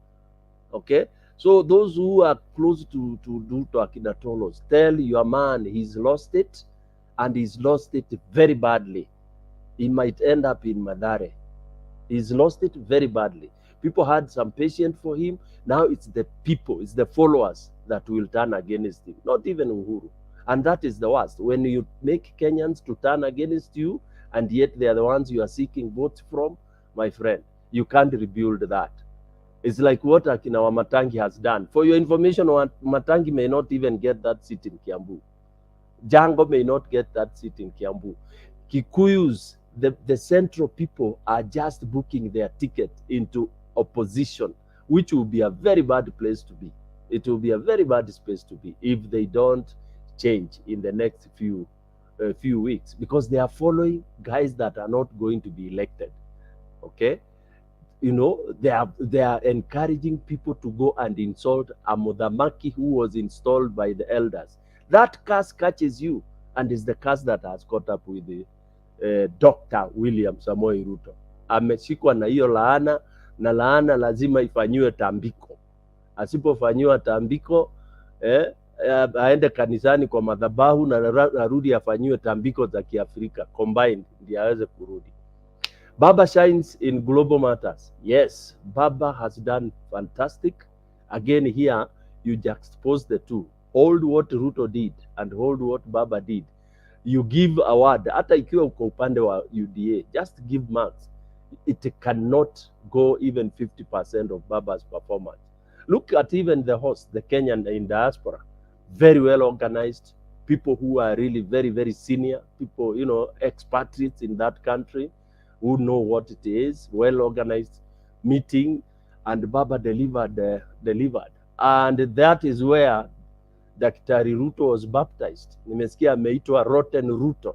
Okay? So those who are close to Ruto akina Tolos, tell your man he's lost it, and he's lost it very badly. He might end up in Mathare. He's lost it very badly. People had some patience for him. Now it's the people, it's the followers that will turn against him, not even Uhuru. And that is the worst. When you make Kenyans to turn against you, and yet they are the ones you are seeking votes from, my friend, you can't rebuild that. It's like what Akina Wamatangi has done. For your information, Wamatangi may not even get that seat in Kiambu. Jango may not get that seat in Kiambu. Kikuyus, the central people are just booking their ticket into opposition, which will be a very bad place to be. It will be a very bad space to be if they don't change in the next few weeks, because they are following guys that are not going to be elected. Okay, you know, they are encouraging people to go and insult a Mudhamaki who was installed by the elders. That curse catches you, and is the curse that has caught up with the Dr. William Samoei Ruto. Ameshikwa na hiyo laana, na laana lazima ifanyiwe tambiko. Asipofanyiwa tambiko, aende kanisani kwa madhabahu na narudi afanyiwe tambiko za Kiafrika combined ndio aweze kurudi. Baba shines in global matters. Yes, Baba has done fantastic. Again here, you juxtapose the two. Hold what Ruto did and hold what Baba did. You give award. Hata ikiwa uko upande wa UDA, just give marks. It cannot go even 50% of Baba's performance. Look at even the host, the Kenyan in diaspora. Very well organized. People who are really very, very senior. People, you know, expatriates in that country who know what it is. Well organized meeting, and Baba delivered. And that is where Daktari Ruto was baptized. Nimesikia ameitwa Rotten Ruto.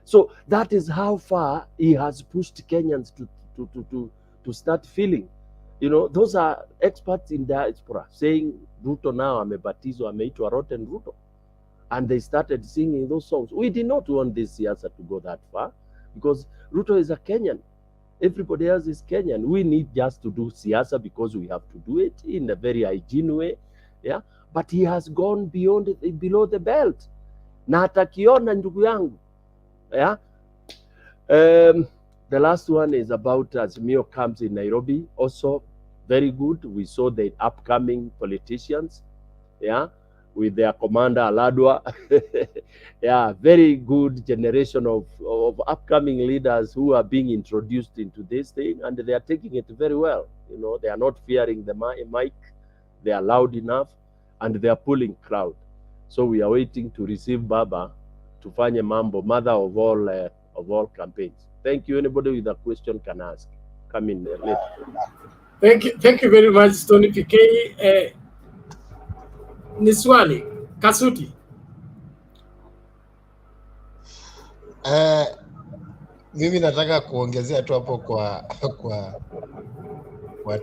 So that is how far he has pushed Kenyans to start feeling. You know, those are experts in diaspora saying Ruto now amebatizwa, ameitwa Rotten Ruto. And they started singing those songs. We did not want this siasa to go that far because Ruto is a Kenyan. Everybody else is Kenyan. We need just to do siasa because we have to do it in a very hygiene way. Yeah. But he has gone beyond it, below the belt. Na atakiona ndugu yangu. Yeah. The last one is about Azimio camps in Nairobi. Also very good. We saw the upcoming politicians. Yeah. With their commander Aladwa. Yeah, very good generation of upcoming leaders who are being introduced into this thing, and they are taking it very well. You know, they are not fearing the mic, they are loud enough, and they are pulling crowd. So we are waiting to receive Baba to Tufanye Mambo, mother of all campaigns. Thank you. Anybody with a question can ask. Come in later. Thank you very much, Tony PK. Niswali Kasuti. Mimi nataka kuongezea tu hapo kwa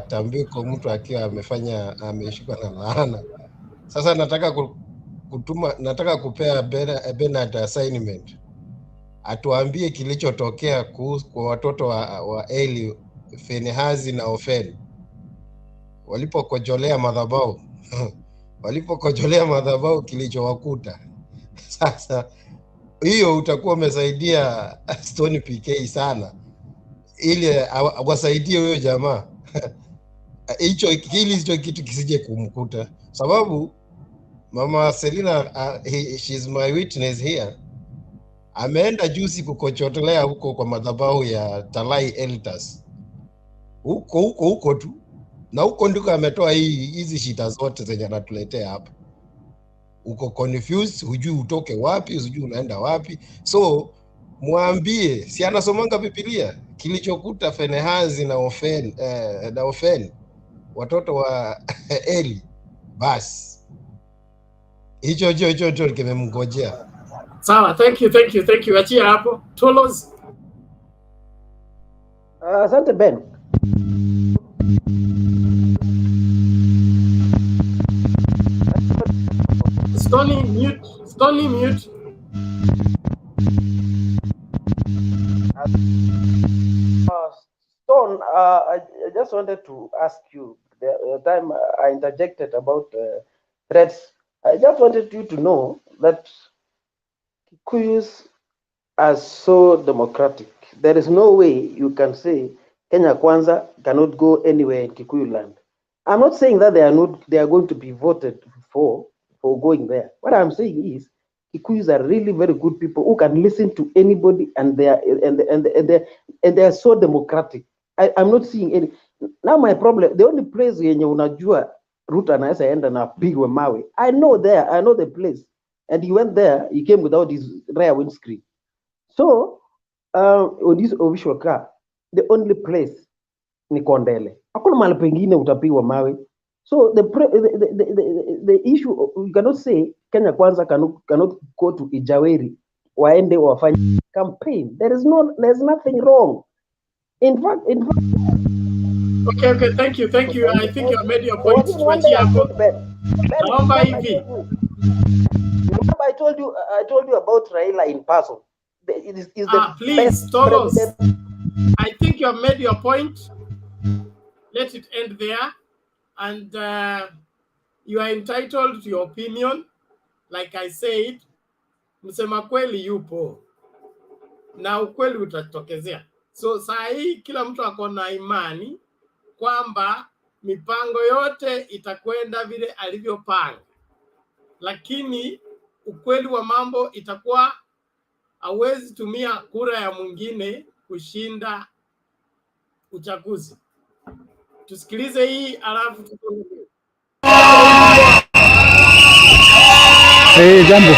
tambiko mtu akiwa ameshikwa na laana. Sasa nataka kupea Bernard assignment. Atuambie kilichotokea kwa watoto wa Eli, Fenehazi na Ofel walipokojolea madhabahu. Walipokojolea madhabahu kilichowakuta. Sasa hiyo utakuwa umesaidia Stone PK sana, ili awasaidie huyo jamaa. Hicho kitu kisije kumkuta, sababu Mama Selina, she's my witness here, ameenda juzi kukochotelea huko kwa madhabahu ya Talai Elders huko tu, na huko ndiko ametoa hizi shida zote zenye anatuletea hapa. Uko confused, hujui utoke wapi, hujui unaenda wapi. So mwambie, si anasomanga Biblia, kilichokuta Fenehazi na Ofel watoto wa Eli, basi hicho kimemngojea. Sawa, thank you. Achia hapo. Tolos. Asante Ben. Stony mute. Stone, I just wanted to ask you, the time I interjected about threats, I just wanted you to know that Kikuyus are so democratic. There is no way you can say Kenya Kwanza cannot go anywhere in Kikuyu land. I'm not saying that they are going to be voted for going there. What I'm saying is Kikuyus are really very good people who can listen to anybody, and they are so democratic. I'm not seeing any. Now my problem, the only place yenye unajua Ruto anaweza enda na pigwe mawe, I know the place, and he went there, he came without his rear windscreen. So this official car, the only place ni Kondele. Hakuna mahali pengine utapigwa mawe. So the issue, you cannot say Kenya Kwanza cannot go to Ijaweri waende wafanye campaign. There's nothing wrong. In fact. Okay, thank you. I think you made your point. Remember I told you about Raila in person. Please, Tolos. I think you have made your point. Let it end there. And you are entitled to your opinion. Like I said, msema kweli yupo na ukweli utatokezea. So saa hii kila mtu ako na imani kwamba mipango yote itakwenda vile alivyopanga, lakini ukweli wa mambo itakuwa hawezi tumia kura ya mwingine kushinda uchaguzi. Tusikilize hii alafu tuendelee. Jambo.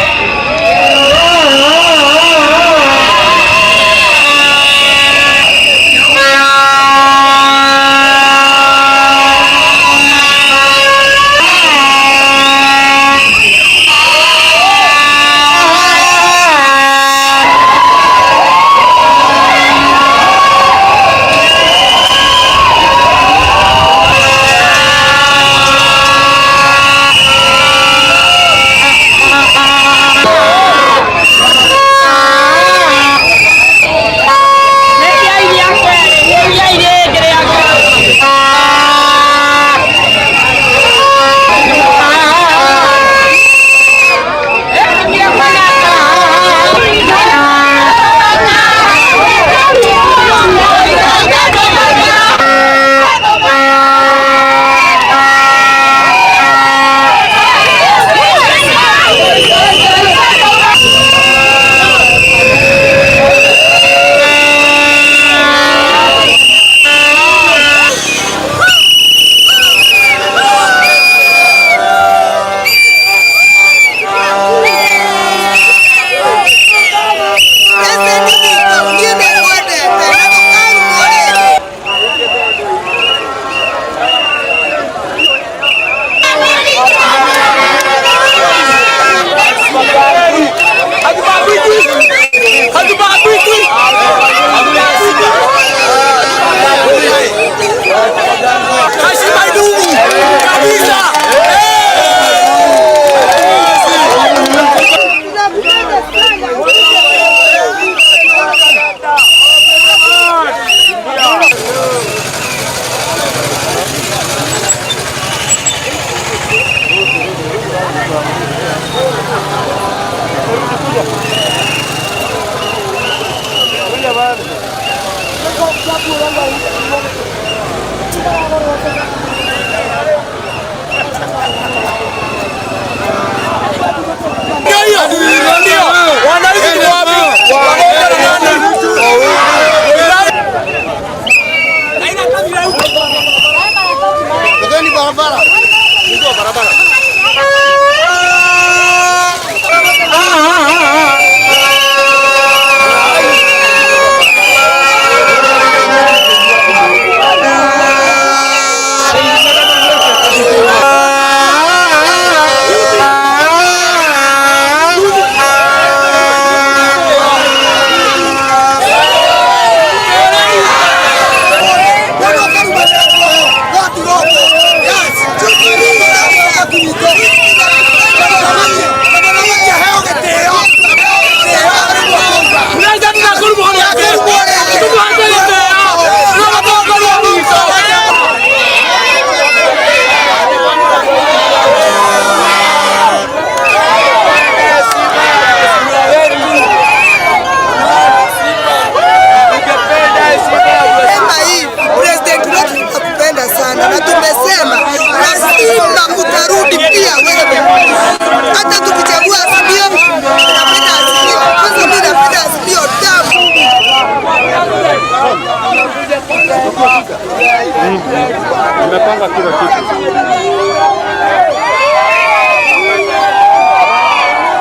Nimepanga kila kitu.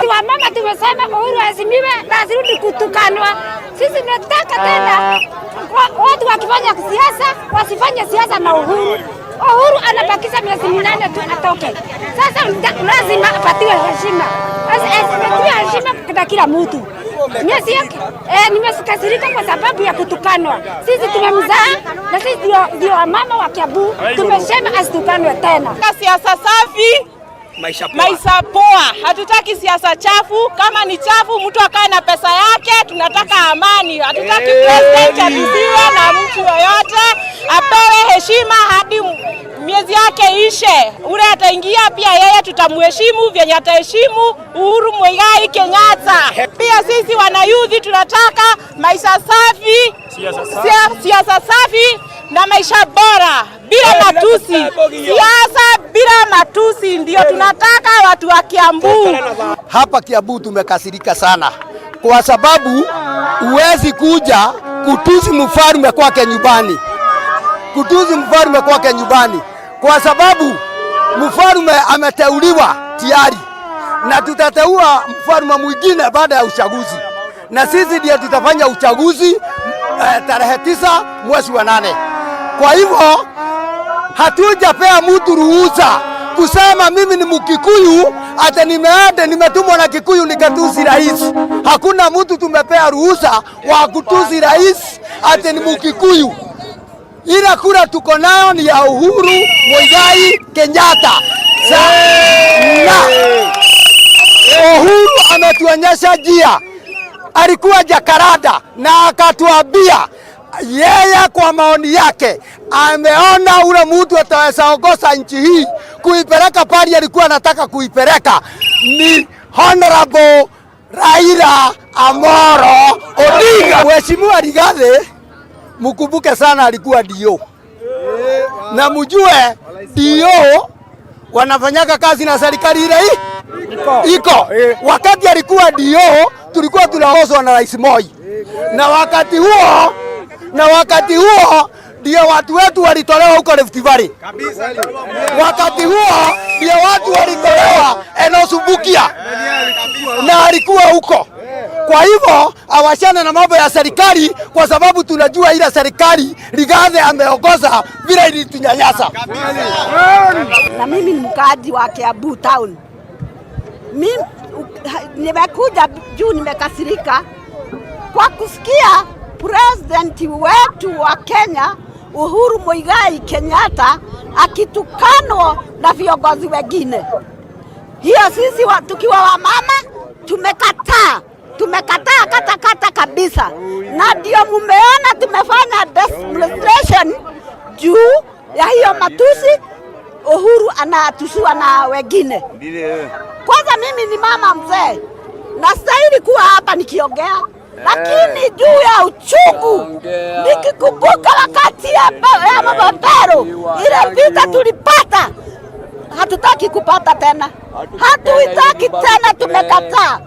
Wamama tumesema Uhuru azimiwe na asirudi kutukanwa. Sisi tunataka tena watu wakifanya siasa wasifanye siasa na Uhuru. Uhuru anabakisha miezi 8 tu atoke. Sasa lazima apatiwe heshima. Asipatiwe heshima kwa kila mtu. Miezi yake nimesikasirika kwa sababu ya kutukanwa. Sisi tumemzaa na sisi ndio mama wa Kiambu, tumesema asitukanwe tena. Siasa safi, maisha poa. Hatutaki siasa chafu. Kama ni chafu, mtu akae na pesa yake. Tunataka amani. Hatutaki president atusiwe na mtu yoyote. Apewe heshima hadi miezi yake ishe. Ule ataingia pia yeye tutamheshimu vyenye ataheshimu Uhuru Muigai Kenyatta. Pia sisi wanayuthi tunataka maisha safi, siasa safi na maisha bora bila matusi. Siasa bila matusi ndio tunataka watu wa Kiambu. Hapa Kiambu tumekasirika sana kwa sababu huwezi kuja kutusi mfalme kwake nyumbani. Kutusi mfalme kwake nyumbani kwa sababu mfalme ameteuliwa tayari na tutateua mfalme mwingine baada ya uchaguzi, na sisi ndio tutafanya uchaguzi tarehe 9 mwezi wa 8. Kwa hivyo hatujapea mtu ruhusa kusema mimi ni Mkikuyu ate nimetumwa na Kikuyu nikatusi rais. Hakuna mtu tumepea ruhusa wa kutusi rais ate ni Mkikuyu. Ila kura tuko nayo ni ya Uhuru Muigai Kenyatta. Na Uhuru ametuonyesha njia. Alikuwa Jakarta na akatuambia yeye kwa maoni yake ameona ule mtu ataweza ongoza nchi hii kuipeleka pale alikuwa anataka kuipeleka ni Honorable Raila Amolo Odinga. Mheshimiwa Rigathi, mkumbuke sana alikuwa DO. Na mjue DO wanafanyaka kazi na serikali ile iko. Wakati alikuwa DO tulikuwa tunaozwa na Rais Moi. Na wakati huo ndio watu wetu walitolewa huko Rift Valley. Wakati huo ndio watu walitolewa Enosubukia na alikuwa huko. Kwa hivyo awashane na mambo ya serikali kwa sababu tunajua ile serikali Rigathi ameongoza vile ilitunyanyasa. Na mimi ni mkaaji wa Kiambu town. Mimi nimekuja juu nimekasirika kwa kusikia president wetu wa Kenya Uhuru Muigai Kenyatta akitukanwa na viongozi wengine. Hiyo sisi tukiwa wamama tumekataa kata kabisa, na ndio mumeona tumefanya demonstration juu ya hiyo matusi. Uhuru anatusiwa na wengine. Kwanza mimi ni mama mzee, nastahili kuwa hapa nikiongea, lakini juu ya uchungu Ukikumbuka wakati ya mapero, ile vita tulipata, hatutaki kupata tena, hatuitaki tena, tumekataa.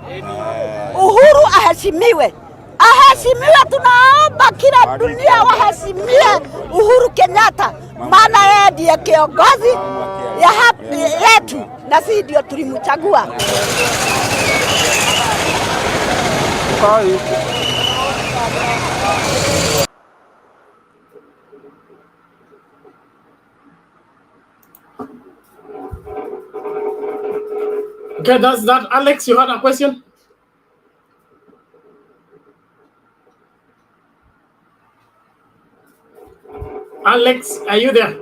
Uhuru aheshimiwe, aheshimiwe. Tunaomba kila dunia waheshimie Uhuru Kenyatta, maana yeye ndiye kiongozi ya haki yetu na sisi ndio tulimchagua. Okay, that's that. Alex, you had a question? Alex, are you there?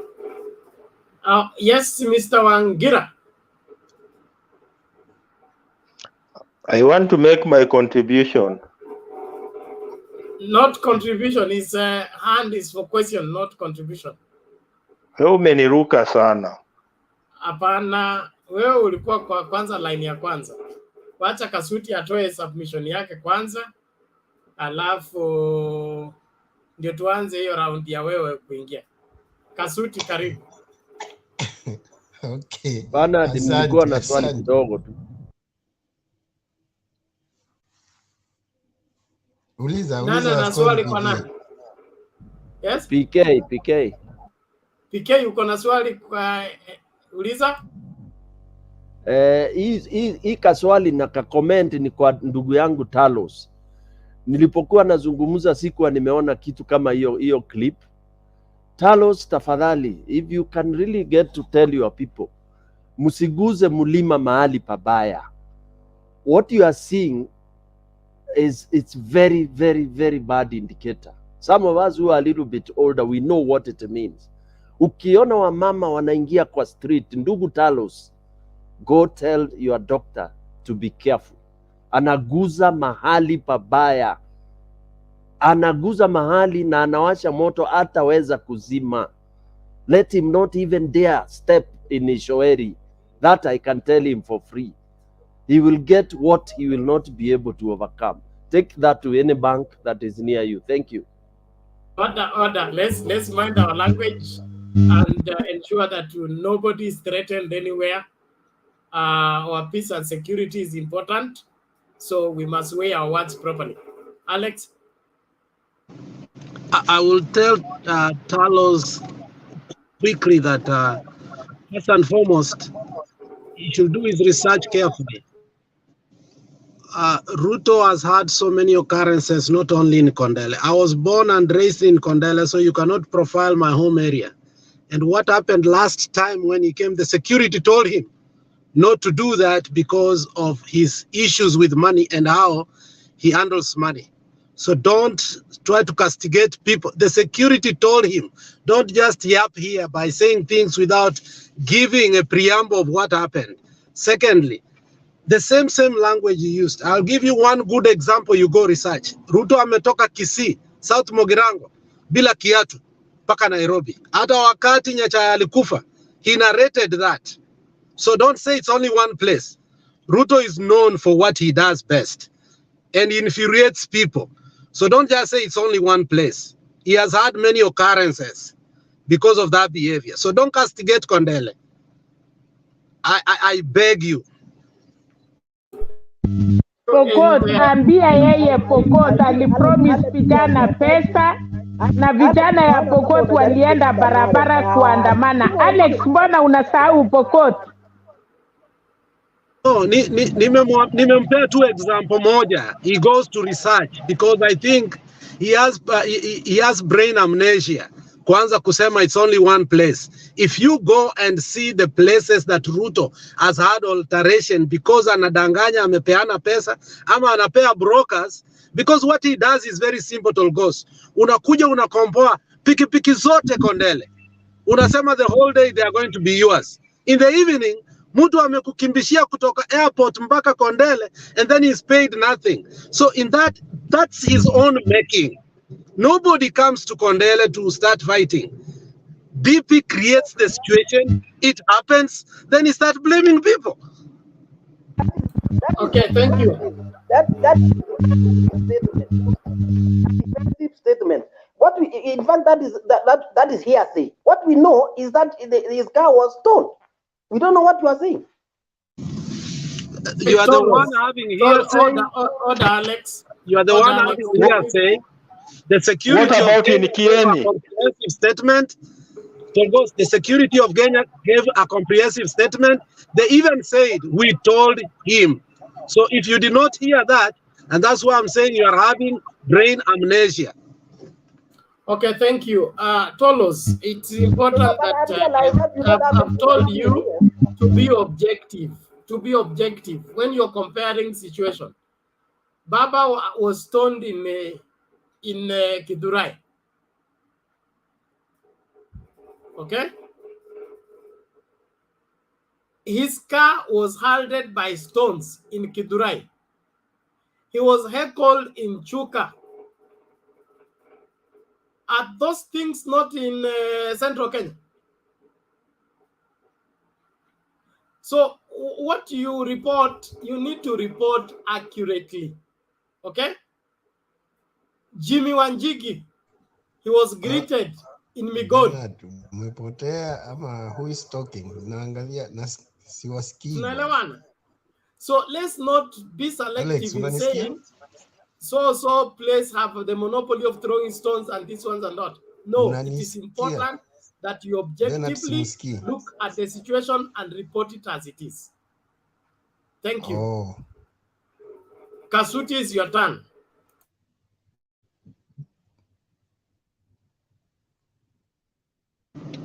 Yes, Mr. Wangira. I want to make my contribution. Not contribution, is hand is for question, not contribution. Wewe umeniruka sana. Hapana, wewe ulikuwa kwa kwanza line ya kwanza. Wacha Kasuti atoe submission yake kwanza, alafu ndio tuanze hiyo round ya wewe kuingia. Kasuti, karibu. Okay. Bana, nilikuwa na swali kidogo tu. Uliza na swali kwa nani? Yes? PK, uko na swali kwa uliza? Hii kaswali na comment ni kwa ndugu yangu Talos. Nilipokuwa nazungumza sikuwa nimeona kitu kama hiyo clip. Talos, tafadhali, if you can really get to tell your people, musiguze mulima mahali pabaya. What you are seeing it's very, very, very bad indicator. Some of us who are a little bit older, we know what it means. Ukiona wamama wanaingia kwa street, ndugu Talos, go tell your doctor to be careful. Anaguza mahali pabaya. Anaguza mahali na anawasha moto hataweza kuzima. Let him not even dare step in Ishoweri. That I can tell him for free. He will get what he will not be able to overcome. Take that to any bank that is near you. Thank you. Order. Let's mind our language and ensure that nobody is threatened anywhere. Our peace and security is important, so we must weigh our words properly. Alex? I will tell Talos quickly that first and foremost, he should do his research carefully. Ruto has had so many occurrences, not only in Kondele. I was born and raised in Kondele, so you cannot profile my home area. And what happened last time when he came, the security told him not to do that because of his issues with money and how he handles money. So don't try to castigate people. The security told him, don't just yap here by saying things without giving a preamble of what happened. Secondly, the same language you used. I'll give you one good example, you go research. Ruto ametoka Kisii, South Mogirango, bila kiatu, paka Nairobi. Hata wakati Nyacha alikufa, he narrated that. So don't say it's only one place. Ruto is known for what he does best and he infuriates people. So don't just say it's only one place. He has had many occurrences because of that behavior. So don't castigate Kondele. I beg you. Pokot, ambia yeye Pokot alipromise vijana pesa na vijana ya Pokot walienda barabara kuandamana. Alex, mbona unasahau Pokot? No, nimempea tu example moja. He goes to research because I think he has brain amnesia. Kwanza kusema it's only one place. If you go and see the places that Ruto has had alteration because anadanganya amepeana pesa ama anapea brokers, because what he does is very simple to goes. Unakuja unakomboa pikipiki zote Kondele. Unasema the whole day they are going to be yours. In the evening, mtu amekukimbishia kutoka airport mpaka Kondele and then he's paid nothing. So in that's his own making. Nobody comes to Kondele to start fighting. DP creates the situation, it happens, then he starts blaming people. Okay, thank you. That statement. What we, in fact, that is hearsay. What we know is that his car was stolen. We don't know what you are saying. You are the one having hearsay. Order, Alex. You are the one having hearsay. The security What about of Kenya in Kieni? gave a comprehensive statement. The security of Kenya gave a comprehensive statement. They even said, we told him. So if you did not hear that, and that's why I'm saying you are having brain amnesia. Okay, thank you. Tolos, it's important that I've told you to be objective. To be objective when you're comparing situation. Baba was stoned in Kidurai. Okay? His car was halted by stones in Kidurai. He was heckled in Chuka. Are those things not in Central Kenya? So what you report, you need to report accurately. Okay? Jimmy Wanjigi, he was greeted in Migori. Umepotea ama who is talking? Naangalia na siwasikii. So let's not be selective in saying so place have the monopoly of throwing stones and these ones are not. No, it is important that you objectively look at the situation and report it as it is. Thank you. Oh. Kasuti, is your turn.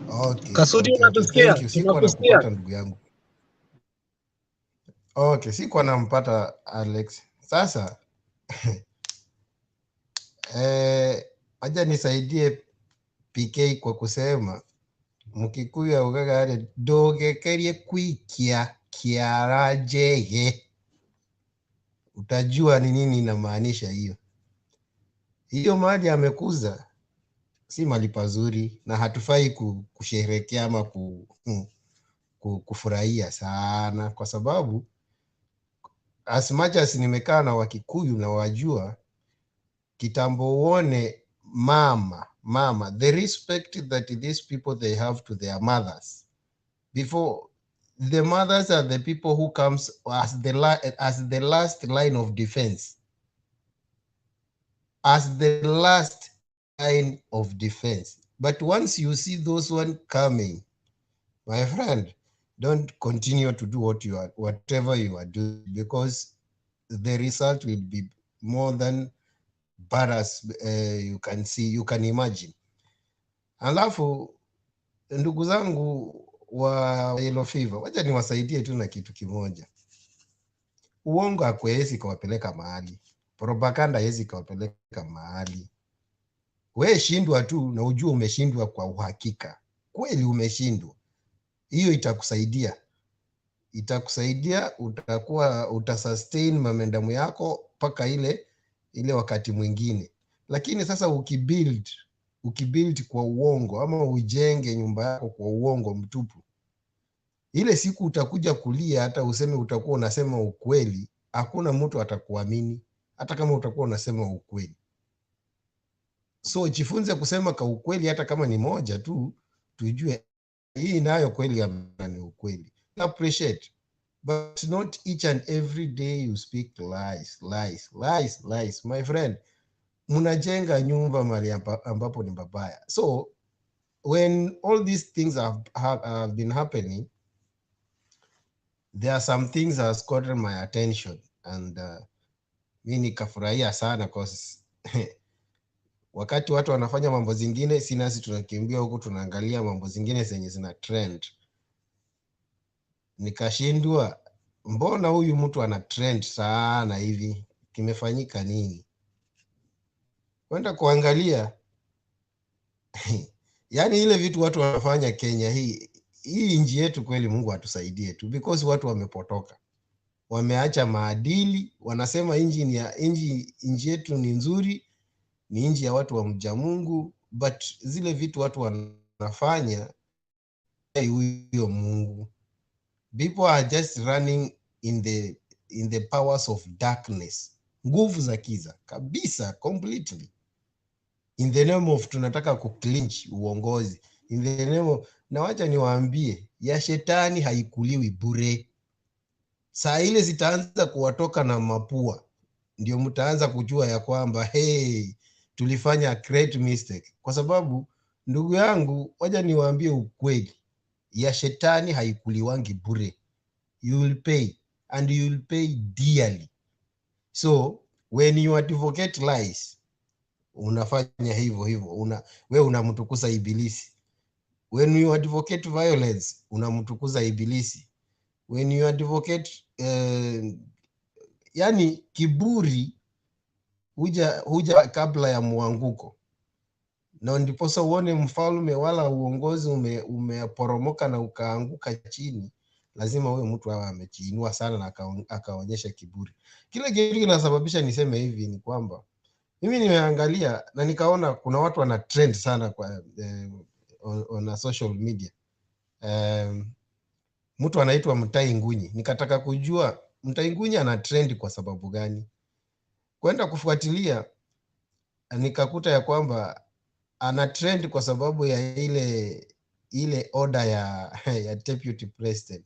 Okay. Kasuti, Thank you. Sikuwa nakupata ndugu yangu. Okay, sikuwa nampata Alex. Sasa aja nisaidie PK kwa kusema Mkikuyu ugaga ale dogekerie kwikia kiarajege. Utajua ni nini inamaanisha hiyo. Hiyo mali amekuza si mali pazuri na hatufai kusherehekea ama kufurahia sana, kwa sababu as much as nimekaa na Wakikuyu na wajua kitambo uone mama the respect that these people they have to their mothers, before the mothers are the people who comes as the last line of defense, as the last line of defense. But once you see those one coming, my friend, don't continue to do whatever you are doing, because the result will be more than bad as you can imagine. Alafu ndugu zangu wa Yellow Fever, wacha niwasaidie tu na kitu kimoja. Uongo hakuwezi kawapeleka mahali, propaganda haiwezi kawapeleka mahali. We shindwa tu na ujue umeshindwa kwa uhakika. Kweli umeshindwa. Hiyo itakusaidia, utasustain momentum yako paka ile wakati mwingine. Lakini sasa ukibuild kwa uongo ama ujenge nyumba yako kwa uongo mtupu, ile siku utakuja kulia, hata useme utakuwa unasema ukweli, hakuna mtu atakuamini hata kama utakuwa unasema ukweli. So jifunze kusema kwa ukweli, hata kama ni moja tu, tujue hii nayo kweli ni ukweli. Appreciate, but not each and every day you speak lies. My friend, munajenga nyumba mahali ambapo ni babaya. So when all these things have been happening, there are some things that has caught my attention, and mimi nikafurahia sana because wakati watu wanafanya mambo zingine, si nasi tunakimbia huku tunaangalia mambo zingine zenye zina trend. Nikashindwa, mbona huyu mtu ana trend sana hivi? Kimefanyika nini? Kwenda kuangalia yani ile vitu watu wanafanya Kenya hii nchi yetu, kweli Mungu atusaidie tu, because watu wamepotoka. Wameacha maadili, wanasema nchi yetu ni nzuri, ni nchi ya watu wa mja Mungu, but zile vitu watu wanafanya huyo Mungu. People are just running in the powers of darkness, nguvu za kiza kabisa, completely. in the name of tunataka kuclinch uongozi, in the name of, na wacha niwaambie ya shetani haikuliwi bure. Saa ile zitaanza kuwatoka na mapua, ndio mtaanza kujua ya kwamba hey, tulifanya great mistake. Kwa sababu ndugu yangu, wacha niwaambie ukweli, ya shetani haikuliwangi bure. You will pay, and you will pay dearly. So when you advocate lies, unafanya hivyo, wewe unamtukuza ibilisi. When you advocate violence, unamtukuza ibilisi. When you advocate yani kiburi huja kabla ya mwanguko. Na ndiposa uone mfalme wala uongozi umeporomoka na ukaanguka chini, lazima huyo mtu awe amejiinua sana na akaonyesha kiburi. Kile kitu kinasababisha niseme hivi ni kwamba mimi nimeangalia na nikaona kuna watu wana trend sana kwa on social media. Mtu anaitwa Mtai Ngunyi. Nikataka kujua Mtai Ngunyi ana trend kwa sababu gani. Kwenda kufuatilia nikakuta ya kwamba ana trend kwa sababu ya ile order ya deputy president.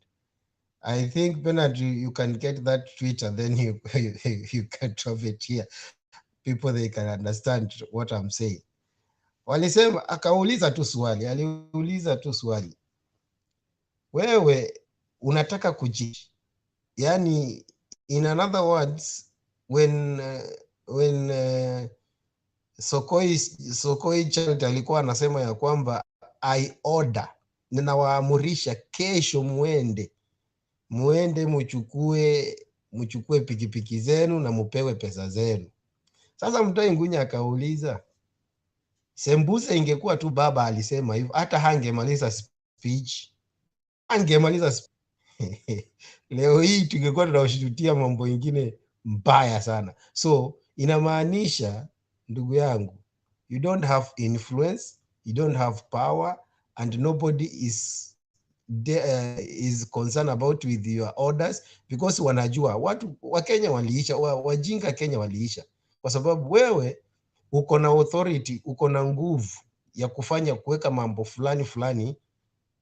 I think Bernard, you can get that tweet and then you can drop it here. People, they can understand what I'm saying. Walisema, aliuliza tu swali. Wewe unataka kujishi. Yani, in another words, when Sokoi Child alikuwa anasema ya kwamba I order, ninawaamurisha kesho muende muchukue pikipiki zenu na mupewe pesa zenu. Sasa Mtai Ngunyi akauliza, sembuse ingekuwa tu baba alisema hivyo, hata hangemaliza speech. Leo hii tungekuwa tunawashuhudia mambo mengine mbaya sana. So inamaanisha, ndugu yangu, you don't have influence, you don't have power, and nobody is concerned about with your orders, because wanajua watu wa Kenya waliisha, wajinga Kenya waliisha, kwa sababu wewe uko na authority, uko na nguvu ya kufanya kuweka mambo fulani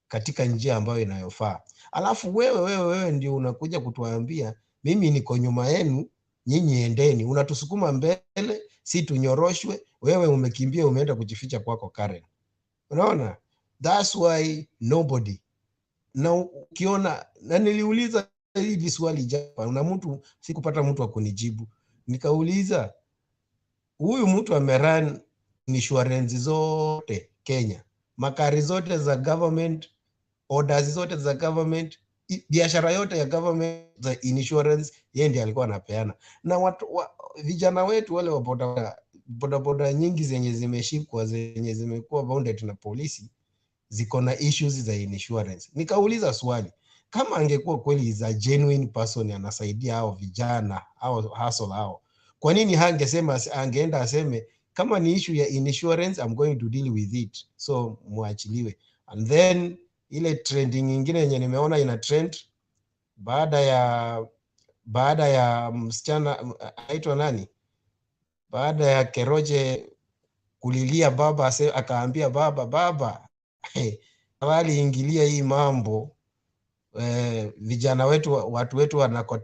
katika njia ambayo inayofaa. Alafu wewe ndio unakuja kutuambia mimi niko nyuma yenu, nyinyi endeni. Unatusukuma mbele, si tunyoroshwe. Wewe umekimbia, umeenda kujificha kwako Karen. Unaona? That's why nobody. Na ukiona, na niliuliza hili swali japa, na sikupata mtu wa kunijibu. Nikauliza, huyu mtu amerun insurance zote Kenya, makari zote za government, orders zote za government, biashara yote ya government za insurance, yeye ndiye alikuwa anapeana. Na vijana wetu wale wa bodaboda nyingi zenye zimeshikwa, zenye zimekuwa bounded na polisi, ziko na issues za insurance. Nikauliza swali, kama angekuwa kweli is a genuine person anasaidia hao vijana au hustle hao, kwa nini angeenda aseme kama ni issue ya insurance, I'm going to deal with it, so muachiliwe. And then ile trending nyingine yenye nimeona ina trend baada ya msichana aitwa nani, baada ya Keroje kulilia baba, akaambia baba waliingilia hii mambo, vijana wetu, watu wetu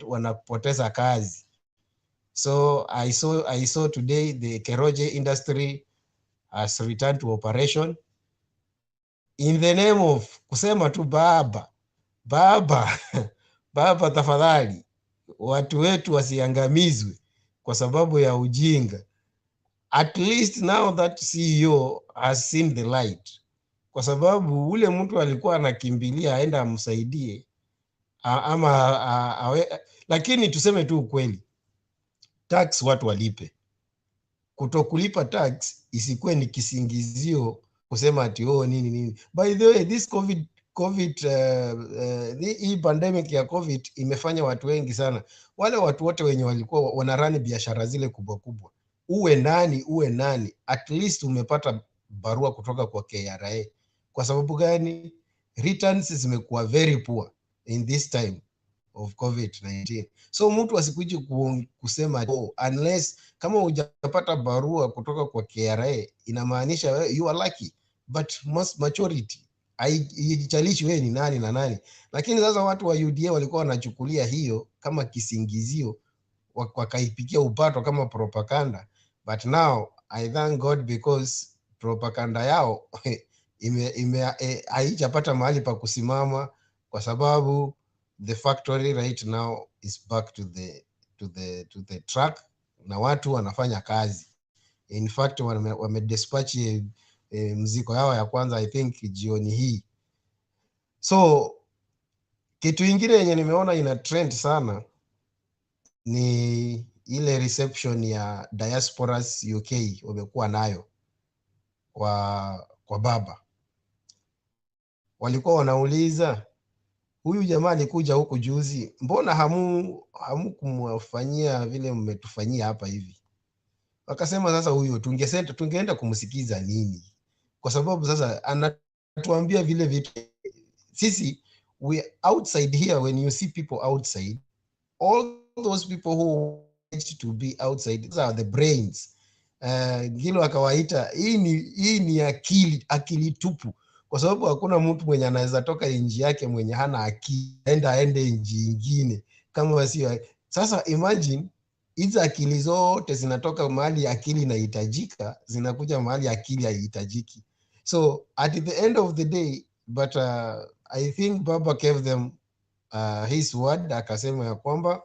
wanapoteza kazi. So I saw today the Keroje industry has returned to operation in the name of kusema tu baba tafadhali watu wetu wasiangamizwe kwa sababu ya ujinga. At least now that CEO has seen the light, kwa sababu ule mtu alikuwa anakimbilia aenda amsaidie lakini tuseme tu ukweli, tax watu walipe. Kutokulipa tax isikuwe ni kisingizio kusema ati nini. By the way, this hii pandemic ya COVID imefanya watu wengi sana, wale watu wote wenye walikuwa wanarani biashara zile kubwa, uwe nani, at least umepata barua kutoka kwa KRA. Kwa sababu gani? Returns zimekuwa very poor in this time of COVID-19. So mtu asikuje kusema unless kama hujapata barua kutoka kwa KRA inamaanisha you are lucky, but most majority haijalishi wewe ni nani na nani. Lakini sasa watu wa UDA walikuwa wanachukulia hiyo kama kisingizio, wakaipikia upato kama propaganda. But now I thank God because propaganda yao haijapata mahali pa kusimama, kwa sababu the factory right now is back to the track na watu wanafanya kazi. In fact wamedispatch mziko yao ya kwanza I think jioni hii. So kitu ingine yenye nimeona ina trend sana ni ile reception ya diasporas UK wamekuwa nayo kwa baba. Walikuwa wanauliza huyu jamaa alikuja huku juzi, mbona hamu kumwafanyia vile mmetufanyia hapa hivi? Wakasema sasa huyu tungeenda kumsikiza nini? Kwa sababu sasa anatuambia vile vitu. Sisi we outside here, when you see people outside, all those people who want to be outside, these are the brains. Gilo akawaita hii ni akili tupu, kwa sababu hakuna mtu mwenye anaweza toka nchi yake mwenye hana akili aende nchi nyingine kama sio. Sasa imagine hizo akili zote zinatoka mahali akili inahitajika, zinakuja mahali akili haihitajiki. So at the end of the day, but I think Baba gave them his word, akasema ya kwamba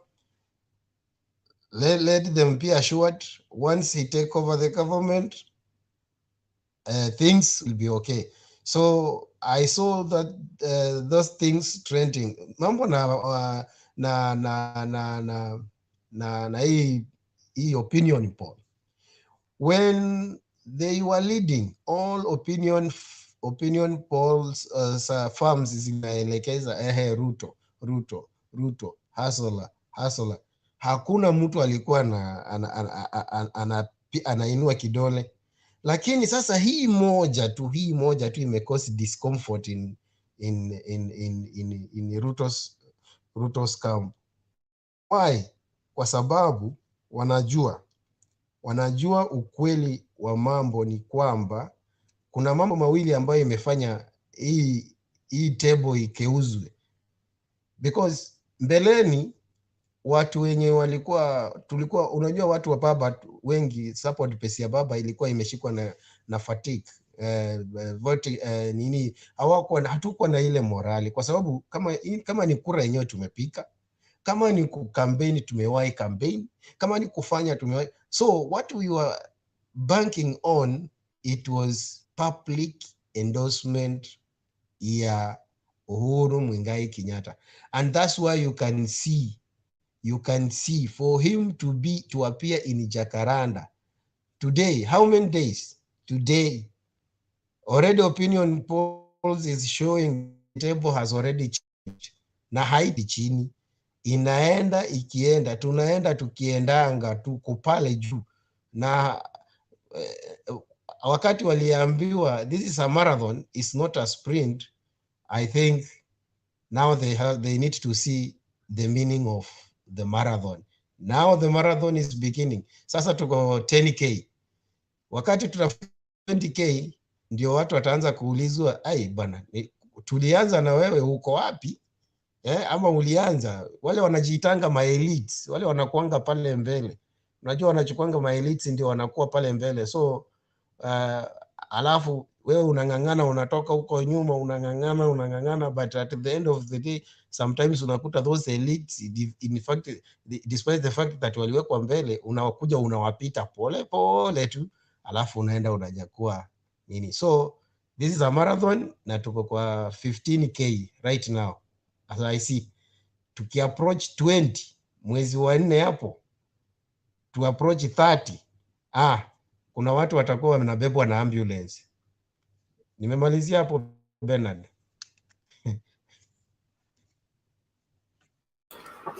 let them be assured once he take over the government, things will be okay. So I saw that those things trending. Mambo na hii opinion poll. When they were leading all opinion polls, firms zinaelekeza Ruto hustler. Hakuna mtu alikuwa anainua kidole. Lakini sasa hii moja tu imecause discomfort in Ruto's camp. Why? Kwa sababu wanajua ukweli wa mambo ni kwamba kuna mambo mawili ambayo imefanya hii table ikeuzwe. Because mbeleni watu wenye tulikuwa unajua watu wa baba wengi support pesa ya baba ilikuwa imeshikwa na fatigue vote nini, hatukuwa na ile morali, kwa sababu kama ni kura yenyewe tumepika, kama ni kukampeni tumewahi campaign, kama ni kufanya tumewahi. So what we were banking on, it was public endorsement ya Uhuru Muigai Kenyatta, and that's why you can see for him to appear in Jacaranda today. How many days? Today already opinion polls is showing the table has already changed. Na haidi chini, inaenda ikienda, tunaenda tukiendanga, tuko pale juu. Na wakati waliambiwa this is a marathon, it's not a sprint, I think now they need to see the meaning of the marathon. Now the marathon is beginning. Sasa tuko 10K. Wakati tutafika 20K ndio watu wataanza kuulizwa, ai bwana, tulianza na wewe uko wapi? Ama ulianza, wale wanajiitanga ma elites, wale wanakuanga pale mbele. Unajua wanachukuanga ma elites ndio wanakuwa pale mbele. So alafu wewe unangangana, unatoka huko nyuma unangangana, but at the end of the day sometimes unakuta those elites, in fact despite the fact that waliwekwa mbele, unawakuja unawapita pole pole tu, alafu unaenda unajakua nini. So this is a marathon na tuko kwa 15K right now as I see. Tukiapproach 20 mwezi wa 4 hapo, to approach 30, kuna watu watakuwa wanabebwa na ambulance. Nimemalizia hapo Bernard.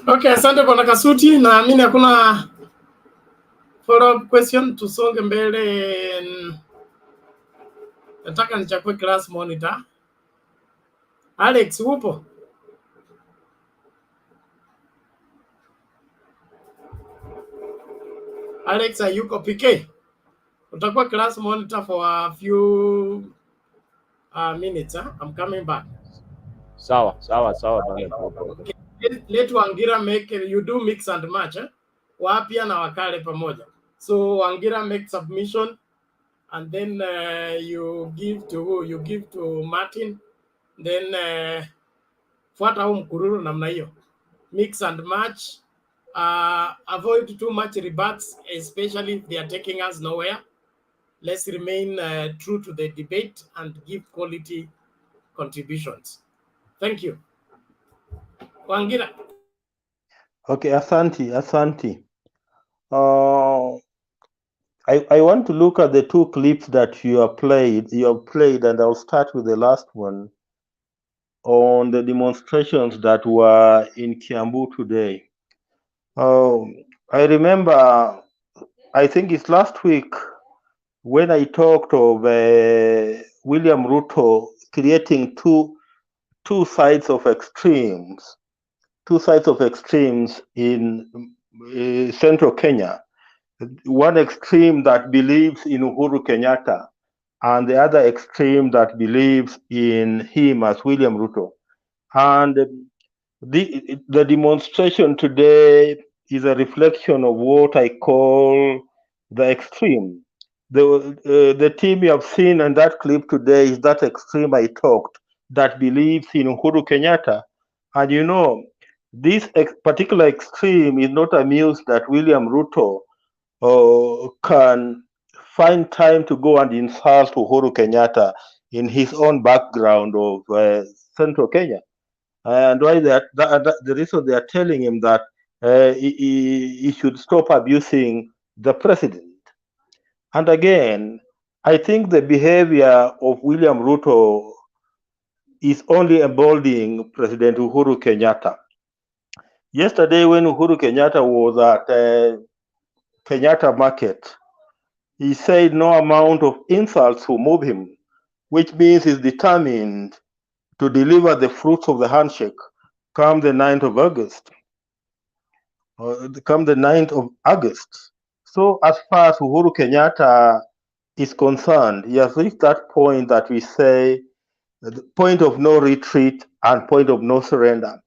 Okay, asante bwana Kasuti, naamini hakuna follow up question, tusonge mbele. Nataka nichukue class monitor. Alex upo? Alex Ayuko PK. Utakuwa class monitor for a few minutes. Huh? I'm coming back. Sawa, bana. Okay. Let Wangira make, you do mix and match. Wapia na Wakale pamoja. So Wangira make submission, and then you give to who? You give to Martin. Then fuata huu mkururu namna hiyo. Mix and match. Avoid too much rebuts, especially if they are taking us nowhere. Let's remain true to the debate and give quality contributions. Thank you. Wangira. Okay, Asante. I want to look at the two clips that you have played, and I'll start with the last one on the demonstrations that were in Kiambu today. I remember, I think it's last week when I talked of William Ruto creating two sides of extremes in central Kenya. One extreme that believes in Uhuru Kenyatta, and the other extreme that believes in him as William Ruto. And the demonstration today is a reflection of what I call the extreme. The team you have seen in that clip today is that extreme I talked, that believes in Uhuru Kenyatta. And you know, this particular extreme is not amused that William Ruto can find time to go and insult Uhuru Kenyatta in his own background of central Kenya. And why the reason they are telling him that he should stop abusing the president. And again, I think the behavior of William Ruto is only emboldening President Uhuru Kenyatta. Yesterday, when Uhuru Kenyatta was at Kenyatta Market, he said no amount of insults will move him, which means he's determined to deliver the fruits of the handshake come the 9th of August. So as far as Uhuru Kenyatta is concerned, he has reached that point that we say the point of no retreat and point of no surrender.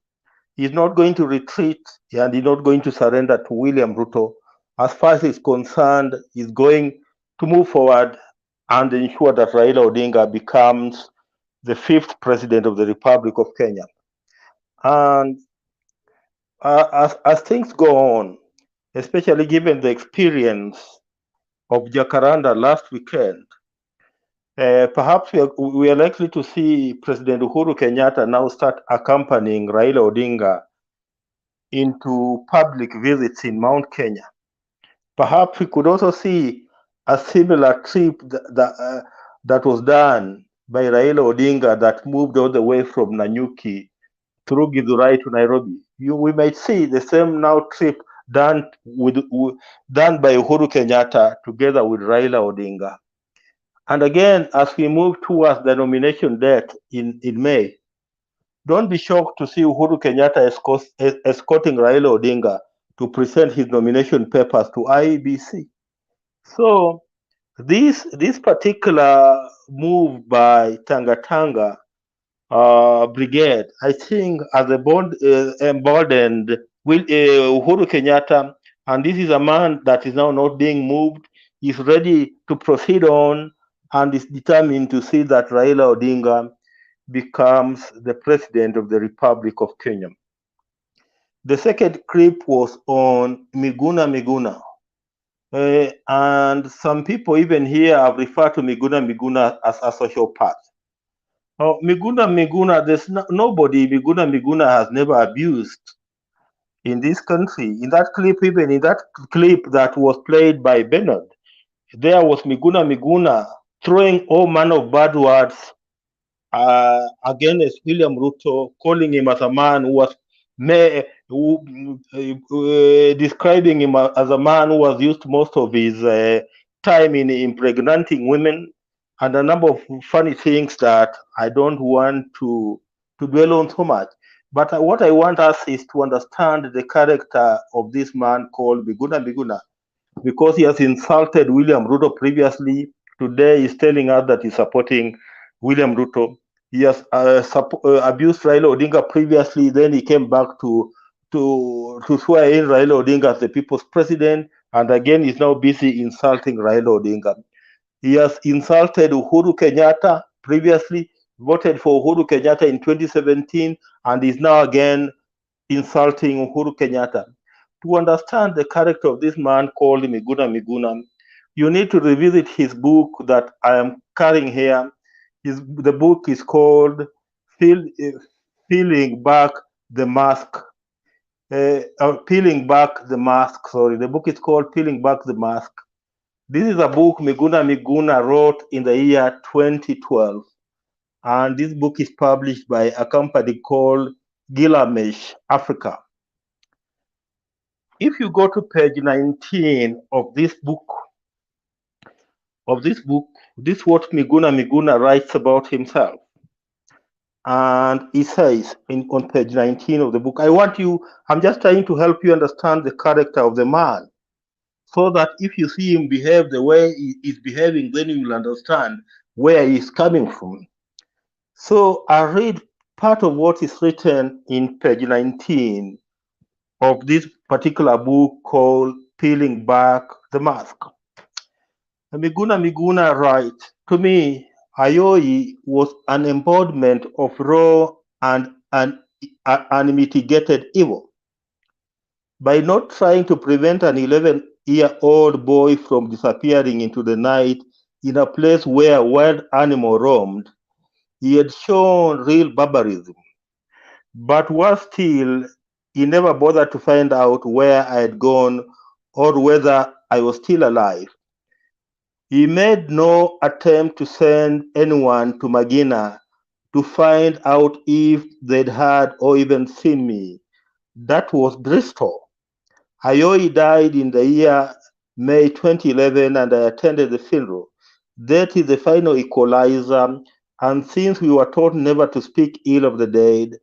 He's not going to retreat and he's not going to surrender to William Ruto. As far as he's concerned, he's going to move forward and ensure that Raila Odinga becomes the 5th president of the Republic of Kenya. And as things go on, especially given the experience of Jacaranda last weekend, perhaps we are likely to see President Uhuru Kenyatta now start accompanying Raila Odinga into public visits in Mount Kenya. Perhaps we could also see a similar trip that was done by Raila Odinga that moved all the way from Nanyuki through Githurai to Nairobi. We might see the same now trip done by Uhuru Kenyatta together with Raila Odinga. And again, as we move towards the nomination date in May, don't be shocked to see Uhuru Kenyatta escorting Raila Odinga to present his nomination papers to IEBC. So this particular move by Tanga Brigade, I think, has emboldened Uhuru Kenyatta, and this is a man that is now not being moved. He's ready to proceed on and is determined to see that Raila Odinga becomes the president of the Republic of Kenya. The second clip was on Miguna. And some people even here have referred to Miguna as a sociopath. Miguna, there's nobody Miguna has never abused in this country. In that clip, even in that clip that was played by Bernard, there was Miguna throwing all manner of bad words against William Ruto, calling him as a man who was describing him as a man who has used most of his time in impregnating women, and a number of funny things that I don't want to dwell on so much. But what I want us is to understand the character of this man called Miguna. because he has insulted William Ruto previously. Today he's telling us that he's supporting William Ruto. He has abused Raila Odinga previously. Then he came back to swear in Raila Odinga as the people's president, and again he's now busy insulting Raila Odinga. He has insulted Uhuru Kenyatta previously, voted for Uhuru Kenyatta in 2017, and is now again insulting Uhuru Kenyatta. To understand the character of this man called Miguna, you need to revisit his book that I am carrying here. The book is called Peeling Back the Mask. Peeling Back the Mask, sorry. The book is called Peeling Back the Mask. This is a book Miguna wrote in the year 2012. And this book is published by a company called Gilgamesh Africa. If you go to page 19 of this book, this is what Miguna writes about himself. And he says on page 19 of the book, I'm just trying to help you understand the character of the man, so that if you see him behave the way he is behaving, then you will understand where he's coming from. So I read part of what is written in page 19 of this particular book called Peeling Back the Mask. Miguna writes, to me, Ayoi was an embodiment of raw and unmitigated evil. By not trying to prevent an 11-year-old boy from disappearing into the night in a place where wild animal roamed, he had shown real barbarism. But worse still, he never bothered to find out where I had gone or whether I was still alive. He made no attempt to send anyone to Magina to find out if they'd heard or even seen me. That was Bristol. Ayoi died in the year May 2011, and I attended the funeral. That is the final equalizer, and since we were taught never to speak ill of the dead,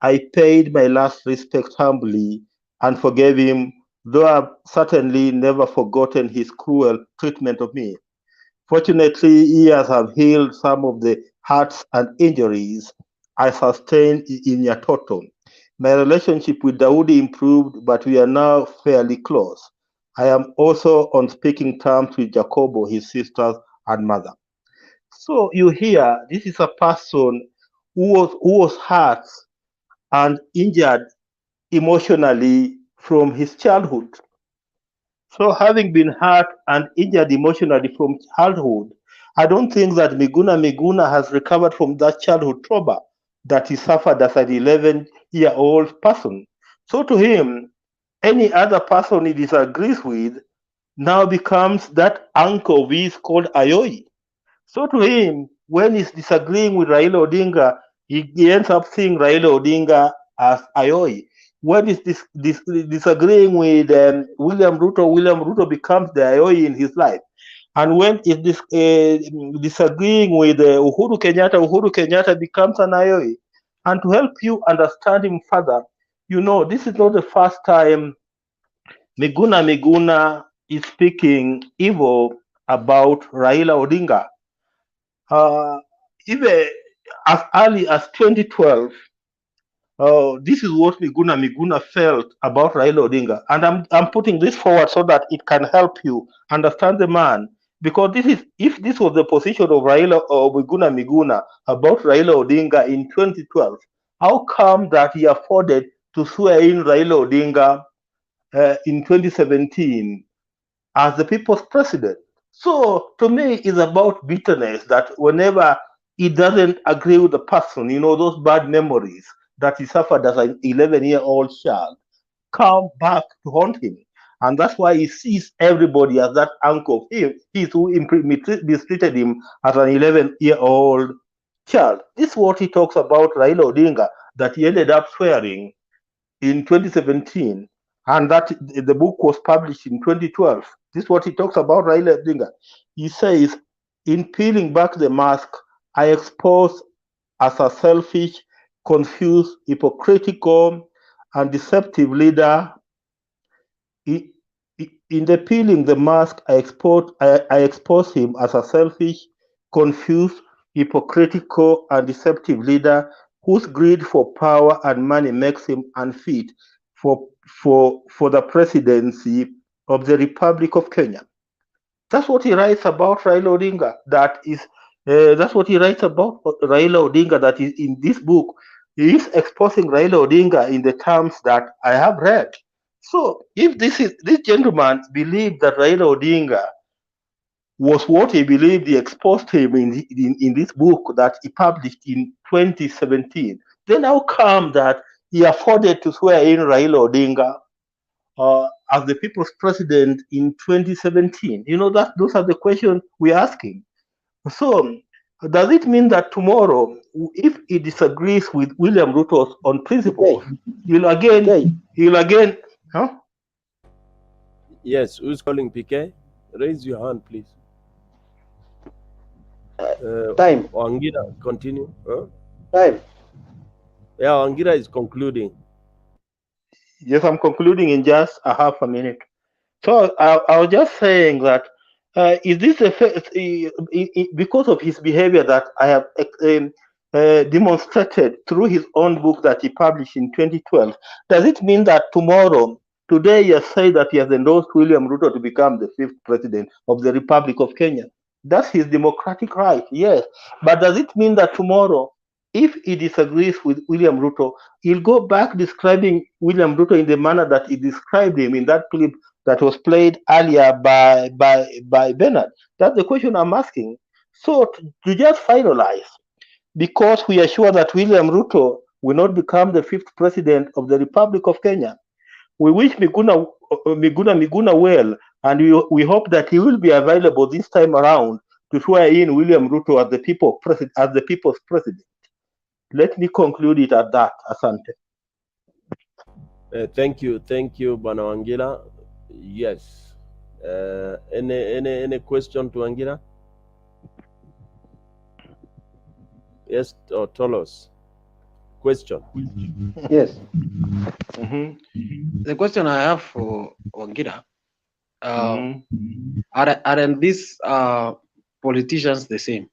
I paid my last respect humbly and forgave him, though I've certainly never forgotten his cruel treatment of me. Fortunately, years have healed some of the hurts and injuries I sustained in Nyatoto. My relationship with Daudi improved, but we are now fairly close. I am also on speaking terms with Jacobo, his sisters and mother. So you hear, this is a person who was hurt and injured emotionally from his childhood. So having been hurt and injured emotionally from childhood, I don't think that Miguna has recovered from that childhood trauma that he suffered as an 11-year-old person. So to him, any other person he disagrees with now becomes that uncle of his called Ayoi. So to him, when he's disagreeing with Raila Odinga, he ends up seeing Raila Odinga as Ayoi. When he's disagreeing with William Ruto becomes the Ayoi in his life. And when he's disagreeing with Uhuru Kenyatta becomes an Ayoi. And to help you understand him further, this is not the first time Miguna is speaking evil about Raila Odinga. Even as early as 2012, this is what Miguna felt about Raila Odinga. And I'm putting this forward so that it can help you understand the man. Because if this was the position of Raila or Miguna about Raila Odinga in 2012, how come that he afforded to swear in Raila Odinga in 2017 as the people's president? So to me, it's about bitterness, that whenever he doesn't agree with the person, those bad memories that he suffered as an 11-year-old child come back to haunt him. And that's why he sees everybody as that uncle of him. He's who mistreated him as an 11-year-old child. This is what he talks about Raila Odinga, that he ended up swearing in 2017, and that the book was published in 2012. This is what he talks about Raila Odinga. He says, in peeling back the mask, I expose as a selfish, confused, hypocritical, and deceptive leader. In the peeling the mask, I expose him as a selfish, confused, hypocritical, and deceptive leader whose greed for power and money makes him unfit for the presidency of the Republic of Kenya. That's what he writes about Raila Odinga. That's what he writes about Raila Odinga. That is in this book. He is exposing Raila Odinga in the terms that I have read. So, if this gentleman believed that Raila Odinga was what he believed, he exposed him in this book that he published in 2017. Then how come that he afforded to swear in Raila Odinga as the people's president in 2017? You know, that those are the questions we're asking. So, does it mean that tomorrow, if he disagrees with William Ruto on principles, he'll again, huh? Yes, who's calling PK? Raise your hand, please. Time. Wangira, continue. Huh? Time. Yeah, Wangira is concluding. Yes, I'm concluding in just a half a minute. So I was just saying that is this because of his behavior that I have demonstrated through his own book that he published in 2012? Does it mean that today he has said that he has endorsed William Ruto to become the 5th president of the Republic of Kenya? That's his democratic right, yes. But does it mean that tomorrow, if he disagrees with William Ruto, he'll go back describing William Ruto in the manner that he described him in that clip that was played earlier by Bernard? That's the question I'm asking. So to just finalize, because we are sure that William Ruto will not become the 5th president of the Republic of Kenya, we wish Miguna well, and we hope that he will be available this time around to swear in William Ruto as the people's president. Let me conclude it at that. Asante. Thank you, Bwana Wangira. Yes. Any question to Wangira? Yes, or Tolos. Question. Yes. The question I have for Wangira, aren't these politicians the same?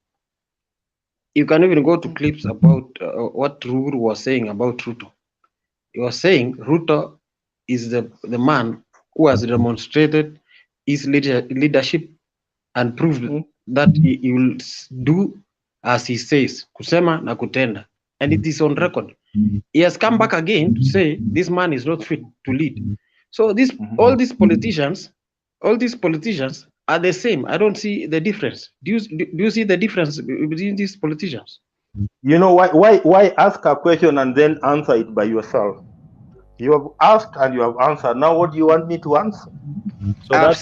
You can even go to clips about what Ruto was saying about Ruto. He was saying Ruto is the man who has demonstrated his leadership and proved that he will do as he says, kusema na kutenda, and it is on record. He has come back again to say this man is not fit to lead. So all these politicians are the same. I don't see the difference. Do you see the difference between these politicians? You know, why ask a question and then answer it by yourself? You have asked and you have answered. Now what do you want me to answer? So I've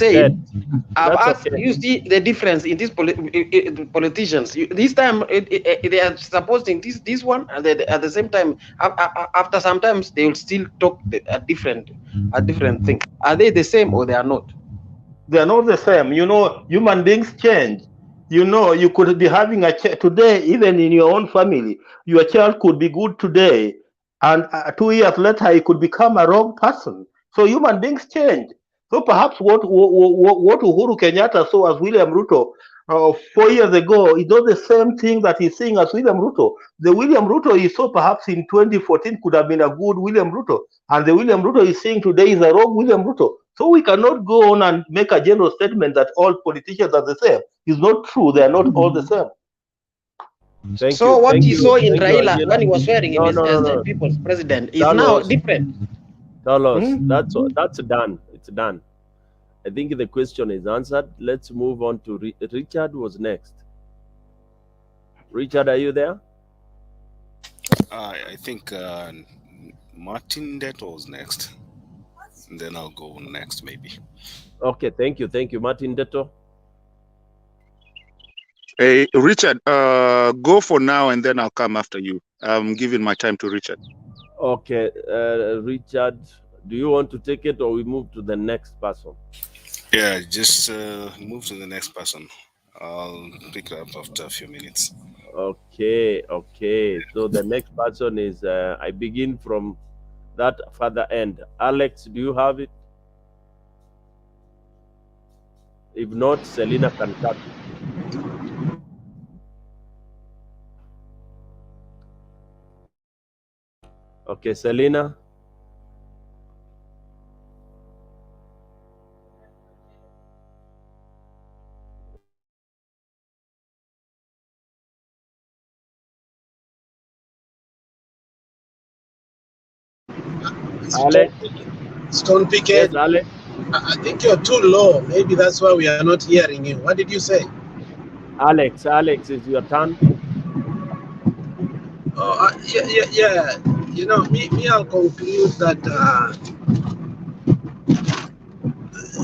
asked, okay. You see the difference in these politicians. This time they are supporting this one, and at the same time, after sometimes they will still talk a different thing. Are they the same or they are not? They are not the same. You know, human beings change. You know, you could be having a child today, even in your own family. Your child could be good today, and 2 years later, he could become a wrong person. So human beings change. So perhaps what Uhuru Kenyatta saw as William Ruto 4 years ago is not the same thing that he's seeing as William Ruto. The William Ruto he saw perhaps in 2014 could have been a good William Ruto, and the William Ruto he's seeing today is a wrong William Ruto. So we cannot go on and make a general statement that all politicians are the same. It's not true. They are not all the same. So what you saw in Raila when he was swearing him as the people's president is now different. Carlos, that's done. It's done. I think the question is answered. Let's move on to Richard. Was next. Richard, are you there? I think Martin Deto was next. And then I'll go next, maybe. Okay, thank you, Martin Deto. Hey, Richard, go for now, and then I'll come after you. I'm giving my time to Richard. Okay, Richard, do you want to take it, or we move to the next person? Yeah, just move to the next person. I'll pick it up after a few minutes. Okay. So the next person is, I begin from that further end. Alex, do you have it? If not, Selina can cut. Okay, Selina. Alex. Stone PK. Yes, Alex. I think you're too low. Maybe that's why we are not hearing you. What did you say? Alex, it's your turn. Oh, yeah. You know, me, I'll conclude that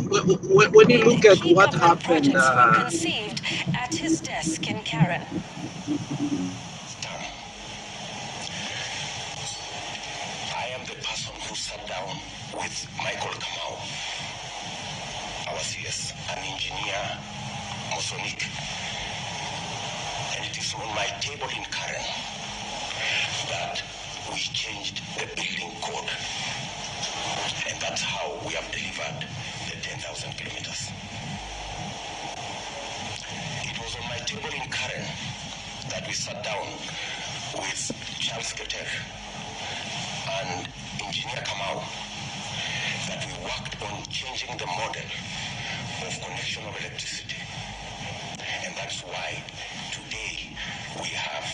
when you look at what happened, conceived at his desk in Karen. I am the person who sat down with Michael Kamau, our CS, an engineer, Mosonic, and it is on my table in Karen that we changed the building code, and that's how we have delivered the 10,000 kilometers. It was on my table in Karen that we sat down with Charles Keter and Engineer Kamau, that we worked on changing the model of connection of electricity. And that's why today we have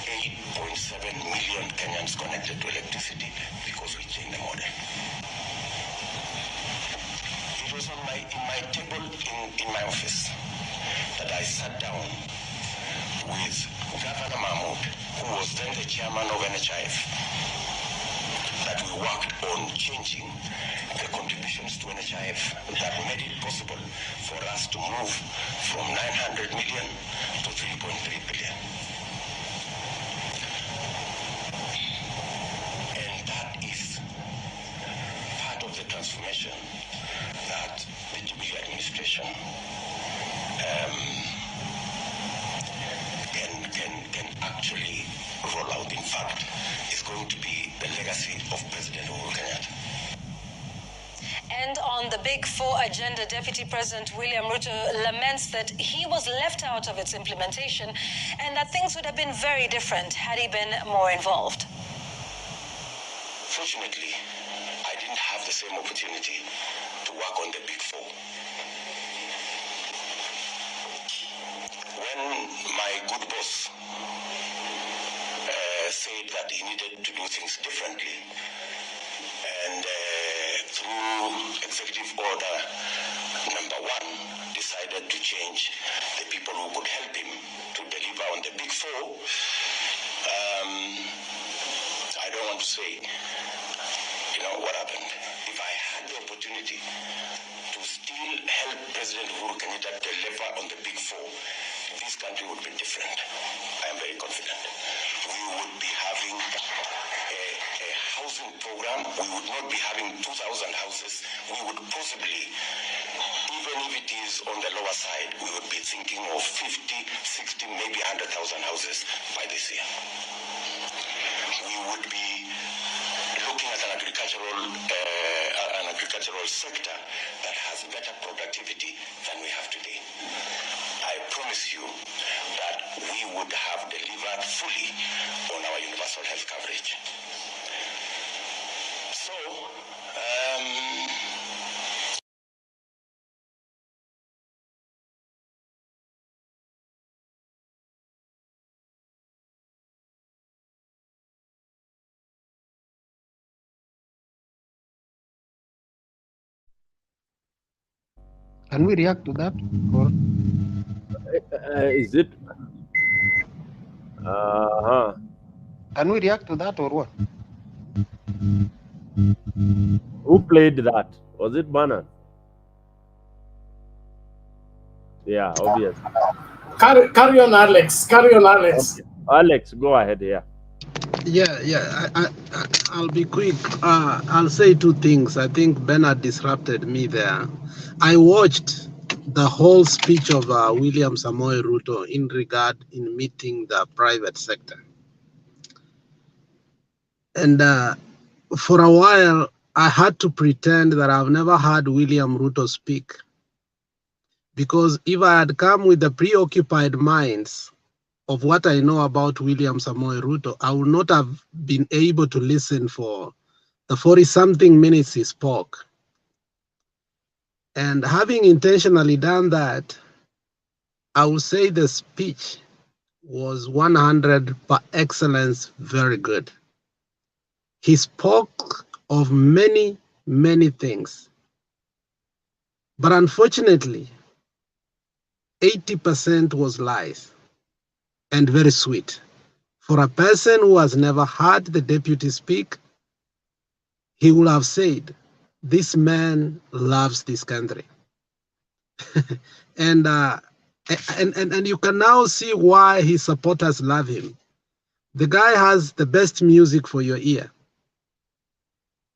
8.7 million Kenyans connected to electricity, because we changed the model. It was in my table in my office that I sat down with Governor Mahmoud, who was then the chairman of NHIF, that we worked on changing the contributions to NHIF that made it possible for us to move from 900 million to 3.3 billion. And that is part of the transformation that the Jubilee administration can actually roll out. In fact, is going to be the legacy of President Uhuru Kenyatta. And on the Big Four agenda, Deputy President William Ruto laments that he was left out of its implementation and that things would have been very different had he been more involved. Fortunately, I didn't have the same opportunity to work on the Big Four. When my good boss said that he needed to do things differently, and through Executive Order number 1, decided to change the people who could help him to deliver on the Big Four, I don't want to say, what happened. If I had the opportunity to still help President Uhuru Kenyatta deliver on the Big Four, this country would be different. I am very confident. We would be having a housing program. We would not be having 2,000 houses. We would possibly, even if it is on the lower side, we would be thinking of 50, 60, maybe 100,000 houses by this year. We would be looking at an agricultural sector that has better productivity than we have today. I promise you that we would have delivered fully on our universal health coverage. So, Can we react to that? Or Is it? Can we react to that or what? Who played that? Was it Banan? Yeah, obvious. Carry on, Alex. Carry on, Alex. Okay. Alex, go ahead. Yeah. I'll be quick. I'll say two things. I think Bernard disrupted me there. I watched the whole speech of William Samoei Ruto in meeting the private sector. And for a while, I had to pretend that I've never heard William Ruto speak, Because if I had come with the preoccupied minds of what I know about William Samoei Ruto, I would not have been able to listen for the 40-something minutes he spoke. And having intentionally done that, I would say the speech was 100 par excellence, very good. He spoke of many, many things. But unfortunately, 80% was lies and very sweet. For a person who has never heard the deputy speak, he would have said, this man loves this country. and you can now see why his supporters love him. The guy has the best music for your ear.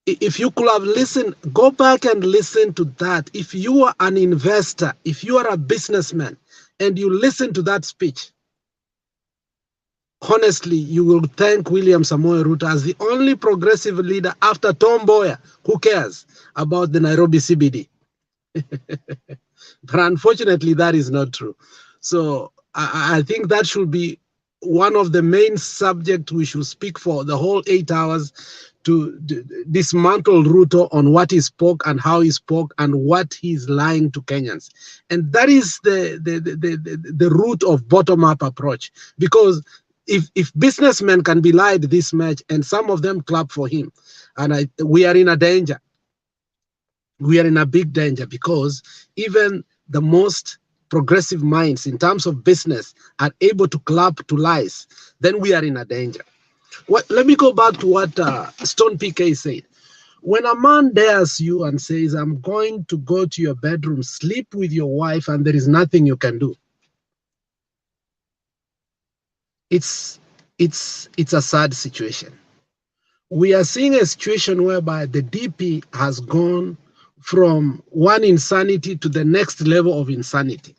If you could have listened, go back and listen to that. If you are an investor, if you are a businessman, and you listen to that speech, honestly, you will thank William Samoei Ruto as the only progressive leader after Tom Mboya who cares about the Nairobi CBD. But unfortunately, that is not true. So I think that should be one of the main subjects we should speak for the whole 8 hours, to dismantle Ruto on what he spoke and how he spoke and what he's lying to Kenyans. And that is the root of bottom-up approach. Because if businessmen can be lied this much and some of them clap for him, and we are in a danger. We are in a big danger, because even the most progressive minds in terms of business are able to clap to lies, then we are in a danger. Let me go back to what Stone PK said. When a man dares you and says, I'm going to go to your bedroom, sleep with your wife, and there is nothing you can do, it's a sad situation. We are seeing a situation whereby the DP has gone from one insanity to the next level of insanity.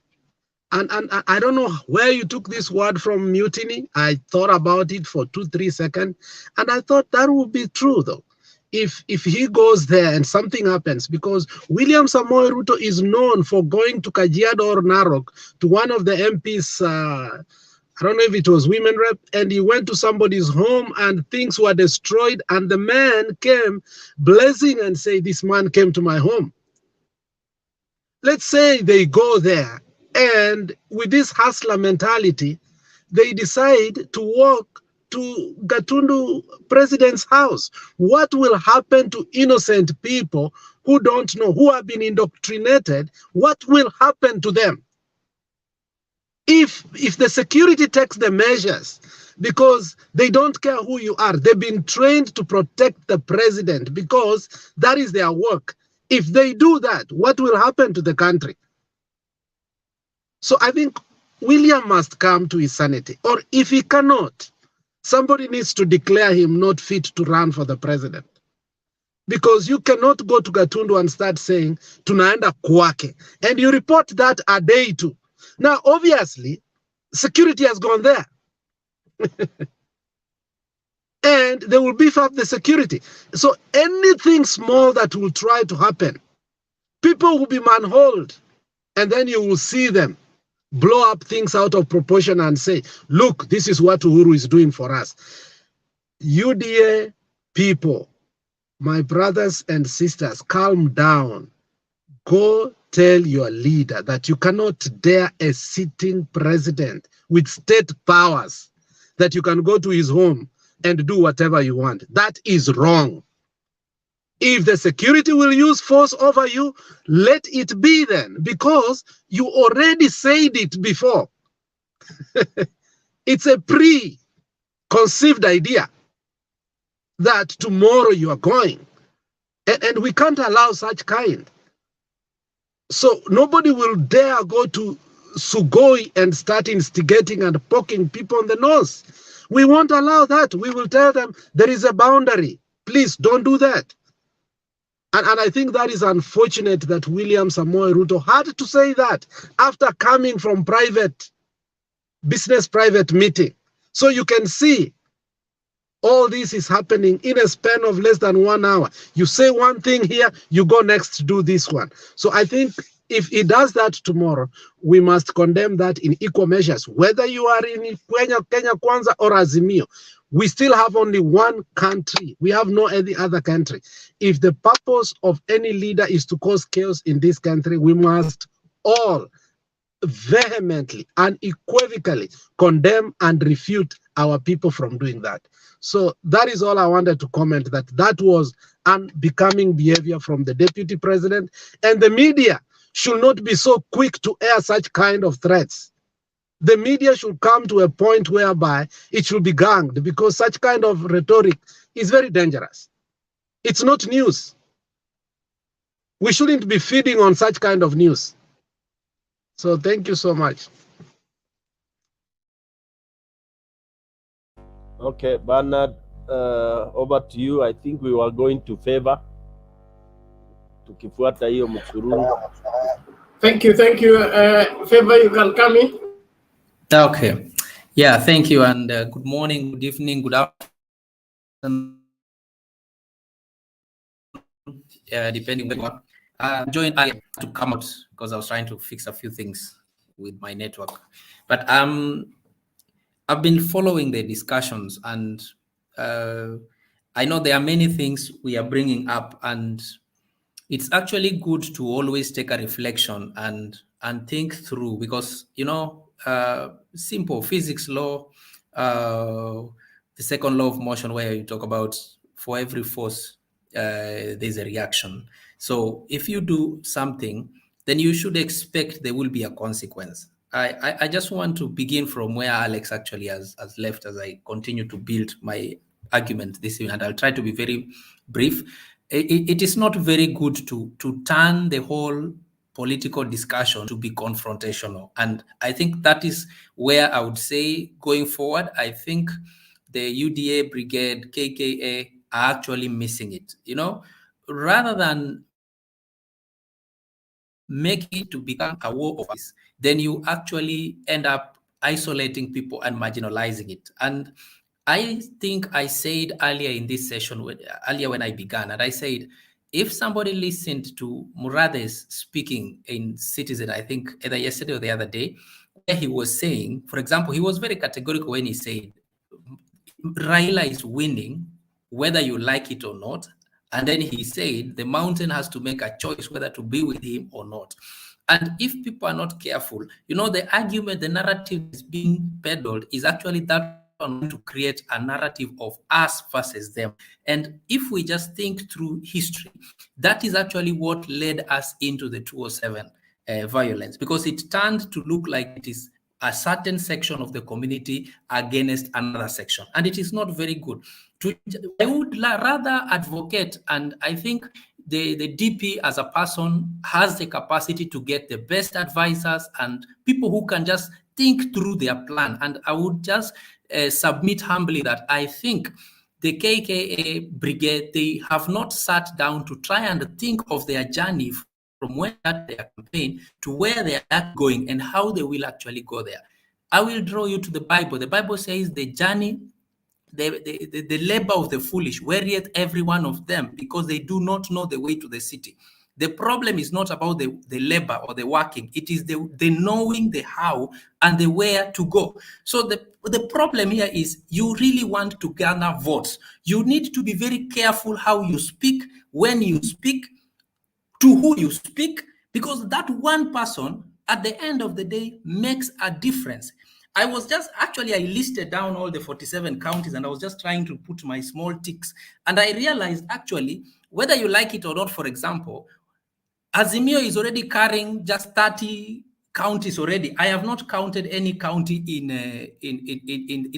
And I don't know where you took this word from, mutiny. I thought about it for 2-3 seconds, and I thought that would be true, though. If he goes there and something happens, because William Samoei Ruto is known for going to Kajiado or Narok to one of the MPs, I don't know if it was women rep, and he went to somebody's home and things were destroyed, and the man came blessing and say, this man came to my home. Let's say they go there, and with this hustler mentality, they decide to walk to Gatundu president's house. What will happen to innocent people who don't know, who have been indoctrinated? What will happen to them? If the security takes the measures, because they don't care who you are, they've been trained to protect the president because that is their work. If they do that, what will happen to the country? So I think William must come to his sanity. Or if he cannot, somebody needs to declare him not fit to run for the president. Because you cannot go to Gatundu and start saying, tunaenda kwake. And you report that a day too. Now, obviously, security has gone there. And they will beef up the security. So anything small that will try to happen, people will be manholed. And then you will see them blow up things out of proportion and say, look, this is what Uhuru is doing for us. UDA people, my brothers and sisters, calm down. Go tell your leader that you cannot dare a sitting president with state powers, that you can go to his home and do whatever you want. That is wrong. If the security will use force over you, let it be then, because you already said it before. It's a preconceived idea that tomorrow you are going. And we can't allow such kind. So nobody will dare go to Sugoi and start instigating and poking people on the nose. We won't allow that. We will tell them there is a boundary. Please don't do that. And I think that is unfortunate that William Samoei Ruto had to say that after coming from private meeting. So you can see all this is happening in a span of less than 1 hour. You say one thing here, you go next to do this one. So I think if he does that tomorrow, we must condemn that in equal measures. Whether you are in Kenya Kwanza or Azimio, we still have only one country. We have no any other country. If the purpose of any leader is to cause chaos in this country, we must all vehemently, unequivocally condemn and refute our people from doing that. So that is all I wanted to comment, that was unbecoming behavior from the deputy president, and the media should not be so quick to air such kind of threats. The media should come to a point whereby it should be ganged, because such kind of rhetoric is very dangerous. It's not news. We shouldn't be feeding on such kind of news. So thank you so much. Okay, Bernard, over to you. I think we were going to favor tukifuata hiyo msururu. Thank you. Favor, you can come in. Okay. Yeah, thank you, and good morning, good evening, good afternoon. Depending where you are. Joined earlier to come out because I was trying to fix a few things with my network. But I've been following the discussions, and I know there are many things we are bringing up, and it's actually good to always take a reflection and think through, because, you know, simple physics law, the second law of motion, where you talk about for every force, there's a reaction. So if you do something, then you should expect there will be a consequence. I just want to begin from where Alex actually has left as I continue to build my argument this evening, and I'll try to be very brief. It is not very good to turn the whole political discussion to be confrontational. And I think that is where I would say going forward, I think the UDA brigade, KKA are actually missing it. You know, rather than make it to become a war of us, then you actually end up isolating people and marginalizing it. And I think I said earlier in this session, earlier when I began, and I said, if somebody listened to Murade's speaking in Citizen, I think either yesterday or the other day, where he was saying, for example, he was very categorical when he said, Raila is winning, whether you like it or not. And then he said the mountain has to make a choice whether to be with him or not. And if people are not careful, you know, the argument, the narrative is being peddled is actually that one to create a narrative of us versus them. And if we just think through history, that is actually what led us into the 207 violence, because it turned to look like it is a certain section of the community against another section. And it is not very good. I would rather advocate, and I think the DP as a person has the capacity to get the best advisors and people who can just think through their plan. And I would just submit humbly that I think the KKA brigade, they have not sat down to try and think of their journey from where their campaign to where they are going and how they will actually go there. I will draw you to the Bible. The Bible says the journey, the labor of the foolish, wearieth every one of them, because they do not know the way to the city. The problem is not about the labor or the working. It is the knowing the how and the where to go. So the problem here is you really want to garner votes. You need to be very careful how you speak, when you speak, to who you speak, because that one person at the end of the day makes a difference. I listed down all the 47 counties, and I was just trying to put my small ticks. And I realized actually, whether you like it or not, for example, Azimio is already carrying just 30 counties already. I have not counted any county in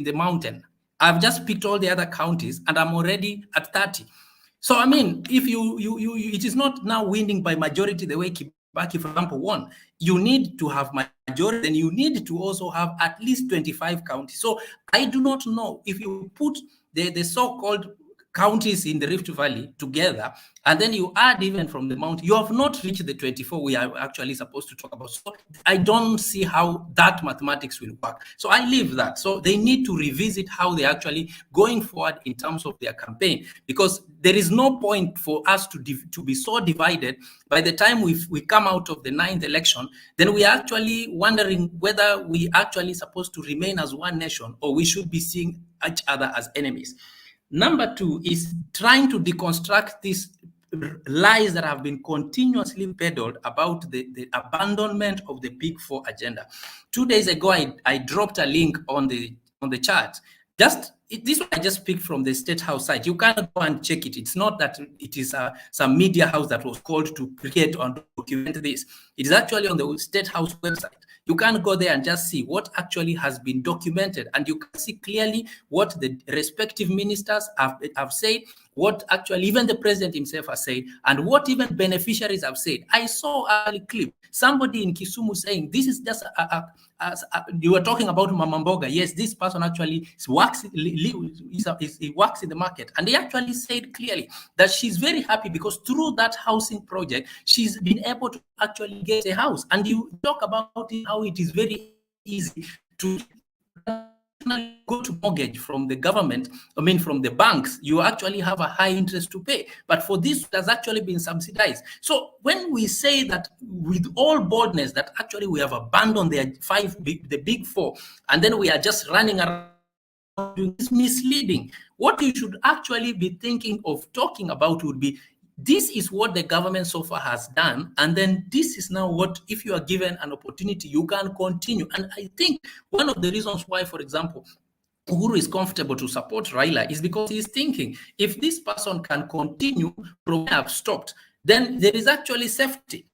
the mountain. I've just picked all the other counties, and I'm already at 30. So, I mean, if it is not now winning by majority the way Kibaki, for example, won. You need to have majority, then you need to also have at least 25 counties. So I do not know if you put the so-called counties in the Rift Valley together, and then you add even from the mountain, you have not reached the 24 we are actually supposed to talk about. So I don't see how that mathematics will work. So I leave that. So they need to revisit how they're actually going forward in terms of their campaign, because there is no point for us to be so divided. By the time we come out of the 9th election, then we are actually wondering whether we actually supposed to remain as one nation or we should be seeing each other as enemies. Number 2 is trying to deconstruct these lies that have been continuously peddled about the abandonment of the Big Four agenda. 2 days ago, I dropped a link on the chat. This one I just picked from the State House site. You can go and check it. It's not that it is some media house that was called to create and document this. It is actually on the State House website. You can go there and just see what actually has been documented, and you can see clearly what the respective ministers have said, what actually even the president himself has said, and what even beneficiaries have said. I saw a clip, somebody in Kisumu saying, this is just you were talking about Mama Mboga. Yes, this person actually works in the market. And they actually said clearly that she's very happy because through that housing project, she's been able to actually get a house. And you talk about it, how it is very easy to go to mortgage from the government, from the banks, you actually have a high interest to pay. But for this, it has actually been subsidized. So when we say that with all boldness that actually we have abandoned the Big Four, and then we are just running around, it's misleading. What you should actually be thinking of talking about would be, this is what the government so far has done, and then this is now what, if you are given an opportunity, you can continue. And I think one of the reasons why, for example, Uhuru is comfortable to support Raila is because he's thinking, if this person can continue from where I've stopped, then there is actually safety.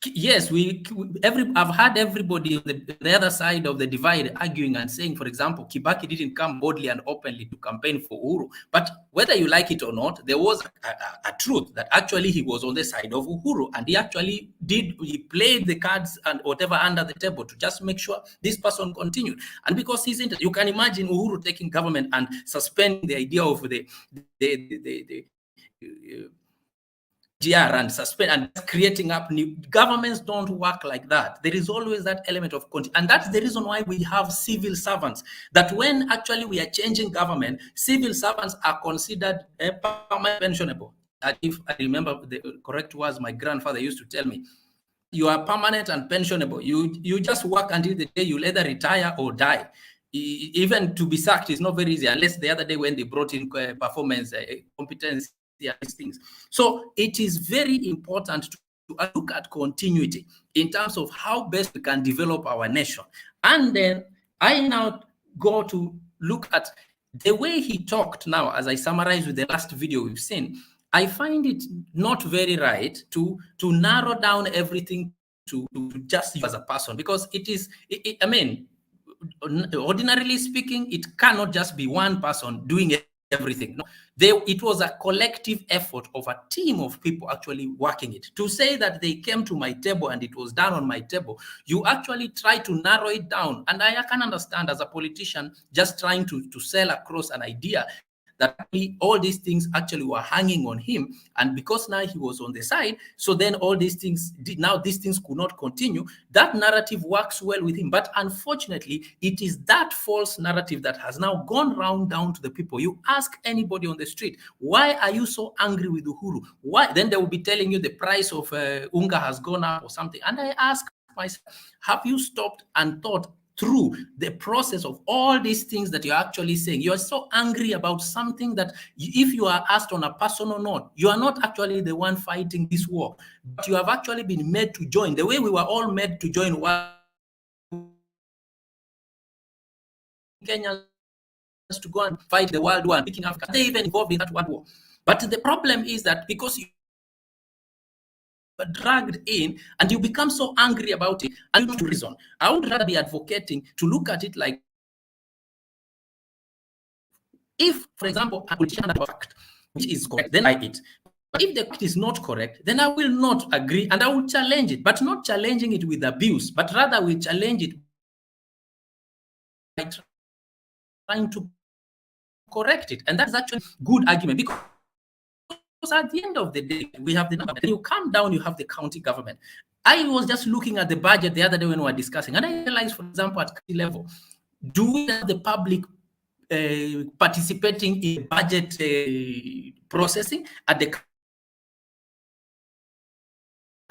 Yes, I've had everybody on the other side of the divide arguing and saying, for example, Kibaki didn't come boldly and openly to campaign for Uhuru. But whether you like it or not, there was a truth that actually he was on the side of Uhuru, and he actually he played the cards and whatever under the table to just make sure this person continued. And because he's interested, you can imagine Uhuru taking government and suspending the idea of the GR and suspend and creating up new governments. Don't work like that. There is always that element of continuity, and that's the reason why we have civil servants. That when actually we are changing government, civil servants are considered permanent pensionable. And if I remember the correct words, my grandfather used to tell me, you are permanent and pensionable. You just work until the day you'll either retire or die. Even to be sacked is not very easy, unless the other day when they brought in performance competence. These things. So it is very important to look at continuity in terms of how best we can develop our nation. And then I now go to look at the way he talked now, as I summarize with the last video we've seen. I find it not very right to narrow down everything to just you as a person, because ordinarily speaking, it cannot just be one person doing everything. No, it was a collective effort of a team of people actually working it. To say that they came to my table and it was done on my table, you actually try to narrow it down. And I can understand as a politician just trying to sell across an idea that all these things actually were hanging on him, and because now he was on the side, so then all these things could not continue. That narrative works well with him, but unfortunately, it is that false narrative that has now gone round down to the people. You ask anybody on the street, why are you so angry with Uhuru? Why? Then they will be telling you the price of unga has gone up or something. And I ask myself, have you stopped and thought through the process of all these things that you're actually saying? You're so angry about something that if you are asked on a personal note, you are not actually the one fighting this war, but you have actually been made to join. The way we were all made to join Kenyans to go and fight the World War, picking Africa, they even involved in that World War. But the problem is that because you dragged in and you become so angry about it and you don't reason. I would rather be advocating to look at it like, if, for example, a politician has a fact which is correct, then I it. But if the fact is not correct, then I will not agree and I will challenge it, but not challenging it with abuse, but rather we challenge it by trying to correct it. And that's actually good argument, because at the end of the day, we have the number. When you come down, you have the county government. I was just looking at the budget the other day when we were discussing, and I realized, for example, at county level, do we have the public participating in budget processing at the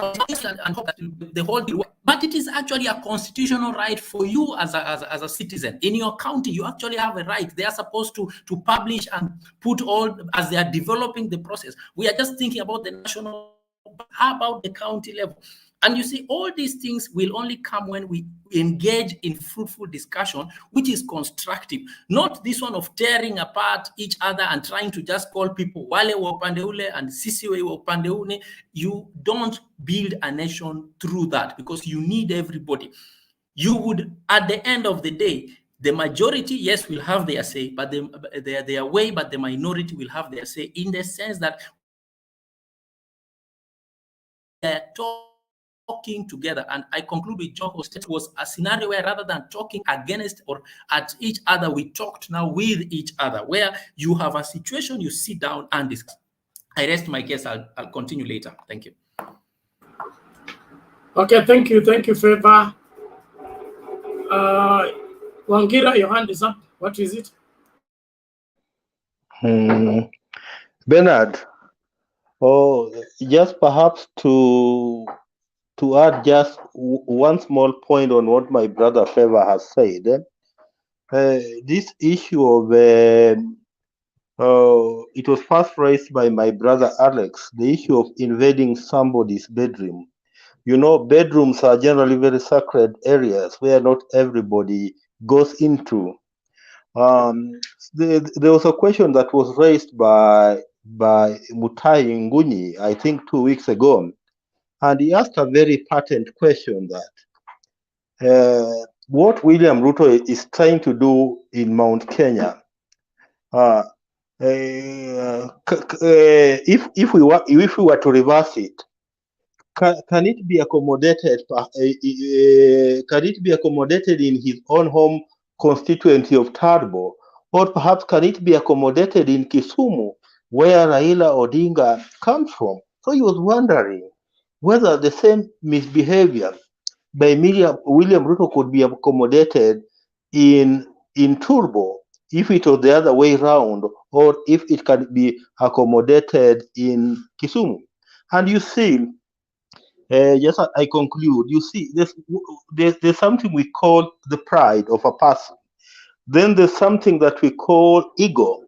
and hope that the whole deal, but it is actually a constitutional right for you as a citizen in your county. You actually have a right. They are supposed to publish and put all as they are developing the process. We are just thinking about the national. How about the county level? And you see, all these things will only come when we engage in fruitful discussion, which is constructive, not this one of tearing apart each other and trying to just call people wale wa upande ule and sisi wa upande une. You don't build a nation through that, because you need everybody. You would, at the end of the day, the majority, yes, will have their say, but their way, but the minority will have their say, in the sense that they're talking together. And I conclude with Joko State was a scenario where, rather than talking against or at each other, we talked now with each other, where you have a situation, you sit down and discuss. I rest my case. I'll continue later. Thank you. Okay, thank you, Favor. Wangira, your hand is up. What is it? Bernard, just perhaps to add just one small point on what my brother Favor has said. This issue of it was first raised by my brother Alex, the issue of invading somebody's bedroom. You know, bedrooms are generally very sacred areas where not everybody goes into. There was a question that was raised by Mutai Nguni, I think 2 weeks ago, and he asked a very patent question that what William Ruto is trying to do in Mount Kenya, if we were to reverse it, can it be accommodated? Can it be accommodated in his own home constituency of Tarbo, or perhaps can it be accommodated in Kisumu, where Raila Odinga comes from? So he was wondering whether the same misbehavior by William Ruto could be accommodated in Turbo, if it was the other way around, or if it can be accommodated in Kisumu. And you see, just I conclude, you see, there's something we call the pride of a person. Then there's something that we call ego.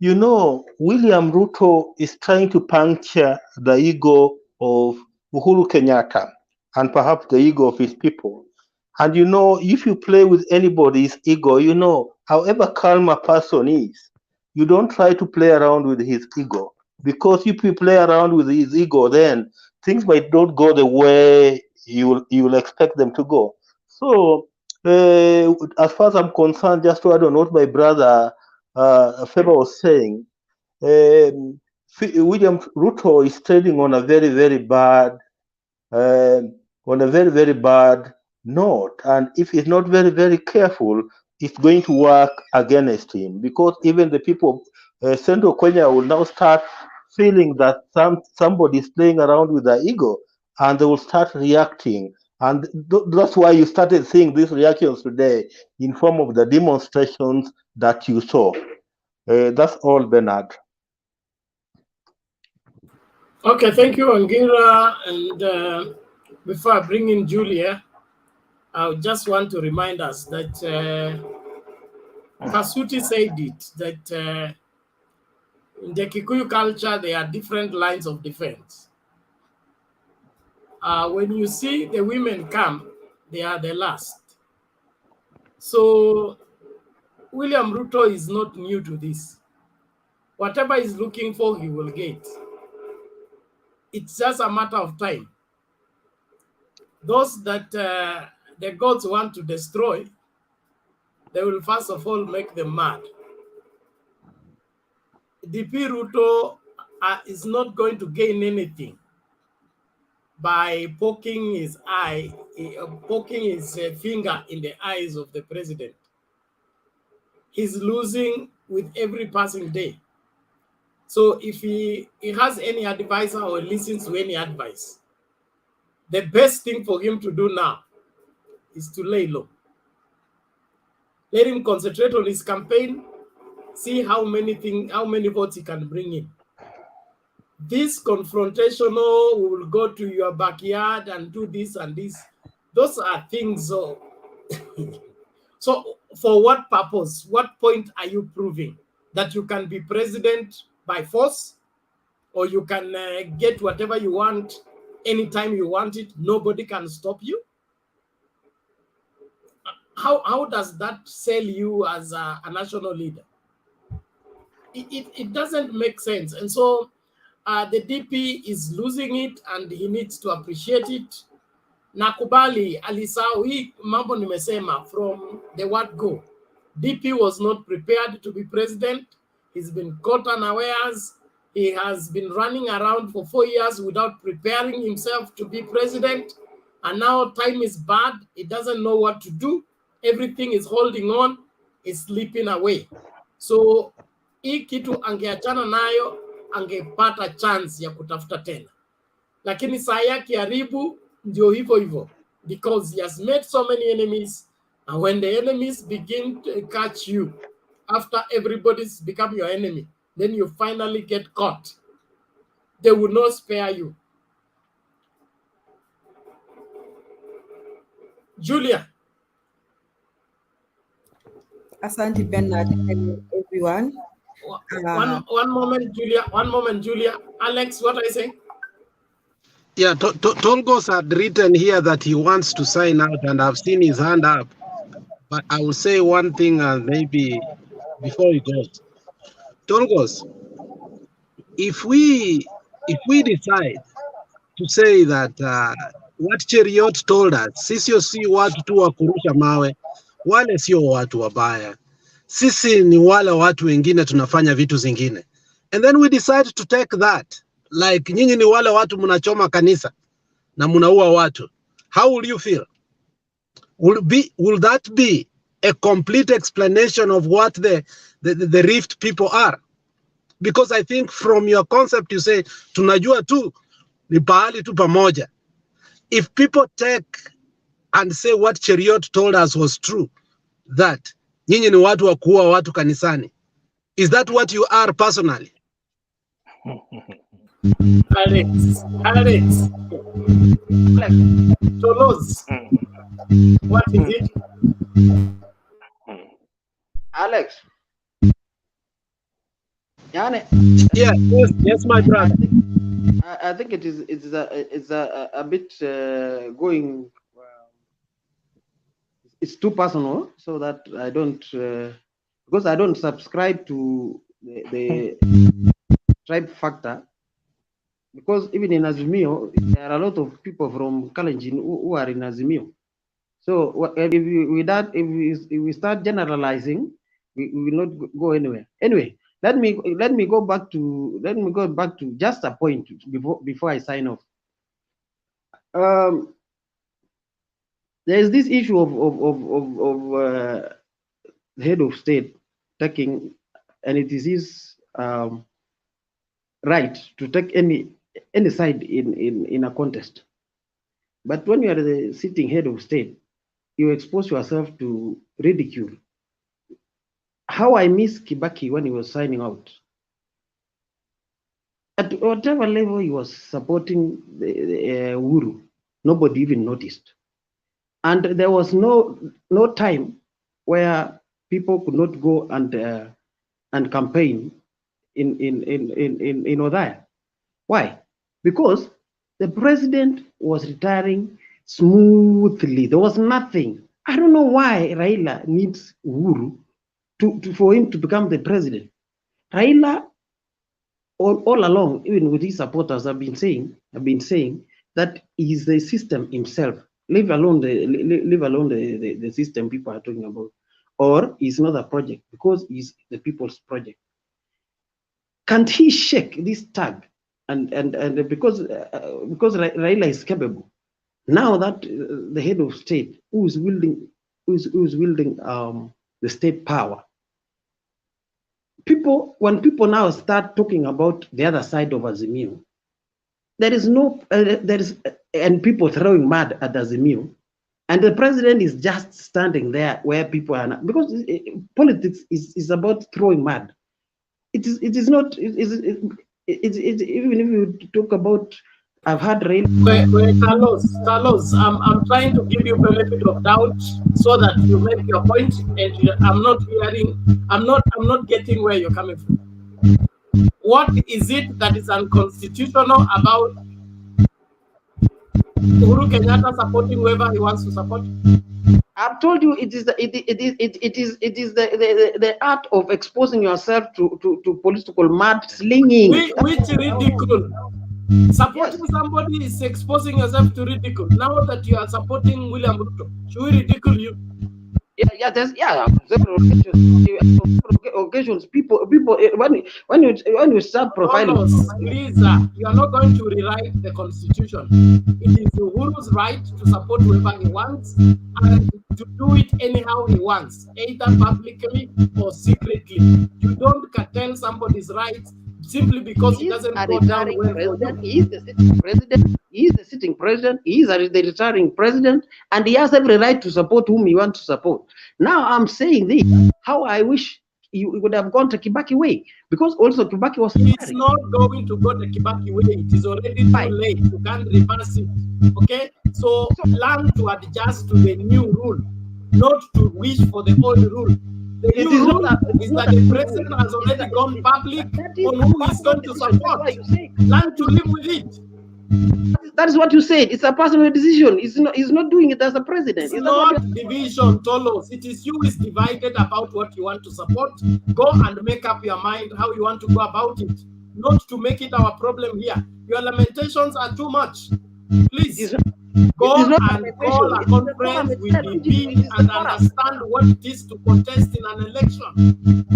You know, William Ruto is trying to puncture the ego of Uhuru Kenyatta and perhaps the ego of his people. And you know, if you play with anybody's ego, you know, however calm a person is, you don't try to play around with his ego. Because if you play around with his ego, then things might not go the way you will expect them to go. So, as far as I'm concerned, just to add on what my brother Favor was saying, William Ruto is trading on a very, very bad, note, and if he's not very, very careful, it's going to work against him, because even the people of Central Kenya will now start feeling that somebody is playing around with their ego, and they will start reacting. And that's why you started seeing these reactions today in form of the demonstrations that you saw. That's all, Bernard. Okay, thank you, Angira. And before I bring in Julia, I just want to remind us that Kasuti said it, that in the Kikuyu culture, there are different lines of defense. When you see the women come, they are the last. So William Ruto is not new to this. Whatever he's looking for, he will get. It's just a matter of time. Those that the gods want to destroy, they will first of all make them mad. DP Ruto is not going to gain anything by poking his finger in the eyes of the president. He's losing with every passing day. So if he has any advisor or listens to any advice, the best thing for him to do now is to lay low. Let him concentrate on his campaign, see how many votes he can bring in. This confrontational, we will go to your backyard and do this and this. Those are things. So for what purpose? What point are you proving? That you can be president by force, or you can get whatever you want anytime you want it? Nobody can stop you. How does that sell you as a national leader? It doesn't make sense. And so the DP is losing it, and he needs to appreciate it. Nakubali alisahau hii mambo nimesema from the word go. DP was not prepared to be president. He's been caught unawares. He has been running around for 4 years without preparing himself to be president. And now time is bad. He doesn't know what to do. Everything is holding on, is slipping away. So hii kitu angeachana nayo, angepata chance ya kutafuta tena. Lakini saa yake haribu ndio hivyo hivyo, because he has made so many enemies, and when the enemies begin to catch you, after everybody's become your enemy, then you finally get caught. They will not spare you. Julia. Asante Bernard, everyone. One moment, Julia. One moment, Julia. Alex, what are you saying? Yeah, Tolgos had written here that he wants to sign out, and I've seen his hand up. But I will say one thing, maybe before he goes. Tolgos, if we decide to say that what Cheriot told us, sisi si watu tu wa kurusha mawe, wale sio watu wabaya. Sisi ni wale watu wengine tunafanya vitu zingine. And then we decide to take that. Like nyinyi ni wale watu mnachoma kanisa na mnaua watu. How will you feel? Will that be a complete explanation of what the Rift people are? Because I think from your concept you say tunajua tu ni pahali tu pamoja. If people take and say what Cheriot told us was true, that nyinyi ni watu wa kuua watu kanisani, is that what you are personally? Alex, Tolos, what is it? Alex. Yeah, yes, my brother. I think it's a bit going. It's too personal, so that I don't because I don't subscribe to the tribe factor. Because even in Azimio, there are a lot of people from Kalenjin who are in Azimio. So if we start generalizing, we will not go anywhere. Anyway, let me go back to just a point before I sign off. There is this issue of the head of state taking, and it is his right to take any side in a contest. But when you are the sitting head of state, you expose yourself to ridicule. How I miss Kibaki when he was signing out. At whatever level he was supporting the Uhuru, nobody even noticed. And there was no time where people could not go and campaign in Othaya. Why? Because the president was retiring smoothly. There was nothing. I don't know why Raila needs Uhuru for him to become the president. Raila, all along, even with his supporters, have been saying that he's the system himself. Leave alone the system people are talking about, or he's not a project because he's the people's project. Can't he shake this tag? And because Raila is capable now that the head of state who is wielding the state power when people now start talking about the other side of Azimio, there is and people throwing mud at Azimio, and the president is just standing there where people are not, because politics is about throwing mud. It is not. Even if you talk about, I've had Raila. Carlos, I'm trying to give you benefit of doubt so that you make your point, and I'm not getting where you're coming from. What is it that is unconstitutional about Uhuru Kenyatta supporting whoever he wants to support? I've told you it is the art of exposing yourself to political mud slinging. Which ridicule? Supporting somebody is exposing yourself to ridicule. Now that you are supporting William Ruto, should we ridicule you? Several occasions, people when you start profiling, please, you are not going to rewrite the constitution. It is Uhuru's right to support whoever he wants and to do it anyhow he wants, either publicly or secretly. You don't curtail somebody's rights simply because he doesn't go down well for you. He is the sitting president. He is the sitting president. He is the retiring president, and he has every right to support whom he wants to support. Now I'm saying this: how I wish you would have gone to Kibaki way, because also Kibaki was. It's not going to go the Kibaki way. It is already too late. You can't reverse it. Okay, so learn to adjust to the new rule, not to wish for the old rule. The new rule is that the president has already gone public on who he's going to support. Learn to live with it. That is what you said. It's a personal decision. He's not doing it as a president. It's not division, Tolos. It is you is divided about what you want to support. Go and make up your mind how you want to go about it. Not to make it our problem here. Your lamentations are too much. Please go and call a conference with the DP and understand what it is to contest in an election.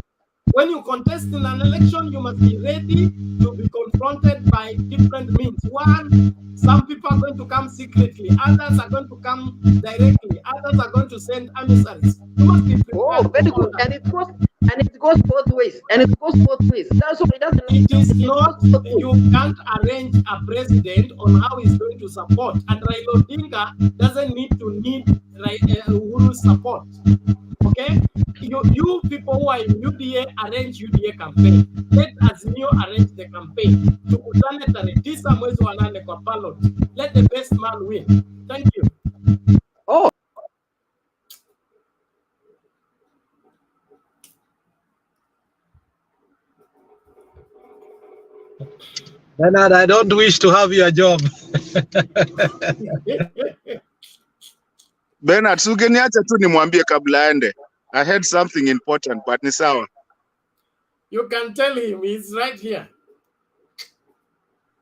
When you contest in an election, you must be ready to be confronted by different means. One, some people are going to come secretly, others are going to come directly, others are going to send emissaries. You must be prepared. Oh, very good. And it goes both ways. That's what it doesn't. It is not, you can't arrange a president on how he's going to support. And Raila Odinga doesn't need Uhuru's support. Okay? You people who are in UDA, arrange UDA campaign. Let Azimio arrange the campaign. Tukutane tarehe 9 mwezi wa 8 kwa ballot. Let the best man win. Thank you. Oh. Bernard, I don't wish to have your job. Bernard, sugeniacha tu nimwambie kabla aende. I heard something important, but ni sawa. You can tell him he's right here.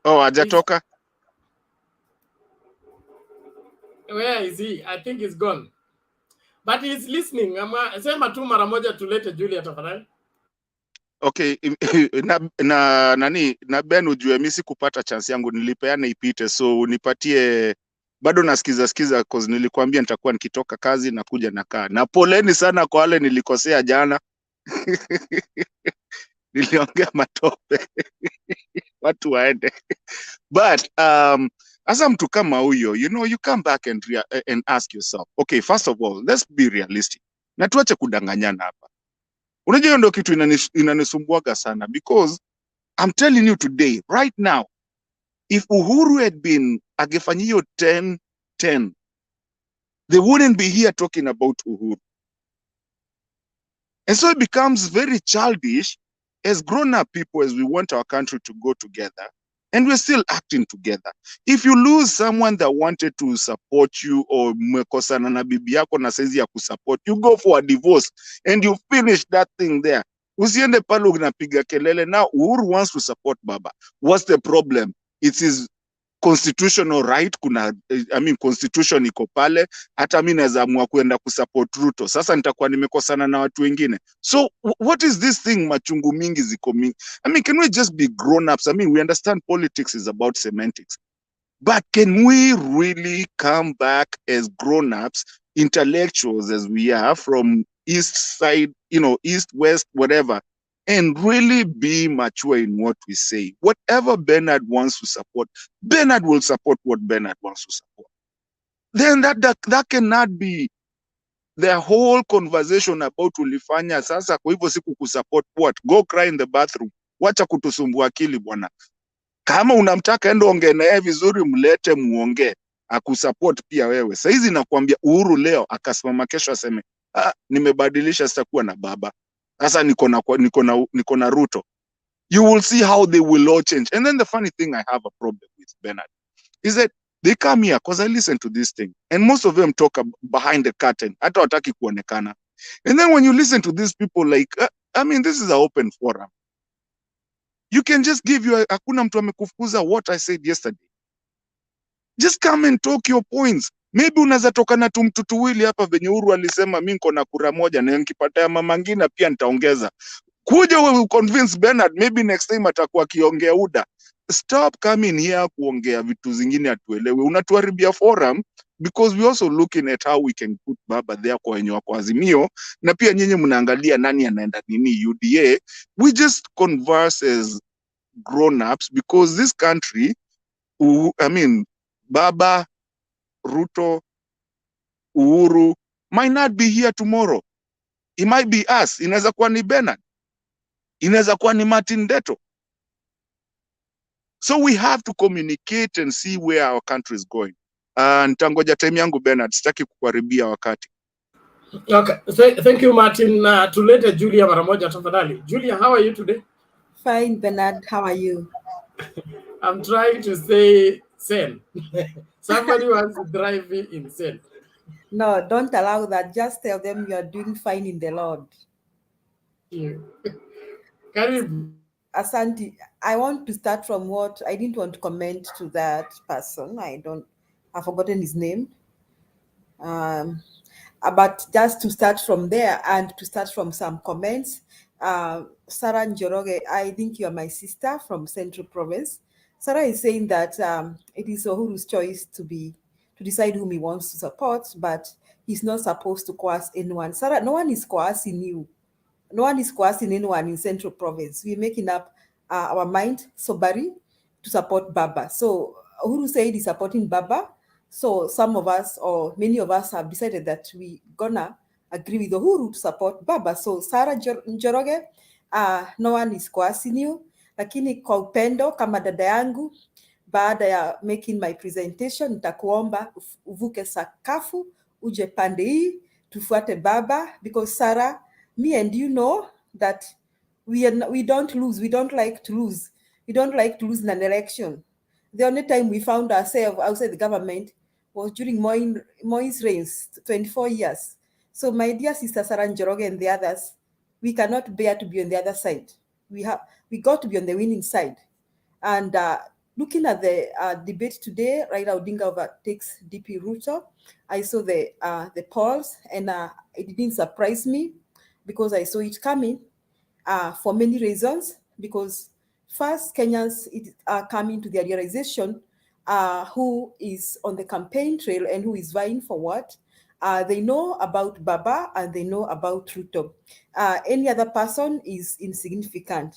Oh, hajatoka? Where is he? I think he's gone. But he's listening. Sema tu mara moja tulete Julia tafadhali. Okay, na Ben ujue mimi sikupata chance yangu, nilipeana ipite, so unipatie. Bado nasikiza cause nilikwambia nitakuwa nikitoka kazi na kuja nakaa. Na poleni sana kwa wale nilikosea jana. Niliongea matope. Watu waende. But asa mtu kama huyo, you come back and ask yourself, okay, first of all, let's be realistic. Na tuache kudanganyana hapa. Unajua ndio kitu inanisumbuaga sana, because I'm telling you today, right now, if Uhuru had been agefanyio 10-10, they wouldn't be here talking about Uhuru. And so it becomes very childish as grown-up people, as we want our country to go together, and we're still acting together. If you lose someone that wanted to support you, or mmekosana na bibi yako na saizi ya kusupport, you go for a divorce and you finish that thing there. Usiende pale unapiga kelele. Now Uhuru wants to support Baba. What's the problem? It's his constitutional right. Constitution iko pale. Hata mimi naweza amua kwenda kusupport Ruto. Sasa nitakuwa nimekosana na watu wengine. So what is this thing machungu mingi ziko mingi? Can we just be grown-ups? We understand politics is about semantics. But can we really come back as grown-ups, intellectuals as we are, from east side, east, west, whatever, and really be mature in what we say. Whatever Bernard wants to support, Bernard will support what Bernard wants to support. Then that cannot be the whole conversation about ulifanya sasa, kwa hivyo siku kusupport what? Go cry in the bathroom. Wacha kutusumbua akili bwana. Kama unamtaka endo ongee naye vizuri, mlete muongee, akusupport pia wewe. Saizi nakwambia Uhuru leo akasimama, kesho aseme nimebadilisha, sitakuwa na baba, sasa niko na Ruto. You will see how they will all change. And then the funny thing I have a problem with Bernard is that they come here because I listen to this thing, and most of them talk behind the curtain. Hata wataki kuonekana. And then when you listen to these people, like, I mean, this is an open forum. You can just give you hakuna mtu amekufukuza what I said yesterday. Just come and talk your points. Maybe unaweza toka na mtu tuwili hapa venye Uhuru alisema mimi niko na kura moja na nikipata ya mama ngine pia nitaongeza. Kuja wewe convince Bernard, maybe next time atakuwa akiongea UDA. Stop coming here kuongea vitu zingine atuelewe. Unatuharibia forum, because we also looking at how we can put baba there kwa wenye wako Azimio, na pia nyinyi mnaangalia nani anaenda nini UDA. We just converse as grown-ups, because this country, I mean, Baba, Ruto, Uhuru might not be here tomorrow. It might be us. Inaweza kuwa ni Bernard. Inaweza kuwa ni Martin Deto. So we have to communicate and see where our country is going. Nitangoja time yangu Bernard, sitaki kukuharibia wakati. Okay, thank you Martin. Tulete Julia mara moja tafadhali. Julia, how are you today? Fine, Bernard. How are you? I'm trying to say sane. Somebody wants to drive me insane. No, don't allow that. Just tell them you are doing fine in the Lord. Asante, I want to start from what I didn't want to comment to that person. I've forgotten his name. But just to start from there and to start from some comments. Sarah Njoroge, I think you are my sister from Central Province. Sarah is saying that it is Uhuru's choice to decide whom he wants to support, but he's not supposed to coerce anyone. Sarah, no one is coercing you. No one is coercing anyone in Central Province. We're making up our mind, Sobari, to support Baba. So Uhuru said he's supporting Baba. So some of us, or many of us, have decided that we're gonna agree with Uhuru to support Baba. So Sarah Njoroge, no one is coercing you. Lakini kwa upendo kama dada yangu, baada ya making my presentation, nitakuomba uvuke sakafu, uje pande hii, tufuate Baba, because Sarah, me and you know that we don't lose. We don't like to lose. We don't like to lose in an election. The only time we found ourselves outside the government was during Moi's reigns, 24 years. So my dear sister Sarah Njoroge and the others, we cannot bear to be on the other side. We got to be on the winning side. And looking at the debate today, Raila Odinga overtakes DP Ruto. I saw the polls, and it didn't surprise me because I saw it coming for many reasons. Because first, Kenyans are coming to their realization who is on the campaign trail and who is vying for what. They know about Baba and they know about Ruto. Any other person is insignificant.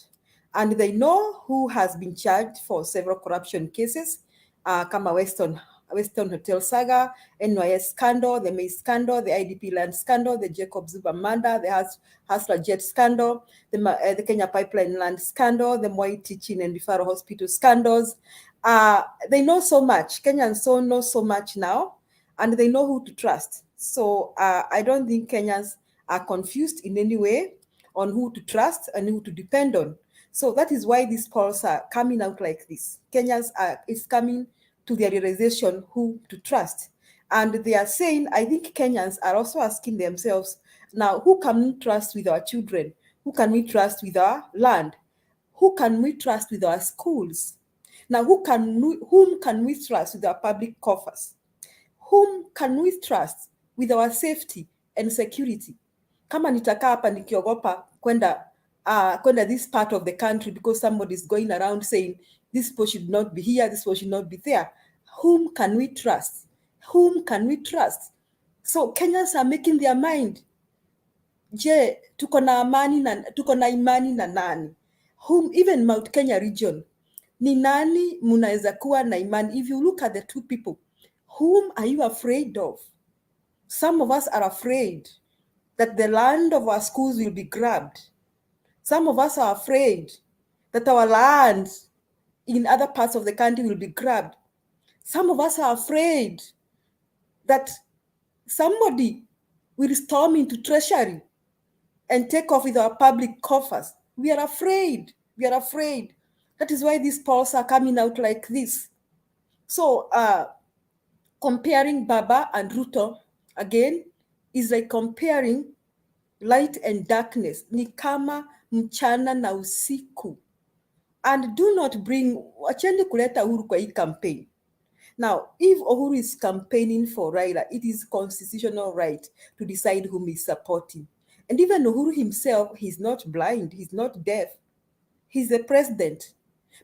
And they know who has been charged for several corruption cases, Kama Western Hotel Saga, NYS scandal, the May scandal, the IDP land scandal, the Jacob Zuma murder, the Hustler Jet scandal, the Kenya Pipeline land scandal, the Moi Teaching and Referral Hospital scandals. They know so much. Kenyans know so much now, and they know who to trust. So I don't think Kenyans are confused in any way on who to trust and who to depend on. So that is why these polls are coming out like this. Kenyans is coming to their realization who to trust. And they are saying, I think Kenyans are also asking themselves, now, who can we trust with our children? Who can we trust with our land? Who can we trust with our schools? Now, whom can we trust with our public coffers? Whom can we trust with our safety and security? Kama nitakaa hapa nikiogopa kwenda this part of the country because somebody is going around saying this people should not be here, this people should not be there. Whom can we trust? Whom can we trust? So Kenyans are making their mind. Je, tuko na imani na nani? Whom, even Mount Kenya region, ni nani munaweza kuwa na imani? If you look at the two people, whom are you afraid of? Some of us are afraid that the land of our schools will be grabbed. Some of us are afraid that our land in other parts of the country will be grabbed. Some of us are afraid that somebody will storm into treasury and take off with our public coffers. We are afraid. We are afraid. That is why these polls are coming out like this. So comparing Baba and Ruto, again, is like comparing light and darkness. Ni kama mchana na usiku. And do not bring, wacheni kuleta Uhuru kwa hii campaign. Now, if Uhuru is campaigning for Raila, it is constitutional right to decide whom he's supporting. And even Uhuru himself, he's not blind, he's not deaf. He's the president.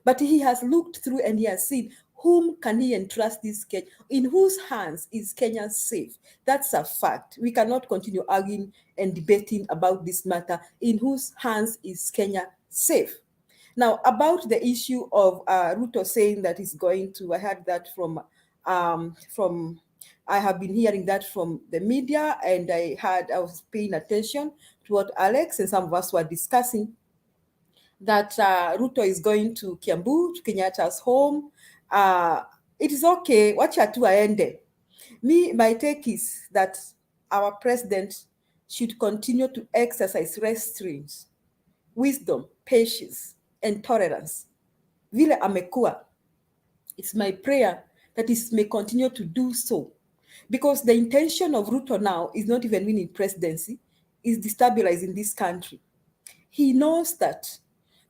But he has looked through and he has seen whom can he entrust this Kenya, in whose hands is Kenya safe. That's a fact. We cannot continue arguing and debating about this matter. In whose hands is Kenya safe? Now, about the issue of Ruto saying that he's going to, I heard that I have been hearing that from the media, and I was paying attention to what Alex and some of us were discussing, that Ruto is going to Kiambu, to Kenyatta's home. It is okay, wacha tu aende. My take is that our president should continue to exercise restraint, wisdom, patience, and tolerance. Vile amekuwa. It's my prayer that he may continue to do so. Because the intention of Ruto now is not even winning presidency, is destabilizing this country. He knows that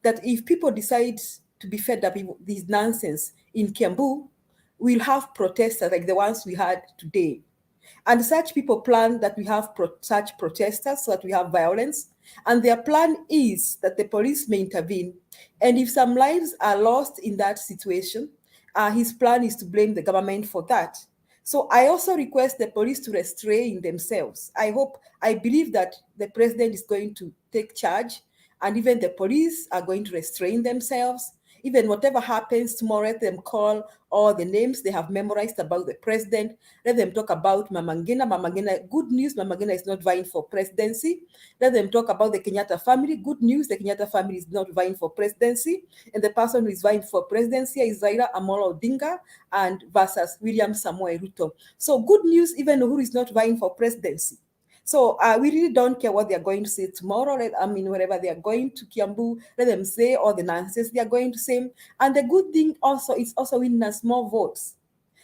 if people decide to be fed up with this nonsense in Kiambu, we'll have protesters like the ones we had today. And such people plan that we have such protesters so that we have violence. And their plan is that the police may intervene. And if some lives are lost in that situation, his plan is to blame the government for that. So I also request the police to restrain themselves. I believe that the president is going to take charge, and even the police are going to restrain themselves. Even whatever happens tomorrow, let them call all the names they have memorized about the president. Let them talk about Mama Ngina. Mama Ngina, good news, Mama Ngina is not vying for presidency. Let them talk about the Kenyatta family. Good news, the Kenyatta family is not vying for presidency. And the person who is vying for presidency is Raila Odinga and versus William Samoei Ruto. So good news, even Uhuru is not vying for presidency. So we really don't care what they are going to say tomorrow. Wherever they are going to Kiambu, let them say all the nonsense they are going to say. And the good thing also is also winning us more votes.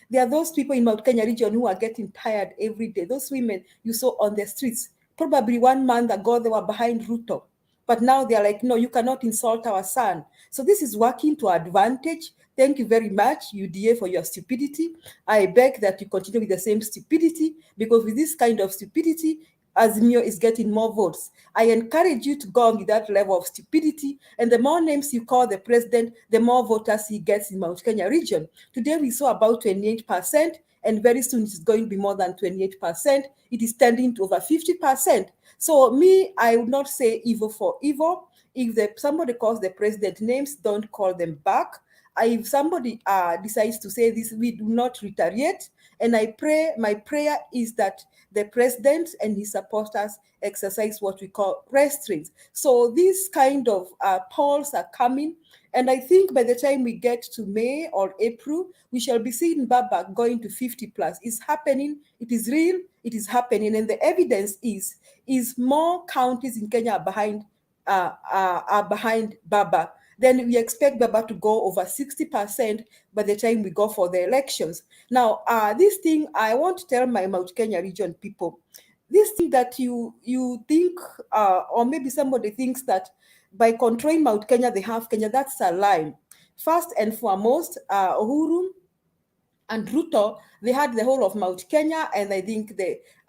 There are those people in Mount Kenya region who are getting tired every day. Those women you saw on the streets, probably 1 month ago they were behind Ruto. But now they are like, no, you cannot insult our son. So this is working to our advantage. Thank you very much, UDA, for your stupidity. I beg that you continue with the same stupidity, because with this kind of stupidity, Azimio is getting more votes. I encourage you to go on with that level of stupidity, and the more names you call the president, the more voters he gets in Mount Kenya region. Today we saw about 28%, and very soon it's going to be more than 28%. It is tending to over 50%. So I would not say evil for evil. If somebody calls the president names, don't call them back. If somebody decides to say this, we do not retaliate. And my prayer is that the president and his supporters exercise what we call restraint. So these kind of polls are coming. And I think by the time we get to May or April, we shall be seeing Baba going to 50 plus. It's happening. It is real. It is happening. And the evidence is more counties in Kenya are behind Baba. Then we expect Baba to go over 60% by the time we go for the elections. Now, this thing, I want to tell my Mount Kenya region people, this thing that you think, or maybe somebody thinks that by controlling Mount Kenya, they have Kenya, that's a lie. First and foremost, Uhuru and Ruto, they had the whole of Mount Kenya, and I think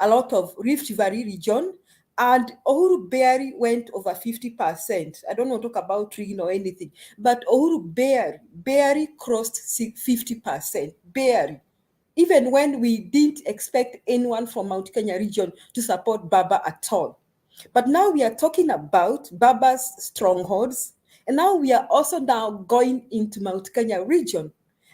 a lot of Rift Valley region. And Uhuru barely went over 50%. I don't want to talk about rigging or anything, but Uhuru barely crossed 50%. Barely. Even when we didn't expect anyone from Mount Kenya region to support Baba at all. But now we are talking about Baba's strongholds, and now we are also now going into Mount Kenya region.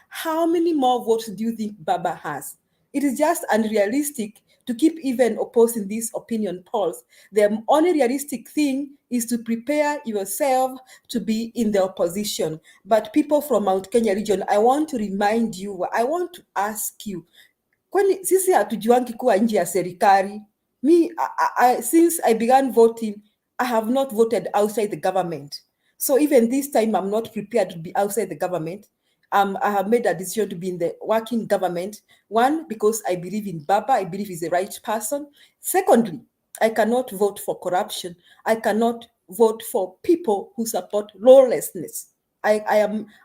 How many more votes do you think Baba has? It is just unrealistic to keep even opposing these opinion polls. The only realistic thing is to prepare yourself to be in the opposition. But people from Mount Kenya region, I want to remind you, I want to ask you, kwani sisi hatujuangi kuwa nje ya serikali? Me, since I began voting, I have not voted outside the government. So even this time, I'm not prepared to be outside the government. I have made a decision to be in the working government. One, because I believe in Baba, I believe he's the right person. Secondly, I cannot vote for corruption. I cannot vote for people who support lawlessness. I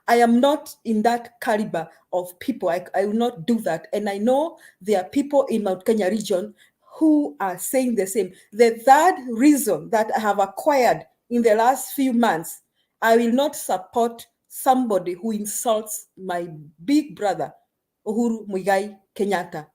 am not in that caliber of people. I will not do that. And I know there are people in Mount Kenya region who are saying the same. The third reason that I have acquired in the last few months, I will not support somebody who insults my big brother, Uhuru Muigai Kenyatta.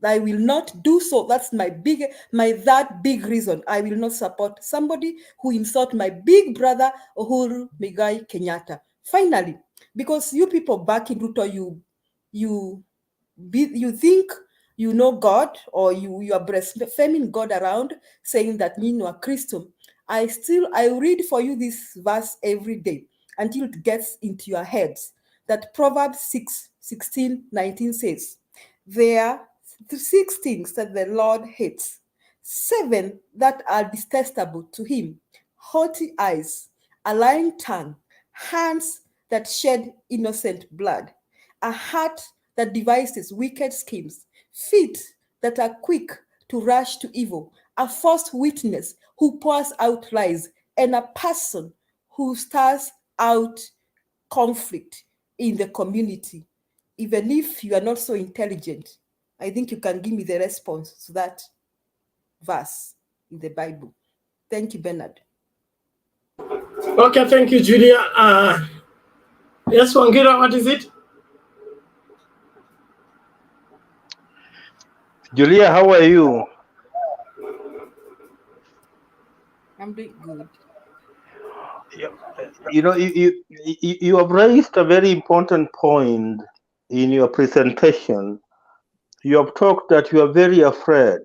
I will not do so. That's that big reason. I will not support somebody who insults my big brother, Uhuru Muigai Kenyatta. Finally, because you people back in Ruto, you think you know God, or you are blaspheming God around, saying that you are Christian. I read for you this verse every day until it gets into your heads. That Proverbs 6:16-19 says, there are 6 things that the Lord hates, 7 that are detestable to him: haughty eyes, a lying tongue, hands that shed innocent blood, a heart that devises wicked schemes, feet that are quick to rush to evil, a false witness who pours out lies, and a person who stirs out conflict in the community. Even if you are not so intelligent, I think you can give me the response to that verse in the Bible. Thank you, Bernard. Okay, thank you, Julia. Yes, Wangira, what is it? Julia, how are you? I'm doing good. You know, you have raised a very important point in your presentation. You have talked that you are very afraid.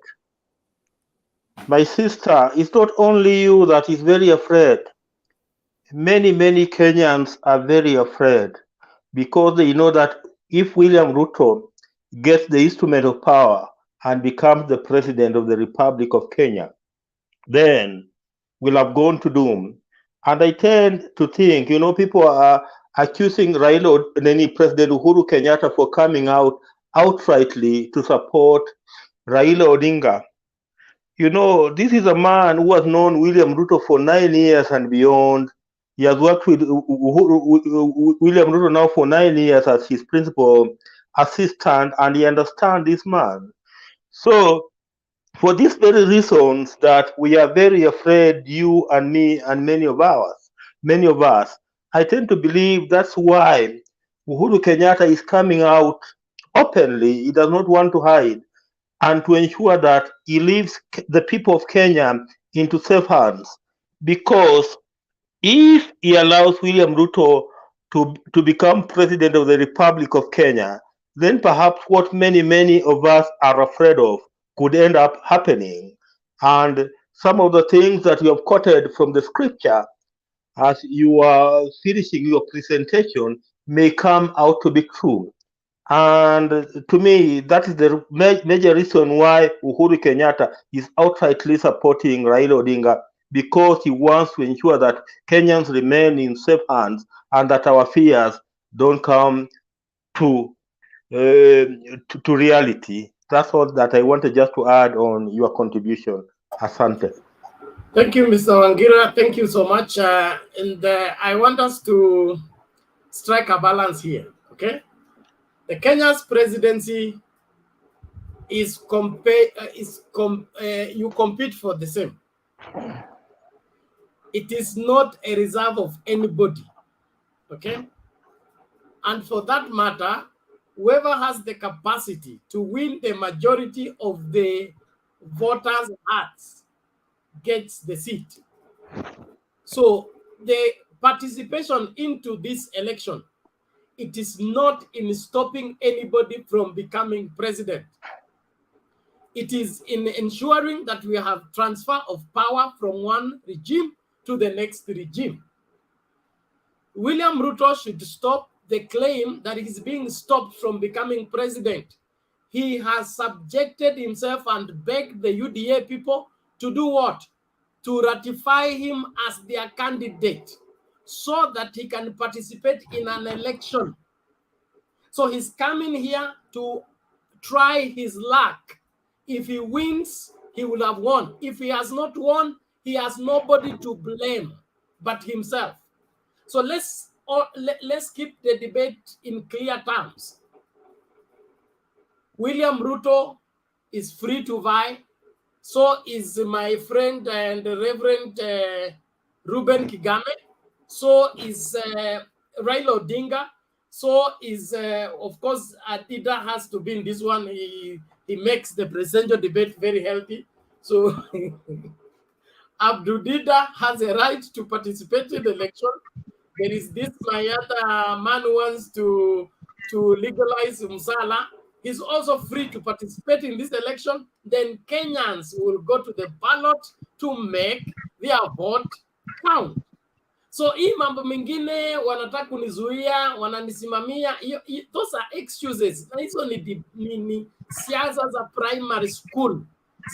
My sister, it's not only you that is very afraid. Many Kenyans are very afraid because they know that if William Ruto gets the instrument of power and becomes the president of the Republic of Kenya, then we'll have gone to doom. And I tend to think, people are accusing President Uhuru Kenyatta for coming out outrightly to support Raila Odinga. This is a man who has known William Ruto for 9 years and beyond. He has worked with William Ruto now for 9 years as his principal assistant, and he understands this man. So, for these very reasons that we are very afraid, you and me and many of us, I tend to believe that's why Uhuru Kenyatta is coming out openly. He does not want to hide, and to ensure that he leaves the people of Kenya into safe hands. Because if he allows William Ruto to become president of the Republic of Kenya, then perhaps what many of us are afraid of could end up happening. And some of the things that you have quoted from the scripture as you are finishing your presentation may come out to be true. And to me, that is the major reason why Uhuru Kenyatta is outrightly supporting Raila Odinga, because he wants to ensure that Kenyans remain in safe hands and that our fears don't come to reality. That's all that I wanted just to add on your contribution. Asante. Thank you, Mr. Wangira. Thank you so much. And I want us to strike a balance here, okay? The Kenya's presidency is you compete for the same. It is not a reserve of anybody, okay? And for that matter, whoever has the capacity to win the majority of the voters' hearts gets the seat. So the participation into this election, it is not in stopping anybody from becoming president. It is in ensuring that we have transfer of power from one regime to the next regime. William Ruto should stop the claim that he's being stopped from becoming president. He has subjected himself and begged the UDA people to do what? To ratify him as their candidate so that he can participate in an election. So he's coming here to try his luck. If he wins, he will have won. If he has not won, he has nobody to blame but himself. So let's keep the debate in clear terms. William Ruto is free to vie. So is my friend and Reverend Ruben Kigame. So is Raila Odinga. So is, of course, Adida has to be in this one. He makes the presidential debate very healthy. So Abdul Dida has a right to participate in the election. There is this Mayata man who wants to legalize Msala. He's also free to participate in this election. Then Kenyans will go to the ballot to make their vote count. So hii mambo mengine wanataka kunizuia, wananisimamia, those are excuses. Na hizo ni siasa za primary school.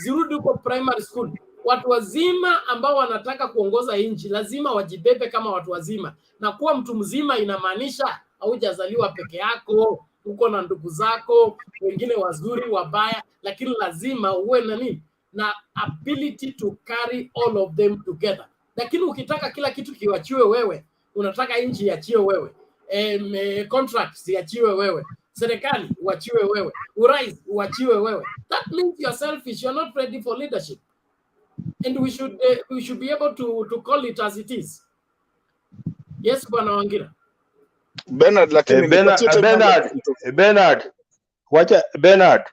Zirudi kwa primary school. Watu wazima ambao wanataka kuongoza nchi lazima wajibebe kama watu wazima. Na kuwa mtu mzima inamaanisha haujazaliwa peke yako, uko na ndugu zako, wengine wazuri, wabaya, lakini lazima uwe na nini? Na ability to carry all of them together. Lakini ukitaka kila kitu kiwachiwe wewe, unataka nchi iachiwe wewe, contracts iachiwe wewe, serikali uachiwe wewe, urais uachiwe wewe, that means you're selfish, you're not ready for leadership. And we should be able to call it as it is. Yes, Bwana Wangira. Bernard, lakini Bernard,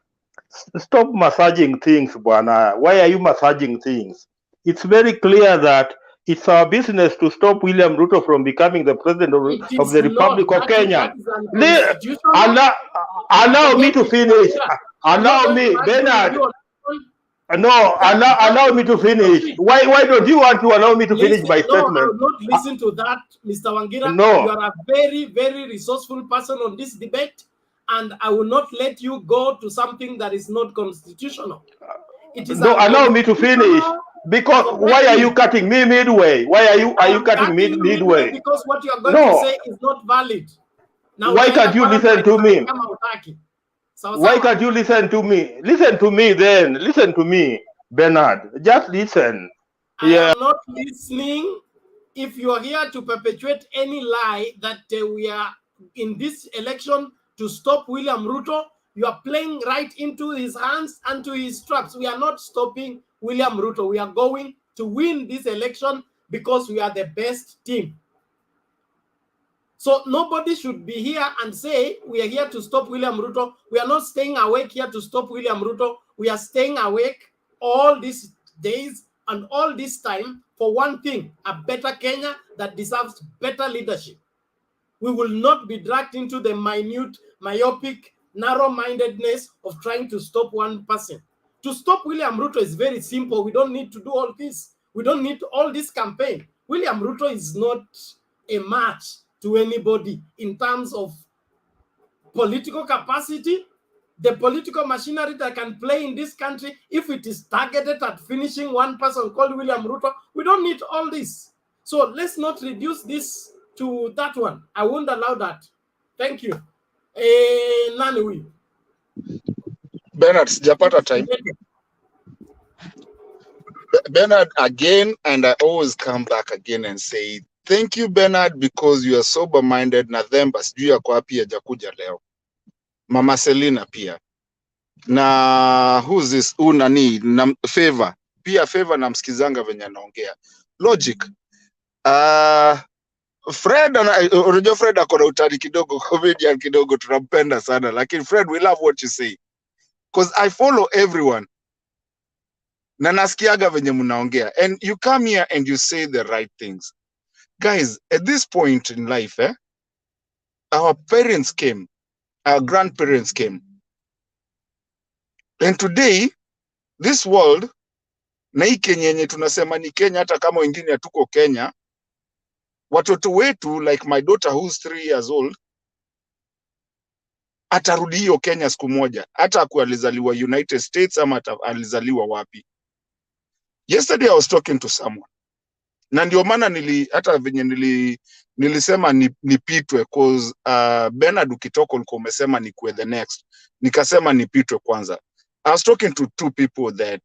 stop massaging things, bwana. Why are you massaging things? It's very clear that it's our business to stop William Ruto from becoming the president of the Republic of Kenya. Allow me to finish. Allow me, Bernard. No, allow me to finish. Why don't you want to allow me to finish my statement? No, I will not listen to that, Mr. Wangira. No. You are a very, very resourceful person on this debate, and I will not let you go to something that is not constitutional. It is no, allow me to finish. Because why are you cutting me midway? Why are you cutting me midway? Because what you are going to say is not valid. Now, why can't you listen to me? Why can't you listen to me? Listen to me then. Listen to me, Bernard. Just listen. I am not listening. If you are here to perpetuate any lie that we are in this election to stop William Ruto, you are playing right into his hands and to his traps. We are not stopping William Ruto. We are going to win this election because we are the best team. So nobody should be here and say we are here to stop William Ruto. We are not staying awake here to stop William Ruto. We are staying awake all these days and all this time for one thing, a better Kenya that deserves better leadership. We will not be dragged into the minute, myopic, narrow-mindedness of trying to stop one person. To stop William Ruto is very simple. We don't need to do all this. We don't need all this campaign. William Ruto is not a match to anybody in terms of political capacity, the political machinery that can play in this country. If it is targeted at finishing one person called William Ruto, we don't need all this. So let's not reduce this to that one. I won't allow that. Thank you. Nani Bernard, sijapata time. Bernard, again, and I always come back again and say, thank you, Bernard, because you are sober-minded. Na themba sijui yako wapi hajakuja leo. Mama Selina pia. Na who's this? Nani? Na Favor. Pia Favor na msikizanga venye anaongea. Logic. Fred, unajua Fred akona utani kidogo, comedian kidogo, tunampenda sana. Lakini Fred, we love what you say. Because I follow everyone. Na nasikiaga venye mnaongea. And you come here and you say the right things. Guys, at this point in life, our parents came, our grandparents came. And today, this world, na hii Kenya yenye tunasema ni Kenya, hata kama wengine hatuko Kenya, watoto wetu, like my daughter who's 3 years old, atarudi hiyo Kenya siku moja, hata alizaliwa United States ama alizaliwa wapi. Yesterday I was talking to someone. Na ndio maana hata venye nilisema nipitwe cause Bernard ukitoka ulikuwa umesema nikuwe the next. Nikasema nipitwe kwanza. I was talking to 2 people that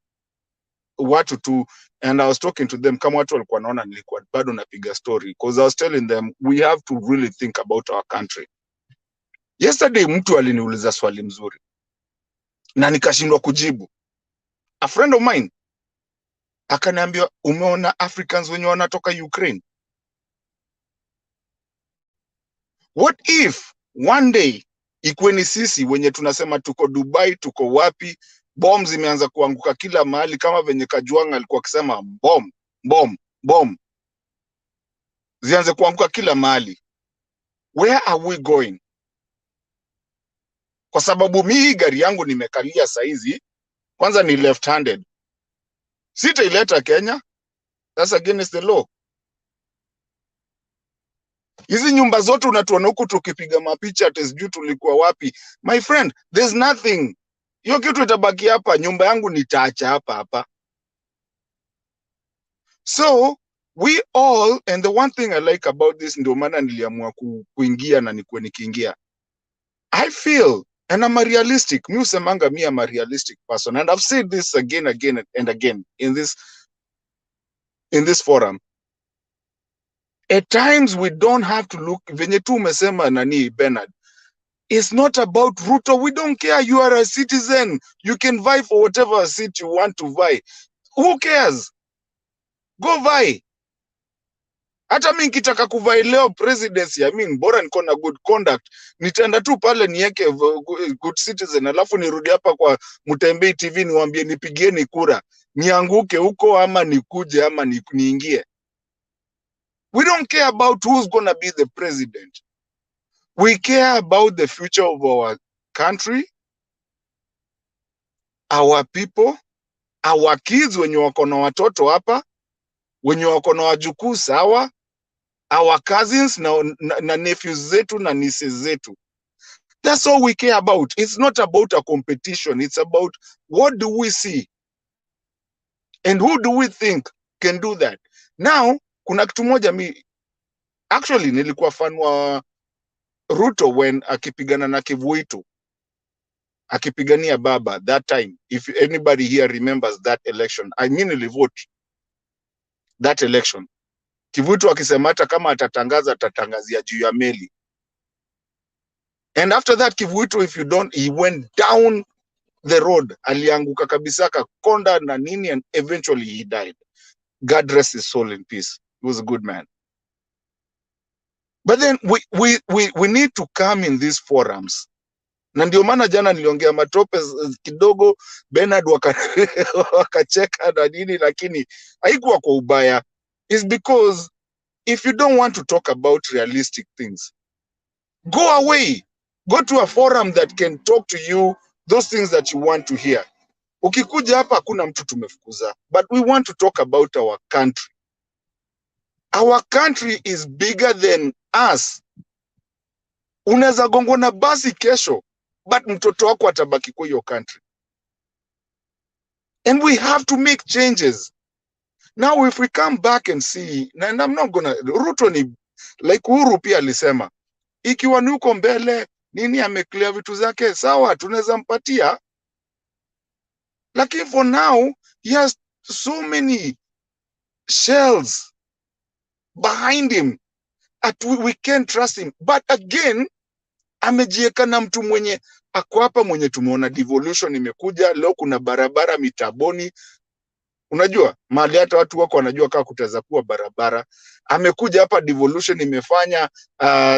and I was talking to them kama watu walikuwa naona nilikuwa bado napiga story cause I was telling them we have to really think about our country. Yesterday mtu aliniuliza swali mzuri na nikashindwa kujibu. A friend of mine akaniambia, umeona Africans wenye wanatoka Ukraine? What if one day ikuwe ni sisi wenye tunasema tuko Dubai, tuko wapi, bombs zimeanza kuanguka kila mahali kama venye Kajwang alikuwa akisema bomb zianze kuanguka kila mahali. Where are we going? Kwa sababu mimi gari yangu nimekalia saizi, kwanza ni left-handed. Sitaileta Kenya. That's against the law. Hizi nyumba zote unatuona huku tukipiga mapicha ati sijui tulikuwa wapi. My friend, there's nothing. Hiyo kitu itabaki hapa, nyumba yangu nitaacha hapa. So, we all, and the one thing I like about this, ndio maana niliamua kuingia na nikuwe nikiingia. I feel, and I'm a realistic, mi usemanga mi am a realistic person, and I've said this again and again in this forum. At times we don't have to look, venye tu umesema nani Bernard, it's not about Ruto. We don't care. You are a citizen. You can vie for whatever seat you want to vie. Who cares? Go vie. Hata mimi nikitaka kuvai leo presidency, I mean, bora niko na good conduct, nitaenda tu pale niweke good citizen, alafu nirudi hapa kwa Mutembei TV niwaambie nipigieni kura, nianguke huko ama nikuje ama niingie. We don't care about who's going to be the president. We care about the future of our country, our people, our kids wenye wako na watoto hapa, wenye wako na wajukuu sawa, our cousins na nephews zetu na nieces zetu. That's all we care about. It's not about a competition. It's about what do we see and who do we think can do that. Now, kuna kitu moja actually nilikuwa fan wa Ruto when akipigana na Kivuitu, akipigania baba that time. If anybody here remembers that election, I meanly vote that election. Kivuitu akisema hata kama atatangazia juu ya meli. And after that Kivuitu, if you don't, he went down the road, alianguka kabisa kakonda na nini, and eventually he died. God rest his soul in peace. He was a good man. But then we need to come in these forums. Na ndio maana jana niliongea matope kidogo, Bernard wakacheka na nini, lakini haikuwa kwa ubaya. It's because if you don't want to talk about realistic things, go away. Go to a forum that can talk to you those things that you want to hear. Ukikuja hapa hakuna mtu tumefukuza, but we want to talk about our country. Our country is bigger than us. Unaweza gongwa na basi kesho, but mtoto wako atabaki kwa hiyo country. And we have to make changes. Now if we come back and see, and I'm not gonna, Ruto ni, like Uhuru pia alisema, ikiwa nuko mbele, nini ameclear vitu zake, sawa, tunaweza mpatia. Lakini for now, he has so many shells behind him that we can't trust him. But again, amejieka na mtu mwenye ako hapa, mwenye tumeona devolution imekuja leo, kuna barabara mitaboni, unajua mahali hata watu wako wanajua kama kutaweza kuwa barabara. Amekuja hapa, devolution imefanya.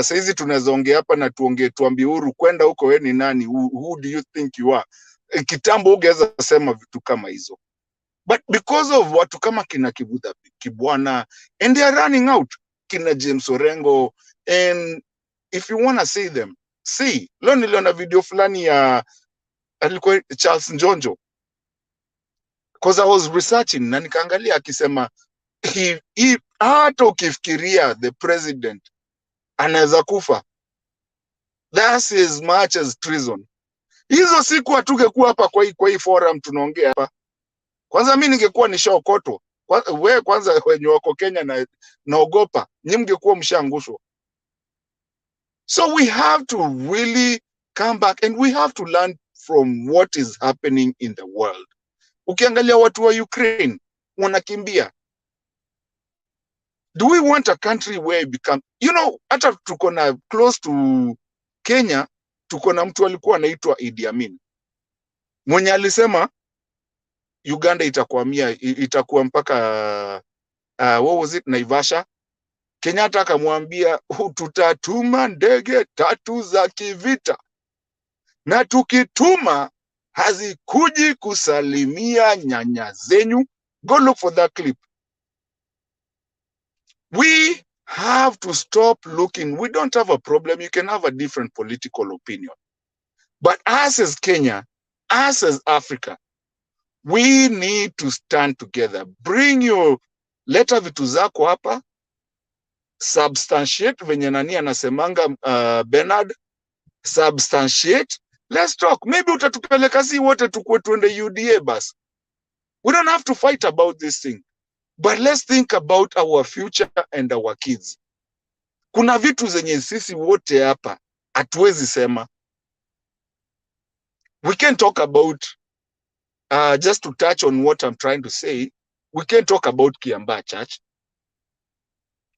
Saizi tunaweza ongea hapa na tuambie Uhuru, kwenda huko wewe ni nani? Who do you think you are? Kitambo ungeweza sema vitu kama hizo. But because of watu kama kina Kibwana, and they are running out, kina James Orengo, and if you want to see them, see, leo niliona video fulani ya alikuwa Charles Njonjo, because I was researching na nikaangalia akisema hata ukifikiria the president anaweza kufa, that's as much as treason. Hizo siku hatungekuwa hapa kwa hii forum tunaongea hapa. Kwanza mimi ningekuwa nishaokotwa. Wewe kwanza wenye wako Kenya naogopa, nyinyi mngekuwa mshaangushwa. So we have to really come back and we have to learn from what is happening in the world. Ukiangalia watu wa Ukraine wanakimbia. Do we want a country where it become, you know, hata tuko na close to Kenya, tuko na mtu alikuwa anaitwa Idi Amin. Mwenye alisema Uganda itakuwa mpaka what was it, Naivasha. Kenyatta akamwambia tutatuma ndege 3 za kivita, na tukituma hazikuji kusalimia nyanya zenyu. Go look for that clip. We have to stop looking. We don't have a problem. You can have a different political opinion. But us as Kenya, us as Africa, we need to stand together. Bring your leta vitu zako hapa, substantiate venye nani anasemanga Bernard, substantiate. Let's talk. Maybe utatupeleka si wote tukue tuende UDA bas. We don't have to fight about this thing. But let's think about our future and our kids. Kuna vitu zenye sisi wote hapa hatuwezi sema. We can talk about, just to touch on what I'm trying to say, we can talk about Kiambaa Church.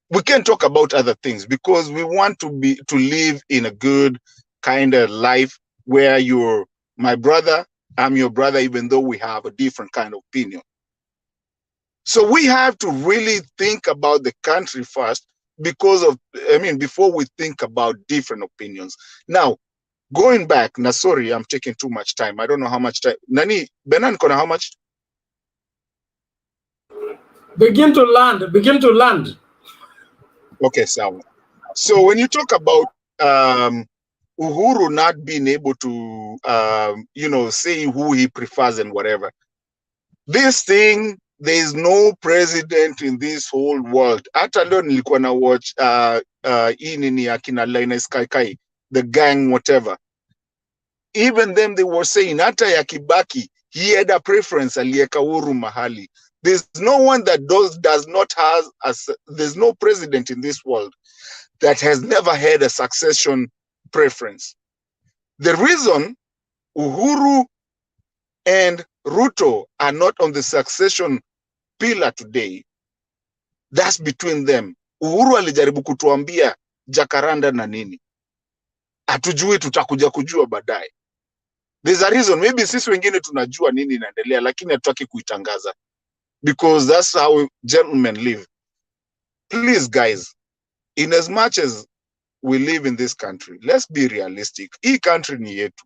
We can talk about other things because we want to live in a good kind of life where you're my brother, I'm your brother, even though we have a different kind of opinion. So we have to really think about the country first before we think about different opinions. Now, going back, sorry, I'm taking too much time. I don't know how much time. Nani, Benan kona how much? Begin to land. Okay, so when you talk about Uhuru not being able to, say who he prefers and whatever, this thing, there is no president in this whole world. Hata leo nilikuwa na watch hii nini akina Linus Kaikai, the gang whatever. Even them they were saying hata ya Kibaki, he had a preference aliyeka Uhuru mahali. There's no one that does not have there's no president in this world that has never had a succession preference. The reason Uhuru and Ruto are not on the succession pillar today, that's between them. Uhuru alijaribu kutuambia Jacaranda na nini. Hatujui, tutakuja kujua baadaye. There's a reason. Maybe sisi wengine tunajua nini inaendelea lakini hatutaki kuitangaza. Because that's how gentlemen live. Please guys, in as much as we live in this country, let's be realistic. Hii country ni yetu.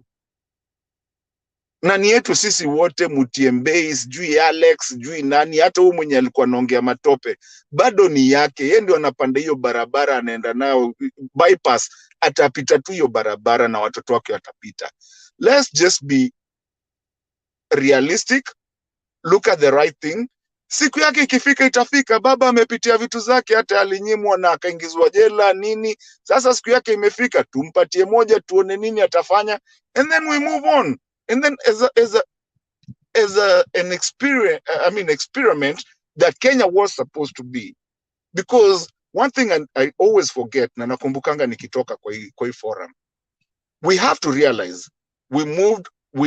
Na ni yetu sisi wote, Mutiembei, sijui Alex, sijui nani, hata huyu mwenye alikuwa anaongea matope, bado ni yake. Yeye ndio anapanda hiyo barabara, anaenda nayo bypass, atapita tu hiyo barabara na watoto wake watapita. Let's just be realistic, look at the right thing. Siku yake ikifika itafika. Baba amepitia vitu zake, hata alinyimwa na akaingizwa jela nini. Sasa siku yake imefika, tumpatie moja tuone nini atafanya, and then we move on. And then an experiment that Kenya was supposed to be. Because one thing I always forget, na nakumbukanga nikitoka kwa hii forum, we have to realize we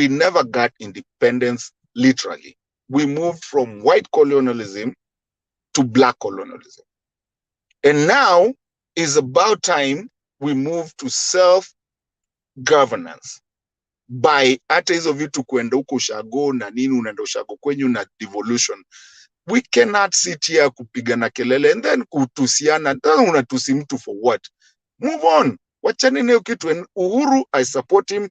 never got independence literally. We moved from white colonialism to black colonialism. And now is about time we move to self-governance. By hata hizo vitu kuenda huko ushago na nini, unaenda ushago kwenyu na devolution. We cannot sit here kupigana kelele and then kutusiana. Unatusi mtu for what? Move on. Wachani nayo kitu. And Uhuru, I support him.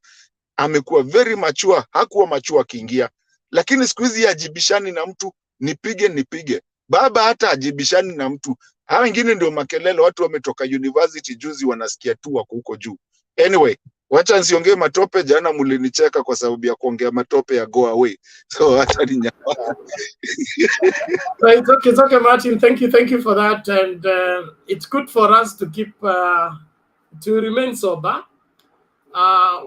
Amekuwa very mature. Hakuwa mature akiingia. lakini siku hizi ajibishani na mtu, nipige. Baba hata ajibishani na mtu. Hawa wengine ndio makelele, watu wametoka university juzi wanasikia tu wako huko juu. Anyway, wacha nsiongee matope. Jana mulinicheka kwa sababu ya kuongea matope ya go away. So hata ni nyama. So it's okay, Martin. Thank you for that. And it's good for us to keep, to remain sober.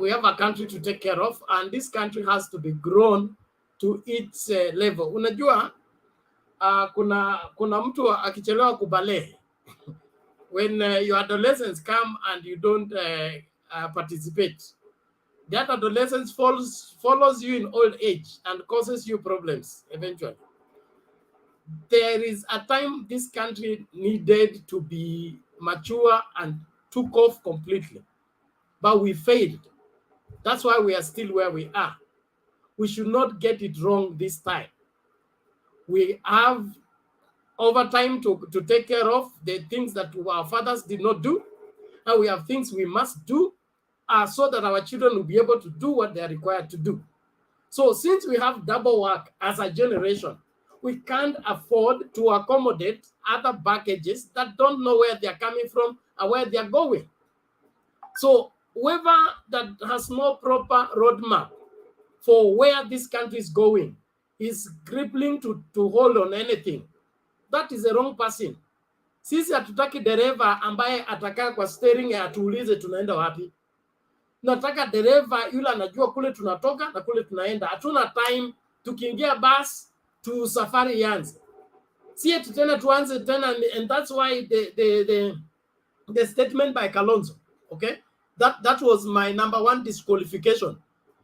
We have a country to take care of, and this country has to be grown to its level. Unajua, kuna mtu akichelewa kubalehe. When your adolescents come and you don't participate, that adolescence follows you in old age and causes you problems eventually. There is a time this country needed to be mature and took off completely, but we failed. That's why we are still where we are. We should not get it wrong this time. We have overtime to take care of the things that our fathers did not do, and we have things we must do so that our children will be able to do what they are required to do. So since we have double work as a generation, we can't afford to accommodate other packages that don't know where they're coming from and where they're going. So whoever that has no proper roadmap for where this country is going is crippling to hold on anything. That is the wrong person. Sisi hatutaki dereva ambaye atakaa kwa steering atuulize tunaenda wapi. Nataka dereva yule anajua kule tunatoka na kule tunaenda. Hatuna time tukiingia bus to safari yanze. Si tena tuanze tena, and that's why the statement by Kalonzo, okay? That was my #1 disqualification.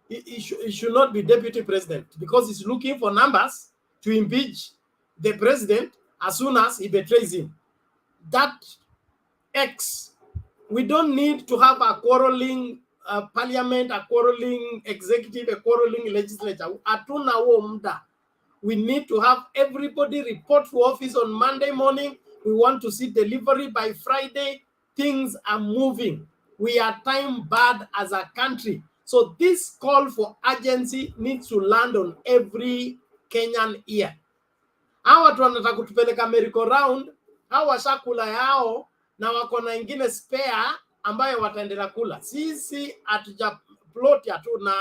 He should not be deputy president because he's looking for numbers to impeach the president as soon as he betrays him. That we don't need to have a quarreling parliament, a quarreling executive, a quarreling legislature. Atuna huo muda. We need to have everybody report to office on Monday morning. We want to see delivery by Friday. Things are moving. We are time bad as a country. So this call for urgency needs to land on every Kenyan ear. Hawa watu wanataka kutupeleka merry-go-round, hawa washakula yao na wako na ingine spare ambayo wataendelea kula. Sisi hatuja plot, hatuna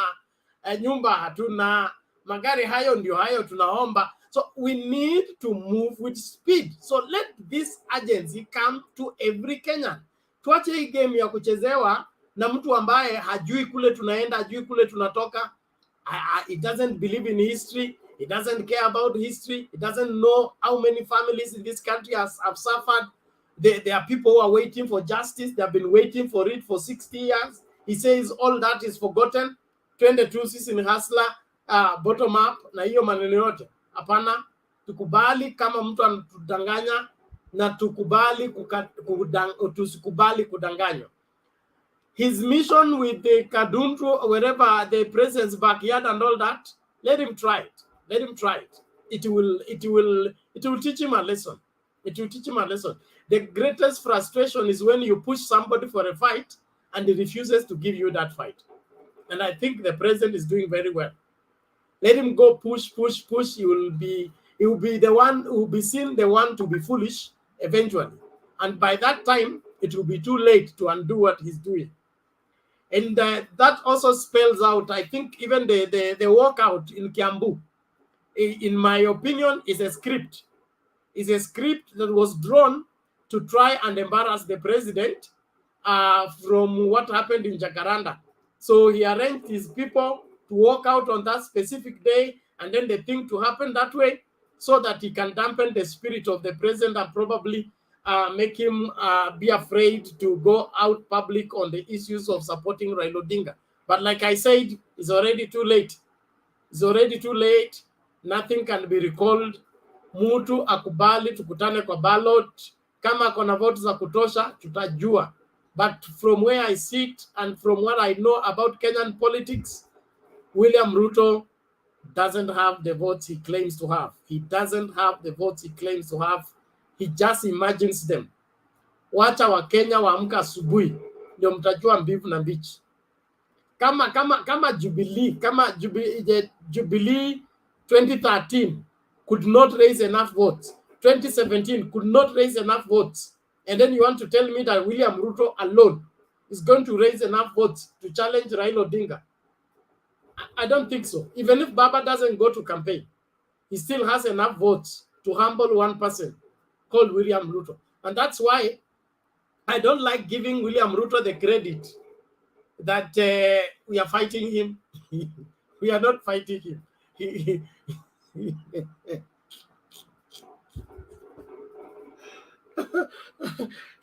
nyumba, hatuna magari, hayo ndio hayo tunaomba. So we need to move with speed. So let this urgency come to every Kenyan. Tuache hii game ya kuchezewa na mtu ambaye hajui kule tunaenda, hajui kule tunatoka. It doesn't believe in history. It doesn't care about history. It doesn't know how many families in this country have suffered. There are people who are waiting for justice. They have been waiting for it for 60 years. He says all that is forgotten. 22 sisi ni hustler, bottom up, na hiyo maneno yote. Hapana, tukubali kama mtu anatudanganya na tusikubali kudanganywa. His mission with the Kaduntu, wherever the president's backyard and all that, let him try it. Let him try it. It will teach him a lesson. It will teach him a lesson. The greatest frustration is when you push somebody for a fight and he refuses to give you that fight. And I think the president is doing very well. Let him go push. He will be the one who will be seen the one to be foolish eventually. And by that time, it will be too late to undo what he's doing. And that also spells out, I think, even the walkout in Kiambu, in my opinion, is a script. It's a script that was drawn to try and embarrass the president from what happened in Jacaranda. So he arranged his people to walk out on that specific day, and then the thing to happen that way so that he can dampen the spirit of the president and probably make him be afraid to go out public on the issues of supporting Raila Odinga. But like I said, it's already too late. It's already too late. Nothing can be recalled. Mutu akubali tukutane kwa ballot. Kama kona votes za kutosha, tutajua. But from where I sit and from what I know about Kenyan politics, William Ruto doesn't have the votes he claims to have. He doesn't have the votes he claims to have. He just imagines them. Wacha wa Kenya waamka asubuhi ndio mtajua mbivu na mbichi. Kama Jubilee, Jubilee 2013 could not raise enough votes. 2017 could not raise enough votes. And then you want to tell me that William Ruto alone is going to raise enough votes to challenge Raila Odinga? I don't think so. Even if Baba doesn't go to campaign, he still has enough votes to humble one person called William Ruto. And that's why I don't like giving William Ruto the credit that we are fighting him. We are not fighting him.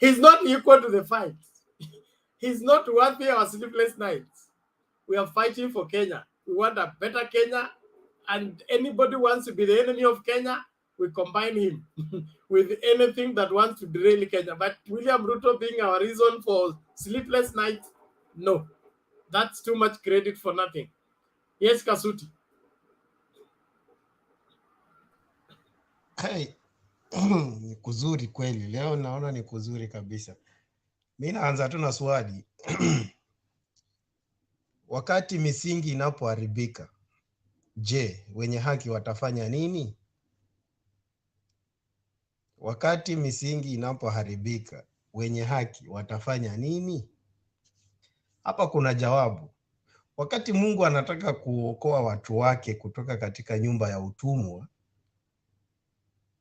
He's not equal to the fight. He's not worthy of our sleepless nights. We are fighting for Kenya. We want a better Kenya, and anybody wants to be the enemy of Kenya, we combine him with anything that wants to derail Kenya. But William Ruto being our reason for sleepless nights, no. That's too much credit for nothing. Yes, Kasuti. Hey, ni kuzuri kweli. Leo naona ni kuzuri kabisa. Mimi naanza tu na swali. Wakati misingi inapoharibika, je, wenye haki watafanya nini? Wakati misingi inapoharibika, wenye haki watafanya nini? Hapa kuna jawabu. Wakati Mungu anataka kuokoa watu wake kutoka katika nyumba ya utumwa,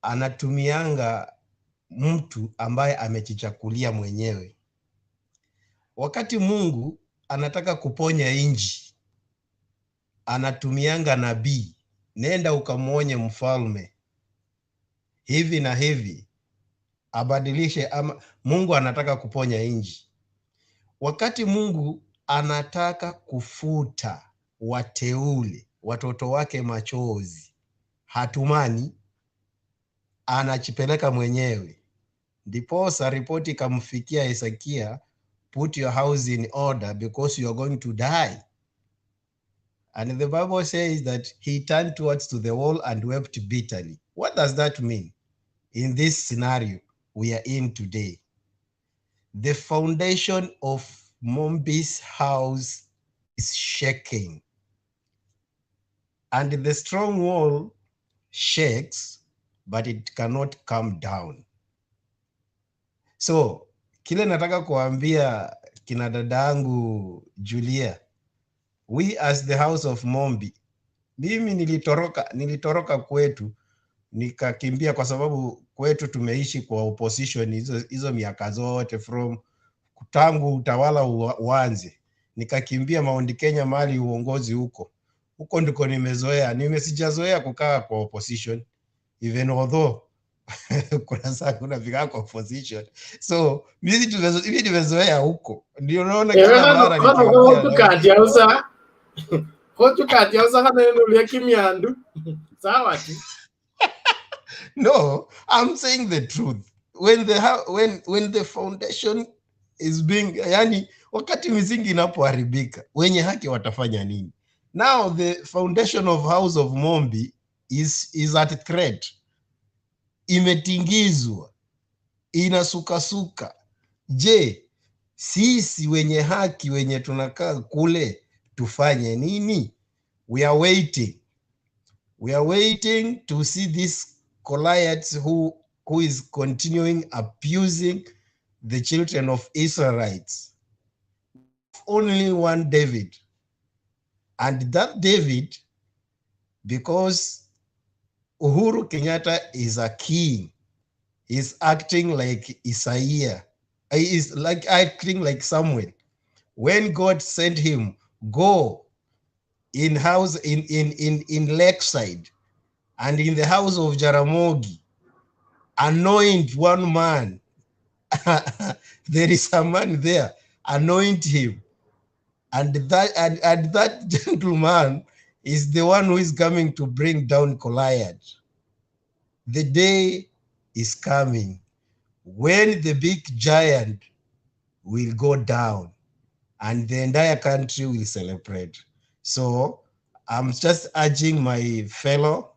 anatumianga mtu ambaye amejichakulia mwenyewe. Wakati Mungu anataka kuponya nchi, anatumianga nabii, nenda ukamuonye mfalme hivi na hivi abadilishe, ama Mungu anataka kuponya nchi. Wakati Mungu anataka kufuta wateule, watoto wake machozi, hatumani, anachipeleka mwenyewe. Ndiposa ripoti kamfikia Hezekia, put your house in order because you are going to die. And the Bible says that he turned towards to the wall and wept bitterly. What does that mean? In this scenario we are in today, the foundation of Mombi's house is shaking, and the strong wall shakes, but it cannot come down. So kile nataka kuambia kina dadangu Julia, we as the house of Mombi, mimi nilitoroka kwetu nikakimbia kwa sababu kwetu tumeishi kwa opposition hizo miaka zote from tangu utawala uanze. Nikakimbia Mount Kenya mali uongozi huko ndiko nimezoea. Sijazoea kukaa kwa opposition even although kuna saa kuna vika kwa opposition. So mimi nimezoea huko. Ndio naona kila mara nikiongea Hotu kati yausa kana nulia kimiandu. Sawa tu. No, I'm saying the truth. When the foundation is being, yani wakati misingi inapoharibika, wenye haki watafanya nini? Now the foundation of House of Mombi is at threat. Imetingizwa, inasukasuka. Je, sisi wenye haki wenye tunakaa kule tufanye nini? We are waiting to see this Goliath who is continuing abusing the children of Israelites. Only one David, and that David, because Uhuru Kenyatta is a king, is acting like Isaiah, is like acting like Samuel. When God sent him, go in Lakeside and in the house of Jaramogi, anoint one man. There is a man there, anoint him. And that gentleman is the one who is coming to bring down Goliath. The day is coming when the big giant will go down and the entire country will celebrate. So I'm just urging my fellow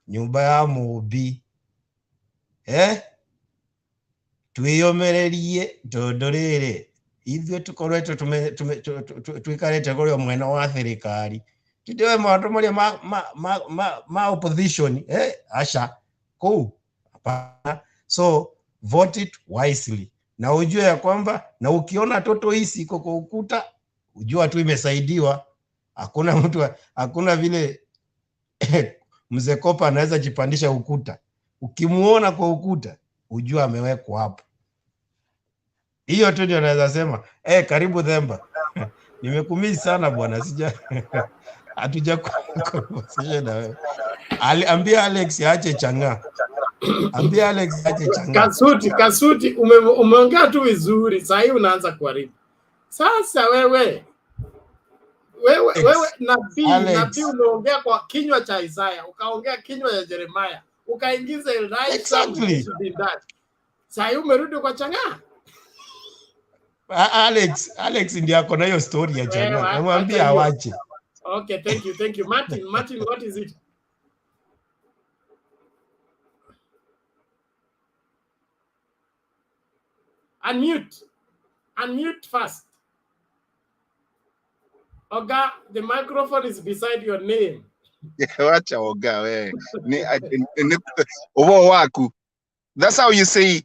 nyumba ya Mobi, tuiyomererie tondorere ithuĩ tukoretwo twikarĩte kũrĩa mwena wa thirikari kidewe mawatomole ma opposition asha cool. Hapana. So vote it wisely, na ujue ya kwamba, na ukiona toto hisi iko kwa ukuta, ujua tu imesaidiwa. Hakuna mtu, hakuna vile mzee Kopa anaweza jipandisha ukuta. Ukimuona kwa ukuta, ujua amewekwa hapo. Hiyo tu ndio naweza sema. Karibu Themba. Nimekumisi sana bwana, sija hatuja conversation na wewe. Ambia Alex aache changa. Ambia Alex aache changa. Kasuti umeongea tu vizuri. Sasa hivi unaanza kuharibu. Sasa wewe nabii umeongea kwa kinywa cha Isaya, ukaongea kinywa cha Jeremiah, ukaingiza Elijah. Exactly. Sasa hivi umerudi kwa changa. Alex ndiye ako na hiyo story ya changa. Namwambia awache. Okay, thank you. Martin, what is it? Unmute first. Oga, the microphone is beside your name. Wacha Oga we. Owo waku. That's how you say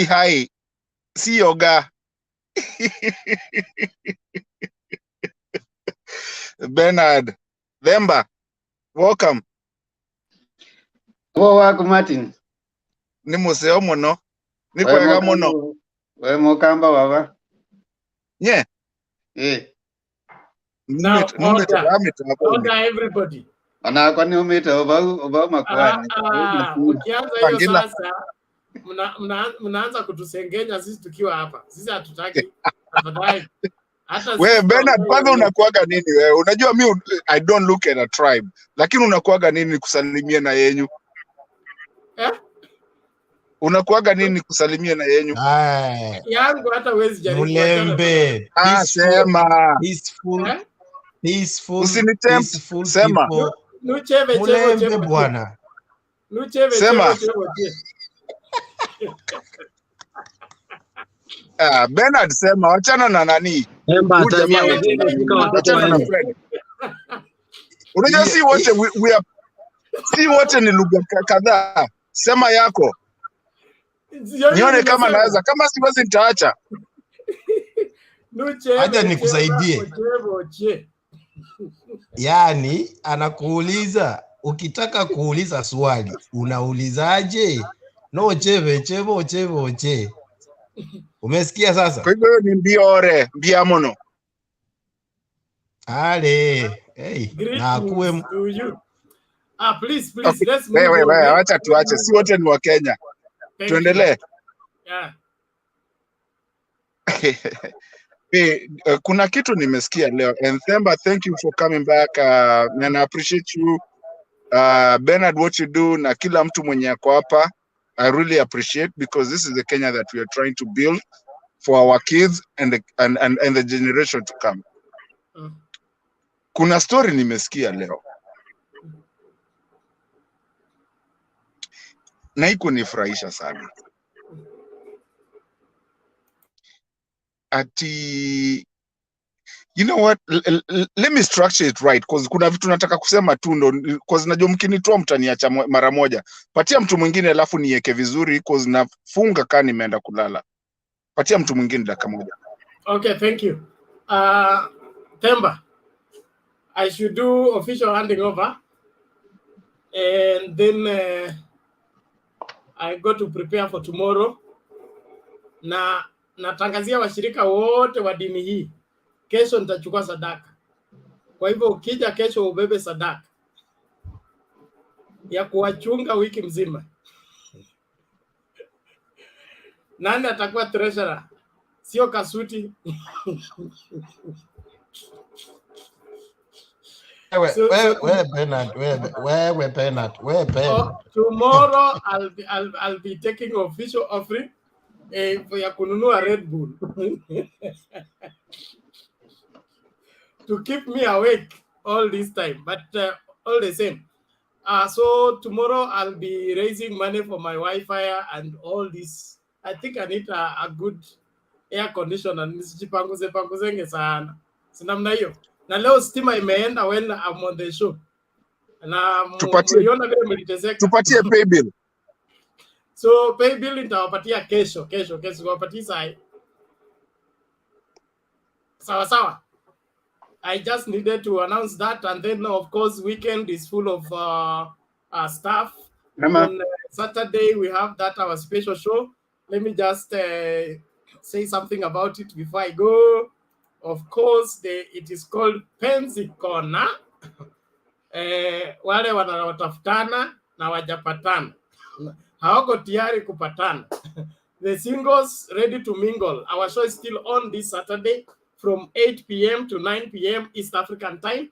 hi. See Oga. Bernard, Themba, welcome. Owo waku Martin. Ni museo mono. Ni kwega mono. We mukamba baba. Yeah. Now, order everybody. Kwani umete obau makwani. Ukianza hiyo sasa mnaanza kutusengenya sisi tukiwa hapa. Sisi hatutaki. Afadhali. Wewe Bernard, kwanza unakuaga nini wewe? Unajua mimi I don't look at a tribe. Lakini unakuaga nini kusalimia na yenyu? Unakuaga nini kusalimia na yenyu? Yangu hata huwezi jaribu. Mulembe. Sema. Peaceful. Usinitempt. Sema. Mulembe bwana. Sema. Bernard sema, wachana na nani? Wachana na Fred. Unajua si wote ni lugha kadhaa. Sema yako. Nione kama naweza, kama siwezi nitaacha. Acha nikusaidie. Yani anakuuliza, ukitaka kuuliza swali unaulizaje? No cheve. Umesikia sasa? Kwa hivyo ni mbia mono. Na kuwe please, let's move. Wewe, acha tuache. Si wote ni wa Kenya. Tuendelee. Kuna kitu nimesikia leo. And Themba, thank you for coming back. And I appreciate you. Bernard, what you do, na kila mtu mwenye ako hapa. I really appreciate, because this is the Kenya that we are trying to build for our kids and the generation to come. Kuna story nimesikia leo. Na iko nifurahisha sana. Ati, you know what, let me structure it right, because kuna vitu nataka kusema tu ndo, because najua mkinitoa mtaniacha mara moja. Patia mtu mwingine alafu niweke vizuri, because nafunga kaa nimeenda kulala. Patia mtu mwingine dakika moja. Okay, thank you. Themba, I should do official handing over, and then I go to prepare for tomorrow. Na natangazia washirika wote wa dini hii, kesho nitachukua sadaka. Kwa hivyo ukija kesho ubebe sadaka ya kuwachunga wiki mzima. Nani atakuwa treasurer? Sio Kasuti. Wewe Bernard. Tomorrow I'll be taking official offering ya kununua Red Bull to keep me awake all this time, but all the same. So tomorrow I'll be raising money for my Wi-Fi and all this. I think I need a good air conditioner. Nisijipanguze sana. Sinamna hiyo. Na leo stima imeenda when I'm on the show. Na mliona vile mliteseka. Tupatie pay bill. So pay bill nitawapatia kesho wapatie sai. Sawa. I just needed to announce that, and then of course weekend is full of stuff. On Saturday we have that our special show. Let me just say something about it before I go. Of course, it is called Penzi Corner. Wale wanaotafutana na wajapatana hawako tayari kupatana. The singles ready to mingle. Our show is still on this Saturday from 8 p.m. to 9 p.m. East African time.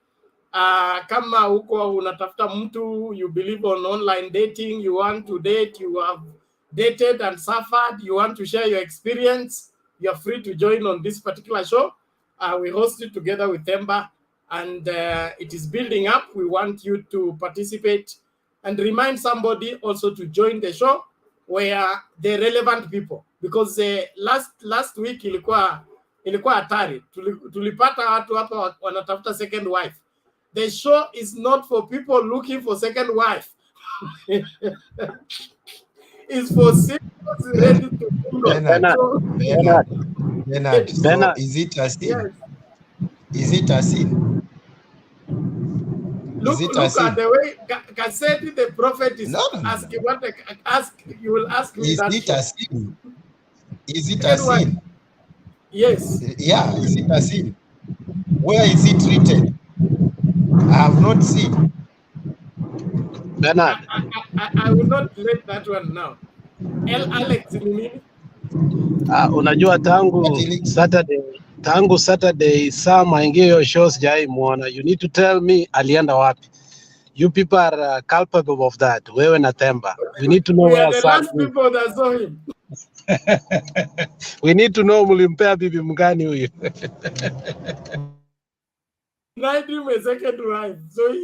Kama huko unatafuta mtu, you believe on online dating, you want to date, you have dated and suffered, you want to share your experience, you're free to join on this particular show. We host it together with Themba, and it is building up. We want you to participate and remind somebody also to join the show where the relevant people, because last week ilikuwa hatari. Tulipata watu hapa wanatafuta second wife. The show is not for people looking for second wife. It's for singles ready to mingle. Bernard, so is it a sin? Yes. Is it a sin? Look at the way Kaseti the prophet is asking. What you will ask me? Is it a sin? Is it a sin? Yes. Yeah, is it a sin? Where is it written? I have not seen. Bernard. I will not let that one now. Alex, unajua tangu Saturday Sam aingie hiyo show sijai muona. You need to tell me alienda wapi. You people are culpable of that. Wewe na Themba. We need to know where the Sam last people that saw him. We need to know mlimpea bibi mgani huyu. Night him a second wife. So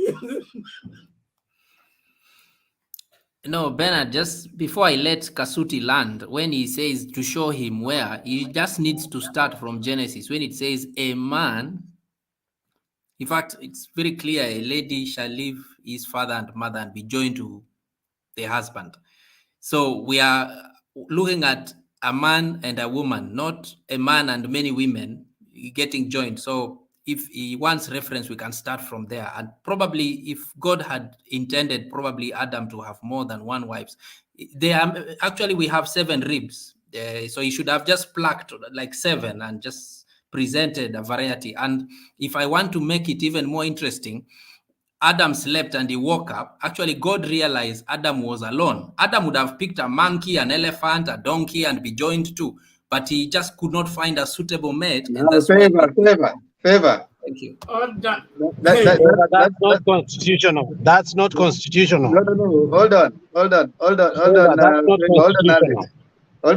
No, Bernard, just before I let Kasuti land, when he says to show him where, he just needs to start from Genesis. When it says a man, in fact, it's very clear, a lady shall leave his father and mother and be joined to the husband. So we are looking at a man and a woman, not a man and many women getting joined. So if he wants reference, we can start from there. And probably if God had intended probably Adam to have more than one wife, actually we have 7 ribs. So he should have just plucked like 7 and just presented a variety. And if I want to make it even more interesting, Adam slept and he woke up. Actually, God realized Adam was alone. Adam would have picked a monkey, an elephant, a donkey, and be joined too. But he just could not find a suitable mate. No, favor. Thank you. That's not constitutional. That's not constitutional. No. Hold on. Hold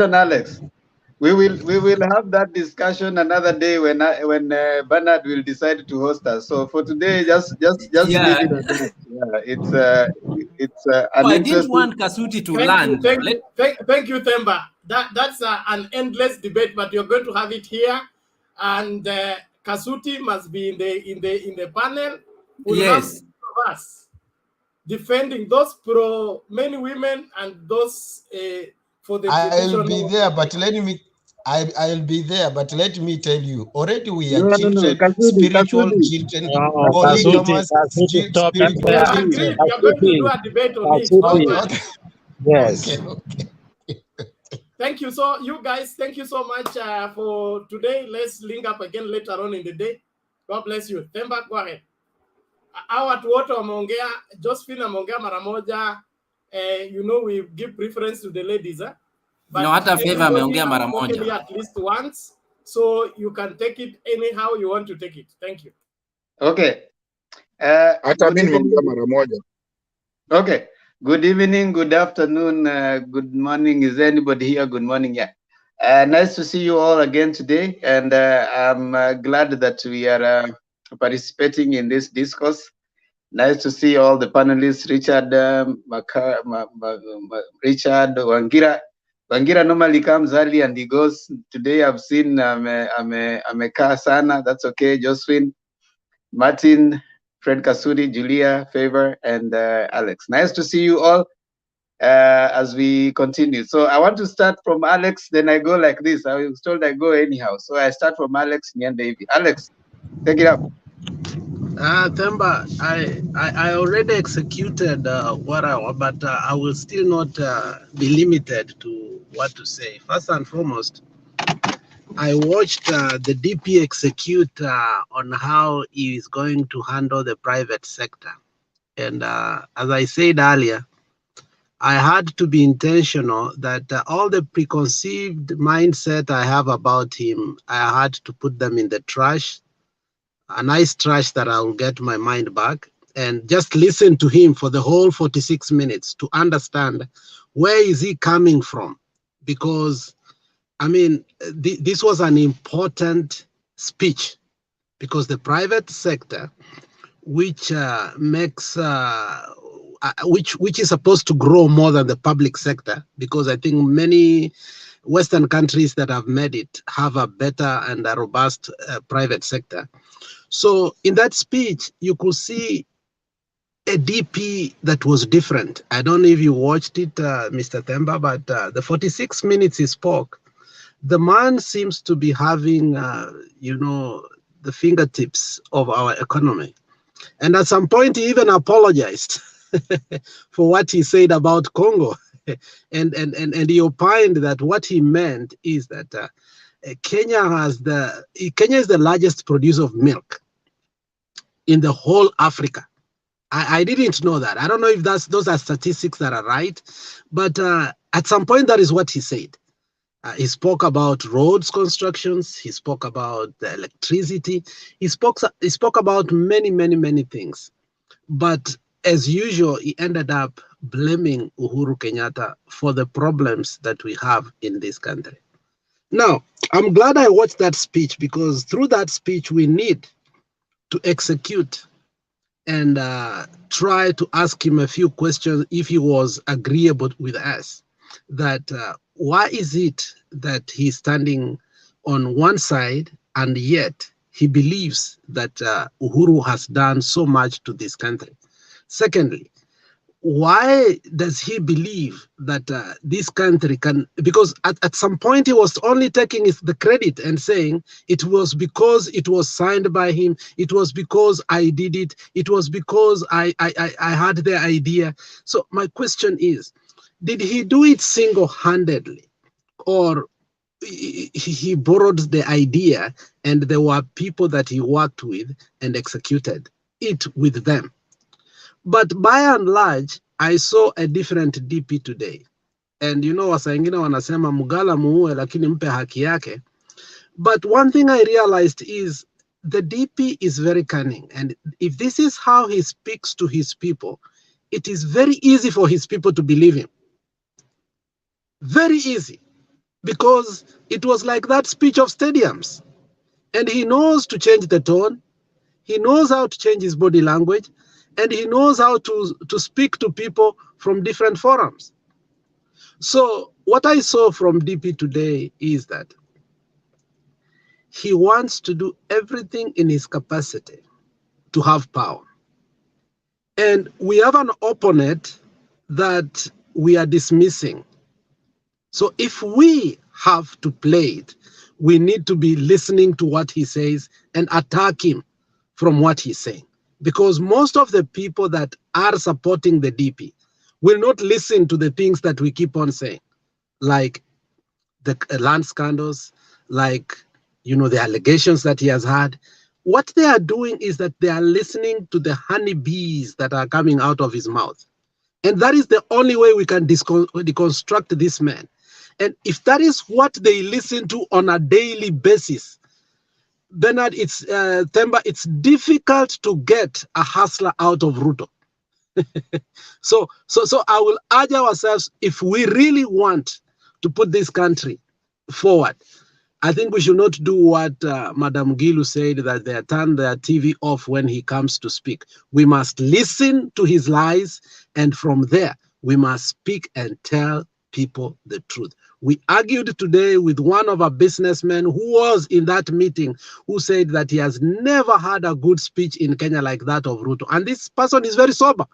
on, Alex. We will have that discussion another day when Bernard will decide to host us. So for today, just leave it at that. Yeah, it's an I didn't want Kasuti to land. Thank you, Themba. That's an endless debate, but you're going to have it here, and Kasuti must be in the panel. We'll yes. Have us defending those pro many women and those for the. I'll be there, but I'll be there, but let me tell you, already we are children, spiritual children, polygamous spiritual children. You're going to do a debate on it. Yes. Okay. Thank you. So you guys, thank you so much for today. Let's link up again later on in the day. God bless you. Themba, go ahead. Hawa watu wote wameongea, Josephine ameongea mara moja. You know we give preference to the ladies, but no, hata Favor ameongea mara moja. At least once, so you can take it anyhow you want to take it. Thank you. Okay. Hata mimi nimeongea mara moja. Okay. Good evening, good afternoon, good morning. Is there anybody here? Good morning. Yeah. Nice to see you all again today, and I'm glad that we are participating in this discourse. Nice to see all the panelists, Richard, Richard, Wangira. Wangira normally comes early and he goes. Today I've seen Amekaa sana. That's okay, Josephine. Martin, Fred Kasuri, Julia, Favor, and Alex. Nice to see you all as we continue. So I want to start from Alex, then I go like this. I was told I go anyhow. So I start from Alex Nyandevi. Alex, take it up. Themba, I already executed but I will still not be limited to what to say. First and foremost, I watched the DP execute on how he is going to handle the private sector. And as I said earlier, I had to be intentional that all the preconceived mindset I have about him, I had to put them in the trash. A nice trash that I will get my mind back and just listen to him for the whole 46 minutes to understand where is he coming from. Because, I mean, this was an important speech because the private sector, which which is supposed to grow more than the public sector, because I think many Western countries that have made it have a better and a robust private sector. So in that speech, you could see a DP that was different. I don't know if you watched it, Mr. Themba, but the 46 minutes he spoke, the man seems to be having, you know, the fingertips of our economy. And at some point, he even apologized for what he said about Congo. and he opined that what he meant is that Kenya is the largest producer of milk in the whole Africa. I didn't know that. I don't know if those are statistics that are right, but at some point that is what he said. He spoke about roads constructions. He spoke about the electricity. He spoke about many things. But as usual, he ended up blaming Uhuru Kenyatta for the problems that we have in this country. Now, I'm glad I watched that speech because through that speech, we need to execute and try to ask him a few questions if he was agreeable with us. That why is it that he's standing on one side and yet he believes that Uhuru has done so much to this country? Secondly, why does he believe that this country can, because at some point he was only taking the credit and saying it was because it was signed by him, it was because I did it, it was because I had the idea. So my question is, did he do it single-handedly, or he borrowed the idea and there were people that he worked with and executed it with them? But by and large, I saw a different DP today. And you know, wasaingine wanasema mugala muue lakini mpe haki yake. But one thing I realized is the DP is very cunning. And if this is how he speaks to his people, it is very easy for his people to believe him. Very easy. Because it was like that speech of stadiums. And he knows to change the tone. He knows how to change his body language. And he knows how to speak to people from different forums. So what I saw from DP today is that he wants to do everything in his capacity to have power. And we have an opponent that we are dismissing. So if we have to play it, we need to be listening to what he says and attack him from what he's saying. Because most of the people that are supporting the DP will not listen to the things that we keep on saying, like the land scandals, like, you know, the allegations that he has had. What they are doing is that they are listening to the honeybees that are coming out of his mouth. And that is the only way we can deconstruct this man. And if that is what they listen to on a daily basis, Bernard, Themba, it's difficult to get a hustler out of Ruto. So I will urge ourselves, if we really want to put this country forward, I think we should not do what Madam Gilu said, that they turn their TV off when he comes to speak. We must listen to his lies, and from there, we must speak and tell people the truth. We argued today with one of our businessmen who was in that meeting, who said that he has never had a good speech in Kenya like that of Ruto. And this person is very sober.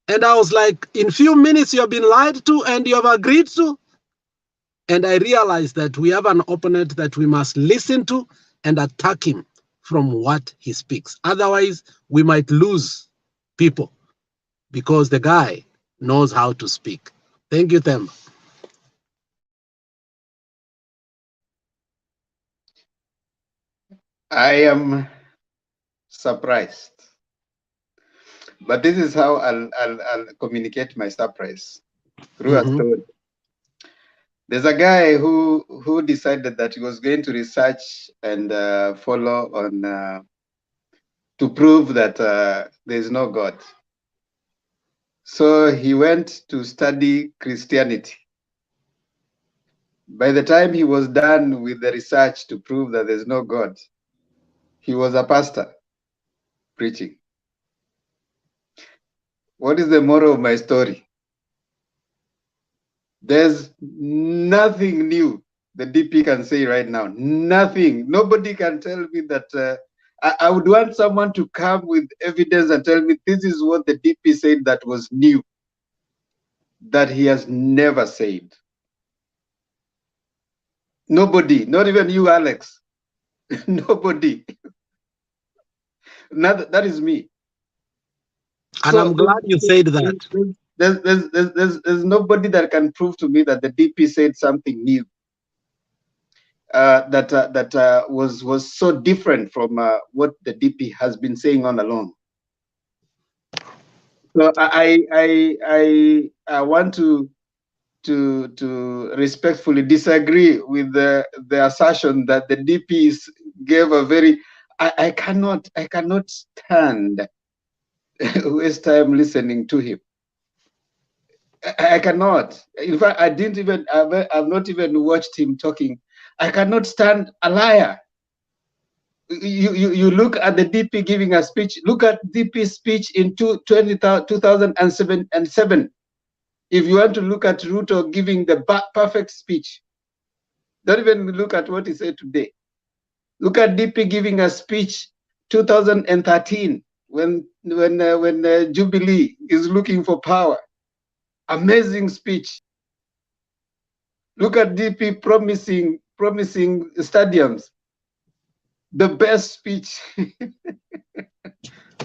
And I was like, in few minutes you have been lied to and you have agreed to. And I realized that we have an opponent that we must listen to and attack him from what he speaks. Otherwise, we might lose people because the guy knows how to speak. Thank you, Themba. I am surprised, but this is how I'll communicate my surprise through a story. There's a guy who decided that he was going to research and follow on to prove that there's no God. So he went to study Christianity. By the time he was done with the research to prove that there's no God, he was a pastor preaching. What is the moral of my story? There's nothing new the DP can say right now. Nothing. Nobody can tell me that. I would want someone to come with evidence and tell me this is what the DP said that was new, that he has never said. Nobody, not even you, Alex. Nobody. That is me. And so I'm glad you said that. There's nobody that can prove to me that the DP said something new that was so different from what the DP has been saying all along. So I want to respectfully disagree with the assertion that the DP gave a very. I cannot stand waste time listening to him. I cannot. In fact, I've not even watched him talking. I cannot stand a liar. You look at the DP giving a speech. Look at DP's speech in 2007. If you want to look at Ruto giving the perfect speech, don't even look at what he said today. Look at DP giving a speech 2013 when Jubilee is looking for power. Amazing speech. Look at DP promising stadiums. The best speech.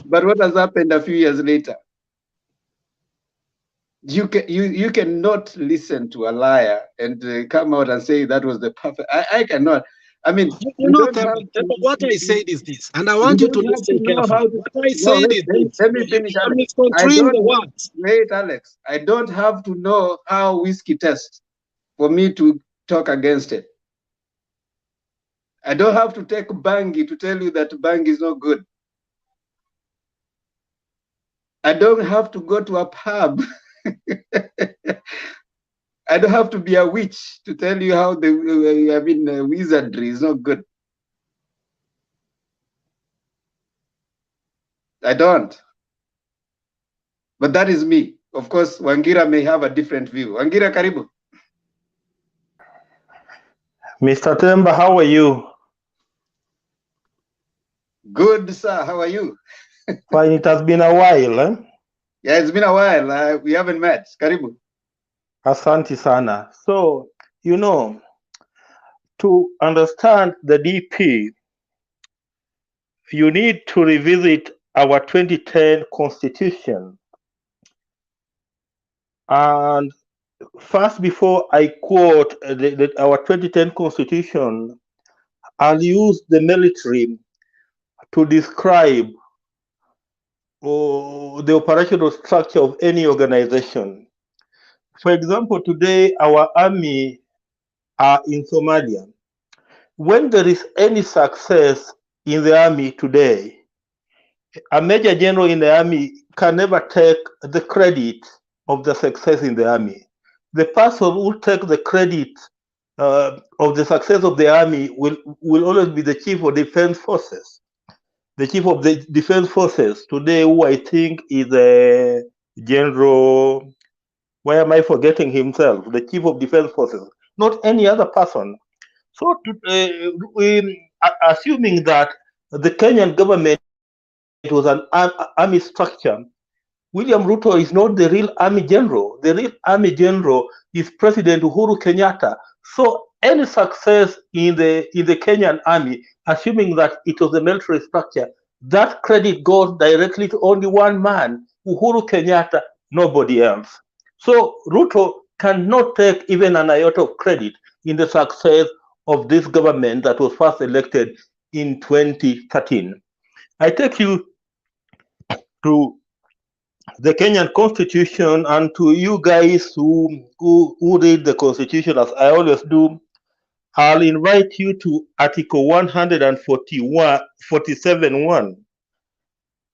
But what has happened a few years later? You cannot listen to a liar and come out and say that was the perfect. I cannot. I mean, what I said is this, and I want you to listen carefully. What I said is this. Let me finish, Alex. Wait, Alex. I don't have to know how whiskey tastes for me to talk against it. I don't have to take Bangi to tell you that Bangi is not good. I don't have to go to a pub. I don't have to be a witch to tell you how wizardry is not good. I don't. But that is me. Of course, Wangira may have a different view. Wangira, karibu. Mr. Themba, how are you? Good, sir. How are you? Fine. It has been a while, eh? Yeah, it's been a while. We haven't met. Karibu. Asante sana. So, to understand the DP, you need to revisit our 2010 Constitution. And first, before I quote our 2010 Constitution, I'll use the military to describe the operational structure of any organization. For example, today our army are in Somalia. When there is any success in the army today, a major general in the army can never take the credit of the success in the army. The person who takes the credit of the success of the army will always be the chief of defense forces. The chief of the defense forces today, who I think is General Why am I forgetting himself? The Chief of Defense Forces, not any other person. So, assuming that the Kenyan government was an army structure, William Ruto is not the real army general. The real army general is President Uhuru Kenyatta. So, any success in the Kenyan army, assuming that it was a military structure, that credit goes directly to only one man, Uhuru Kenyatta, nobody else. So Ruto cannot take even an iota of credit in the success of this government that was first elected in 2013. I take you to the Kenyan Constitution, and to you guys who read the Constitution as I always do, I'll invite you to Article 147.1,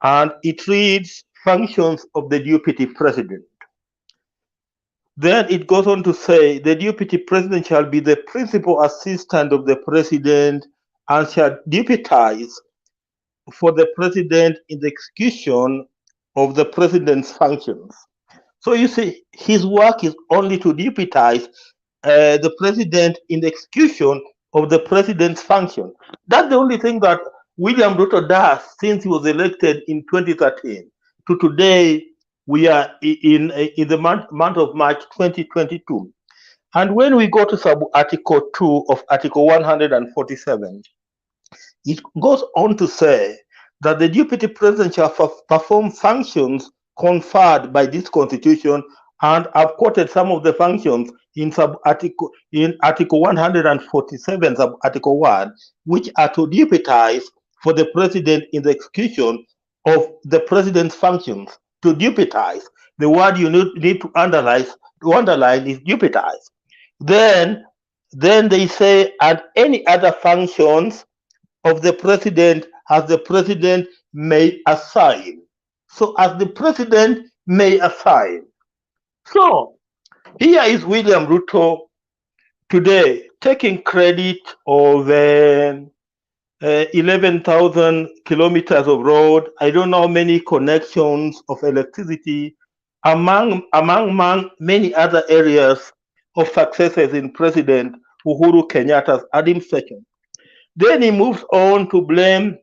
and it reads functions of the deputy president. Then it goes on to say the deputy president shall be the principal assistant of the president and shall deputize for the president in the execution of the president's functions. So you see, his work is only to deputize the president in the execution of the president's function. That's the only thing that William Ruto does since he was elected in 2013 to today. We are in the month of March 2022. And when we go to sub-article 2 of Article 147, it goes on to say that the deputy president shall perform functions conferred by this constitution, and I've quoted some of the functions in Article 147, sub-article 1, which are to deputize for the president in the execution of the president's functions. To deputize, the word you need to underline is deputize. Then they say, and any other functions of the president as the president may assign. So as the president may assign. So here is William Ruto today taking credit of 11,000 kilometers of road. I don't know how many connections of electricity, among many other areas of successes in President Uhuru Kenyatta's administration. Then he moves on to blame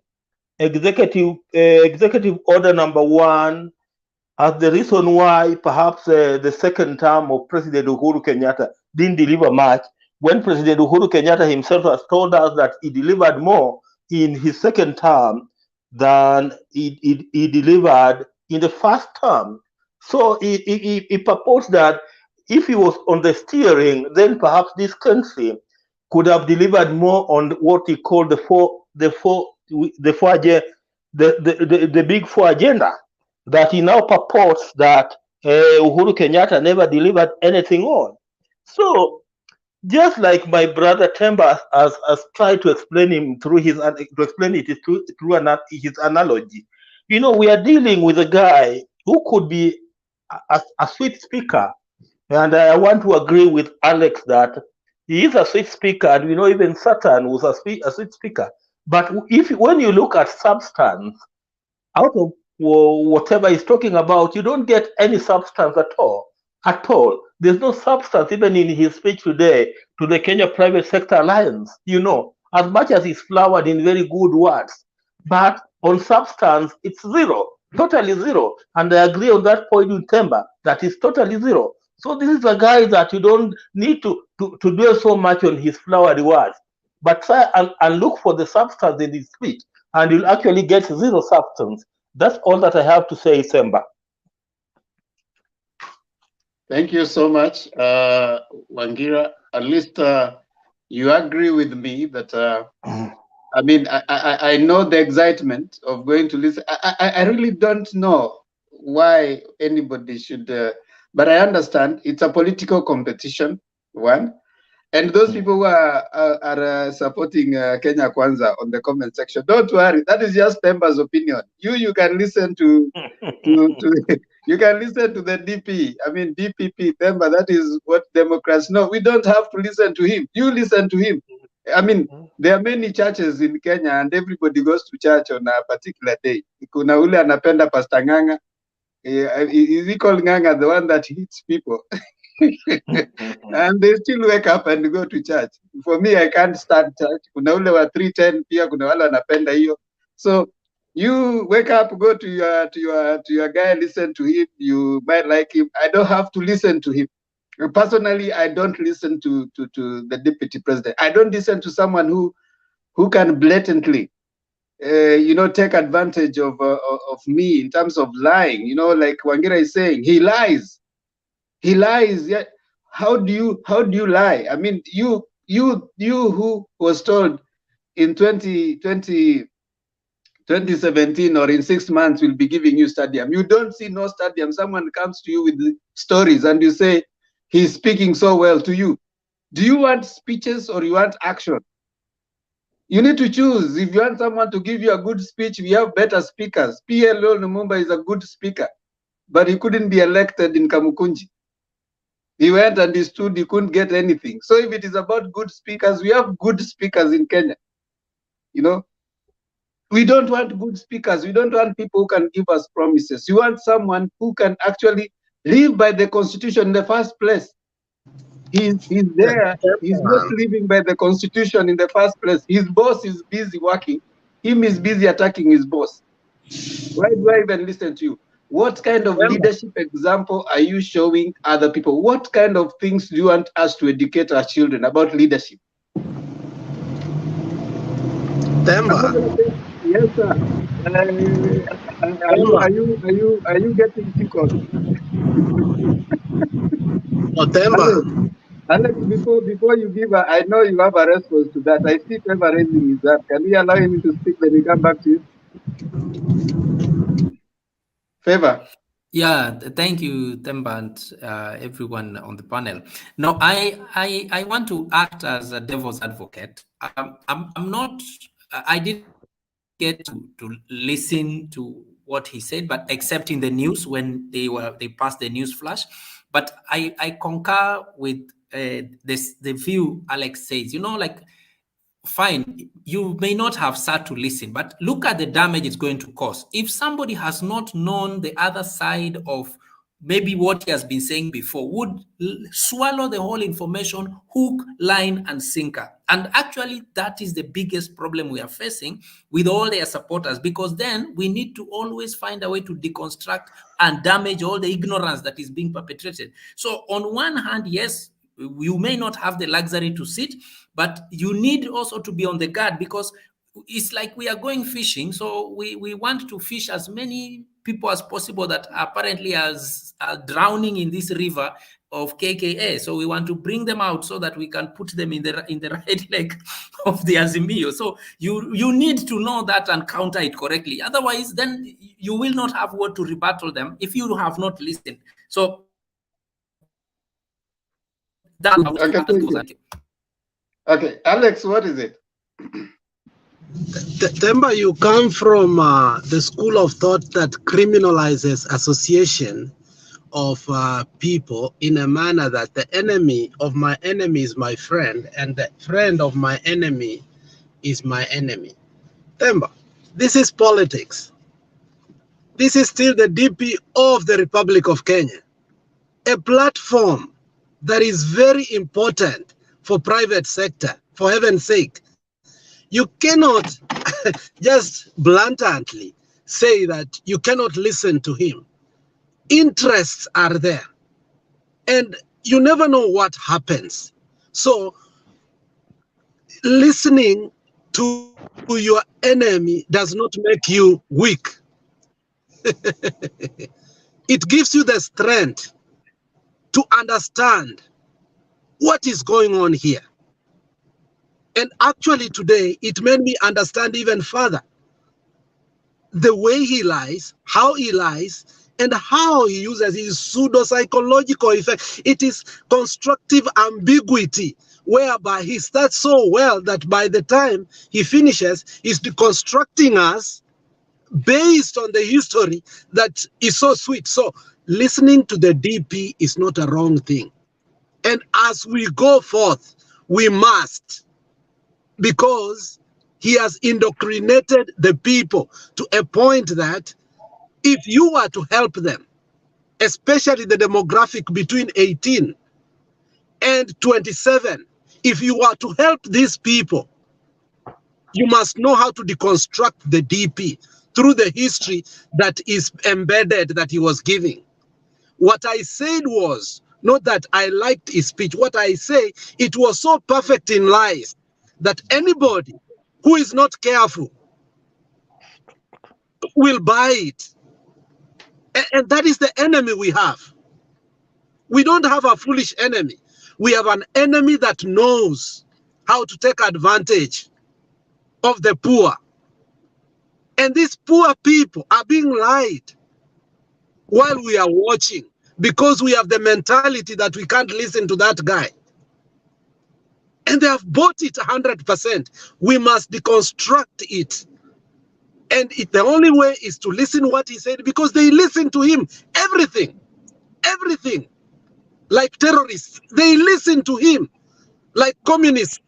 executive order number 1 as the reason why perhaps the second term of President Uhuru Kenyatta didn't deliver much, when President Uhuru Kenyatta himself has told us that he delivered more in his second term than he delivered in the first term. So he proposed that if he was on the steering, then perhaps this country could have delivered more on what he called the big four agenda, that he now purports that Uhuru Kenyatta never delivered anything on. So just like my brother Temba has tried to explain him through his analogy, you know, we are dealing with a guy who could be a sweet speaker, and I want to agree with Alex that he is a sweet speaker, and we know even Satan was a sweet speaker. But when you look at substance out of whatever he's talking about, you don't get any substance at all. There's no substance even in his speech today to the Kenya Private Sector Alliance, you know, as much as he's flowered in very good words. But on substance, it's zero, totally zero. And I agree on that point with Temba, that is totally zero. So this is a guy that you don't need to dwell so much on his flowery words, but try and look for the substance in his speech, and you'll actually get zero substance. That's all that I have to say, Temba. Thank you so much, Wangira. At least you agree with me that, I mean, I know the excitement of going to listen. I really don't know why anybody should, but I understand it's a political competition, one. And those people who are supporting Kenya Kwanza on the comment section, don't worry, that is just Temba's opinion. You can listen to you can listen to the DP. I mean DPP Temba. That is what Democrats know. We don't have to listen to him. You listen to him. I mean, there are many churches in Kenya, and everybody goes to church on a particular day. Kuna ule anapenda Pastor Ng'ang'a, Is he called Nganga, the one that hits people? And they still wake up and go to church. For me, I can't start church. Kuna ule wa 310 pia kuna wale wanapenda hiyo. So you wake up, go to your guy, listen to him. You might like him. I don't have to listen to him. Personally, I don't listen to the deputy president. I don't listen to someone who can blatantly take advantage of me in terms of lying. Like Wangira is saying, he lies. He lies. Yet, how do you lie? I mean, you who was told in 2017 or in 6 months we'll be giving you stadium. You don't see no stadium. Someone comes to you with stories and you say he's speaking so well to you. Do you want speeches or you want action? You need to choose. If you want someone to give you a good speech, we have better speakers. PLO Lumumba is a good speaker, but he couldn't be elected in Kamukunji. He went and he stood, he couldn't get anything. So if it is about good speakers, we have good speakers in Kenya. We don't want good speakers. We don't want people who can give us promises. You want someone who can actually live by the Constitution in the first place. He's there. He's not living by the Constitution in the first place. His boss is busy working. Him is busy attacking his boss. Why do I even listen to you? What kind of leadership example are you showing other people? What kind of things do you want us to educate our children about leadership? Temba. Yes, sir. Are you getting tickled? Temba. Alex, before you give I know you have a response to that. I see Favor raising his hand. Can we allow him to speak when we come back to you? Favor. Yeah, thank you, Temba, and everyone on the panel. Now, I want to act as a devil's advocate. I'm not. I didn't get to listen to what he said, but except in the news when they passed the news flash. But I concur with the view Alex says. Fine, you may not have sat to listen, but look at the damage it's going to cause. If somebody has not known the other side of maybe what he has been saying before, would swallow the whole information, hook, line, and sinker. And actually, that is the biggest problem we are facing with all their supporters, because then we need to always find a way to deconstruct and damage all the ignorance that is being perpetrated. So on one hand, yes, you may not have the luxury to sit, but you need also to be on the guard, because it's like we are going fishing. So we want to fish as many people as possible that apparently are drowning in this river of KKA. So we want to bring them out so that we can put them in the right leg of the Azimio. So you need to know that and counter it correctly. Otherwise, then you will not have what to rebuttal them if you have not listened. So that Okay, Alex, what is it? Temba, you come from the school of thought that criminalizes association of people in a manner that the enemy of my enemy is my friend and the friend of my enemy is my enemy. Temba, this is politics. This is still the DP of the Republic of Kenya, a platform that is very important for private sector, for heaven's sake. You cannot just blatantly say that you cannot listen to him. Interests are there, and you never know what happens. So listening to your enemy does not make you weak. It gives you the strength to understand what is going on here. And actually today, it made me understand even further the way he lies, how he lies, and how he uses his pseudo-psychological effect. It is constructive ambiguity, whereby he starts so well that by the time he finishes, he's deconstructing us based on the history that is so sweet. So listening to the DP is not a wrong thing. And as we go forth, we must, because he has indoctrinated the people to a point that if you are to help them, especially the demographic between 18 and 27. If you are to help these people, you must know how to deconstruct the DP through the history that is embedded that he was giving. What I said was, not that I liked his speech, what I say, it was so perfect in lies that anybody who is not careful will buy it. And that is the enemy we have. We don't have a foolish enemy. We have an enemy that knows how to take advantage of the poor. And these poor people are being lied while we are watching, because we have the mentality that we can't listen to that guy. And they have bought it 100%. We must deconstruct it. And the only way is to listen what he said, because they listen to him. Everything. Like terrorists, they listen to him. Like communists.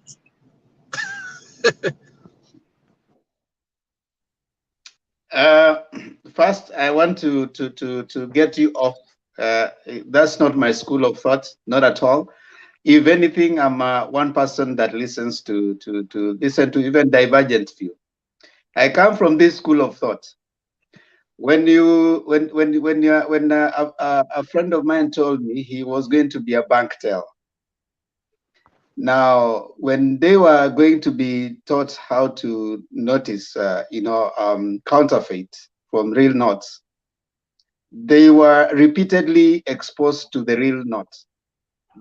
First, I want to get you off. That's not my school of thought, not at all. If anything, I'm one person that listens to listen to even divergent view. I come from this school of thought. When a friend of mine told me he was going to be a bank teller. Now, when they were going to be taught how to notice, counterfeit from real notes, they were repeatedly exposed to the real notes.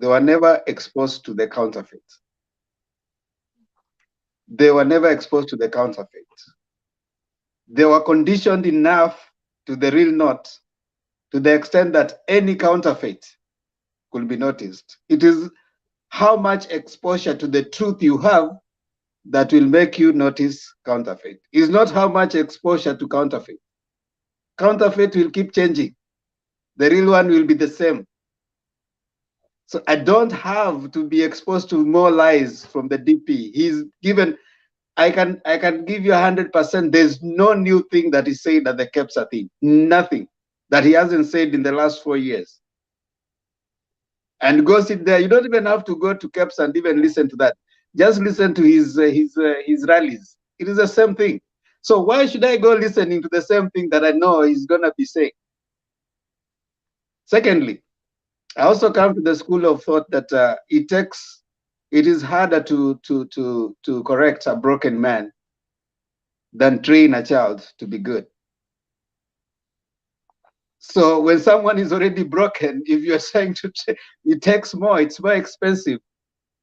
They were never exposed to the counterfeit. They were never exposed to the counterfeit. They were conditioned enough to the real note to the extent that any counterfeit could be noticed. It is how much exposure to the truth you have that will make you notice counterfeit. It's not how much exposure to counterfeit. Counterfeit will keep changing. The real one will be the same. So I don't have to be exposed to more lies from the DP. He's given, I can give you 100%. There's no new thing that is said at the KEPSA thing. Nothing that he hasn't said in the last 4 years. And go sit there. You don't even have to go to KEPSA and even listen to that. Just listen to his rallies. It is the same thing. So why should I go listening to the same thing that I know he's gonna be saying? Secondly, I also come to the school of thought that it is harder to correct a broken man than train a child to be good. So when someone is already broken, if you're trying to, it takes more, it's more expensive.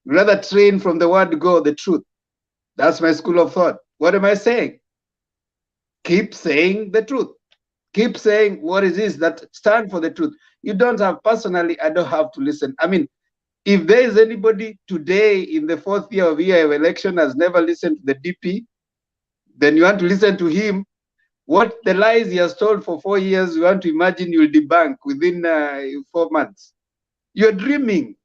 Rather train from the word go, the truth. That's my school of thought. What am I saying? Keep saying the truth. Keep saying what it is that stand for the truth. You don't have, personally, I don't have to listen. I mean, if there is anybody today in the 4th year of election has never listened to the DP, then you want to listen to him. What the lies he has told for 4 years, you want to imagine you'll debunk within 4 months. You're dreaming.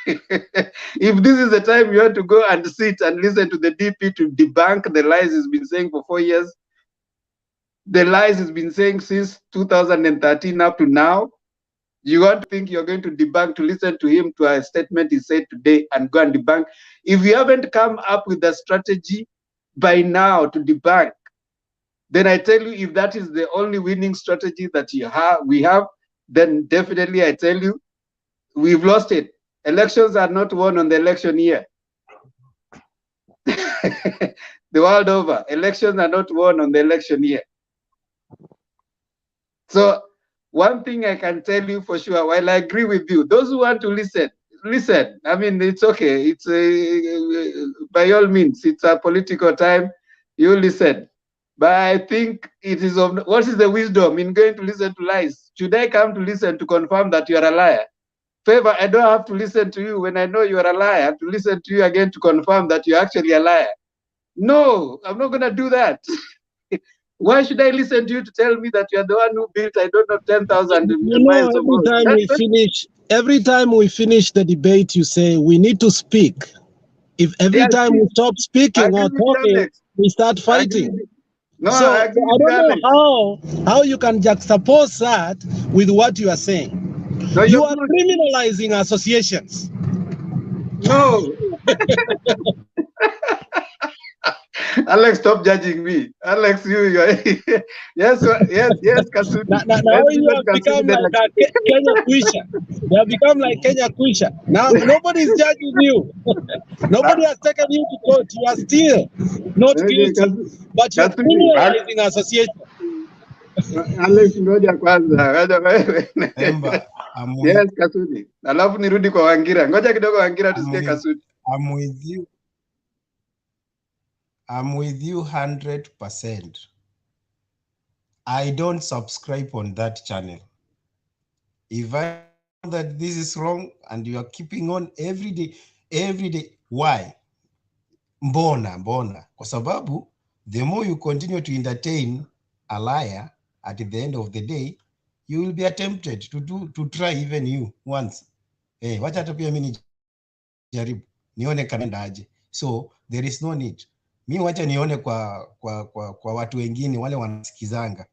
If this is the time you want to go and sit and listen to the DP to debunk the lies he's been saying for 4 years, the lies he's been saying since 2013 up to now, you want to think you're going to debunk, to listen to him, to a statement he said today and go and debunk. If you haven't come up with a strategy by now to debunk, then I tell you, if that is the only winning strategy that we have, then definitely I tell you, we've lost it. Elections are not won on the election year. The world over, elections are not won on the election year. So one thing I can tell you for sure, while I agree with you, those who want to listen, listen. I mean, it's okay. It's by all means, it's a political time. You listen. But I think it is of what is the wisdom in going to listen to lies? Should I come to listen to confirm that you are a liar? Favor, I don't have to listen to you when I know you are a liar. I have to listen to you again to confirm that you're actually a liar. No, I'm not going to do that. Why should I listen to you to tell me that you're the one who built, I don't know, 10,000 miles of road? Every time we finish the debate, you say we need to speak. If every time we stop speaking or talking, we start fighting. No, So I I agree with don't Alex. know how you can juxtapose that with what you are saying. No, You you're are good. criminalizing associations. No. Alex, stop judging me. Alex, you are yes, Kasudi. Now Let's you let have Kasudi become then. like a Kenya Kwisha. You have become like Kenya Kwisha. Now nobody's judging you. Nobody has taken you to court. You are still not guilty, but you are Kasudi. criminalizing association. Alex, ngoja kwanza. Ngoja wewe. Temba, Yes, Kasudi. Alafu nirudi kwa Wangira. Ngoja kidogo Wangira tusikie I'm Kasudi. with you. I'm with you 100%. I don't subscribe on that channel. If I know that this is wrong and you are keeping on every day, why? Mbona. Kwa sababu, the more you continue to entertain a liar, at the end of the day, you will be tempted to try even you once. Hey, wacha hata pia mimi nijaribu nione kanaenda aje. So there is no need. Mimi wacha nione kwa watu wengine wale wanasikizanga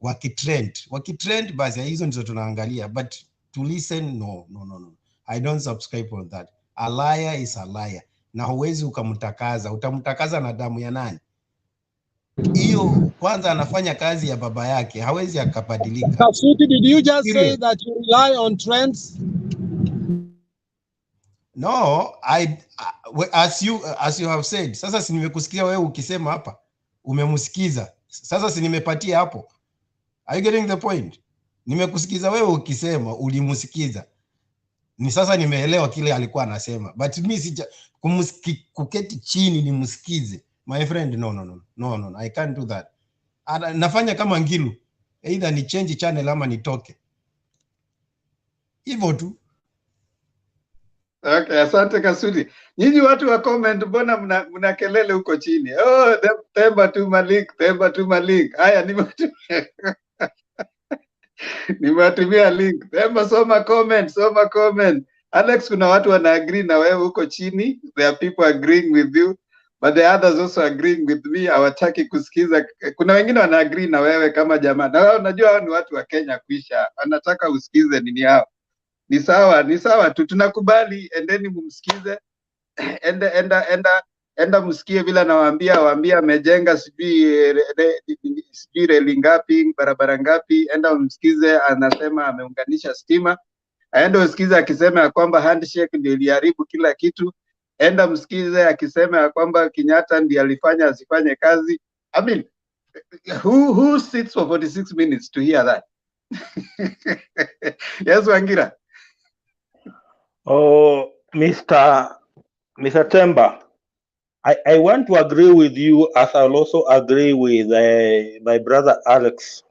wakitrend basi hizo ndizo tunaangalia, but to listen no. I don't subscribe on that. A liar is a liar. Na huwezi utamtakaza na damu ya nani? Hiyo kwanza anafanya kazi ya baba yake, hawezi akabadilika. Kasudi, did you just say that you rely on trends? No, as you have said. Sasa si nimekusikia wewe ukisema hapa, umemsikiza. Sasa si nimepatia hapo. Are you getting the point? Nimekusikiza wewe ukisema, ulimsikiza. Ni sasa nimeelewa kile alikuwa anasema. But mimi kuketi chini nimsikize. My friend, no, I can't do that. Nafanya kama Ngilu. Either ni change channel ama nitoke. Hivyo tu. Okay, asante Kasudi. Nyinyi watu wa comment, mbona mna kelele huko chini? Oh, Temba tu Malik. Haya, nimewatumia link. Temba, soma comment. Alex, kuna watu wana agree na wewe huko chini. There are people agreeing with you, but the others also agreeing with me. Hawataki kusikiza. Kuna wengine wana agree na wewe kama jamaa. Na wewe unajua hao ni watu wa Kenya Kwisha. Wanataka usikize nini yao. Ni sawa tu, tunakubali. Endeni mumsikize. Enda msikie vile anawaambia amejenga sijui reli ngapi, barabara ngapi. Enda msikize anasema ameunganisha stima. Aende usikize akisema ya kwamba handshake ndio iliharibu kila kitu. Enda msikize akisema ya kwamba Kenyatta ndiye alifanya asifanye kazi. I mean, who sits for 46 minutes to hear that? Yes, Wangira. Oh, Mr. Temba, I want to agree with you, as I'll also agree with my brother Alex.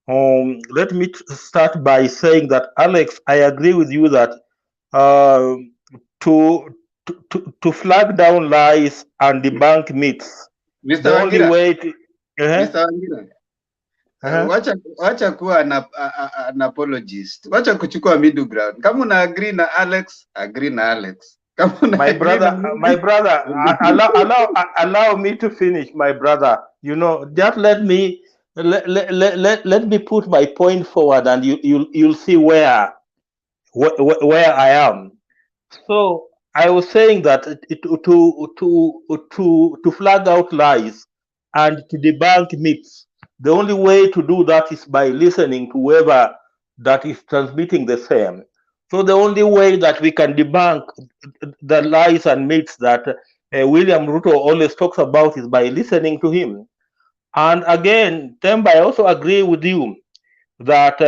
Let me start by saying that, Alex, I agree with you that to flag down lies and debunk myths, Mr. the only Wangira. way to... Mr. Wangira. Wacha kuwa an apologist. Wacha kuchukua middle ground. Kama una agree na Alex, agree na Alex. My brother, allow me to finish, my brother. You know, just let me put my point forward, and you'll see where I am. So I was saying that to flag out lies and to debunk myths, the only way to do that is by listening to whoever that is transmitting the same. So the only way that we can debunk the lies and myths that William Ruto always talks about is by listening to him. And again, Temba, I also agree with you that,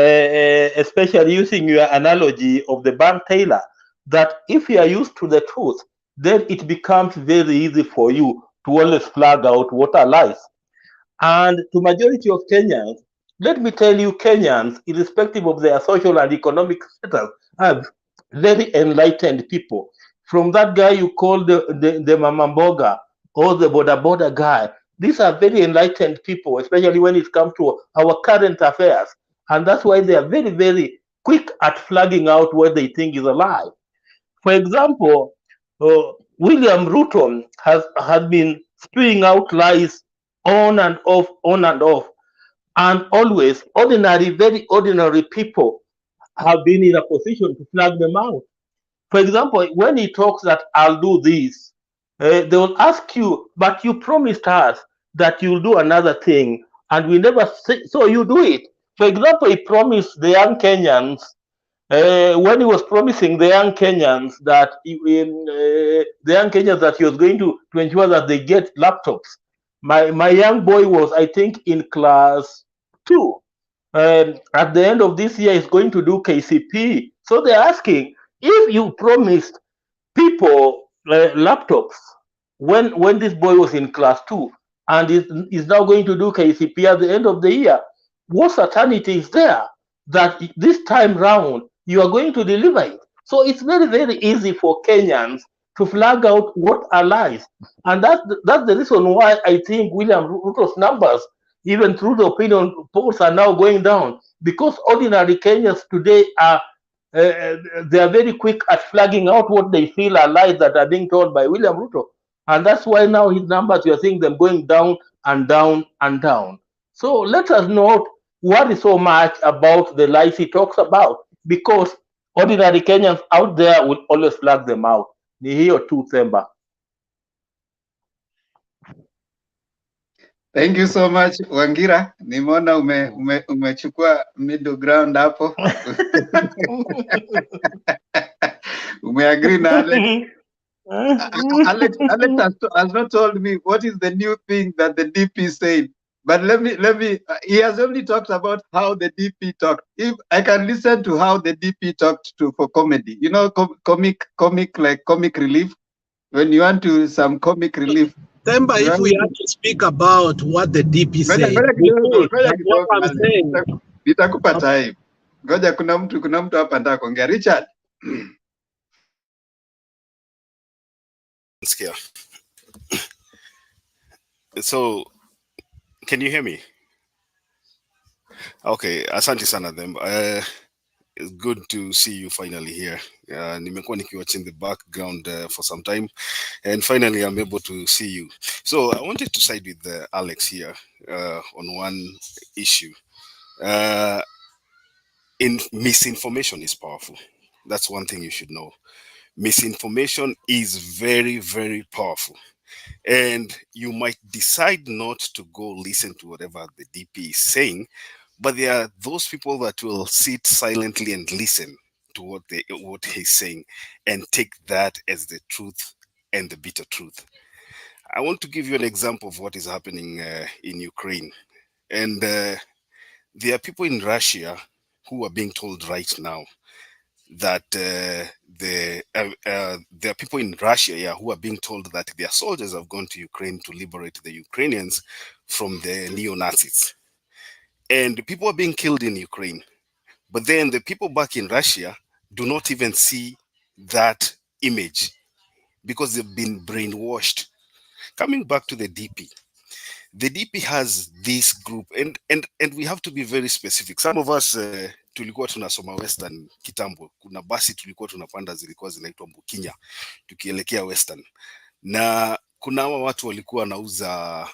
especially using your analogy of the bank teller, that if you are used to the truth, then it becomes very easy for you to always flag out what are lies. And to majority of Kenyans, let me tell you, Kenyans, irrespective of their social and economic status, are very enlightened people. From that guy you call the Mama Mboga or the Boda guy, these are very enlightened people, especially when it comes to our current affairs. And that's why they are very, very quick at flagging out what they think is a lie. For example, William Ruto has been spewing out lies on and off, on and off. And always ordinary, very ordinary people have been in a position to flag them out. For example, when he talks that I'll do this, they will ask you, but you promised us that you'll do another thing, and we never say, so you do it. For example, he promised the young Kenyans, when he was promising the young Kenyans that he was going to ensure that they get laptops. My young boy was, I think, in class 2. At the end of this year, he's going to do KCP. So they're asking, if you promised people laptops when this boy was in class 2 and is now going to do KCP at the end of the year, what certainty is there that this time round you are going to deliver it? So it's very, very easy for Kenyans to flag out what are lies. And that's the reason why I think William Ruto's numbers, even through the opinion polls, are now going down, because ordinary Kenyans today are they are very quick at flagging out what they feel are lies that are being told by William Ruto. And that's why now his numbers, you are seeing them going down and down and down. So let us not worry so much about the lies he talks about, because ordinary Kenyans out there will always flag them out. Ni hiyo tu, Themba. Thank you so much, Wangira. Nimeona umechukua middle ground hapo. Umeagree na Alex. Alex has not told me what is the new thing that the DP said. But let me. He has only talked about how the DP talked. If I can listen to how the DP talked for comedy, you know, comic relief. When you want to some comic relief. Themba, if we have to speak about what the DP said, what I'm saying, nitakupa time. Ngoja, kuna mtu hapa anataka kuongea. Richard. So, can you hear me? Okay, asante sana Themba. It's good to see you finally here. Nimekuwa nikiwatch in the background for some time, and finally I'm able to see you. So I wanted to side with Alex here on one issue. Misinformation is powerful. That's one thing you should know. Misinformation is very, very powerful. And you might decide not to go listen to whatever the DP is saying, but there are those people that will sit silently and listen to what he's saying and take that as the truth and the bitter truth. I want to give you an example of what is happening in Ukraine. And there are people in Russia who are being told right now that there are people in Russia who are being told that their soldiers have gone to Ukraine to liberate the Ukrainians from the neo-Nazis. And people are being killed in Ukraine. But then the people back in Russia do not even see that image because they've been brainwashed. Coming back to the DP has this group, and we have to be very specific. Some of us tulikuwa tunasoma Western kitambo. Kuna basi tulikuwa tunapanda zilikuwa zinaitwa Mbukinya tukielekea Western. Na kuna hawa watu walikuwa wanauza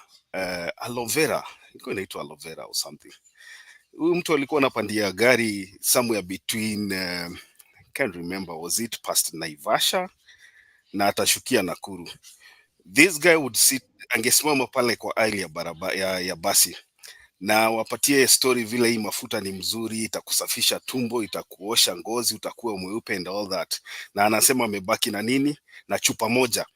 aloe vera, ilikuwa inaitwa aloe vera or something. Huyu mtu alikuwa anapandia gari somewhere between can't remember, was it past Naivasha na atashukia Nakuru. This guy would sit, angesimama pale kwa aisle ya barabara ya basi na wapatie story vile hii mafuta ni mzuri, itakusafisha tumbo, itakuosha ngozi, utakuwa mweupe and all that. Na anasema amebaki na nini? Na chupa moja.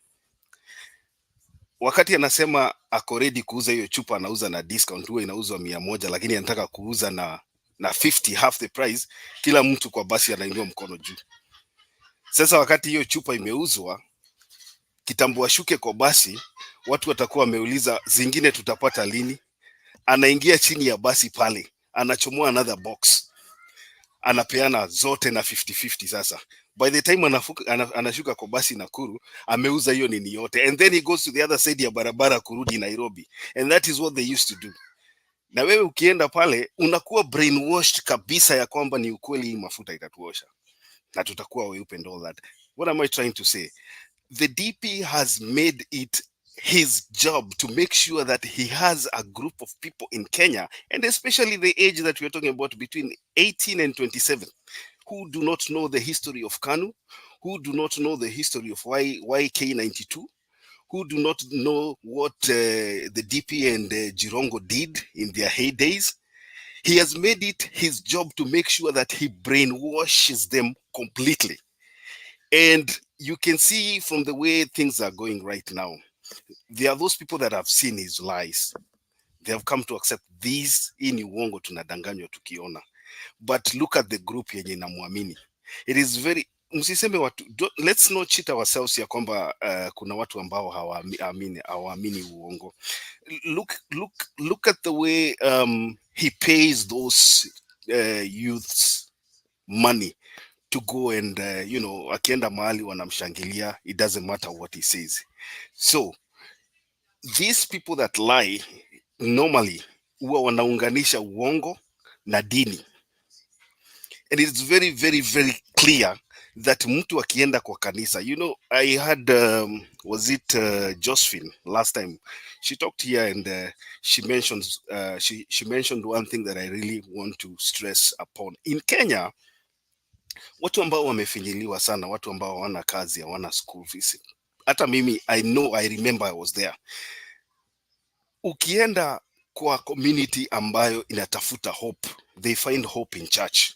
Wakati anasema ako ready kuuza hiyo chupa, anauza na discount, huwa inauzwa 100, lakini anataka kuuza na 50, half the price. Kila mtu kwa basi anainua mkono juu. Sasa wakati hiyo chupa imeuzwa, kitambo ashuke kwa basi, watu watakuwa wameuliza zingine tutapata lini? Anaingia chini ya basi pale, anachomoa another box, anapeana zote na 50-50. Sasa by the time anashuka kwa basi Nakuru, ameuza hiyo nini yote, and then he goes to the other side ya barabara kurudi Nairobi, and that is what they used to do. Na wewe ukienda pale unakuwa brainwashed kabisa ya kwamba ni ukweli hii mafuta itatuosha na tutakuwa weupe and all that. What am I trying to say? The DP has made it his job to make sure that he has a group of people in Kenya, and especially the age that we're talking about, between 18 and 27, who do not know the history of KANU, who do not know the history of YK92, who do not know what the DP and Jirongo did in their heydays. He has made it his job to make sure that he brainwashes them completely. And you can see from the way things are going right now, there are those people that have seen his lies. They have come to accept these ini uongo tunadanganywa tukiona. But look at the group yenye inamwamini. It is very, msiseme watu, let's not cheat ourselves ya kwamba kuna watu ambao hawaamini uongo. Look at the way he pays those youths money to go and akienda mahali wanamshangilia, it doesn't matter what he says. So these people that lie normally huwa wanaunganisha uongo na dini. And it's very, very, very clear that mtu akienda kwa kanisa, I had, was it Josephine last time? She talked here and she mentioned one thing that I really want to stress upon. In Kenya, watu ambao wamefinyiliwa sana, watu ambao hawana kazi, hawana school fees. Hata mimi, I remember I was there. Ukienda kwa community ambayo inatafuta hope, they find hope in church.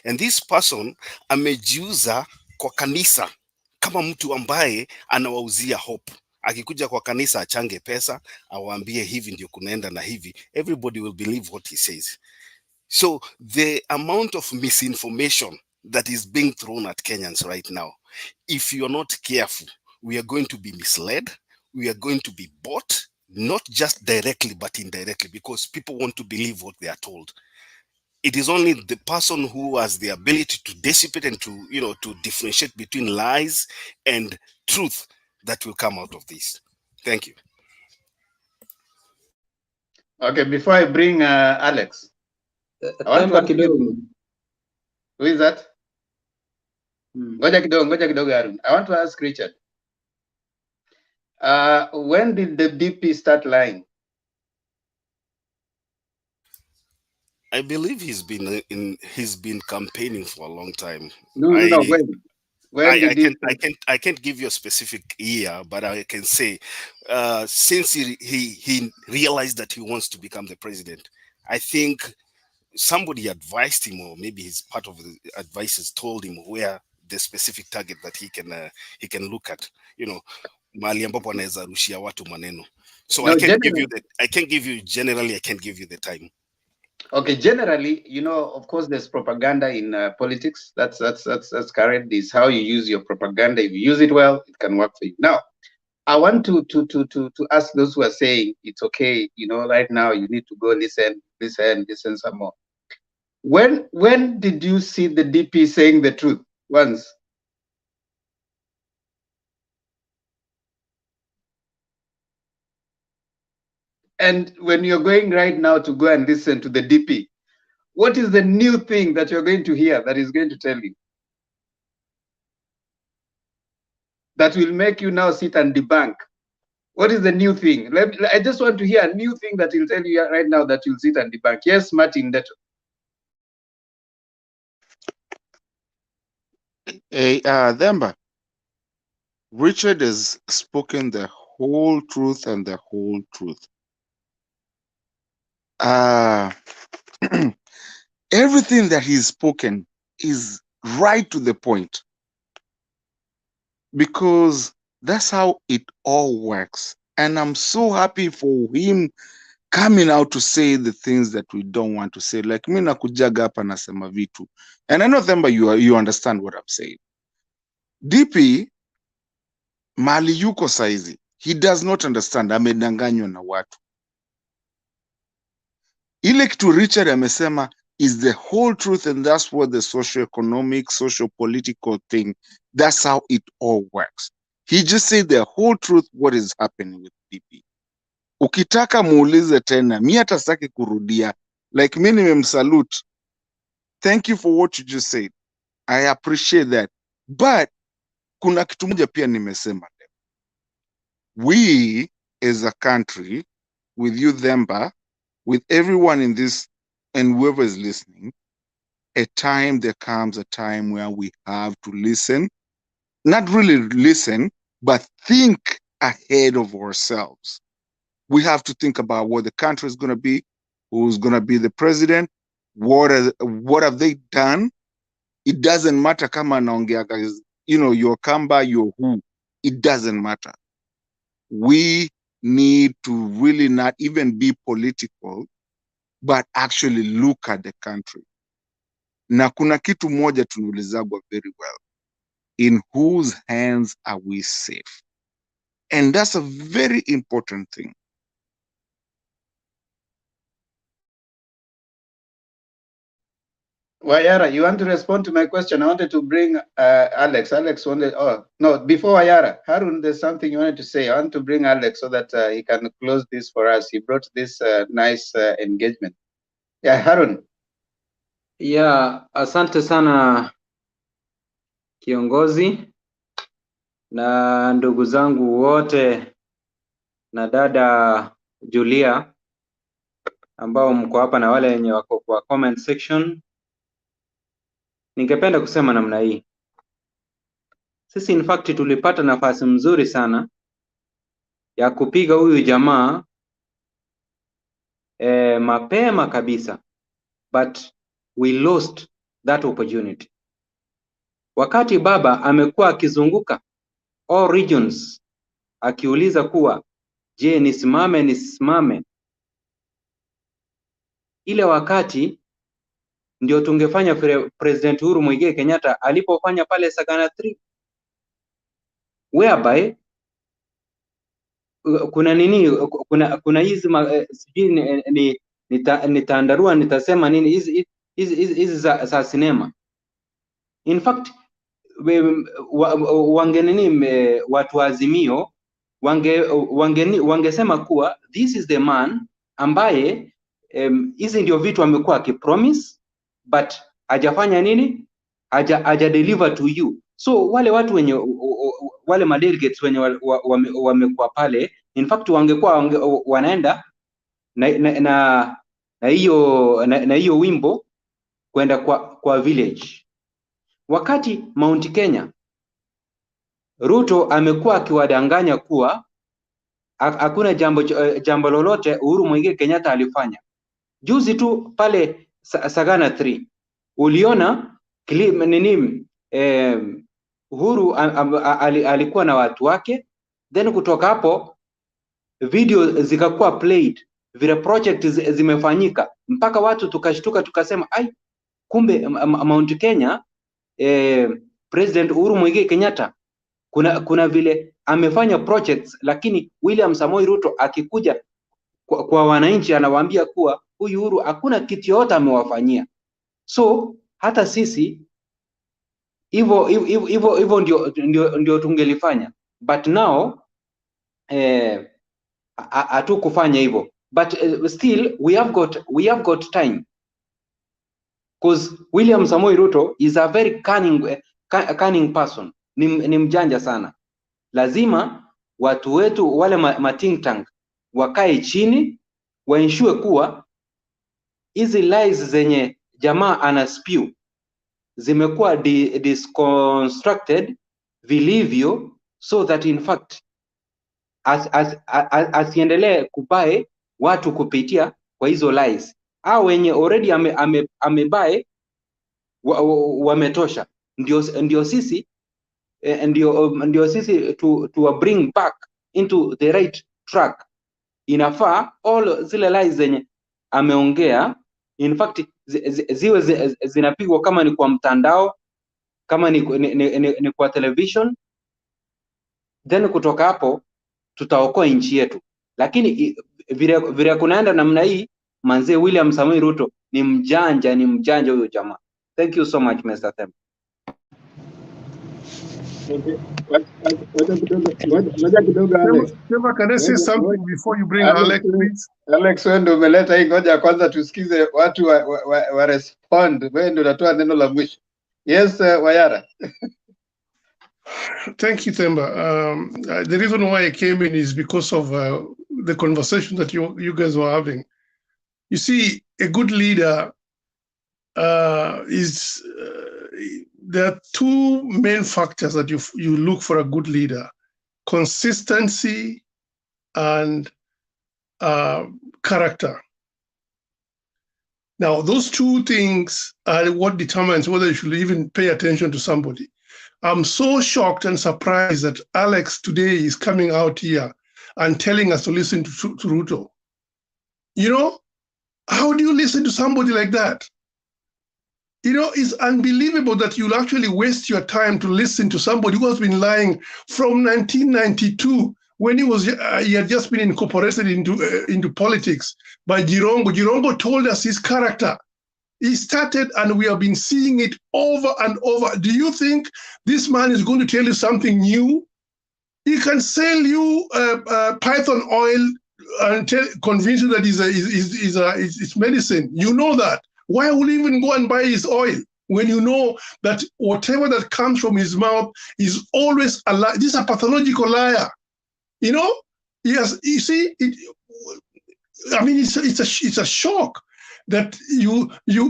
And this person amejiuza kwa kanisa kama mtu ambaye anawauzia hope. Akikuja kwa kanisa achange pesa, awaambie hivi ndio kunaenda na hivi, everybody will believe what he says. So the amount of misinformation that is being thrown at Kenyans right now, if you're not careful, we are going to be misled, we are going to be bought, not just directly but indirectly, because people want to believe what they are told. It is only the person who has the ability to dissipate and to differentiate between lies and truth that will come out of this. Thank you. Okay, before I bring Alex, I want to who is that? Ngoja kidogo Arun. I want to ask Richard. When did the DP start lying? I believe he's been campaigning for a long time. No, when I can't give you a specific year, but I can say since he realized that he wants to become the president, I think somebody advised him, or maybe his part of the advisors told him where the specific target that he can look at, mahali ambapo anaweza rushia watu maneno. So I can't give you generally, I can't give you the time. Okay, generally, of course, there's propaganda in politics. That's correct. This is how you use your propaganda. If you use it well, it can work for you. Now, I want to ask those who are saying it's okay. Right now you need to go listen some more. When did you see the DP saying the truth once? And when you're going right now to go and listen to the DP, what is the new thing that you're going to hear that is going to tell you? That will make you now sit and debunk. What is the new thing? I just want to hear a new thing that will tell you right now that you'll sit and debunk. Yes, Martin Deto. Hey, Themba, Richard has spoken the whole truth and the whole truth. Everything that he's spoken is right to the point, because that's how it all works. And I'm so happy for him coming out to say the things that we don't want to say. Like mi nakujaga hapa nasema vitu. And I know, Themba, you understand what I'm saying. DP mali yuko saizi, he does not understand. Amedanganywa na watu. Ile kitu Richard amesema is the whole truth, and that's what the socio-economic, socio-political thing, that's how it all works. He just said the whole truth, what is happening with DP. Ukitaka muulize tena, mi hata sitaki kurudia. Like mi nimemsalute. Thank you for what you just said. I appreciate that. But kuna kitu moja pia nimesema. we as a country, with you, Themba, with everyone in this and whoever is listening, there comes a time where we have to listen, not really listen, but think ahead of ourselves. We have to think about what the country is going to be, who's going to be the president, what have they done. It doesn't matter kama naongea, your Kamba, your who, it doesn't matter. We need to really not even be political, but actually look at the country. Na kuna kitu moja tunaulizagwa very well. In whose hands are we safe? And that's a very important thing. Wayara, you want to respond to my question? I wanted to bring Alex. Alex wanted, oh, no, before Wayara, Harun, there's something you wanted to say. I want to bring Alex so that he can close this for us. He brought this nice engagement. Yeah, Harun. Yeah, asante sana kiongozi na ndugu zangu wote na dada Julia ambao mko hapa na wale wenye wako kwa comment section. Ningependa kusema namna hii. Sisi in fact tulipata nafasi mzuri sana ya kupiga huyu jamaa mapema kabisa, but we lost that opportunity. Wakati baba amekuwa akizunguka all regions akiuliza kuwa je, nisimame, ile wakati ndio tungefanya President Uhuru Muigai Kenyatta alipofanya pale Sagana 3, whereby kuna nini, kuna hizi sijui nitaandarua nitasema nini hizi za sinema. In fact watu wa Azimio wangesema kuwa this is the man ambaye hizi ndio vitu amekuwa akipromise but hajafanya nini, haja deliver to you. So wale watu wenye wale madelegates wenye wamekuwa pale, in fact wangekuwa wanaenda na hiyo wimbo kwenda kwa village. Wakati Mount Kenya Ruto amekuwa akiwadanganya kuwa hakuna jambo lolote Uhuru Muigai Kenyatta alifanya. Juzi tu pale Sagana 3 uliona Uhuru alikuwa na watu wake, then kutoka hapo video zikakuwa played, vile project zimefanyika mpaka watu tukashtuka tukasema ai, kumbe Mount Kenya President Uhuru Muigai Kenyatta kuna vile amefanya projects, lakini William Samoei Ruto akikuja kwa wananchi anawaambia kuwa huyu Uhuru hakuna kitu yote amewafanyia. So hata sisi hivyo ndio tungelifanya, but now hatukufanya hivyo, but still we have got time, because William Samoei Ruto is a very cunning person. Ni mjanja sana. Lazima watu wetu wale ma think tank wakae chini waensure kuwa hizi lies zenye jamaa ana spew zimekuwa disconstructed vilivyo, so that in fact asiendelee kubae watu kupitia kwa hizo lies. Hao wenye already amebae wametosha. Ndio sisi to bring back into the right track. Inafaa all zile lies zenye ameongea in fact ziwe zinapigwa, kama ni kwa mtandao, kama ni kwa television, then kutoka hapo tutaokoa nchi yetu. Lakini vile kunaenda namna hii, manze William Samoei Ruto ni mjanja huyo jamaa. Thank you so much, Mr. Themba. Can I say something before you bring Alex, please? Alex, wewe ndio umeleta hii, ngoja kwanza tusikize watu wa respond. Wewe ndio unatoa neno la mwisho. Yes, Wayara. Thank you, Themba. The reason why I came in is because of the conversation that you guys were having. You see, a good leader there are two main factors that you look for a good leader: consistency and character. Now, those two things are what determines whether you should even pay attention to somebody. I'm so shocked and surprised that Alex today is coming out here and telling us to listen to Ruto. You know, how do you listen to somebody like that? You know, it's unbelievable that you'll actually waste your time to listen to somebody who has been lying from 1992 when he had just been incorporated into politics by Jirongo. Jirongo told us his character. He started, and we have been seeing it over and over. Do you think this man is going to tell you something new? He can sell you python oil and convince you that it's medicine. You know that. Why would you even go and buy his oil when you know that whatever that comes from his mouth is always a lie? This is a pathological liar. You know? Yes, you see, I mean, it's a shock that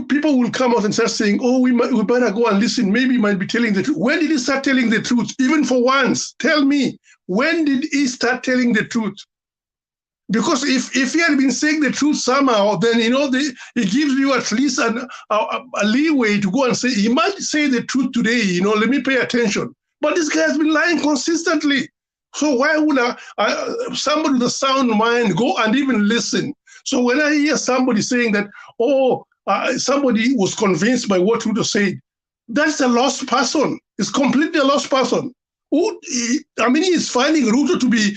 people will come out and start saying, oh, we better go and listen. Maybe he might be telling the truth. When did he start telling the truth? Even for once, tell me, when did he start telling the truth? Because if he had been saying the truth somehow, then, you know, it gives you at least a leeway to go and say, he might say the truth today, you know, let me pay attention. But this guy has been lying consistently. So why would somebody with a sound mind go and even listen? So when I hear somebody saying that, somebody was convinced by what Ruto said, that's a lost person. It's completely a lost person. I mean, he's finding Ruto to be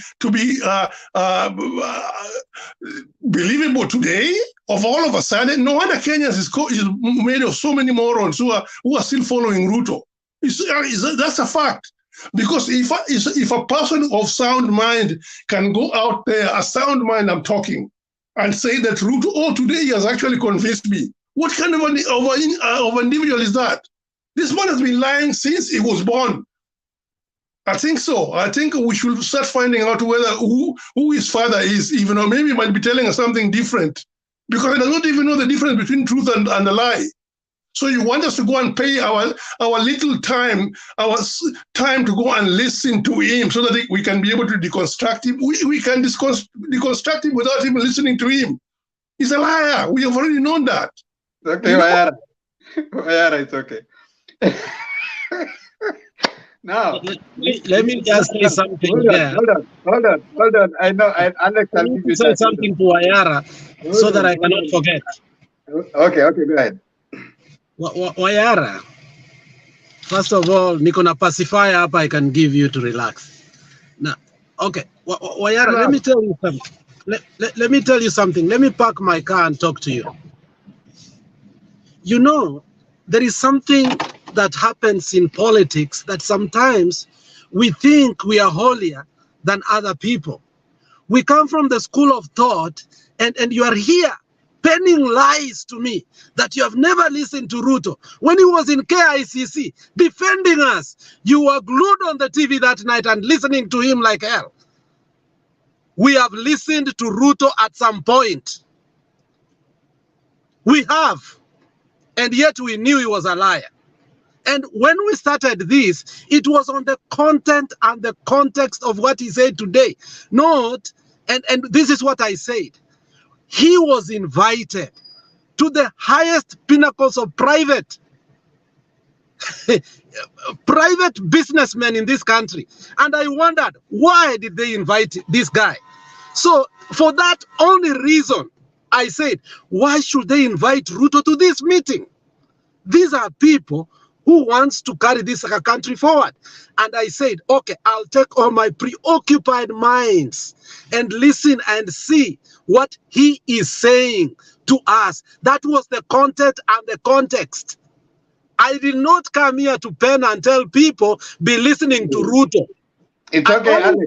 believable today. Of all of a sudden, no wonder Kenyans is made of so many morons who are still following Ruto. That's a fact. Because if a person of sound mind can go out there, a sound mind I'm talking, and say that Ruto, today he has actually convinced me. What kind of an individual is that? This man has been lying since he was born. I think so. I think we should start finding out whether who his father is, even, or maybe he might be telling us something different, because he does not even know the difference between truth and a lie. So you want us to go and pay our little time, to go and listen to him so that we can be able to deconstruct him. We can deconstruct him without even listening to him. He's a liar. We have already known that. Okay, Wayara. Wayara, it's okay. Now, let me just say something Hold on. I know, Alex, I'll give you say something to Wayara so that I cannot forget. Okay, go ahead. Wayara, first of all, niko na pacifier hapa I can give you to relax. Now, okay, Wayara, let me tell you something. Let me tell you something. Let me park my car and talk to you. You know, there is something that happens in politics that sometimes we think we are holier than other people. We come from the school of thought, and you are here penning lies to me that you have never listened to Ruto. When he was in KICC defending us, you were glued on the TV that night and listening to him like hell. We have listened to Ruto at some point. We have. And yet we knew he was a liar. And when we started this, it was on the content and the context of what he said today. Not, and this is what I said. He was invited to the highest pinnacles of private businessmen in this country. And I wondered, why did they invite this guy? So for that only reason, I said, why should they invite Ruto to this meeting? These are people who wants to carry this country forward. And I said, okay, I'll take all my preoccupied minds and listen and see what he is saying to us. That was the content and the context. I did not come here to pen and tell people, be listening to Ruto. It's okay, Alex.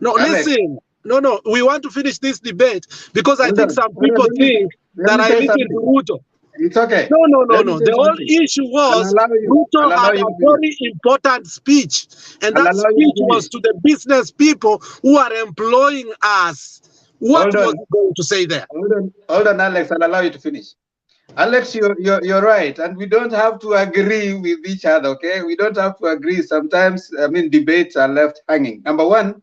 No, Alex. Listen. No, we want to finish this debate because I think some people think that I listen to Ruto. It's okay. No. Let me The say whole something. issue I'll was allow you. Ruto I'll allow had you a to finish. very important speech, and I'll that allow you to speech was finish. to the business people who are employing us. What Hold was on. he going to say there? Hold on, Alex. I'll allow you to finish. Alex, you're right, and we don't have to agree with each other. Okay, we don't have to agree. Sometimes, I mean, debates are left hanging. Number one,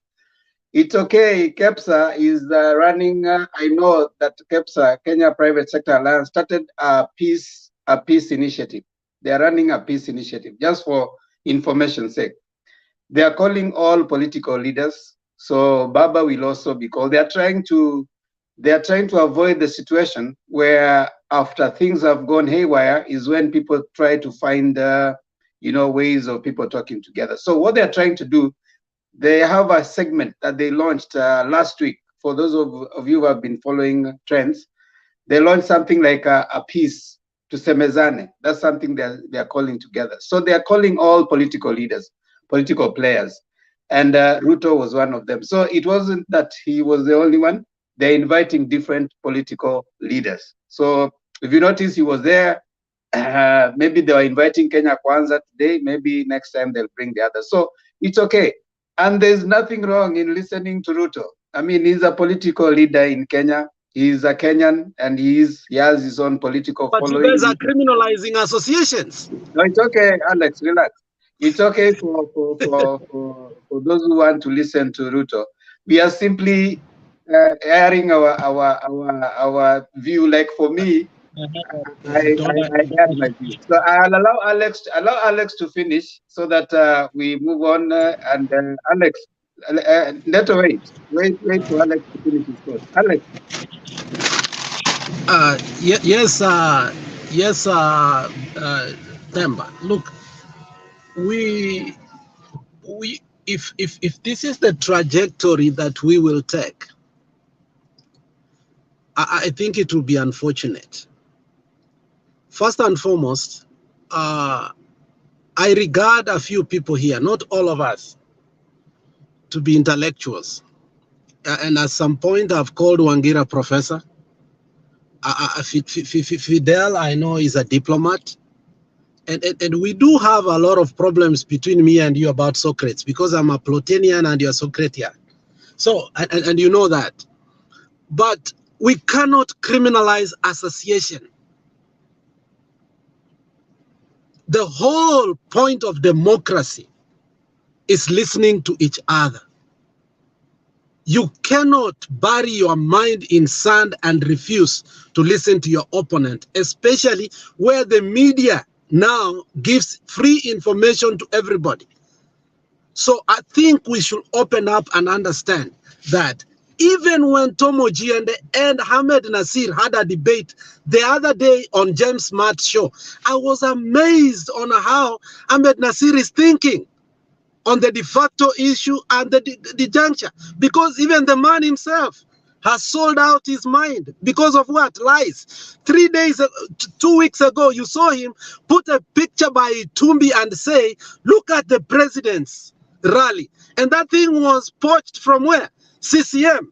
it's okay. KEPSA is running. I know that KEPSA, Kenya Private Sector Alliance, started a peace initiative. They are running a peace initiative. Just for information's sake, they are calling all political leaders. So Baba will also be called. They are trying to avoid the situation where after things have gone haywire is when people try to find ways of people talking together. So what they are trying to do, they have a segment that they launched last week. For those of you who have been following trends, they launched something like a peace to Semezane. That's something they are calling together. So they are calling all political leaders, political players, and Ruto was one of them. So it wasn't that he was the only one. They're inviting different political leaders. So if you notice, he was there. Maybe they were inviting Kenya Kwanza today. Maybe next time they'll bring the others. So it's okay. And there's nothing wrong in listening to Ruto. I mean, he's a political leader in Kenya. He's a Kenyan, and he has his own political But following. you guys are criminalizing associations. No, it's okay, Alex. Relax. It's okay for those who want to listen to Ruto. We are simply airing our view. Like for me, I air my view. So I'll allow Alex to finish so that we move on. And Alex, let's wait for Alex to finish his thought. Alex. Yes, Temba. Look, if this is the trajectory that we will take, I think it will be unfortunate. First and foremost, I regard a few people here, not all of us, to be intellectuals. And at some point, I've called Wangira professor. Fidel, I know, is a diplomat. And we do have a lot of problems between me and you about Socrates, because I'm a Plotinian and you're Socratian. So, and you know that. But we cannot criminalize association. The whole point of democracy is listening to each other. You cannot bury your mind in sand and refuse to listen to your opponent, especially where the media now gives free information to everybody. So I think we should open up and understand that even when Tomoji and Ahmed Nasir had a debate the other day on James Smart's show, I was amazed on how Ahmed Nasir is thinking on the de facto issue and the juncture, because even the man himself has sold out his mind because of what? Lies. 2 weeks ago, you saw him put a picture by Tumbi and say, look at the president's rally. And that thing was poached from where? CCM.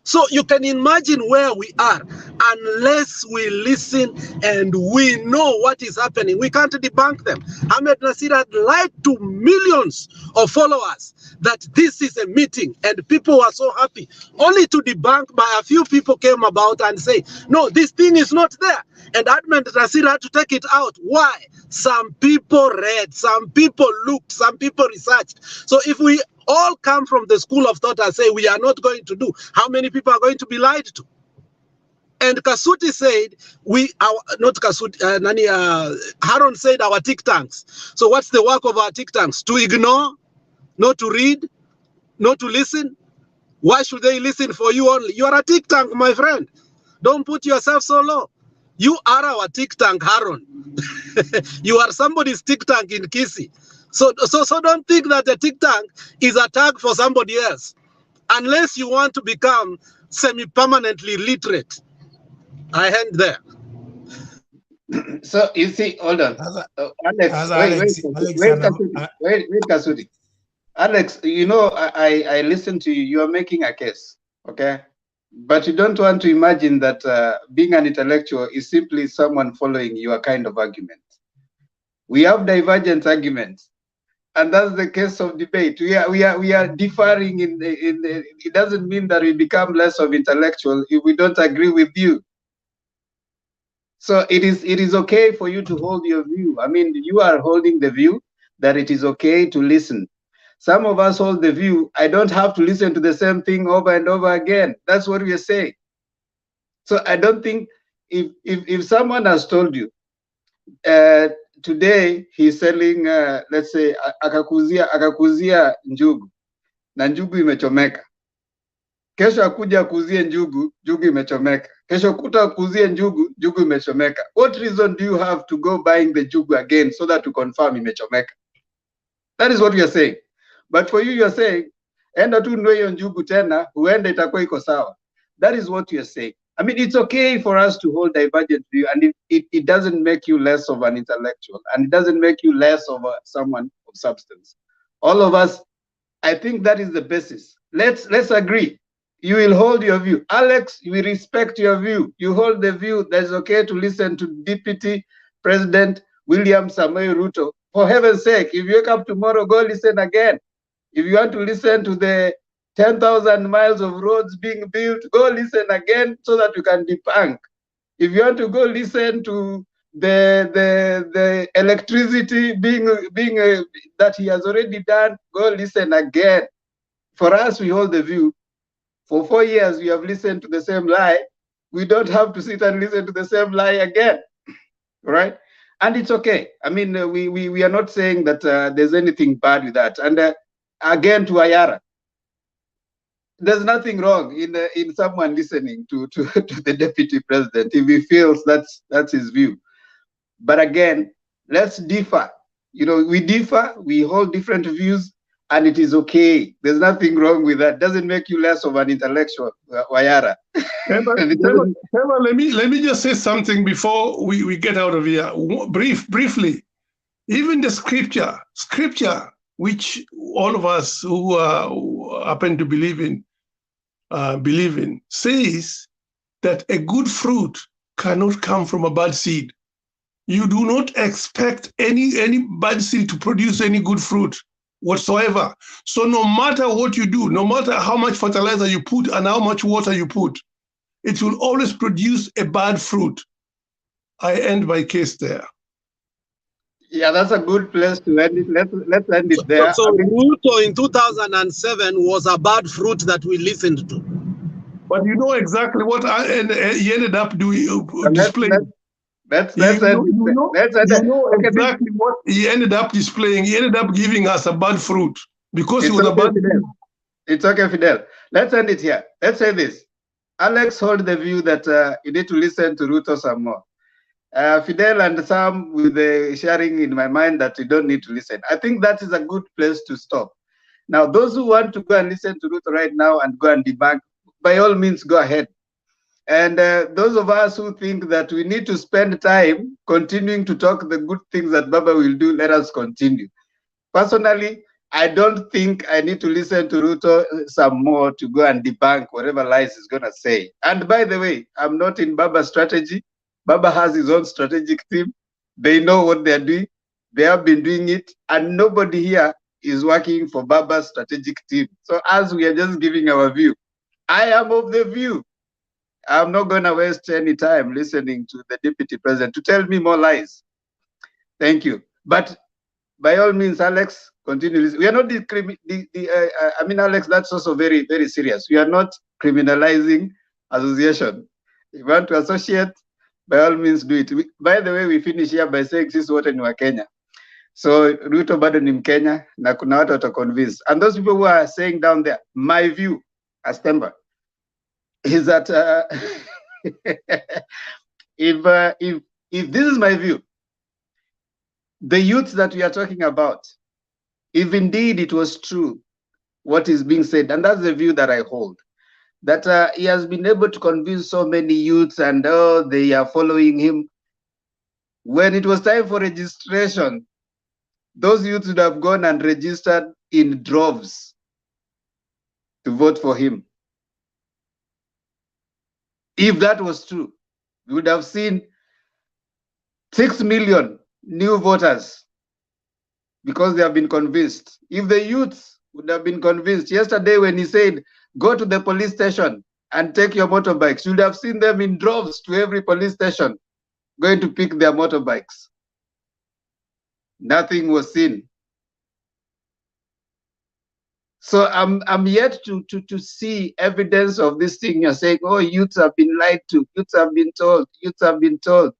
So you can imagine where we are. Unless we listen and we know what is happening, we can't debunk them. Ahmed Nasir had lied to millions of followers that this is a meeting, and people were so happy. Only to debunk by a few people came about and say, no, this thing is not there. And Ahmed Nasir had to take it out. Why? Some people read, some people looked, some people researched. So if we all come from the school of thought and say we are not going to do, how many people are going to be lied to? And Kasuti said, Haron said our think tanks. So what's the work of our think tanks? To ignore, not to read, not to listen? Why should they listen for you only? You are a think tank, my friend. Don't put yourself so low. You are our think tank, Haron. You are somebody's think tank in Kisi. So don't think that a think tank is a tag for somebody else, unless you want to become semi-permanently literate. I end there. So you see, hold on, Alex. Wait, Kasudi. Alex, you know, I listened to you. You are making a case, okay? But you don't want to imagine that being an intellectual is simply someone following your kind of argument. We have divergent arguments, and that's the case of debate. We are differing it doesn't mean that we become less of intellectual if we don't agree with you. So it is okay for you to hold your view. I mean, you are holding the view that it is okay to listen. Some of us hold the view, I don't have to listen to the same thing over and over again. That's what we are saying. So I don't think if someone has told you today he's selling let's say akakuzia njugu na njugu imechomeka, kesho akuja akuzie njugu imechomeka, kesho kuta akuzie njugu imechomeka, what reason do you have to go buying the njugu again so that to confirm imechomeka? That is what we are saying. But for you are saying enda tu nunue hiyo njugu tena huenda itakuwa iko sawa. That is what you are saying. I mean, it's okay for us to hold divergent view, and it doesn't make you less of an intellectual, and it doesn't make you less of someone of substance. All of us, I think that is the basis. Let's agree. You will hold your view. Alex, we respect your view. You hold the view that it's okay to listen to Deputy President William Samoei Ruto. For heaven's sake, if you wake up tomorrow, go listen again. If you want to listen to the 10,000 miles of roads being built, go listen again so that you can debunk. If you want to go listen to the electricity being that he has already done, go listen again. For us, we hold the view. For 4 years, we have listened to the same lie. We don't have to sit and listen to the same lie again, right? And it's okay. I mean, we are not saying that there's anything bad with that. And again, to Ayara, there's nothing wrong in someone listening to the deputy president if he feels that's his view. But again, let's differ. You know, we differ, we hold different views, and it is okay. There's nothing wrong with that. Doesn't make you less of an intellectual, Wayara. Let me just say something before we get out of here. Briefly, even the scripture, which all of us who happen to believe in, says that a good fruit cannot come from a bad seed. You do not expect any bad seed to produce any good fruit whatsoever. So no matter what you do, no matter how much fertilizer you put and how much water you put, it will always produce a bad fruit. I end my case there. Yeah, that's a good place to end it. Let's end it there. So Ruto in 2007 was a bad fruit that we listened to. But you know exactly what he ended up displaying. Let's end it. You know exactly what he ended up displaying. He ended up giving us a bad fruit because he was a bad fruit. It's okay, Fidel. Let's end it here. Let's say this. Alex hold the view that you need to listen to Ruto some more. Fidel and Sam with the sharing in my mind that you don't need to listen. I think that is a good place to stop. Now, those who want to go and listen to Ruto right now and go and debunk, by all means, go ahead. And those of us who think that we need to spend time continuing to talk the good things that Baba will do, let us continue. Personally, I don't think I need to listen to Ruto some more to go and debunk whatever lies he's going to say. And by the way, I'm not in Baba's strategy. Baba has his own strategic team. They know what they're doing. They have been doing it. And nobody here is working for Baba's strategic team. So as we are just giving our view, I am of the view I'm not going to waste any time listening to the deputy president to tell me more lies. Thank you. But by all means, Alex, continue. We are not I mean, Alex, that's also very, very serious. We are not criminalizing association. If you want to associate, by all means, do it. By the way, we finish here by saying this is what in Kenya. So Ruto bado ni Mkenya na kuna watu wata convince. And those people who are saying down there, my view as Temba is that if this is my view, the youth that we are talking about, if indeed it was true what is being said, and that's the view that I hold, that he has been able to convince so many youths and they are following him. When it was time for registration, those youths would have gone and registered in droves to vote for him. If that was true, we would have seen 6 million new voters because they have been convinced. If the youths would have been convinced yesterday when he said, go to the police station and take your motorbikes, you would have seen them in droves to every police station going to pick their motorbikes. Nothing was seen. So I'm yet to see evidence of this thing. You're saying, oh, youths have been lied to, youths have been told, youths have been told.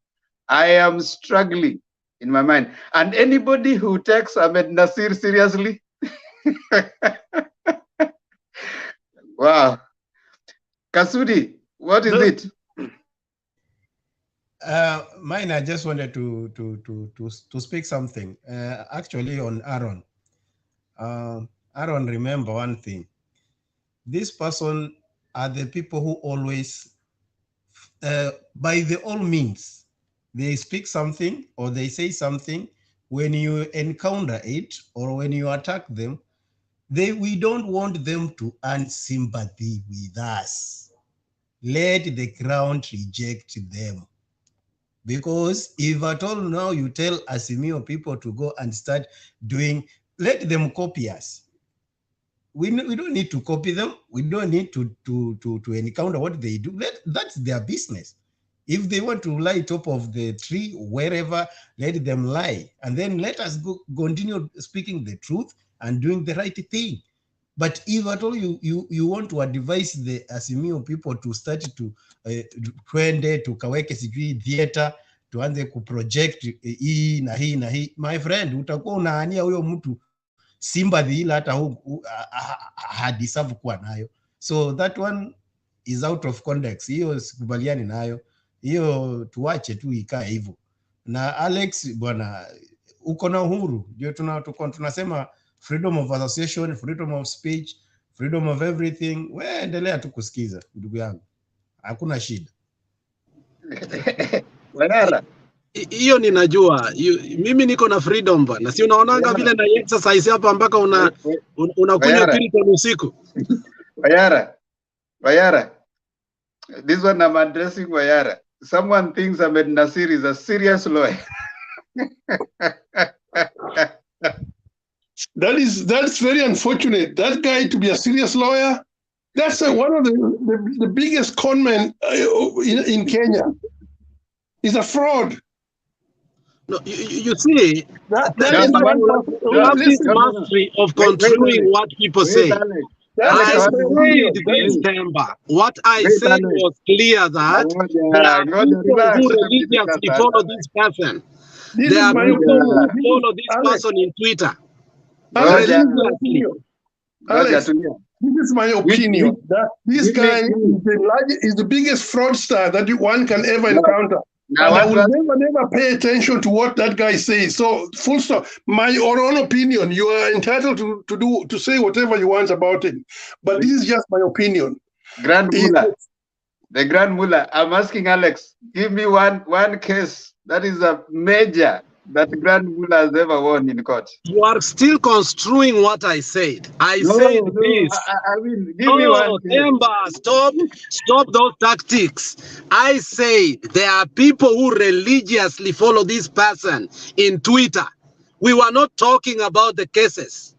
I am struggling in my mind. And anybody who takes Ahmed Nasir seriously, wow. Kasudi, what is it? Mine, I just wanted to speak something. Actually, on Aaron. Aaron, remember one thing. This person are the people who always, by the all means, they speak something or they say something. When you encounter it or when you attack them, we don't want them to earn sympathy with us. Let the ground reject them. Because if at all now you tell Azimio people to go and start doing, let them copy us. We don't need to copy them. We don't need to encounter what they do. That's their business. If they want to lie top of the tree, wherever, let them lie. And then let us continue speaking the truth and doing the right thing. But if at all you want to advise the Azimio people to start to twende tukaweke sijui theater tuanze kuproject hii na hii na hii, my friend, utakuwa unaania huyo mtu sympathy ila hata hadisavu kuwa nayo. So that one is out of context. Hiyo sikubaliani nayo. Hiyo tuache tu ikae hivyo. Na Alex bwana, uko na uhuru. Ndio tunasema freedom of association, freedom of speech, freedom of everything. We endelea tu kusikiza ndugu yangu. Hakuna shida. Hiyo ninajua. Mimi niko na freedom bana. Si unaonanga vile na exercise hapa mpaka unakunywa Piriton usiku. Wayara. This one I'm addressing Wayara. Someone thinks Ahmed Nasir is a serious lawyer. That's very unfortunate. That guy to be a serious lawyer, that's one of the biggest conmen in Kenya. He's a fraud. No, you see, you have this mastery of controlling what people say. I said this, Temba. What I said was clear that there are people who religiously follow this person. There are people who follow this person in Twitter. Alex, this is my opinion. That this guy is the biggest fraudster that one can ever encounter. And I will never pay attention to what that guy says. So, full stop. My own opinion. You are entitled to say whatever you want about it. But this is just my opinion. Grand Mullah. The Grand Mullah. I'm asking Alex, give me one case that is a major that Grand Mullah has ever won in court. You are still construing what I said. I said this. I mean, give me one. Temba, stop those tactics. I said there are people who religiously follow this person in Twitter. We were not talking about the cases.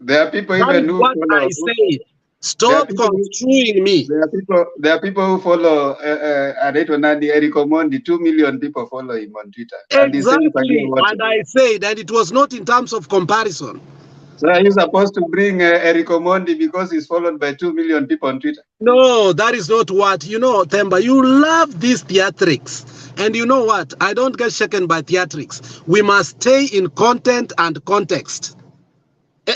There are people that even who what follow. I said. Stop construing me. There are people who follow Eric Omondi. 2 million people follow him on Twitter. Exactly. And I said that it was not in terms of comparison. So are you supposed to bring Eric Omondi because he's followed by 2 million people on Twitter? No, that is not what. You know, Temba, you love these theatrics. And you know what? I don't get shaken by theatrics. We must stay in content and context.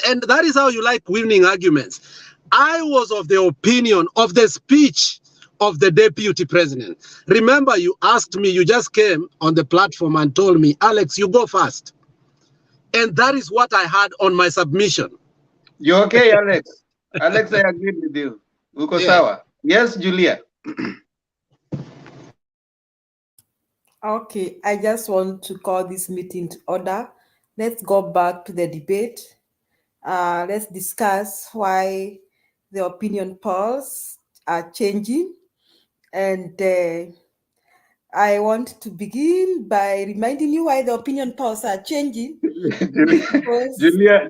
And that is how you like winning arguments. I was of the opinion of the speech of the deputy president. Remember, you asked me, you just came on the platform and told me, Alex, you go first. And that is what I had on my submission. You okay, Alex? Alex, I agree with you. Uko sawa. Yes, Julia. Okay, I just want to call this meeting to order. Let's go back to the debate. Let's discuss why the opinion polls are changing. And I want to begin by reminding you why the opinion polls are changing. Because Julia,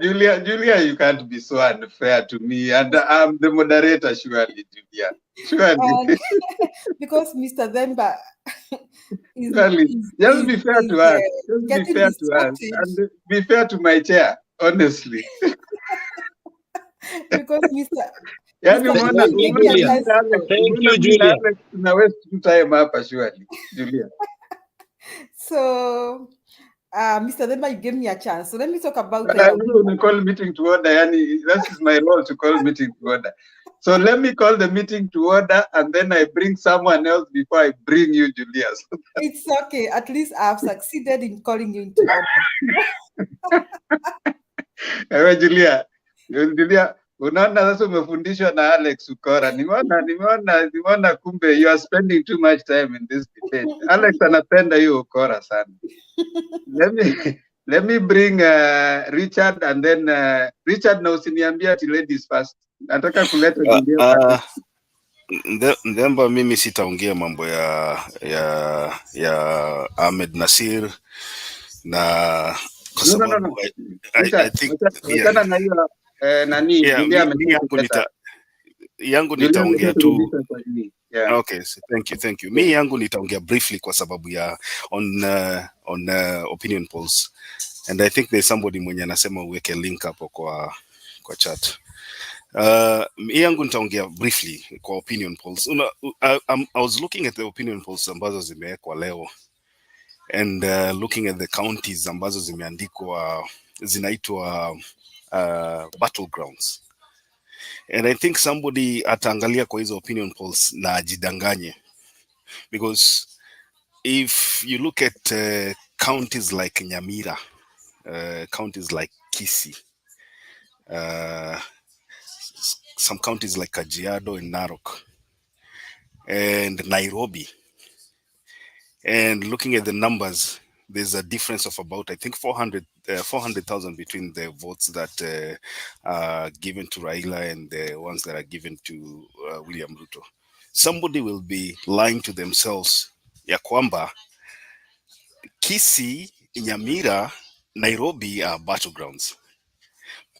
you can't be so unfair to me. And I'm the moderator, surely, Julia. Surely. Because Mr. Themba is, Surely. Just be fair to us. Just be getting fair to us. distracted. And be fair to my chair, honestly. Because Mr. Yani Mr. umeona Themba gave me a chance. umeona mimi na Alex tuna waste two time hapa surely, Julia. So, Mr. Themba, you gave me a chance. So let me talk about But I will call meeting to order. Yani, that is my role to call meeting to order. So let me call the meeting to order, and then I bring someone else before I bring you, Julia. So it's okay. At least I've succeeded in calling you into order. ewe Julia, unaona sasa umefundishwa na Alex Ukora. Nimeona kumbe you are spending too much time in this debate. Alex anapenda hiyo Ukora sana. Let me bring Richard, and then Richard, na usiniambia ati ladies first. Nataka kuleta Julia. Ndemba, mimi sitaongea mambo ya Ahmed Nasir na kwa sababu I think wachana na hiyo nani Julia yangu nitaongea tu. Yeah. Okay, so thank you. Mi yangu nitaongea briefly kwa sababu ya on opinion polls, and I think there's somebody mwenye anasema uweke link hapo kwa chat. Mi yangu nitaongea briefly kwa opinion polls. I was looking at the opinion polls ambazo zimewekwa leo, and looking at the counties ambazo zimeandikwa zinaitwa battlegrounds. And I think somebody ataangalia kwa hizo opinion polls na ajidanganye, because if you look at counties like Nyamira, counties like Kisii, some counties like Kajiado and Narok, and Nairobi, and looking at the numbers, there's a difference of about, I think, 400,000 between the votes that are given to Raila and the ones that are given to William Ruto. Somebody will be lying to themselves ya kwamba Kisii, Nyamira, Nairobi are battlegrounds.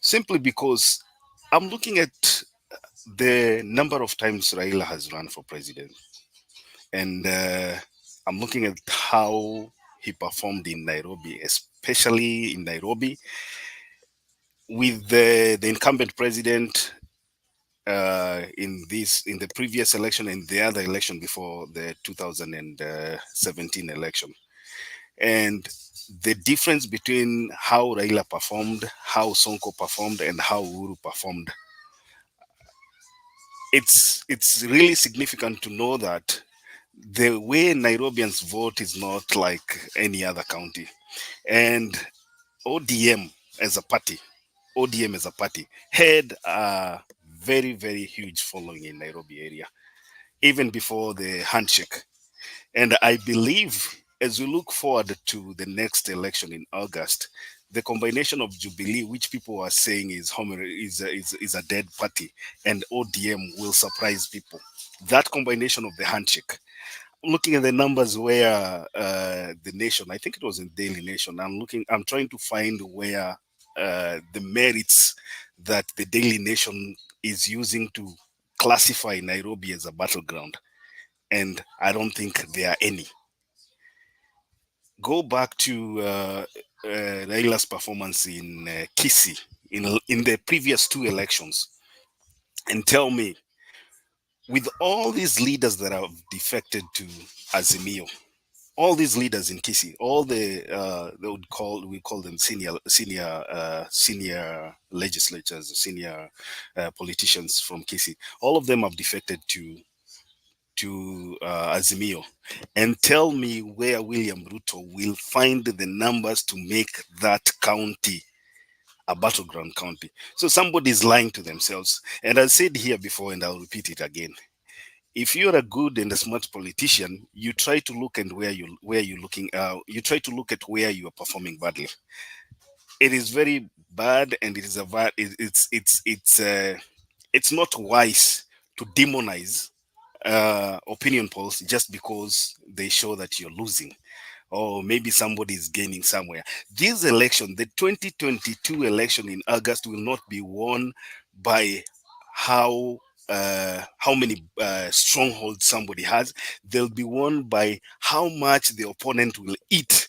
Simply because I'm looking at the number of times Raila has run for president, and I'm looking at how he performed in Nairobi, especially in Nairobi with the incumbent president in the previous election and the other election before the 2017 election. And the difference between how Raila performed, how Sonko performed, and how Uhuru performed, it's really significant to know that the way Nairobians vote is not like any other county. And ODM as a party had a very, very huge following in Nairobi area, even before the handshake. And I believe as we look forward to the next election in August, the combination of Jubilee, which people are saying is a dead party, and ODM will surprise people. That combination of the handshake. Looking at the numbers where the Nation, I think it was in Daily Nation, I'm trying to find where the merits that the Daily Nation is using to classify Nairobi as a battleground, and I don't think there are any. Go back to Raila's performance in Kisii in the previous two elections, and tell me, with all these leaders that have defected to Azimio, all these leaders in Kisii, all we call them senior legislators, senior politicians from Kisii, all of them have defected to Azimio, and tell me where William Ruto will find the numbers to make that county a battleground county. So somebody is lying to themselves. And I said here before, and I'll repeat it again. If you're a good and a smart politician, you try to look at where you're looking. You try to look at where you are performing badly. It is very bad, and it is it's not wise to demonize opinion polls just because they show that you're losing, or maybe somebody is gaining somewhere. This election, the 2022 election in August, will not be won by how many strongholds somebody has. They'll be won by how much the opponent will eat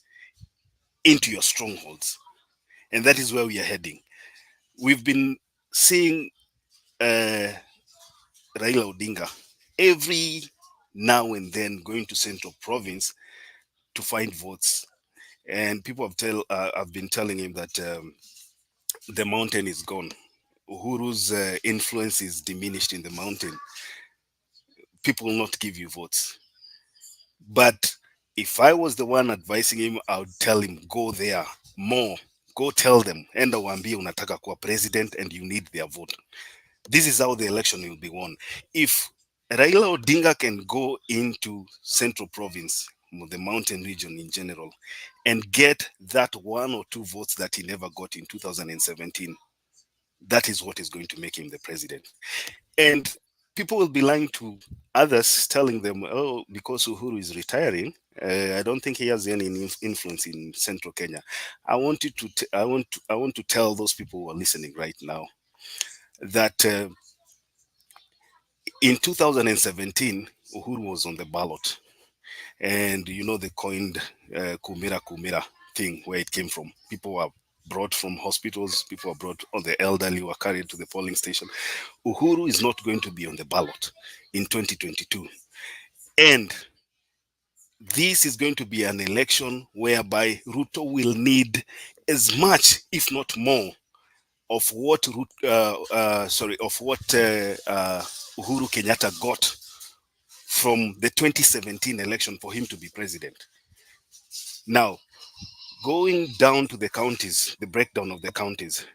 into your strongholds. And that is where we are heading. We've been seeing Raila Odinga every now and then going to Central Province to find votes. And people have been telling him that the mountain is gone. Uhuru's influence is diminished in the mountain. People will not give you votes. But if I was the one advising him, I would tell him, go there more. Go tell them, enda waambie unataka kuwa president and you need their vote. This is how the election will be won. If Raila Odinga can go into Central Province, the mountain region in general, and get that 1 or 2 votes that he never got in 2017, that is what is going to make him the president. And people will be lying to others, telling them, oh, because Uhuru is retiring, I don't think he has any influence in Central Kenya. I want to tell those people who are listening right now that in 2017, Uhuru was on the ballot. And you know, they coined Kumira thing, where it came from. People were brought from hospitals, people were brought, on the elderly were carried to the polling station. Uhuru is not going to be on the ballot in 2022. And this is going to be an election whereby Ruto will need as much, if not more, of what Uhuru Kenyatta got from the 2017 election for him to be president. Now, going down to the counties, the breakdown of the counties,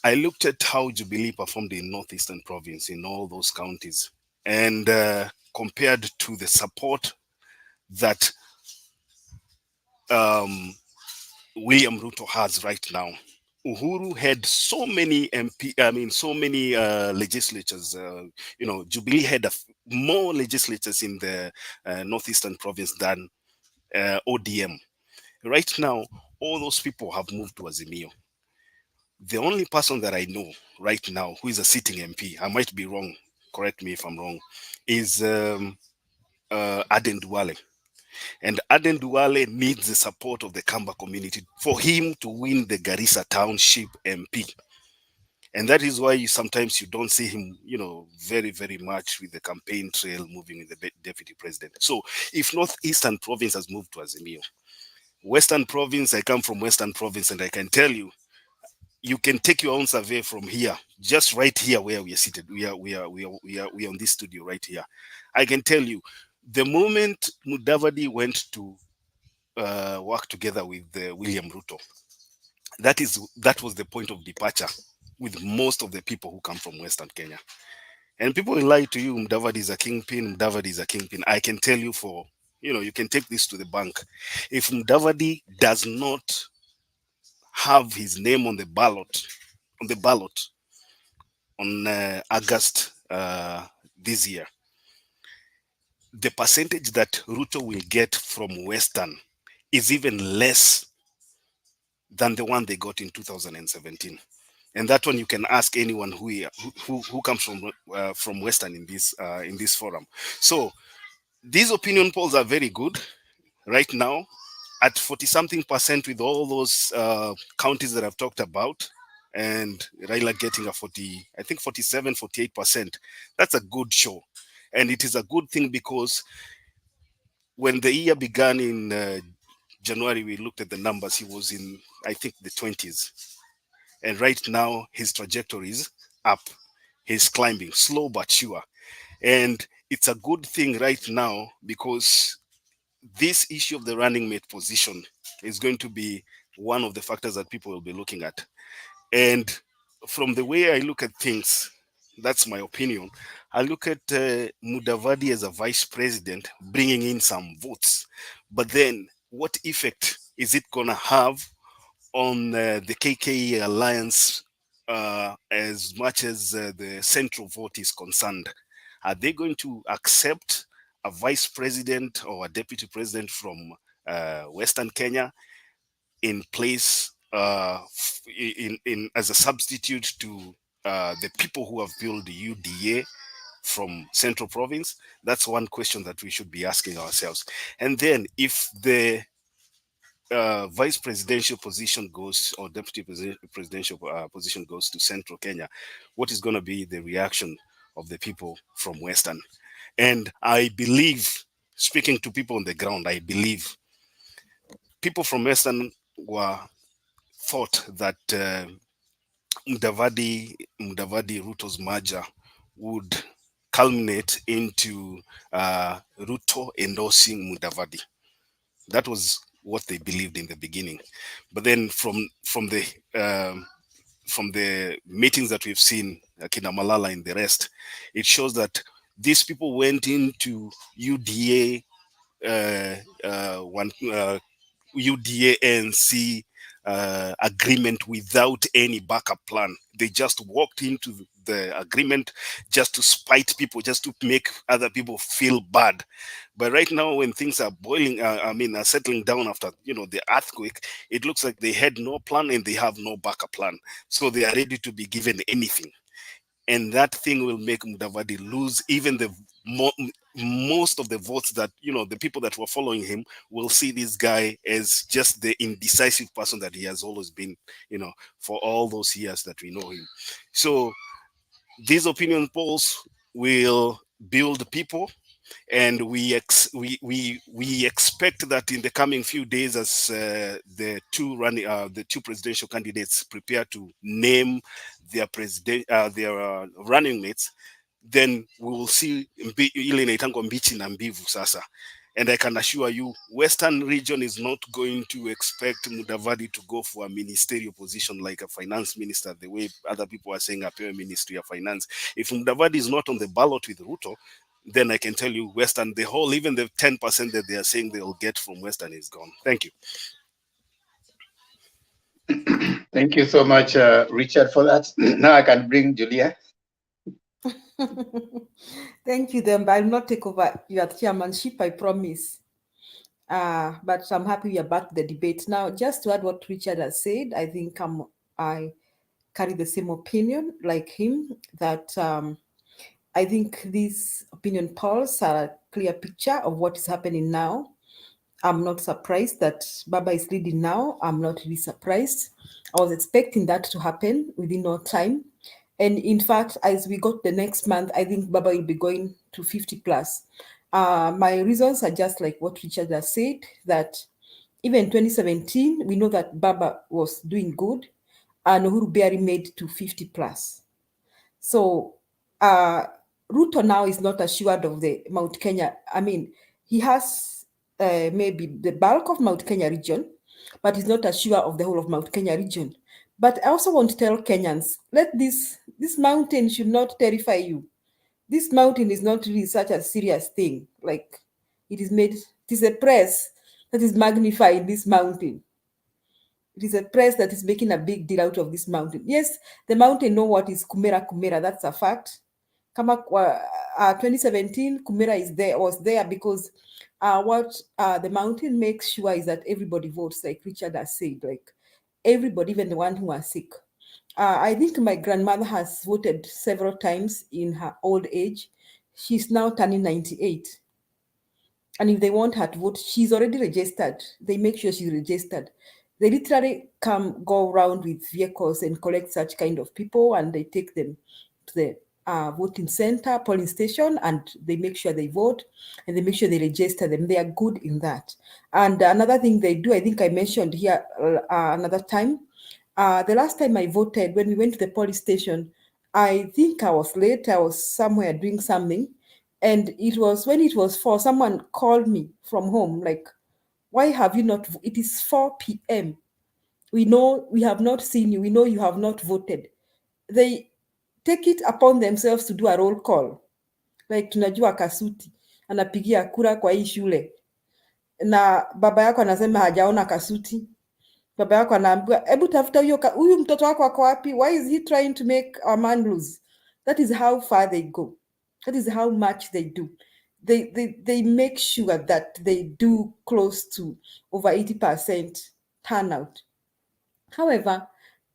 I looked at how Jubilee performed in Northeastern Province in all those counties, and compared to the support that William Ruto has right now. Uhuru had so many legislatures. Jubilee had more legislatures in the Northeastern Province than ODM. Right now, all those people have moved to Azimio. The only person that I know right now who is a sitting MP, I might be wrong, correct me if I'm wrong, is Aden Duale. And Aden Duale needs the support of the Kamba community for him to win the Garissa Township MP. And that is why sometimes you don't see him, very, very much with the campaign trail moving with the deputy president. So if Northeastern Province has moved to Azimio, Western Province, I come from Western Province, and I can tell you, you can take your own survey from here, just right here where we are seated. We are on this studio right here. I can tell you, the moment Mudavadi went to work together with William Ruto, that was the point of departure with most of the people who come from Western Kenya. And people will lie to you, Mudavadi is a kingpin, Mudavadi is a kingpin. I can tell you you can take this to the bank. If Mudavadi does not have his name on the ballot on August this year, the percentage that Ruto will get from Western is even less than the one they got in 2017. And that one you can ask anyone who comes from Western in this forum. So these opinion polls are very good right now at 40-something% with all those counties that I've talked about, and Raila getting a 47, 48%. That's a good show. And it is a good thing because when the year began in January, we looked at the numbers, he was in, I think, the 20s. And right now, his trajectory is up. He's climbing, slow but sure. And it's a good thing right now because this issue of the running mate position is going to be one of the factors that people will be looking at. And from the way I look at things, that's my opinion, I look at Mudavadi as a vice president bringing in some votes. But then what effect is it going to have on the KKE alliance as much as the central vote is concerned? Are they going to accept a vice president or a deputy president from Western Kenya in place in as a substitute to the people who have built the UDA from Central Province? That's one question that we should be asking ourselves. And then if the vice presidential position goes, or deputy presidential position goes to Central Kenya, what is going to be the reaction of the people from Western? And I believe, speaking to people on the ground, I believe people from Western thought that Mudavadi Ruto's merger would culminate into Ruto endorsing Mudavadi. That was what they believed in the beginning. But then from the meetings that we've seen, Akina Malala and the rest, it shows that these people went into UDA UDA ANC agreement without any backup plan. They just walked into the agreement just to spite people, just to make other people feel bad. But right now, when things are boiling, are settling down after the earthquake, it looks like they had no plan and they have no backup plan. So they are ready to be given anything. And that thing will make Mudavadi lose even the most of the votes that, the people that were following him will see this guy as just the indecisive person that he has always been, for all those years that we know him. So these opinion polls will build people, and we expect that in the coming few days, as the two presidential candidates prepare to name their running mates, then we will see ile inaitangwa mbichi na mbivu sasa. And I can assure you, Western region is not going to expect Mudavadi to go for a ministerial position like a finance minister, the way other people are saying a ministry of finance. If Mudavadi is not on the ballot with Ruto, then I can tell you Western, even the 10% that they are saying they'll get from Western is gone. Thank you. Thank you so much, Richard, for that. Now I can bring Julia. Thank you, then. I'll not take over your chairmanship, I promise. But I'm happy we are back to the debate. Now, just to add what Richard has said, I think I carry the same opinion like him, that I think these opinion polls are a clear picture of what is happening now. I'm not surprised that Baba is leading now. I'm not really surprised. I was expecting that to happen within no time. And in fact, as we got the next month, I think Baba will be going to 50 plus. My reasons are just like what Richard has said, that even 2017, we know that Baba was doing good and Uhuru barely made to 50 plus. So Ruto now is not assured of the Mount Kenya. I mean, he has maybe the bulk of Mount Kenya region, but he's not assured of the whole of Mount Kenya region. But I also want to tell Kenyans, this mountain should not terrify you. This mountain is not really such a serious thing. Like it is a press that is magnifying this mountain. It is a press that is making a big deal out of this mountain. Yes, the mountain know what is Kumera. That's a fact. 2017, Kumera was there because what the mountain makes sure is that everybody votes, like Richard has said, like everybody, even the one who are sick. I think my grandmother has voted several times in her old age. She's now turning 98. And if they want her to vote, she's already registered. They make sure she's registered. They literally go around with vehicles and collect such kind of people, and they take them to the voting center, polling station, and they make sure they vote, and they make sure they register them. They are good in that. And another thing they do, I think I mentioned here another time, the last time I voted, when we went to the polling station, I think I was late. I was somewhere doing something. And it was when it was 4, someone called me from home, like, why have you not? It is 4 p.m. We know we have not seen you. We know you have not voted. They take it upon themselves to do a roll call. Like, tunajua Kasuti anapigia kura kwa hii shule, na baba yako anasema hajaona Kasuti. Baba yako anaambiwa, hebu tafuta huyu mtoto wako ako wapi? Why is he trying to make our man lose? That is how far they go. That is how much they do. They make sure that they do close to over 80% turnout. However,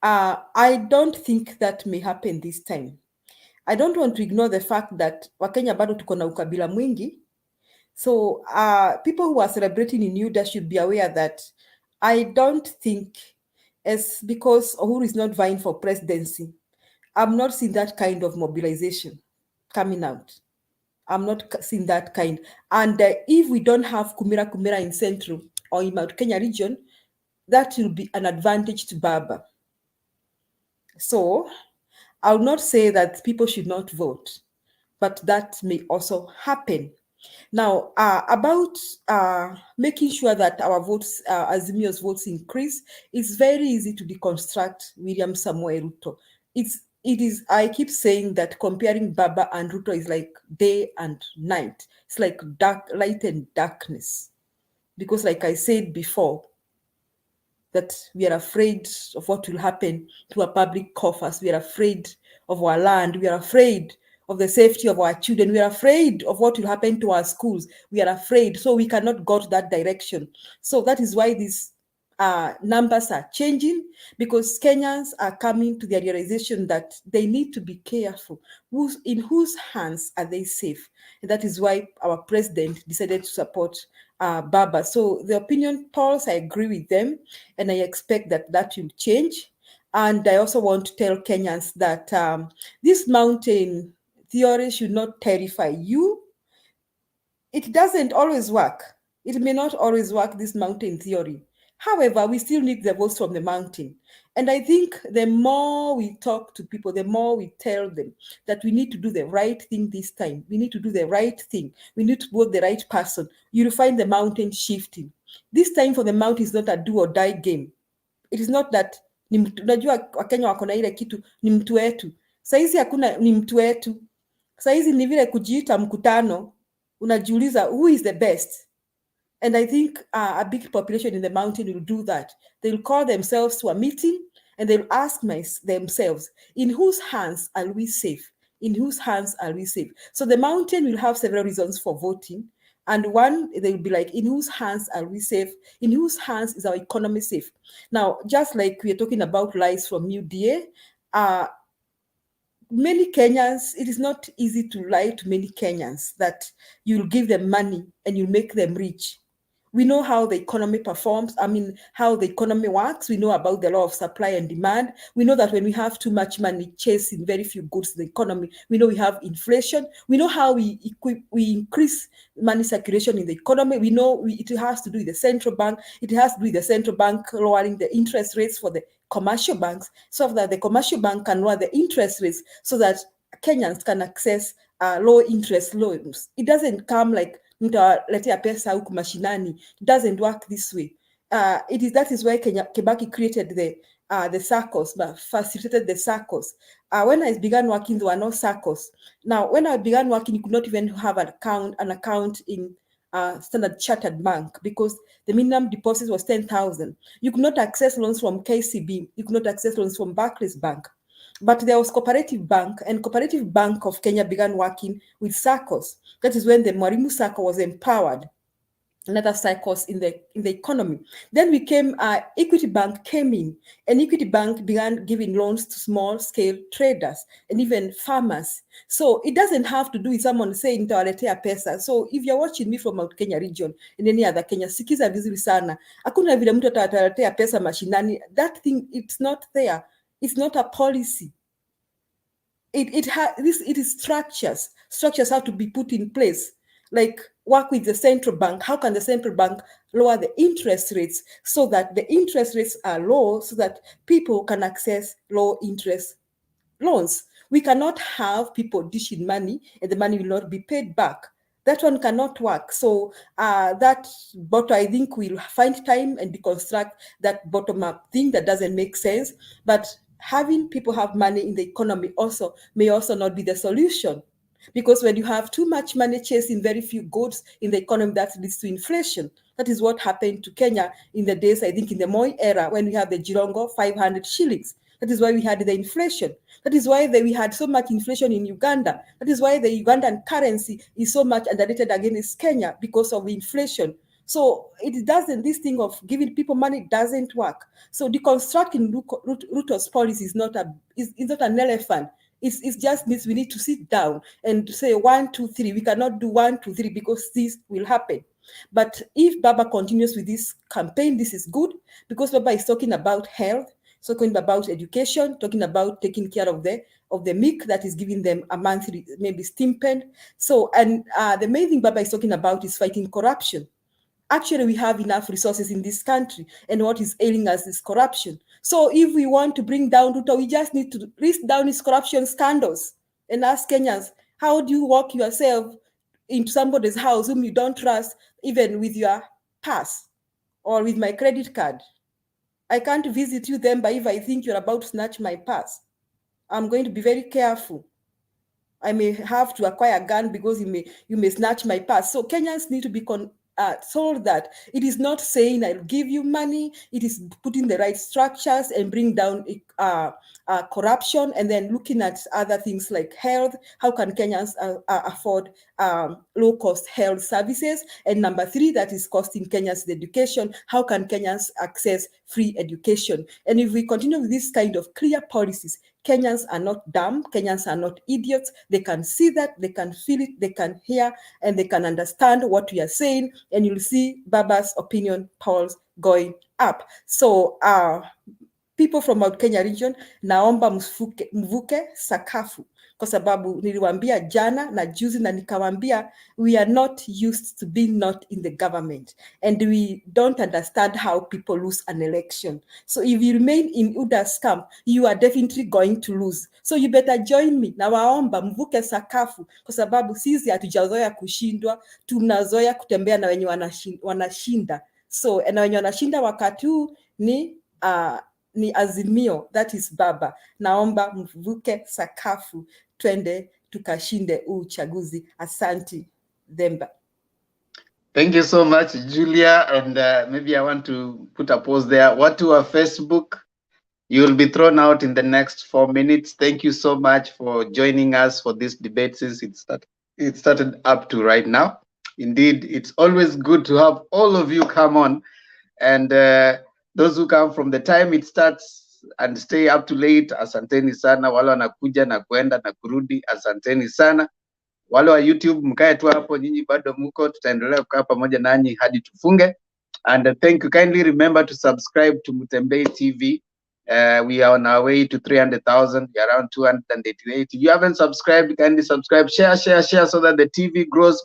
I don't think that may happen this time. I don't want to ignore the fact that Wakenya bado tuko na ukabila mwingi. So people who are celebrating in UDA should be aware that I don't think, as because Uhuru is not vying for presidency, I'm not seeing that kind of mobilization coming out. I'm not seeing that kind. And if we don't have Kumira in Central or in Mount Kenya region, that will be an advantage to Baba. So I will not say that people should not vote, but that may also happen. Now, about making sure that our votes, Azimio's votes increase, it's very easy to deconstruct William Samoei Ruto. I keep saying that comparing Baba and Ruto is like day and night. It's like light and darkness. Because like I said before, that we are afraid of what will happen to our public coffers. We are afraid of our land. We are afraid of the safety of our children. We are afraid of what will happen to our schools. We are afraid, so we cannot go to that direction. So that is why these numbers are changing, because Kenyans are coming to the realization that they need to be careful. In whose hands are they safe? And that is why our president decided to support Baba. So the opinion polls, I agree with them, and I expect that that will change. And I also want to tell Kenyans that this mountain theory should not terrify you. It doesn't always work. It may not always work, this mountain theory. However, we still need the votes from the mountain. And I think the more we talk to people, the more we tell them that we need to do the right thing this time. We need to do the right thing. We need to vote the right person. You'll find the mountain shifting. This time for the mountain is not a do or die game. It is not that, unajua Wakenya wako na ile kitu, ni mtu wetu. Saizi hakuna ni mtu wetu. Saizi ni vile kujiita mkutano, unajiuliza who is the best. And I think a big population in the mountain will do that. They will call themselves to a meeting and they'll ask themselves, in whose hands are we safe? In whose hands are we safe? So the mountain will have several reasons for voting. And one, they will be like, in whose hands are we safe? In whose hands is our economy safe? Now, just like we are talking about lies from UDA, many Kenyans, it is not easy to lie to many Kenyans that you'll give them money and you make them rich. We know how the economy performs. How the economy works. We know about the law of supply and demand. We know that when we have too much money chasing very few goods in the economy, we know we have inflation. We know how we increase money circulation in the economy. We know it has to do with the central bank. It has to do with the central bank lowering the interest rates for the commercial banks, so that the commercial bank can lower the interest rates so that Kenyans can access low interest loans. It doesn't come like mtawaletea pesa huku mashinani. It doesn't work this way. That is why Kibaki created the SACCOs, facilitated the SACCOs. When I began working, there were no SACCOs. Now, when I began working, you could not even have an account in Standard Chartered Bank because the minimum deposit was 10,000. You could not access loans from KCB. You could not access loans from Barclays Bank. But there was Cooperative Bank, and Cooperative Bank of Kenya began working with SACCOs. That is when the Mwalimu SACCO was empowered, another SACCOs in the economy. Then Equity Bank came in, and Equity Bank began giving loans to small-scale traders and even farmers. So it doesn't have to do with someone saying tawaletea pesa. So if you're watching me from Mount Kenya region in any other Kenya, sikiza vizuri sana. Hakuna vile mtu atawaletea pesa mashinani. That thing, it's not there. It's not a policy. It is structures. Structures have to be put in place. Like work with the central bank. How can the central bank lower the interest rates so that the interest rates are low so that people can access low interest loans? We cannot have people dishing money and the money will not be paid back. That one cannot work. So but I think we'll find time and deconstruct that bottom-up thing that doesn't make sense. But having people have money in the economy may also not be the solution. Because when you have too much money chasing very few goods in the economy, that leads to inflation. That is what happened to Kenya in the days, I think, in the Moi era, when we have the Jirongo 500 shillings. That is why we had the inflation. That is why we had so much inflation in Uganda. That is why the Ugandan currency is so much underrated against Kenya because of inflation. So it doesn't, this thing of giving people money doesn't work. So deconstructing Ruto's policy is not an elephant. It just means we need to sit down and say 1, 2, 3. We cannot do 1, 2, 3 because this will happen. But if Baba continues with this campaign, this is good because Baba is talking about health, talking about education, talking about taking care of the meek that is giving them a monthly maybe stipend. So, and the main thing Baba is talking about is fighting corruption. Actually, we have enough resources in this country, and what is ailing us is corruption. So if we want to bring down Ruto, we just need to list down his corruption scandals and ask Kenyans, how do you walk yourself into somebody's house whom you don't trust, even with your pass or with my credit card? I can't visit you then, but if I think you're about to snatch my pass, I'm going to be very careful. I may have to acquire a gun because you may snatch my pass. So Kenyans need to be told that it is not saying I'll give you money. It is putting the right structures and bring down corruption, and then looking at other things like health. How can Kenyans afford low-cost health services? And number 3, that is costing Kenyans the education. How can Kenyans access free education? And if we continue with this kind of clear policies, Kenyans are not dumb. Kenyans are not idiots. They can see that, they can feel it, they can hear, and they can understand what we are saying. And you'll see Baba's opinion polls going up. So people from Mount Kenya region, naomba mvuke sakafu, kwa sababu niliwaambia jana na juzi na nikawambia, we are not used to being not in the government, and we don't understand how people lose an election. So if you remain in UDA's camp, you are definitely going to lose. So you better join me. Na waomba mvuke sakafu, kwa sababu sisi hatujazoea kushindwa, tunazoea kutembea na wenye wanashinda. So na wenye wanashinda wakati huu ni Azimio, that is Baba. Naomba mvuke sakafu, twende tukashinde uchaguzi. Asante Demba. Thank you so much, Julia. And maybe I want to put a pause there. Watu wa Facebook, you will be thrown out in the next 4 minutes. Thank you so much for joining us for this debate since it started up to right now. Indeed, it's always good to have all of you come on, and those who come from the time it starts and stay up to late, asanteni sana. Wale wanakuja na kwenda na kurudi, asanteni sana. Wale wa YouTube, mkae tu hapo, nyinyi bado mko, tutaendelea kukaa pamoja nanyi hadi tufunge. And thank you. Kindly remember to subscribe to Mutembei TV. We are on our way to 300,000. We are around 288. If you haven't subscribed, kindly subscribe, share, so that the TV grows.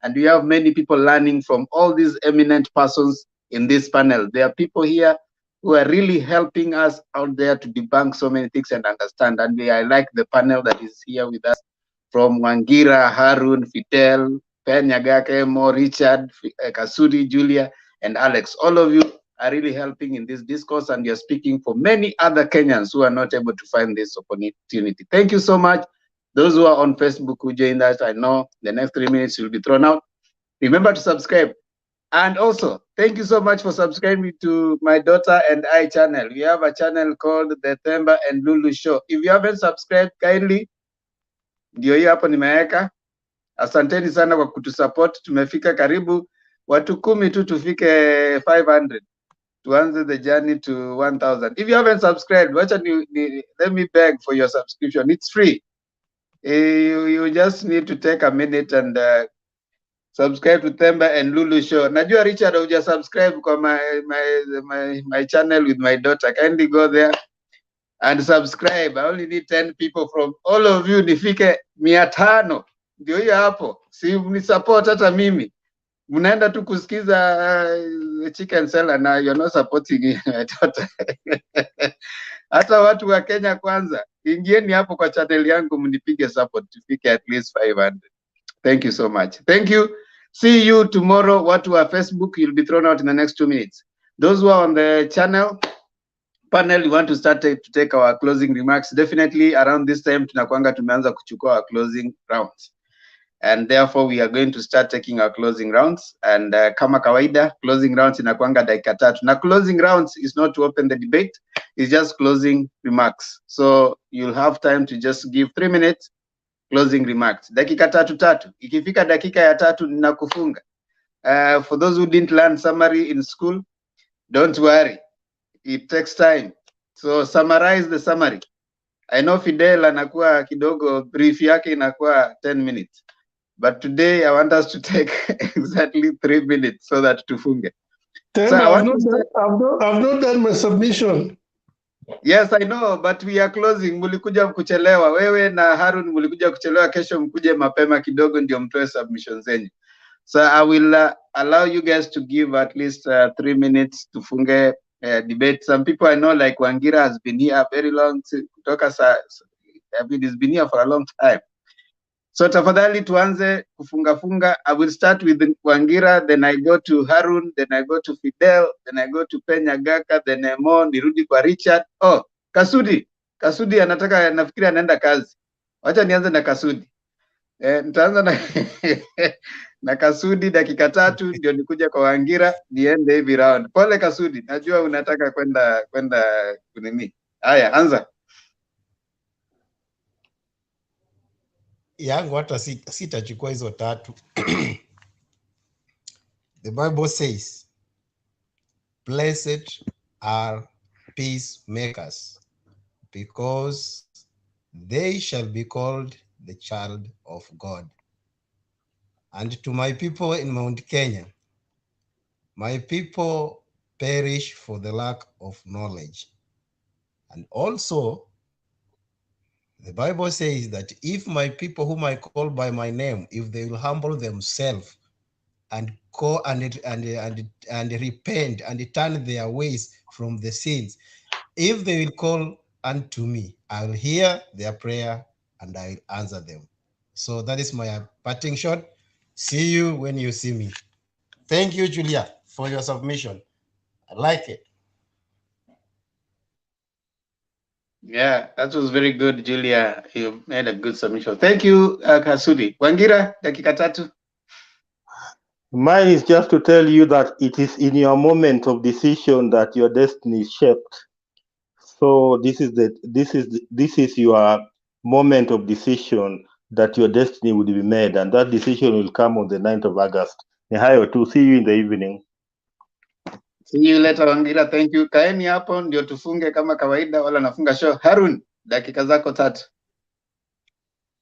And we have many people learning from all these eminent persons in this panel. There are people here who are really helping us out there to debunk so many things and understand. And I like the panel that is here with us, from Wangira, Harun, Fidel, Pen Nyagake, Mo, Richard, Kasuri, Julia, and Alex. All of you are really helping in this discourse, and you're speaking for many other Kenyans who are not able to find this opportunity. Thank you so much. Those who are on Facebook who joined us, I know the next 3 minutes will be thrown out. Remember to subscribe. And also, thank you so much for subscribing to my daughter and I channel. We have a channel called The Themba and Lulu Show. If you haven't subscribed, kindly, ndio hiyo hapo nimeweka. Asanteni sana kwa kutusupport. Tumefika karibu watu 10 tu tufike 500. Tuanze the journey to 1,000. If you haven't subscribed, let me beg for your subscription. It's free. You just need to take a minute and subscribe to Themba and Lulu Show. Najua Richard uja subscribe kwa my channel with my daughter. Kindly go there and subscribe. I only need 10 people from all of you. Nifike 500. Ndio hiyo hapo. Si ni support hata mimi. Mnaenda tu kusikiza chicken seller na you're not supporting my daughter. Hata watu wa Kenya kwanza, ingieni hapo kwa channel yangu mnipige support tufike at least 500. Thank you so much. Thank you. See you tomorrow. Watu wa Facebook, you'll be thrown out in the next 2 minutes. Those who are on the channel panel, we want to start to take our closing remarks. Definitely around this time tunakuanga tumeanza kuchukua our closing rounds. and therefore we are going to start taking our closing rounds. And kama kawaida, closing rounds inakuanga dakika 3. Na closing rounds is not to open the debate, it's just closing remarks. So you'll have time to just give 3 minutes closing remarks. Dakika 3. Ikifika dakika ya 3 ninakufunga. For those who didn't learn summary in school, don't worry, it takes time. So summarize the summary. I know Fidel anakuwa kidogo brief yake inakuwa 10 minutes. But today I want us to take exactly 3 minutes so that tufunge. Temba, So I want to start. I've not done my submission. Yes, I know, but we are closing. Mulikuja kuchelewa. Wewe na Harun mulikuja kuchelewa, kesho mkuje mapema kidogo ndio mtoe submissions zenyu. So I will allow you guys to give at least 3 minutes to funge debate. Some people I know, like Wangira, has been here very long. I mean, he's been here for a long time. So tafadhali tuanze kufunga. I will start with Wangira, then I go to Harun, then I go to Fidel, then I go to Penya Gaka, then Emo, nirudi kwa Richard. Oh, Kasudi anataka, nafikiri anaenda kazi. Wacha nianze na Kasudi. Nitaanza na Kasudi dakika 3 ndio nikuja kwa Wangira niende hivi round. Pole Kasudi, najua unataka kwenda kunini. Haya, anza. Yangu hata sitachukua hizo 3. The Bible says, blessed are peacemakers, because they shall be called the child of God. And to my people in Mount Kenya, my people perish for the lack of knowledge. And also, the Bible says that if my people whom I call by my name, if they will humble themselves and go and repent and turn their ways from the sins, if they will call unto me, I will hear their prayer and I will answer them. So that is my parting shot. See you when you see me. Thank you, Julia, for your submission. I like it. Yeah, that was very good, Julia. You made a good submission. Thank you, Kasudi. Wangira, dakika 3. Mine is just to tell you that it is in your moment of decision that your destiny is shaped. So this is your moment of decision that your destiny will be made, and that decision will come on the 9th of August. Ni hayo tu. See you in the evening. See you later, Wangira. Thank you. Kaeni hapo ndio tufunge kama kawaida, wala nafunga show. Harun, dakika zako 3.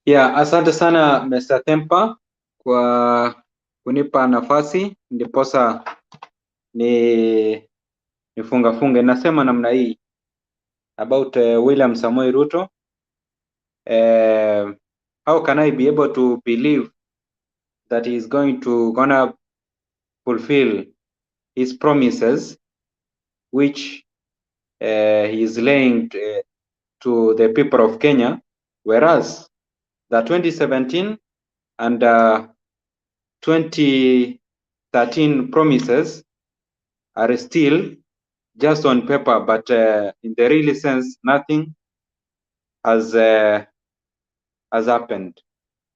Yeah, asante sana Mr. Tempa kwa kunipa nafasi ndiposa nifunge. Nasema namna hii about William Samoei Ruto. How can I be able to believe that he is gonna fulfill his promises which he is laying to the people of Kenya, whereas the 2017 and 2013 promises are still just on paper, but in the real sense, nothing has happened.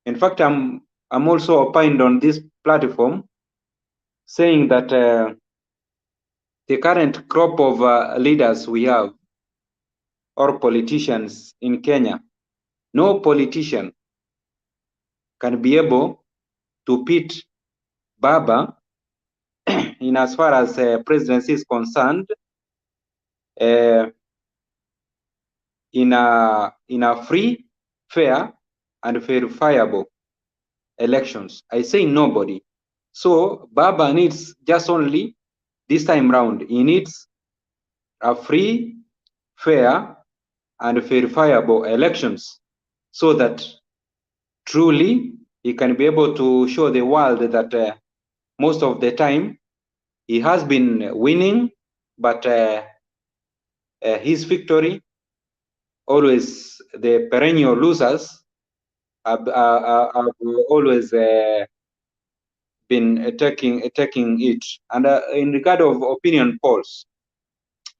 In fact, I'm also opined on this platform saying that the current crop of leaders we have, or politicians in Kenya, no politician can be able to beat Baba in as far as presidency is concerned in a free, fair, and verifiable elections. I say nobody. So Baba needs just only this time round, he needs a free, fair, and verifiable elections so that truly he can be able to show the world that most of the time he has been winning, but his victory, always the perennial losers have always been taking it. And in regard of opinion polls,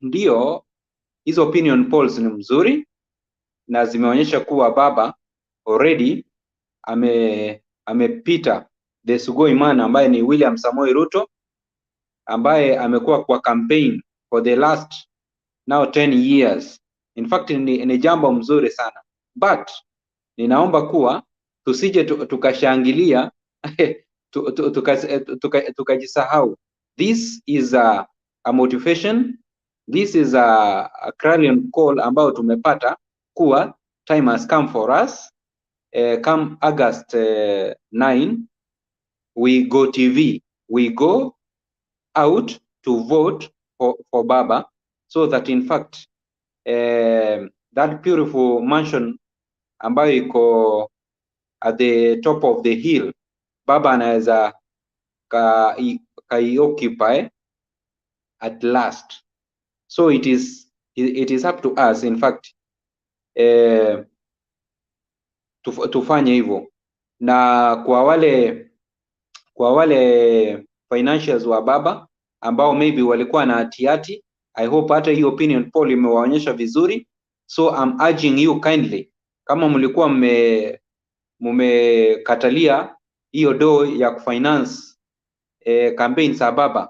ndio hizo opinion polls ni mzuri na zimeonyesha kuwa Baba already amepita the Sugoi man ambaye ni William Samoei Ruto, ambaye amekuwa kwa campaign for the last now 10 years. In fact ni jambo mzuri sana, but ninaomba kuwa tusije tukashangilia tukajisahau. This is a motivation, this is a clarion call ambao tumepata kuwa time has come for us. Come August 9, we go TV, we go out to vote for Baba, so that in fact that beautiful mansion ambayo iko at the top of the hill, Baba anaweza occupy at last. So it is up to us in fact tufanye hivyo. Na kwa wale financials wa Baba ambao maybe walikuwa na hatihati, I hope hata hii opinion poll imewaonyesha vizuri. So I'm urging you kindly, kama mlikuwa mmekatalia hiyo do ya kufinance campaigns za Baba,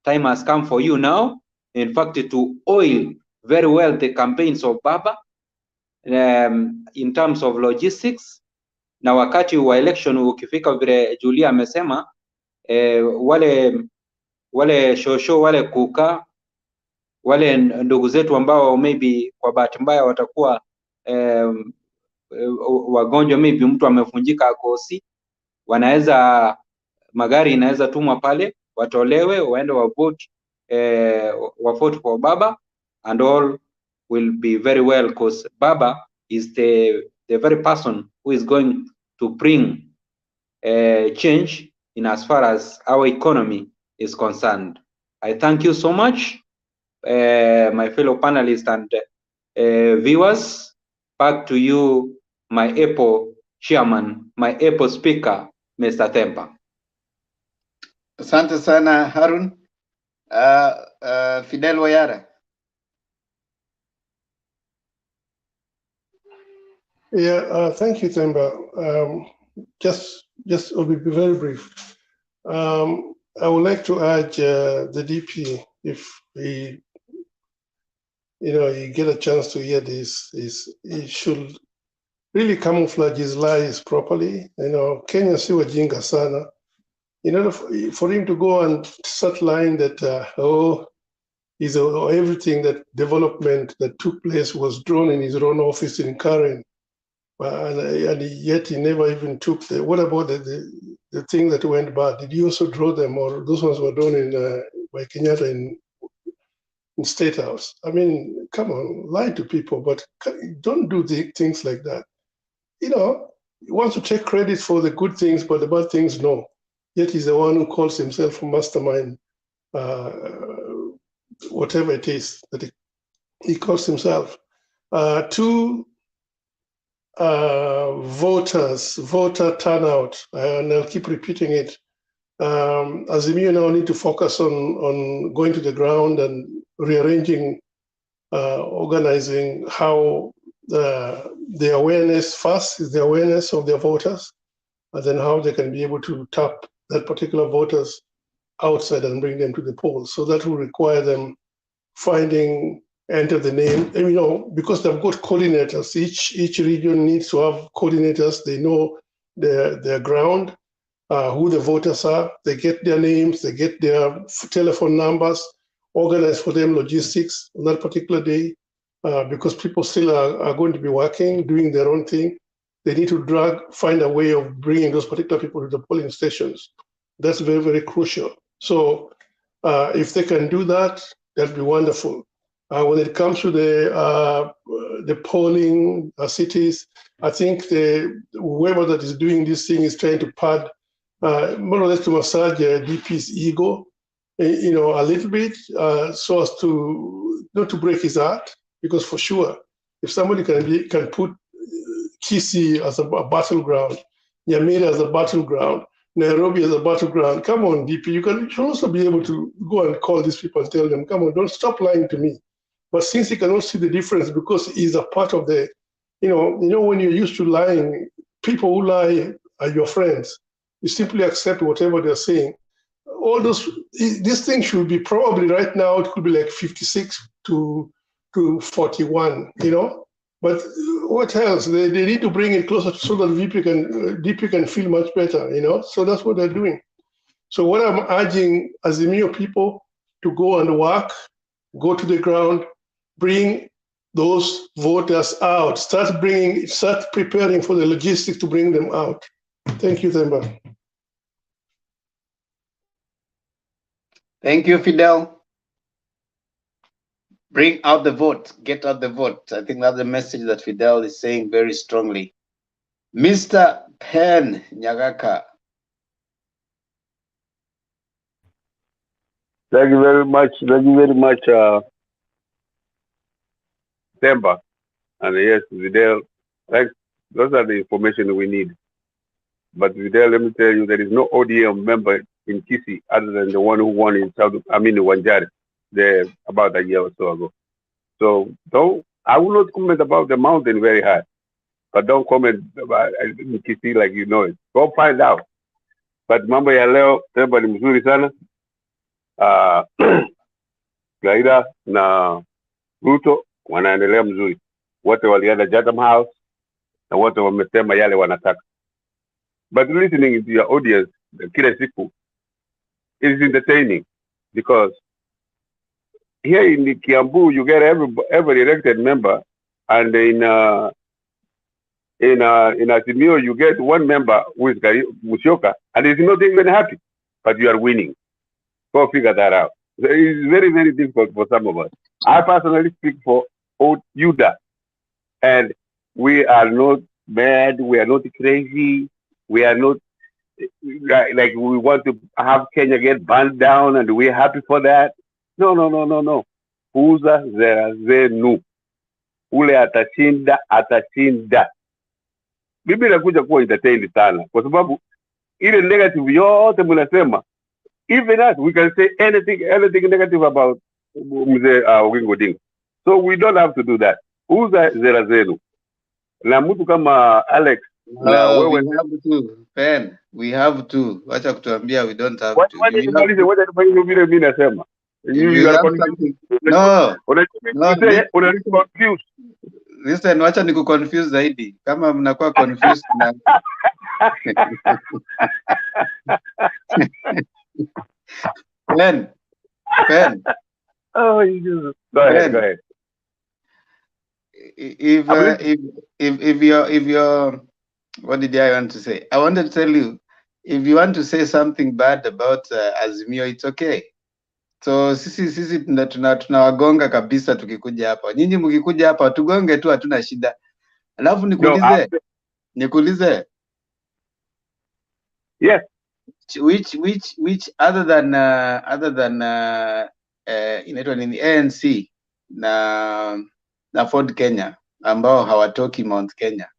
time has come for you now in fact to oil very well the campaigns of Baba in terms of logistics. Na wakati wa election ukifika, vile Julia amesema, wale shosho, wale kuka, wale ndugu zetu ambao maybe kwa bahati mbaya watakuwa wagonjwa, maybe mtu amevunjika akosi, wanaweza, magari inaweza tumwa pale, watolewe waende wavote for Baba, and all will be very well, because Baba is the very person who is going to bring change in as far as our economy is concerned. I thank you so much, my fellow panelists and viewers. Back to you, my Apple chairman, my Apple speaker, Mr. Tempa. Asante sana Harun. Fidel Wayara. Yeah, thank you, Temba. Just I'll be very brief. I would like to urge the DP, if he get a chance to hear this, he should really camouflage his lies properly. Kenya si wajinga sana. In order for him to go and start lying that everything that development that took place was drawn in his own office in Karen, and yet he never even took the. What about the thing that went bad? Did he also draw them, or those ones were drawn in by Kenyatta in State House? I mean, come on, lie to people, but don't do things like that. He wants to take credit for the good things, but the bad things, no. Yet he's the one who calls himself a mastermind, whatever it is that he calls himself. Voter turnout, and I'll keep repeating it. Azimio now need to focus on going to the ground and rearranging, organizing how the awareness first is the awareness of their voters, and then how they can be able to tap that particular voters outside and bring them to the polls. So that will require them enter the name, because they've got coordinators. Each region needs to have coordinators. They know their ground, who the voters are. They get their names, they get their telephone numbers, organize for them logistics on that particular day, because people still are going to be working, doing their own thing. They need to find a way of bringing those particular people to the polling stations. That's very, very crucial. So if they can do that, that'd be wonderful. When it comes to the polling cities, I think whoever that is doing this thing is trying to pad, more or less to massage DP's ego, a little bit, so as to not to break his heart. Because for sure, if somebody can put Kisii as a battleground, Nyamira as a battleground, Nairobi as a battleground, come on, DP, you should also be able to go and call these people and tell them, come on, don't stop lying to me. But since he cannot see the difference because he's a part of the, when you're used to lying, people who lie are your friends. You simply accept whatever they're saying. All those, this thing should be probably right now, it could be like 56 to 41, you know? But what else? They need to bring it closer so that DP can feel much better, you know? So that's what they're doing. So what I'm urging Azimio people to go and work, go to the ground, bring those voters out, start preparing for the logistics to bring them out. Thank you, Themba. Thank you, Fidel. Bring out the vote, get out the vote. I think that's the message that Fidel is saying very strongly. Mr. Pen Nyagaka. Thank you very much. Thank you very much, Themba. And yes, Fidel, thanks. Those are the information we need. But Fidel, let me tell you, there is no ODM member in Kisi other than the one who won in Wanjari, there about a year or so ago. So I will not comment about the mountain very high, but don't comment about Kisi like you know it. Go find out. But mambo ya leo, Themba ni mzuri sana. Raila na Ruto wanaendelea mzuri. Wote walienda Chatham House na wote wamesema yale wanataka. But listening to your audience, kila siku, is entertaining because here in the Kiambu you get every elected member, and in Azimio you get one member who is Musyoka, and he's not even happy, but you are winning. Go figure that out. It's very, very difficult for some of us. I personally speak for UDA, and we are not mad, we are not crazy, we are not like we want to have Kenya get burned down and we're happy for that. No. Kuza zera zenu. Ule atashinda. Bibi nakuja kuwa entertained sana kwa sababu ile negative yote mnasema, even us, we can say anything negative about Mzee Odinga Odinga. So we don't have to do that. Kuza zera zenu. Na mtu kama Alex na wewe, we have to, Ben, we have to. Wacha kutuambia we don't have to. Wacha nifanye vile mimi nasema. You are confused. No. Confused. Listen, wacha niku confuse zaidi. Kama mnakuwa confused na Ben. Oh, you go ahead. If you're what did I want to say? I wanted to tell you, if you want to say something bad about Azimio, it's okay. So sisi tunawagonga kabisa tukikuja hapa. Nyinyi mkikuja hapa tugonge tu, hatuna shida. Alafu nikuulize. Yes. Which other than inaitwa nini, ANC na Ford Kenya ambao hawatoki Mount Kenya,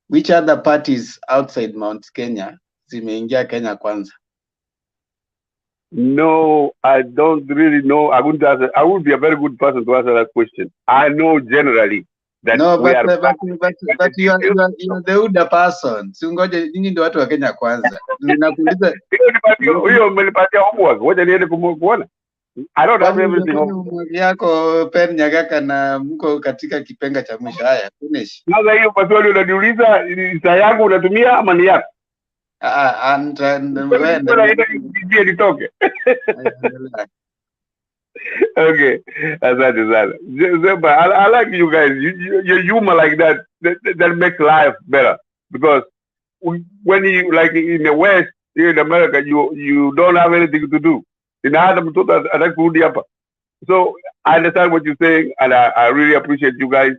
which other parties outside Mount Kenya zimeingia Kenya kwanza? No, I don't really know. I wouldn't answer. I would be a very good person to answer that question. I know generally that we are. But you are the older person. Singoje, nyinyi ndio watu wa Kenya kwanza. Ninakuuliza. Hiyo umenipatia homework. Ngoja niende kuona. I don't have everything. Yako Pen Nyagaka na mko katika kipenga cha mwisho. Haya, finish. Sasa hiyo maswali unaniuliza, saa yangu unatumia ama ni yako? And when nitoke. Okay, asante sana. I like you guys. Your humor like that makes life better, because when you, like in the West, here in America, you don't have anything to do. So I understand what you're saying, and I really appreciate you guys.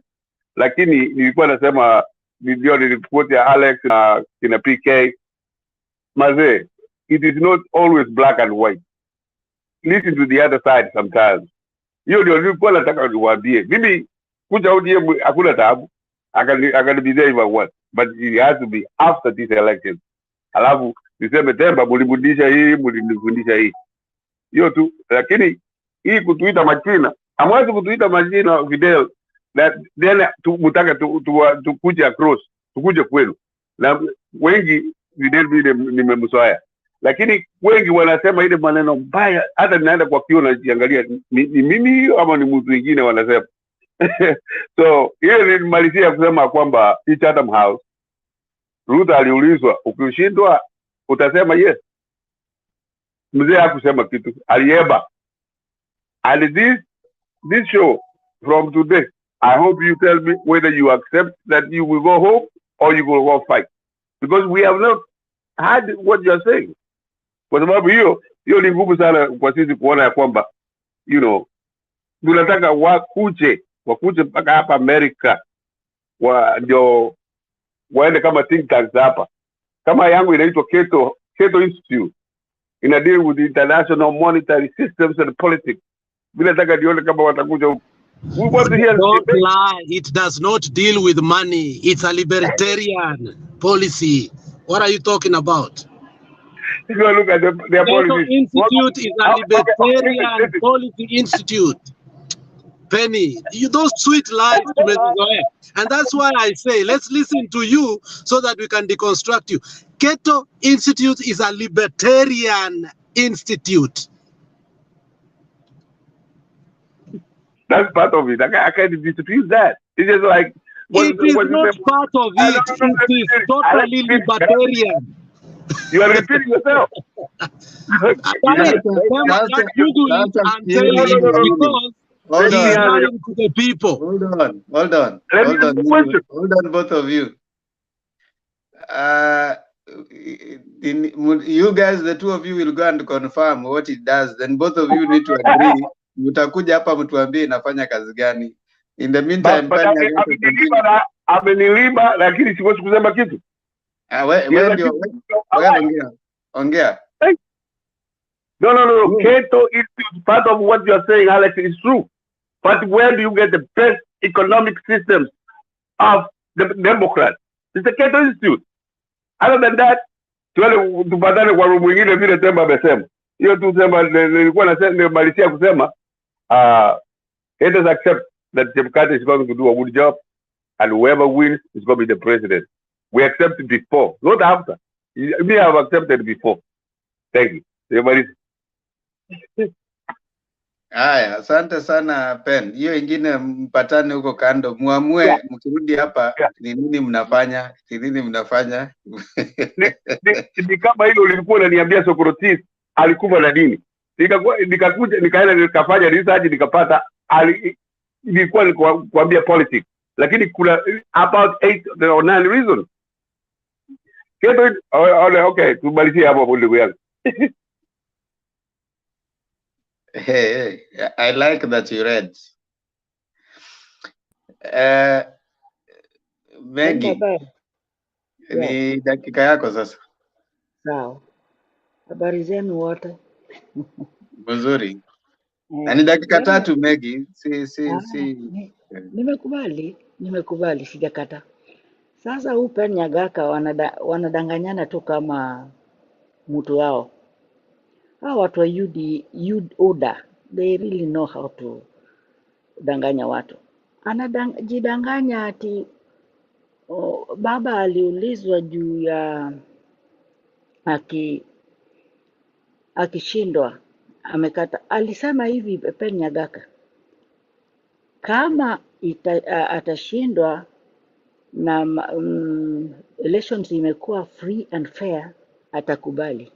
Lakini nilikuwa nasema video nilikuwa ya Alex na kina PK. Maze, it is not always black and white. Listen to the other side sometimes. Hiyo ndio nilikuwa nataka niwaambie. Mimi kuja ODM hakuna taabu. I can be there if I want, but it has to be after this election. Alafu niseme Themba mulifundisha hii, mulifundisha hii. Hiyo tu. Lakini hii kutuita majina, hamwezi kutuita majina Fidel, that then mutaka tukuje across, tukuje kwenu. Na wengi vile nimemzoea, lakini wengi wanasema ile maneno mbaya, hata ninaenda kwa kioo najiangalia, ni mimi ama ni mtu mwingine wanasema. So hiyo nilimalizia kusema kwamba hii Chatham House, Ruto aliulizwa, ukishindwa utasema yes. Mzee hakusema kitu, alieba. And this show from today, I hope you tell me whether you accept that you will go home or you will go fight, because we have not heard what you are saying. Kwa sababu hiyo ni ngumu sana kwa sisi kuona ya kwamba tunataka wakuje mpaka hapa Amerika, ndio waende kama think tanks hapa. Kama yangu inaitwa Keto Institute, ina deal with international monetary systems and politics. Bila nataka nione kama watakuja huko. Don't lie. It does not deal with money. It's a libertarian policy. What are you talking about? You go look at their policy. Institute is a libertarian policy institute. Penny, you those sweet lies, and that's why I say let's listen to you so that we can deconstruct you. Keto Institute is a libertarian institute. That's part of it. I can't dispute that. It's just like it is not part of it. It is totally libertarian. You are repeating yourself. Hold on, both of you. You guys, the two of you will go and confirm what it does. Then both of you need to agree. Mtakuja hapa mtuambie inafanya kazi gani. In the meantime, ameniliba lakini siwezi kusema kitu. Wewe ongea. No. Keto is part of what you are saying, Alex, is true. But where do you get the best economic systems of the Democrats? It's the Keto Institute. Other than that, tupatane kwa room mwingine vile Temba amesema. Hiyo tu sema nilikuwa nimalizia kusema let us accept that Democrat is going to do a good job, and whoever wins is going to be the president. We accepted before, not after. We have accepted before. Thank you. Everybody. Haya, asante sana Pen. Hiyo ingine mpatane huko kando, muamue mkirudi hapa ni nini mnafanya, Ni kama hilo ulikuwa unaniambia Socrates alikuwa na nini? Nikakuja nikaenda nikafanya research nikapata ilikuwa kuambia politics, lakini kuna about 8 or 9 reasons. Okay, tumalizie hapo ndugu yangu. Hey, I like that you read. Maggie, ni dakika yako sasa. Sawa. Habari zenu wote? Mzuri. Na ni dakika 3 Maggie. Nimekubali sijakata. Sasa upe Nyagaka wanadanganyana tu kama mtu wao. Hao watu wa UDA, they really know how to danganya watu. Anajidanganya ati baba aliulizwa juu ya akishindwa amekata. Alisema hivi Pepe Nyagaka, kama atashindwa na elections imekuwa free and fair atakubali.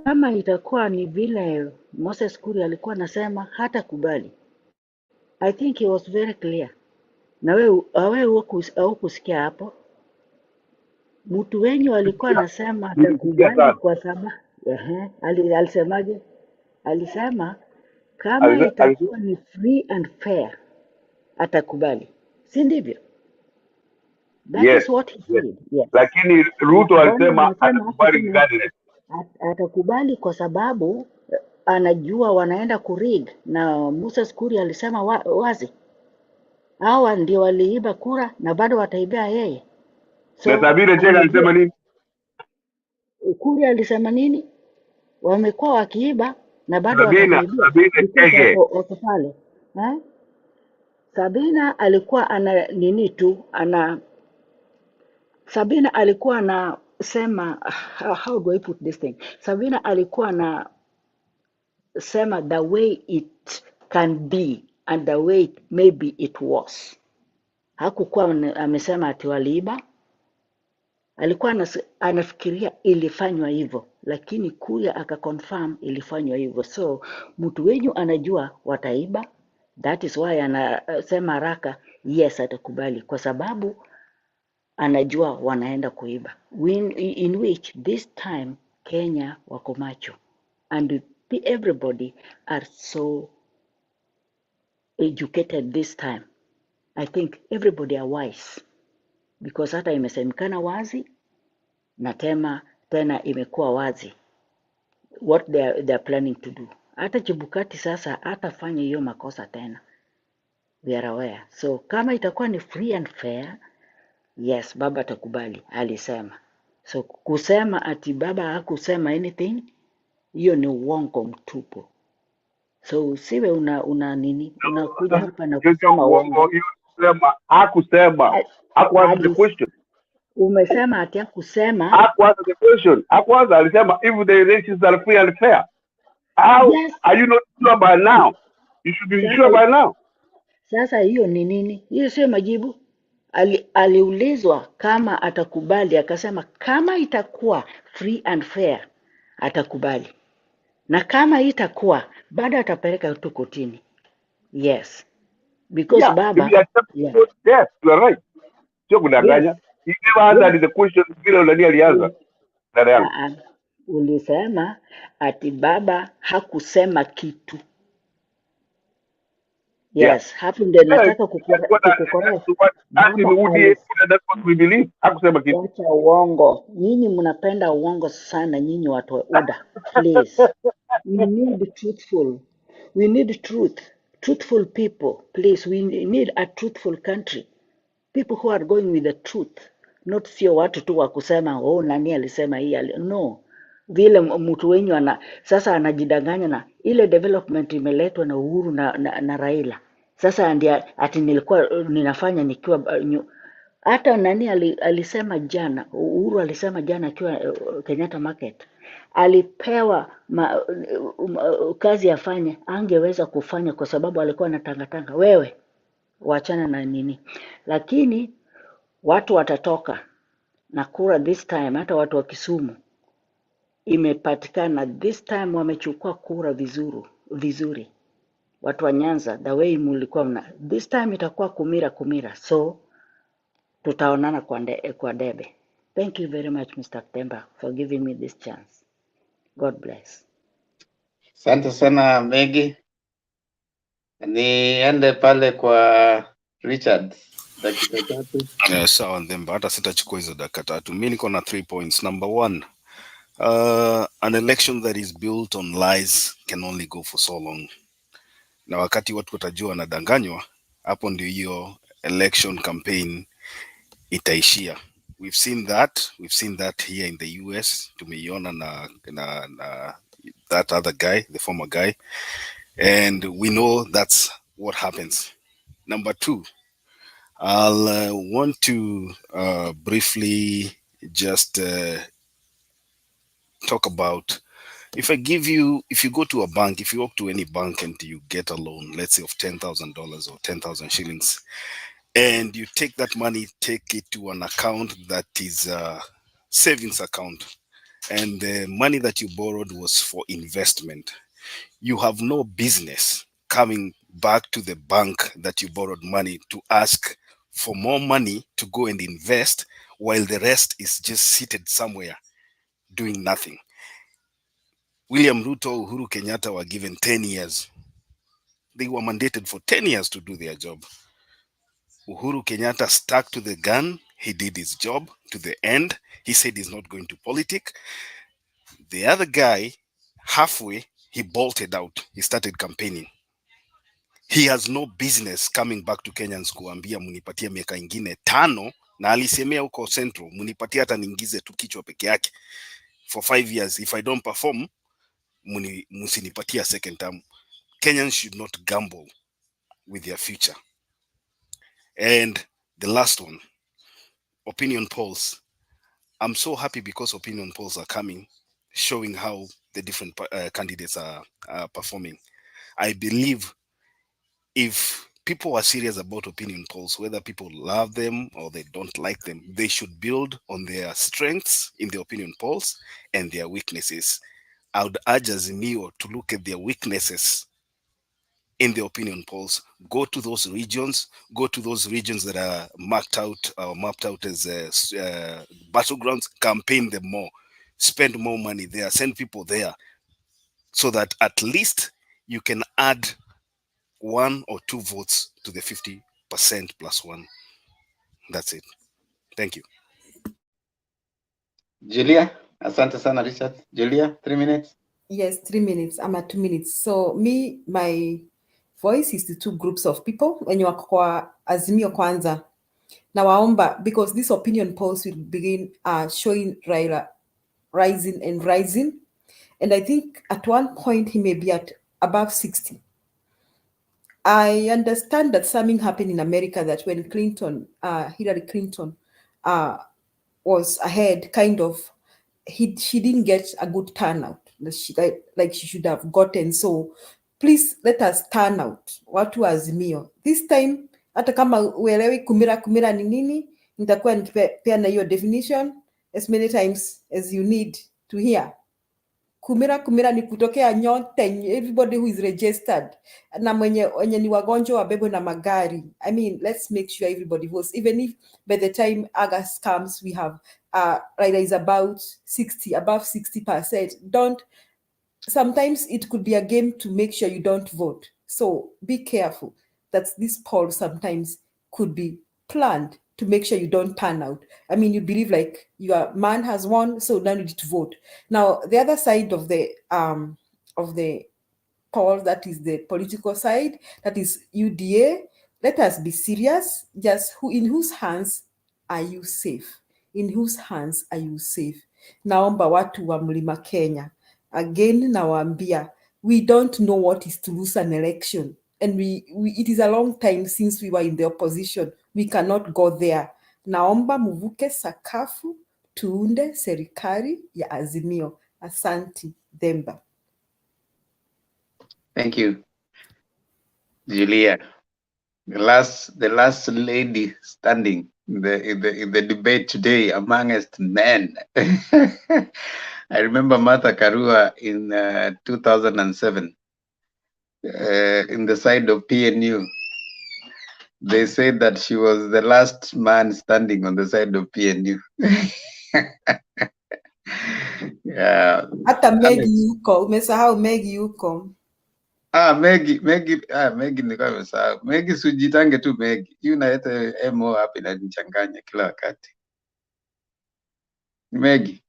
Kama itakuwa ni vile Moses Kuria alikuwa anasema hatakubali. I think he was very clear. Na wewe hukusikia hapo? Mtu wenyu alikuwa anasema atakubali kwa sababu alisemaje? Alisema kama itakuwa ni free and fair atakubali. Si ndivyo? That is what he said. Yes. Lakini Ruto alisema atakubali regardless. Atakubali kwa sababu anajua wanaenda kurig, na Moses Kuria alisema wazi hawa ndio waliiba kura na bado wataibia yeye. So, na Sabine tena alisema nini? Kuria alisema nini? Wamekuwa wakiiba na bado wataibia. Wako pale. Sabina alikuwa ana nini tu, Sabina alikuwa sema, how do I put this thing? Sabina alikuwa na sema the way it can be and the way maybe it was. Hakukuwa amesema ati waliiba, alikuwa anafikiria ilifanywa hivyo, lakini Kuria akaconfirm ilifanywa hivyo. So mtu wenyu anajua wataiba, that is why anasema haraka yes atakubali, kwa sababu anajua wanaenda kuiba. In which this time Kenya wako macho and everybody are so educated this time. I think everybody are wise because hata imesemekana wazi na tena imekuwa wazi what they are planning to do. Hata Chebukati sasa atafanya hiyo makosa tena, we are aware. So kama itakuwa ni free and fair, yes, baba atakubali, alisema. So kusema ati baba hakusema anything, hiyo ni uongo mtupu. So usiwe una nini, unakuja hapa na kusema uongo. Hakusema. Hakuanswer the question. Umesema ati hakusema. Hakuanswer the question. Hakuanswer, alisema if the elections are free and fair. How are you not sure by now? You should be sure by now. Sasa hiyo ni nini? Hiyo sio majibu. Aliulizwa kama atakubali, akasema kama itakuwa free and fair atakubali, na kama itakuwa bado atapeleka tu kotini. Yes, because baba, yes, you are right. Sio kudanganya. He never answered the question vile unani alianza. Ulisema ati baba hakusema kitu. Yes, hapo ndio nataka kukukorea. Wacha uongo. Nyinyi mnapenda uongo sana, nyinyi watu wa UDA. Please. We need truthful. We need truth. Truthful people. Please, we need a truthful country. People who are going with the truth. Not sio watu tu wa kusema nani alisema hii no. Vile mtu wenyu sasa anajidanganya na ile development imeletwa na Uhuru na Raila. Sasa ndio ati nilikuwa ninafanya nikiwa hata nani alisema jana, Uhuru alisema jana akiwa Kenyatta Market, alipewa kazi afanye, angeweza kufanya kwa sababu alikuwa anatangatanga. Wewe waachana na nini, lakini watu watatoka na kura this time. Hata watu wa Kisumu imepatikana this time wamechukua kura vizuri. Watu wa Nyanza, the way mulikuwa this time itakuwa kumira. So tutaonana kwa debe. Thank you very much, Mr. Temba, for giving me this chance. God bless. Asante sana Megi. Niende pale kwa Richard. Dakika tatu. Sawa Ndemba, hata sitachukua hizo dakika tatu. Mimi niko na 3 points. Number 1, an election that is built on lies can only go for so long. Na wakati watu watajua wanadanganywa, hapo ndio hiyo election campaign itaishia. We've seen that here in the US. Tumeiona na that other guy, the former guy, and we know that's what happens. Number 2, I'll want to briefly just talk about, if you go to a bank, if you walk to any bank and you get a loan, let's say of $10,000 or 10,000 shillings, and you take that money, take it to an account that is a savings account, and the money that you borrowed was for investment, you have no business coming back to the bank that you borrowed money to ask for more money to go and invest, while the rest is just seated somewhere doing nothing. William Ruto, Uhuru Kenyatta were given 10 years. They were mandated for 10 years to do their job. Uhuru Kenyatta stuck to the gun. He did his job to the end. He said he's not going to politic. The other guy, halfway, he bolted out. He started campaigning. He has no business coming back to Kenyans kuambia munipatia miaka ingine 5, na alisemea huko Central, munipatia hata niingize tu kichwa peke yake for 5 years. If I don't perform, musinipatia second term. Kenyans should not gamble with their future. And the last one, opinion polls. I'm so happy because opinion polls are coming, showing how the different candidates are performing. I believe if people are serious about opinion polls, whether people love them or they don't like them, they should build on their strengths in the opinion polls and their weaknesses. I would urge Azimio to look at their weaknesses in the opinion polls. Go to those regions that are mapped out as battlegrounds, campaign them more, spend more money there, send people there, so that at least you can add 1 or 2 votes to the 50% plus 1. That's it. Thank you. Julia, asante sana Richard. Julia, 3 minutes. Yes, 3 minutes. I'm at 2 minutes. So my voice is the 2 groups of people. When you are kwa Azimio kwanza, nawaomba, because this opinion polls will begin showing Raila rising. And I think at one point he may be at above 60. I understand that something happened in America, that when Hillary Clinton was ahead, kind of, she didn't get a good turnout like she should have gotten. So please let us turn out watu wa Azimio this time. Hata kama uelewi kumira ni nini, nitakuwa nikipea na hiyo definition as many times as you need to hear. Kumira ni kutokea nyote, everybody who is registered, na wenye ni wagonjwa wabebwe na magari. I mean, let's make sure everybody votes, even if by the time August comes we have Raila is about 60, above 60%. Sometimes it could be a game to make sure you don't vote. So be careful that this poll sometimes could be planned to make sure you don't turn out. I mean, you believe like your man has won, so now you need to vote. Now, the other side of the poll, that is the political side, that is UDA. Let us be serious. Just in whose hands are you safe? In whose hands are you safe? Naomba watu wa Mlima Kenya, again nawaambia, we don't know what is to lose an election, and it is a long time since we were in the opposition. We cannot go there. Naomba muvuke sakafu, tuunde serikali ya Azimio. Asanti. Demba. Thank you, Julia. The last lady standing in the debate today amongst men. I remember Martha Karua in 2007 in the side of PNU. They said that she was the last man standing on the side of PNU. Yeah. Hata Megi yuko, umesahau Megi yuko. Megi nilikuwa nimesahau. Megi sujitange tu Megi. Hii unaleta MO hapa inanichanganya kila wakati. Megi.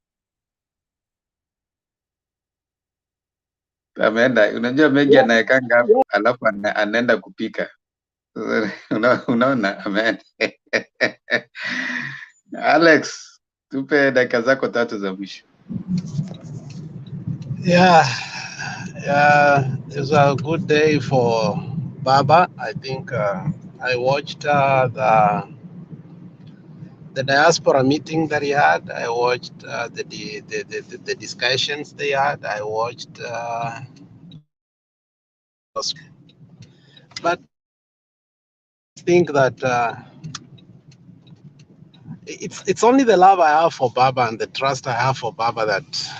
Ameenda, unajua Megi anaekanga hapo alafu anaenda kupika. Unaona ameenda. Alex, tupe dakika zako 3 za mwisho. Yeah, it's a good day for Baba. I think I watched the diaspora meeting that he had. I watched the discussions they had. I watched, but I think that it's only the love I have for Baba and the trust I have for Baba that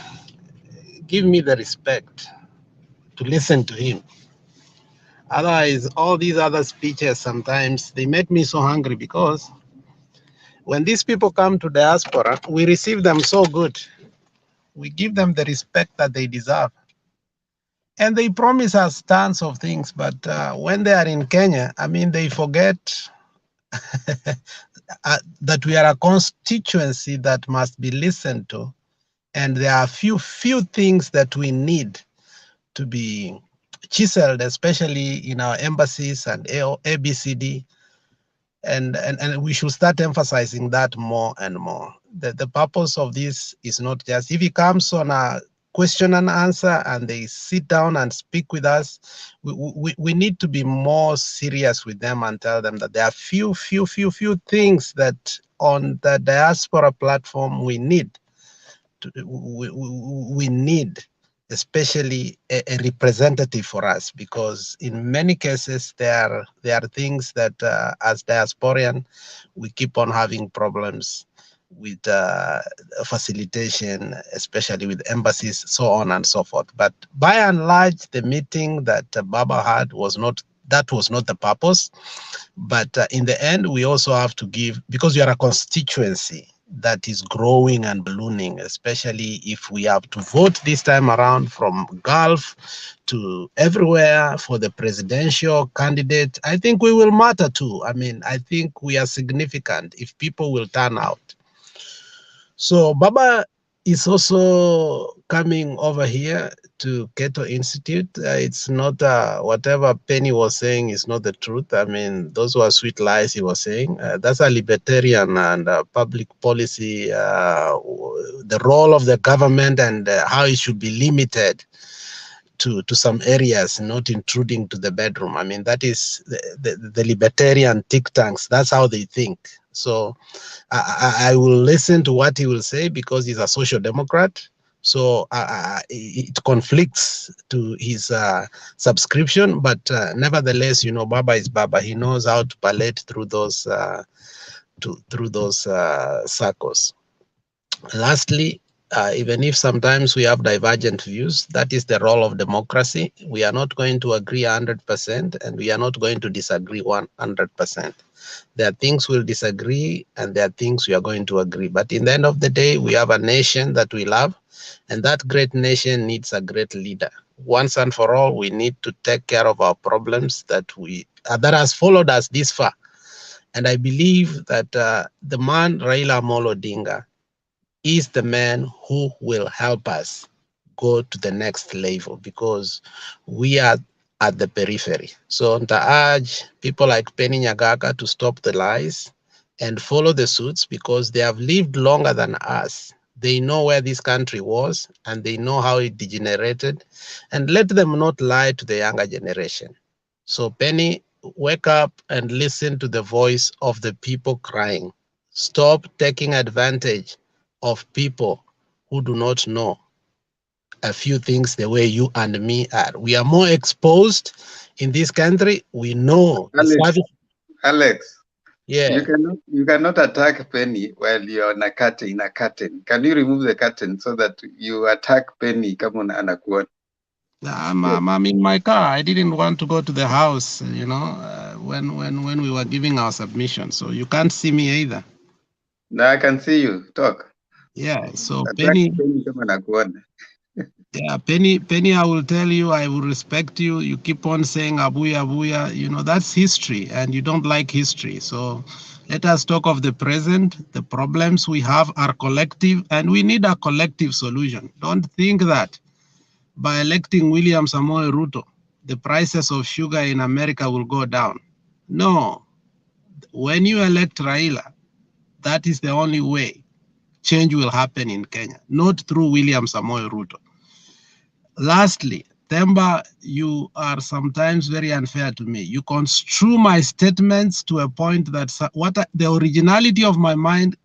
give me the respect to listen to him. Otherwise, all these other speeches, sometimes they make me so hungry, because when these people come to diaspora, we receive them so good. We give them the respect that they deserve. And they promise us tons of things, but when they are in Kenya, I mean, they forget that we are a constituency that must be listened to. And there are few things that we need to be chiseled, especially in our embassies and ABCD. And we should start emphasizing that more and more. The purpose of this is not just, if he comes on a question and answer and they sit down and speak with us, we need to be more serious with them and tell them that there are few things that on the diaspora platform we need. We need especially a representative for us, because in many cases there are things that as diasporian we keep on having problems with facilitation, especially with embassies, so on and so forth. But by and large, the meeting that Baba had was not the purpose. But in the end, we also have to give, because we are a constituency that is growing and ballooning, especially if we have to vote this time around from Gulf to everywhere for the presidential candidate. I think we will matter too. I mean, I think we are significant if people will turn out. So Baba is also coming over here to Keto Institute. It's not whatever Penny was saying is not the truth. I mean, those were sweet lies he was saying. That's a libertarian and public policy, the role of the government and how it should be limited to some areas, not intruding to the bedroom. I mean, that is the libertarian think tanks. That's how they think. So I will listen to what he will say because he's a social democrat. So it conflicts to his subscription, but nevertheless, you know, Baba is Baba. He knows how to palette through those circles. Lastly, even if sometimes we have divergent views, that is the role of democracy. We are not going to agree 100%, and we are not going to disagree 100%. There are things we'll disagree, and there are things we are going to agree. But in the end of the day, we have a nation that we love, and that great nation needs a great leader. Once and for all, we need to take care of our problems that has followed us this far. And I believe that the man Raila Odinga is the man who will help us go to the next level, because we are at the periphery. So I urge people like Penny Nyagaga to stop the lies and follow the suits, because they have lived longer than us. They know where this country was and they know how it degenerated, and let them not lie to the younger generation. So Penny, wake up and listen to the voice of the people crying. Stop taking advantage of people who do not know a few things the way you and me are. We are more exposed in this country. We know. Alex, yeah. You cannot attack Penny while you're in a curtain. Can you remove the curtain so that you attack Penny? Come on, anakuona. I'm in my car. I didn't want to go to the house, you know, when we were giving our submission. So you can't see me either. No, I can see you. Talk. Yeah. So attack Penny, come anakuona. Yeah, Penny, I will tell you, I will respect you. You keep on saying abuya, abuya. You know, that's history, and you don't like history. So let us talk of the present. The problems we have are collective, and we need a collective solution. Don't think that by electing William Samoei Ruto, the prices of sugar in America will go down. No. When you elect Raila, that is the only way change will happen in Kenya, not through William Samoei Ruto. Lastly, Themba, you are sometimes very unfair to me. You construe my statements to a point that the originality of my mind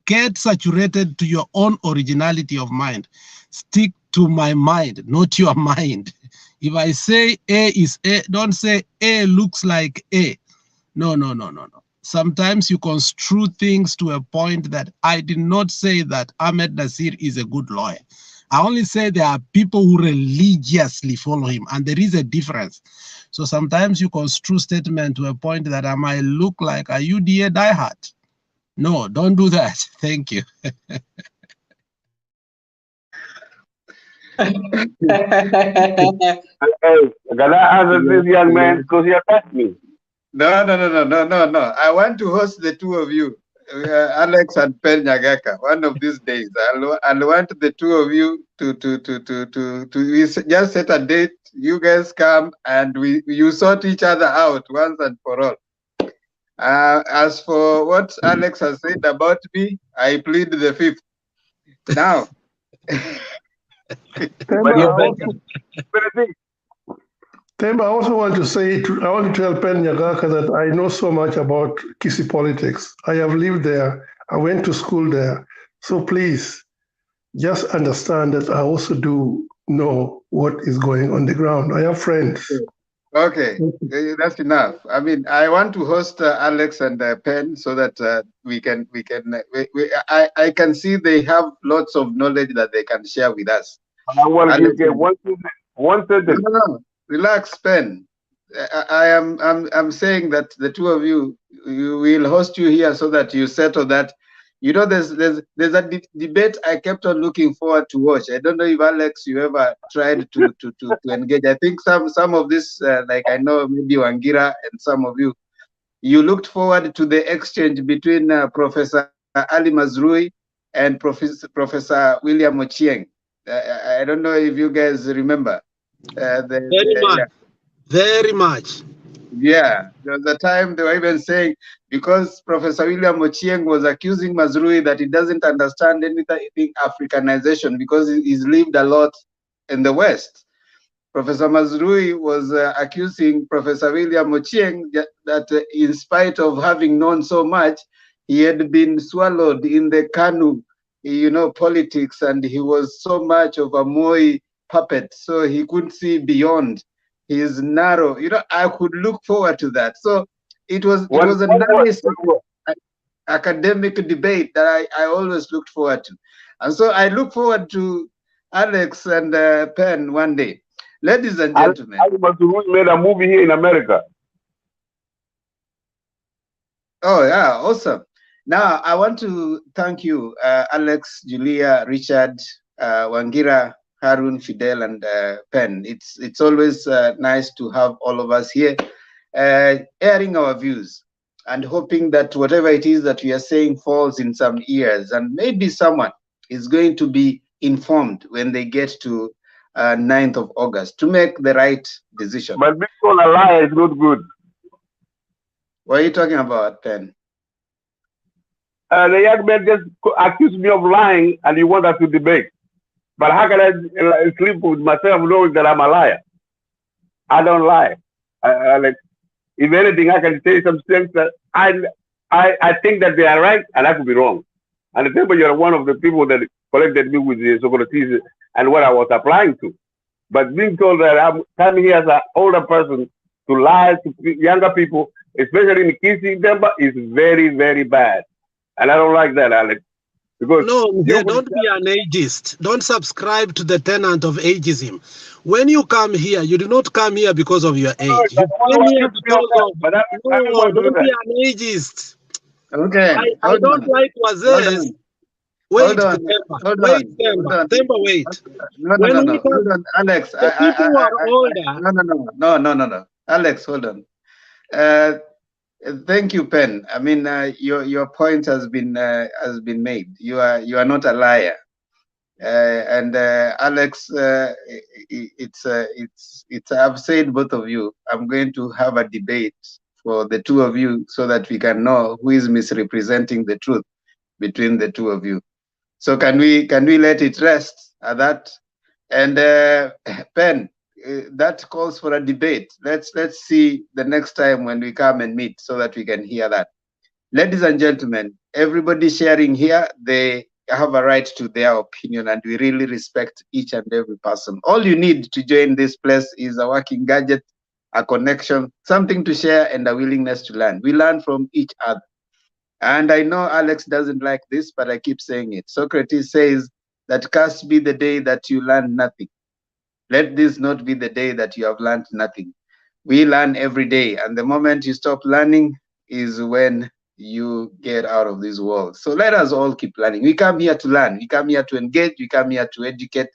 gets saturated to your own originality of mind. Stick to my mind, not your mind. If I say A is A, don't say A looks like A. No. Sometimes you construe things to a point that I did not say that Ahmed Nasir is a good lawyer. I only say there are people who religiously follow him, and there is a difference. So sometimes you construe statement to a point that I might look like a UDA diehard. No, don't do that. Thank you. Can I answer this young man because he attacked me? No. I want to host the two of you, Alex and Penny Nyagaga. One of these days, I'll want the two of you to just set a date. You guys come and you sort each other out once and for all. As for what Alex has said about me, I plead the fifth. Now, Temba, I also want to say, I want to tell Pen Nyagaka that I know so much about Kisi politics. I have lived there. I went to school there. So please, just understand that I also do know what is going on the ground. I have friends. Okay, that's enough. I mean, I want to host Alex and Pen so that I can see they have lots of knowledge that they can share with us. I want to Alex, get one sentence. no, relax, Pen. I'm saying that the two of you will host you here so that you settle that. You know, there's a debate I kept on looking forward to watch. I don't know if Alex, you ever tried to engage. I think some of this, like I know maybe Wangira and some of you looked forward to the exchange between Professor Ali Mazrui and Professor William Ochieng. I don't know if you guys remember. Very much. Yeah, there was a time they were even saying, because Professor William Ochieng was accusing Mazrui that he doesn't understand anything Africanization because he's lived a lot in the West. Professor Mazrui was accusing Professor William Ochieng that in spite of having known so much, he had been swallowed in the KANU, politics, and he was so much of a Moi puppet, so he couldn't see beyond his narrow. I could look forward to that. So it was a nice academic debate that I always looked forward to, and so I look forward to Alex and Pen one day. Ladies and gentlemen, Ali Mazrui made a movie here in America. Oh yeah, awesome. Now I want to thank you, Alex, Julia, Richard, Wangira, Harun, Fidel, and Pen. It's always nice to have all of us here, airing our views and hoping that whatever it is that we are saying falls in some ears, and maybe someone is going to be informed when they get to 9th of August to make the right decision. But being called a liar is not good. What are you talking about, Pen? The young man just accused me of lying, and he wants us to debate. But how can I sleep with myself knowing that I'm a liar? I don't lie. If anything, I can say some things that I think that they are right, and I could be wrong. And remember, you're one of the people that collected me with the Socrates and what I was applying to. But being told that I'm coming here as an older person to lie to younger people, especially in Kisi Demba, is very, very bad. And I don't like that, Alex. Because no, don't be an ageist. Don't subscribe to the tenant of ageism. When you come here, you do not come here because of your age. You come here because of... don't be an ageist. Okay. I don't like Wazes. Wait, Temba, wait. No. Hold on, Alex. The people who are older. No. Alex, hold on. Thank you, Pen. I mean, your point has been made. You are not a liar. And Alex, I've said both of you. I'm going to have a debate for the two of you so that we can know who is misrepresenting the truth between the two of you. So can we let it rest at that? And Pen, that calls for a debate. Let's see the next time when we come and meet so that we can hear that. Ladies and gentlemen, everybody sharing here, they have a right to their opinion, and we really respect each and every person. All you need to join this place is a working gadget, a connection, something to share, and a willingness to learn. We learn from each other. And I know Alex doesn't like this, but I keep saying it. Socrates says that cursed be the day that you learn nothing. Let this not be the day that you have learned nothing. We learn every day, and the moment you stop learning is when you get out of this world. So let us all keep learning. We come here to learn. We come here to engage. We come here to educate.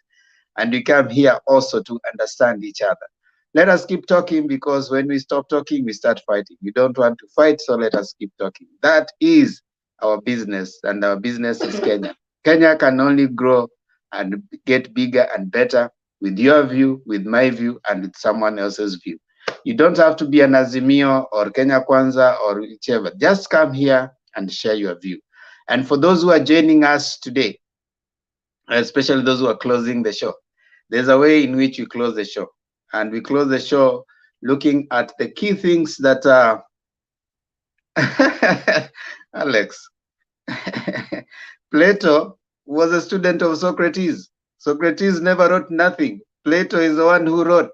And we come here also to understand each other. Let us keep talking, because when we stop talking, we start fighting. We don't want to fight, so let us keep talking. That is our business, and our business is Kenya. Kenya can only grow and get bigger and better with your view, with my view, and with someone else's view. You don't have to be an Azimio or Kenya Kwanza or whichever. Just come here and share your view. And for those who are joining us today, especially those who are closing the show, there's a way in which we close the show. And we close the show looking at the key things that Alex, Plato was a student of Socrates. Socrates never wrote nothing. Plato is the one who wrote.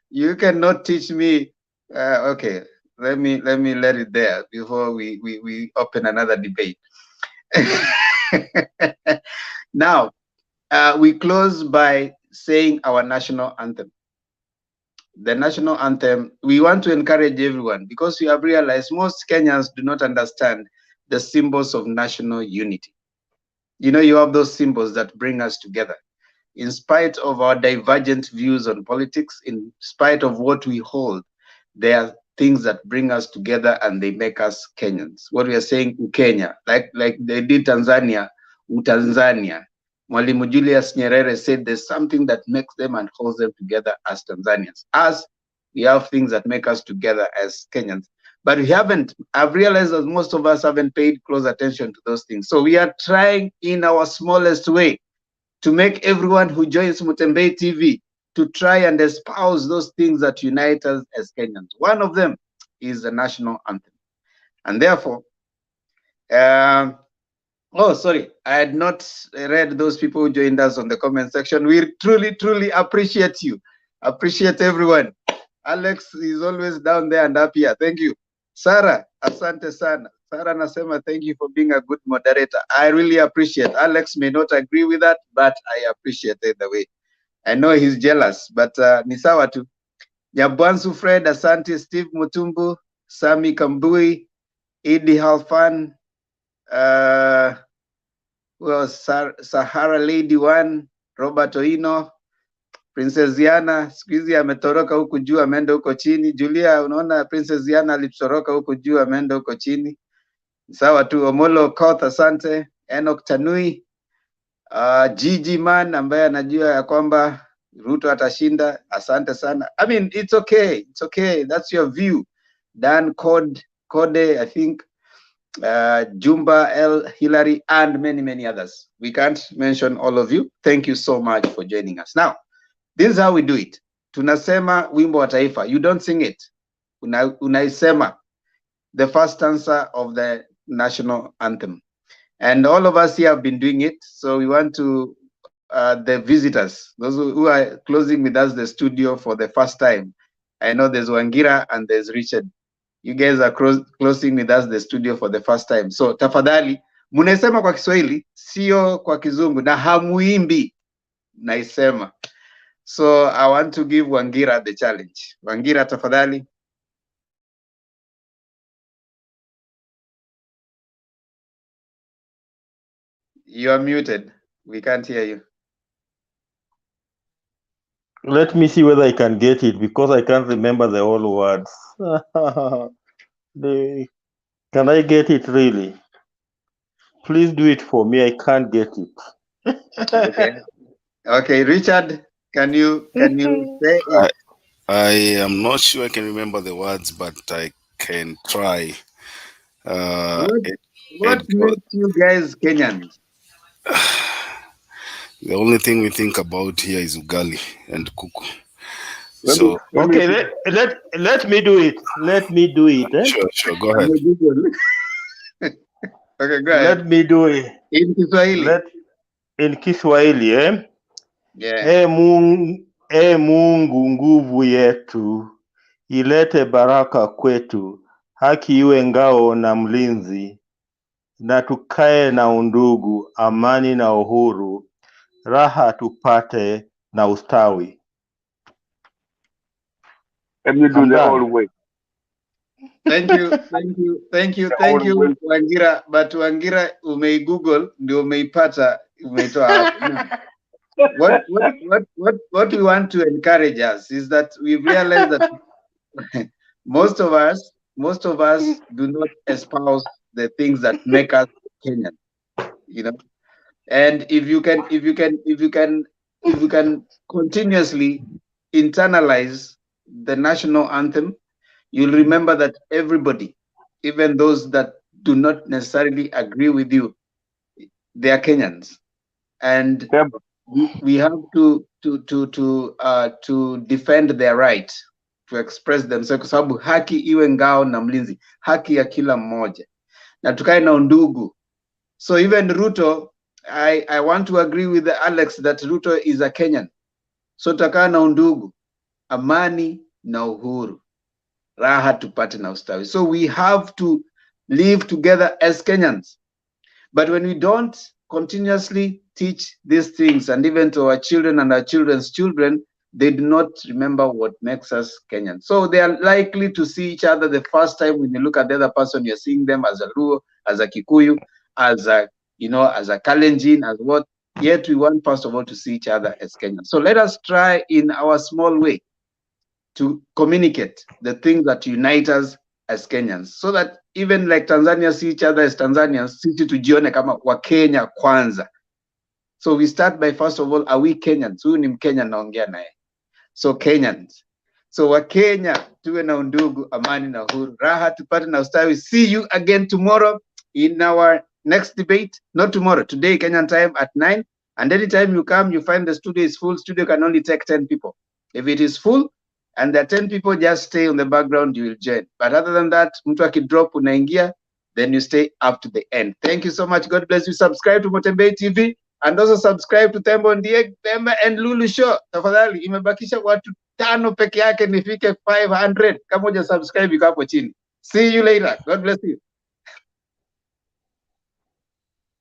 You cannot teach me. Okay, let me let it there before we open another debate. Now, we close by saying our national anthem. The national anthem, we want to encourage everyone, because we have realized most Kenyans do not understand the symbols of national unity. You know, you have those symbols that bring us together. In spite of our divergent views on politics, in spite of what we hold, there are things that bring us together and they make us Kenyans. What we are saying, Kenya, like they did Tanzania, Tanzania. Mwalimu Julius Nyerere said there's something that makes them and holds them together as Tanzanians. As we have things that make us together as Kenyans. But we haven't, I've realized that most of us haven't paid close attention to those things. So we are trying in our smallest way to make everyone who joins Mutembei TV to try and espouse those things that unite us as Kenyans. One of them is the national anthem. And therefore, oh, sorry, I had not read those people who joined us on the comment section. We truly, truly appreciate you. Appreciate everyone. Alex is always down there and up here. Thank you. Sarah, asante sana. Sarah nasema, thank you for being a good moderator. I really appreciate. Alex may not agree with that, but I appreciate it the way. I know he's jealous, but ni sawa tu. Nyabwansu Fred, asante. Steve Mutumbu, Sami Kambui, Idi Halfan, well, Sahara Lady One, Robert Oino, Princess Diana, siku hizi ametoroka huku juu ameenda huko chini. Julia, unaona Princess Diana alitoroka huku juu ameenda huko chini. Sawa tu. Omolo Koth, asante. Enoch Tanui, Gigi Man ambaye anajua ya kwamba Ruto atashinda, asante sana. I mean, it's okay. It's okay. That's your view. Dan Code, I think, Jumba L, Hillary, and many, many others. We can't mention all of you. Thank you so much for joining us. Now, this is how we do it. Tunasema wimbo wa taifa. You don't sing it. Unaisema the first answer of the national anthem. And all of us here have been doing it. So we want to, the visitors, those who are closing with us the studio for the first time. I know there's Wangira and there's Richard. You guys are closing with us the studio for the first time. So tafadhali, munaisema kwa Kiswahili, sio kwa Kizungu, na hamuimbi naisema. So I want to give Wangira the challenge. Wangira, tafadhali. You are muted. We can't hear you. Let me see whether I can get it, because I can't remember the whole words. Can I get it really? Please do it for me. I can't get it. Okay. Okay, Richard, can you say it? I am not sure I can remember the words, but I can try. What makes you guys Kenyans? The only thing we think about here is ugali and kuku. So okay, let me do it. Let me do it. Eh? Sure, go ahead. Okay, go ahead. Let me do it. In Kiswahili. In Kiswahili, eh? Yeah. Mungu nguvu yetu, ilete baraka kwetu, haki iwe ngao na mlinzi, na tukae na undugu, amani na uhuru, raha tupate na ustawi. Let me do the whole way. Thank you, Wangira. But Wangira, Google, ndio umeipata, umeitoa hapo. What we want to encourage us is that we realize that most of us do not espouse the things that make us Kenyan, you know. And if you can continuously internalize the national anthem, you'll remember that everybody, even those that do not necessarily agree with you, they are Kenyans. And we have to to defend their right to express themselves, kwa sababu haki iwe ngao na mlinzi, haki ya kila mmoja, na tukae na undugu. So even Ruto, I want to agree with Alex that Ruto is a Kenyan. So tutakaa na undugu, amani na uhuru, raha tupate na ustawi. So we have to live together as Kenyans. But when we don't continuously teach these things, and even to our children and our children's children, they do not remember what makes us Kenyan. So they are likely to see each other the first time. When you look at the other person, you're seeing them as a Luo, as a Kikuyu, as a, as a Kalenjin, as what. Yet we want first of all to see each other as Kenyans. So let us try in our small way to communicate the things that unite us as Kenyans, so that even like Tanzania see each other as Tanzanians, sisi tujione kama Wakenya kwanza. So we start by, first of all, are we Kenyans? Huyu ni Mkenya naongea naye. So Kenyans. So Wakenya tuwe na undugu, amani na uhuru, raha tupate na ustawi. See you again tomorrow in our next debate. Not tomorrow, today Kenyan time at 9. And anytime you come, you find the studio is full. Studio can only take 10 people. If it is full and there are 10 people, just stay on the background, you will join. But other than that, mtu akidrop unaingia, then you stay up to the end. Thank you so much. God bless you. Subscribe to Motembei TV and also subscribe to Tembo Ndiye, Temba and Lulu Show. Tafadhali, imebakisha watu 5 peke yake nifike 500. Kama uja subscribe iko hapo chini. See you later. God bless you.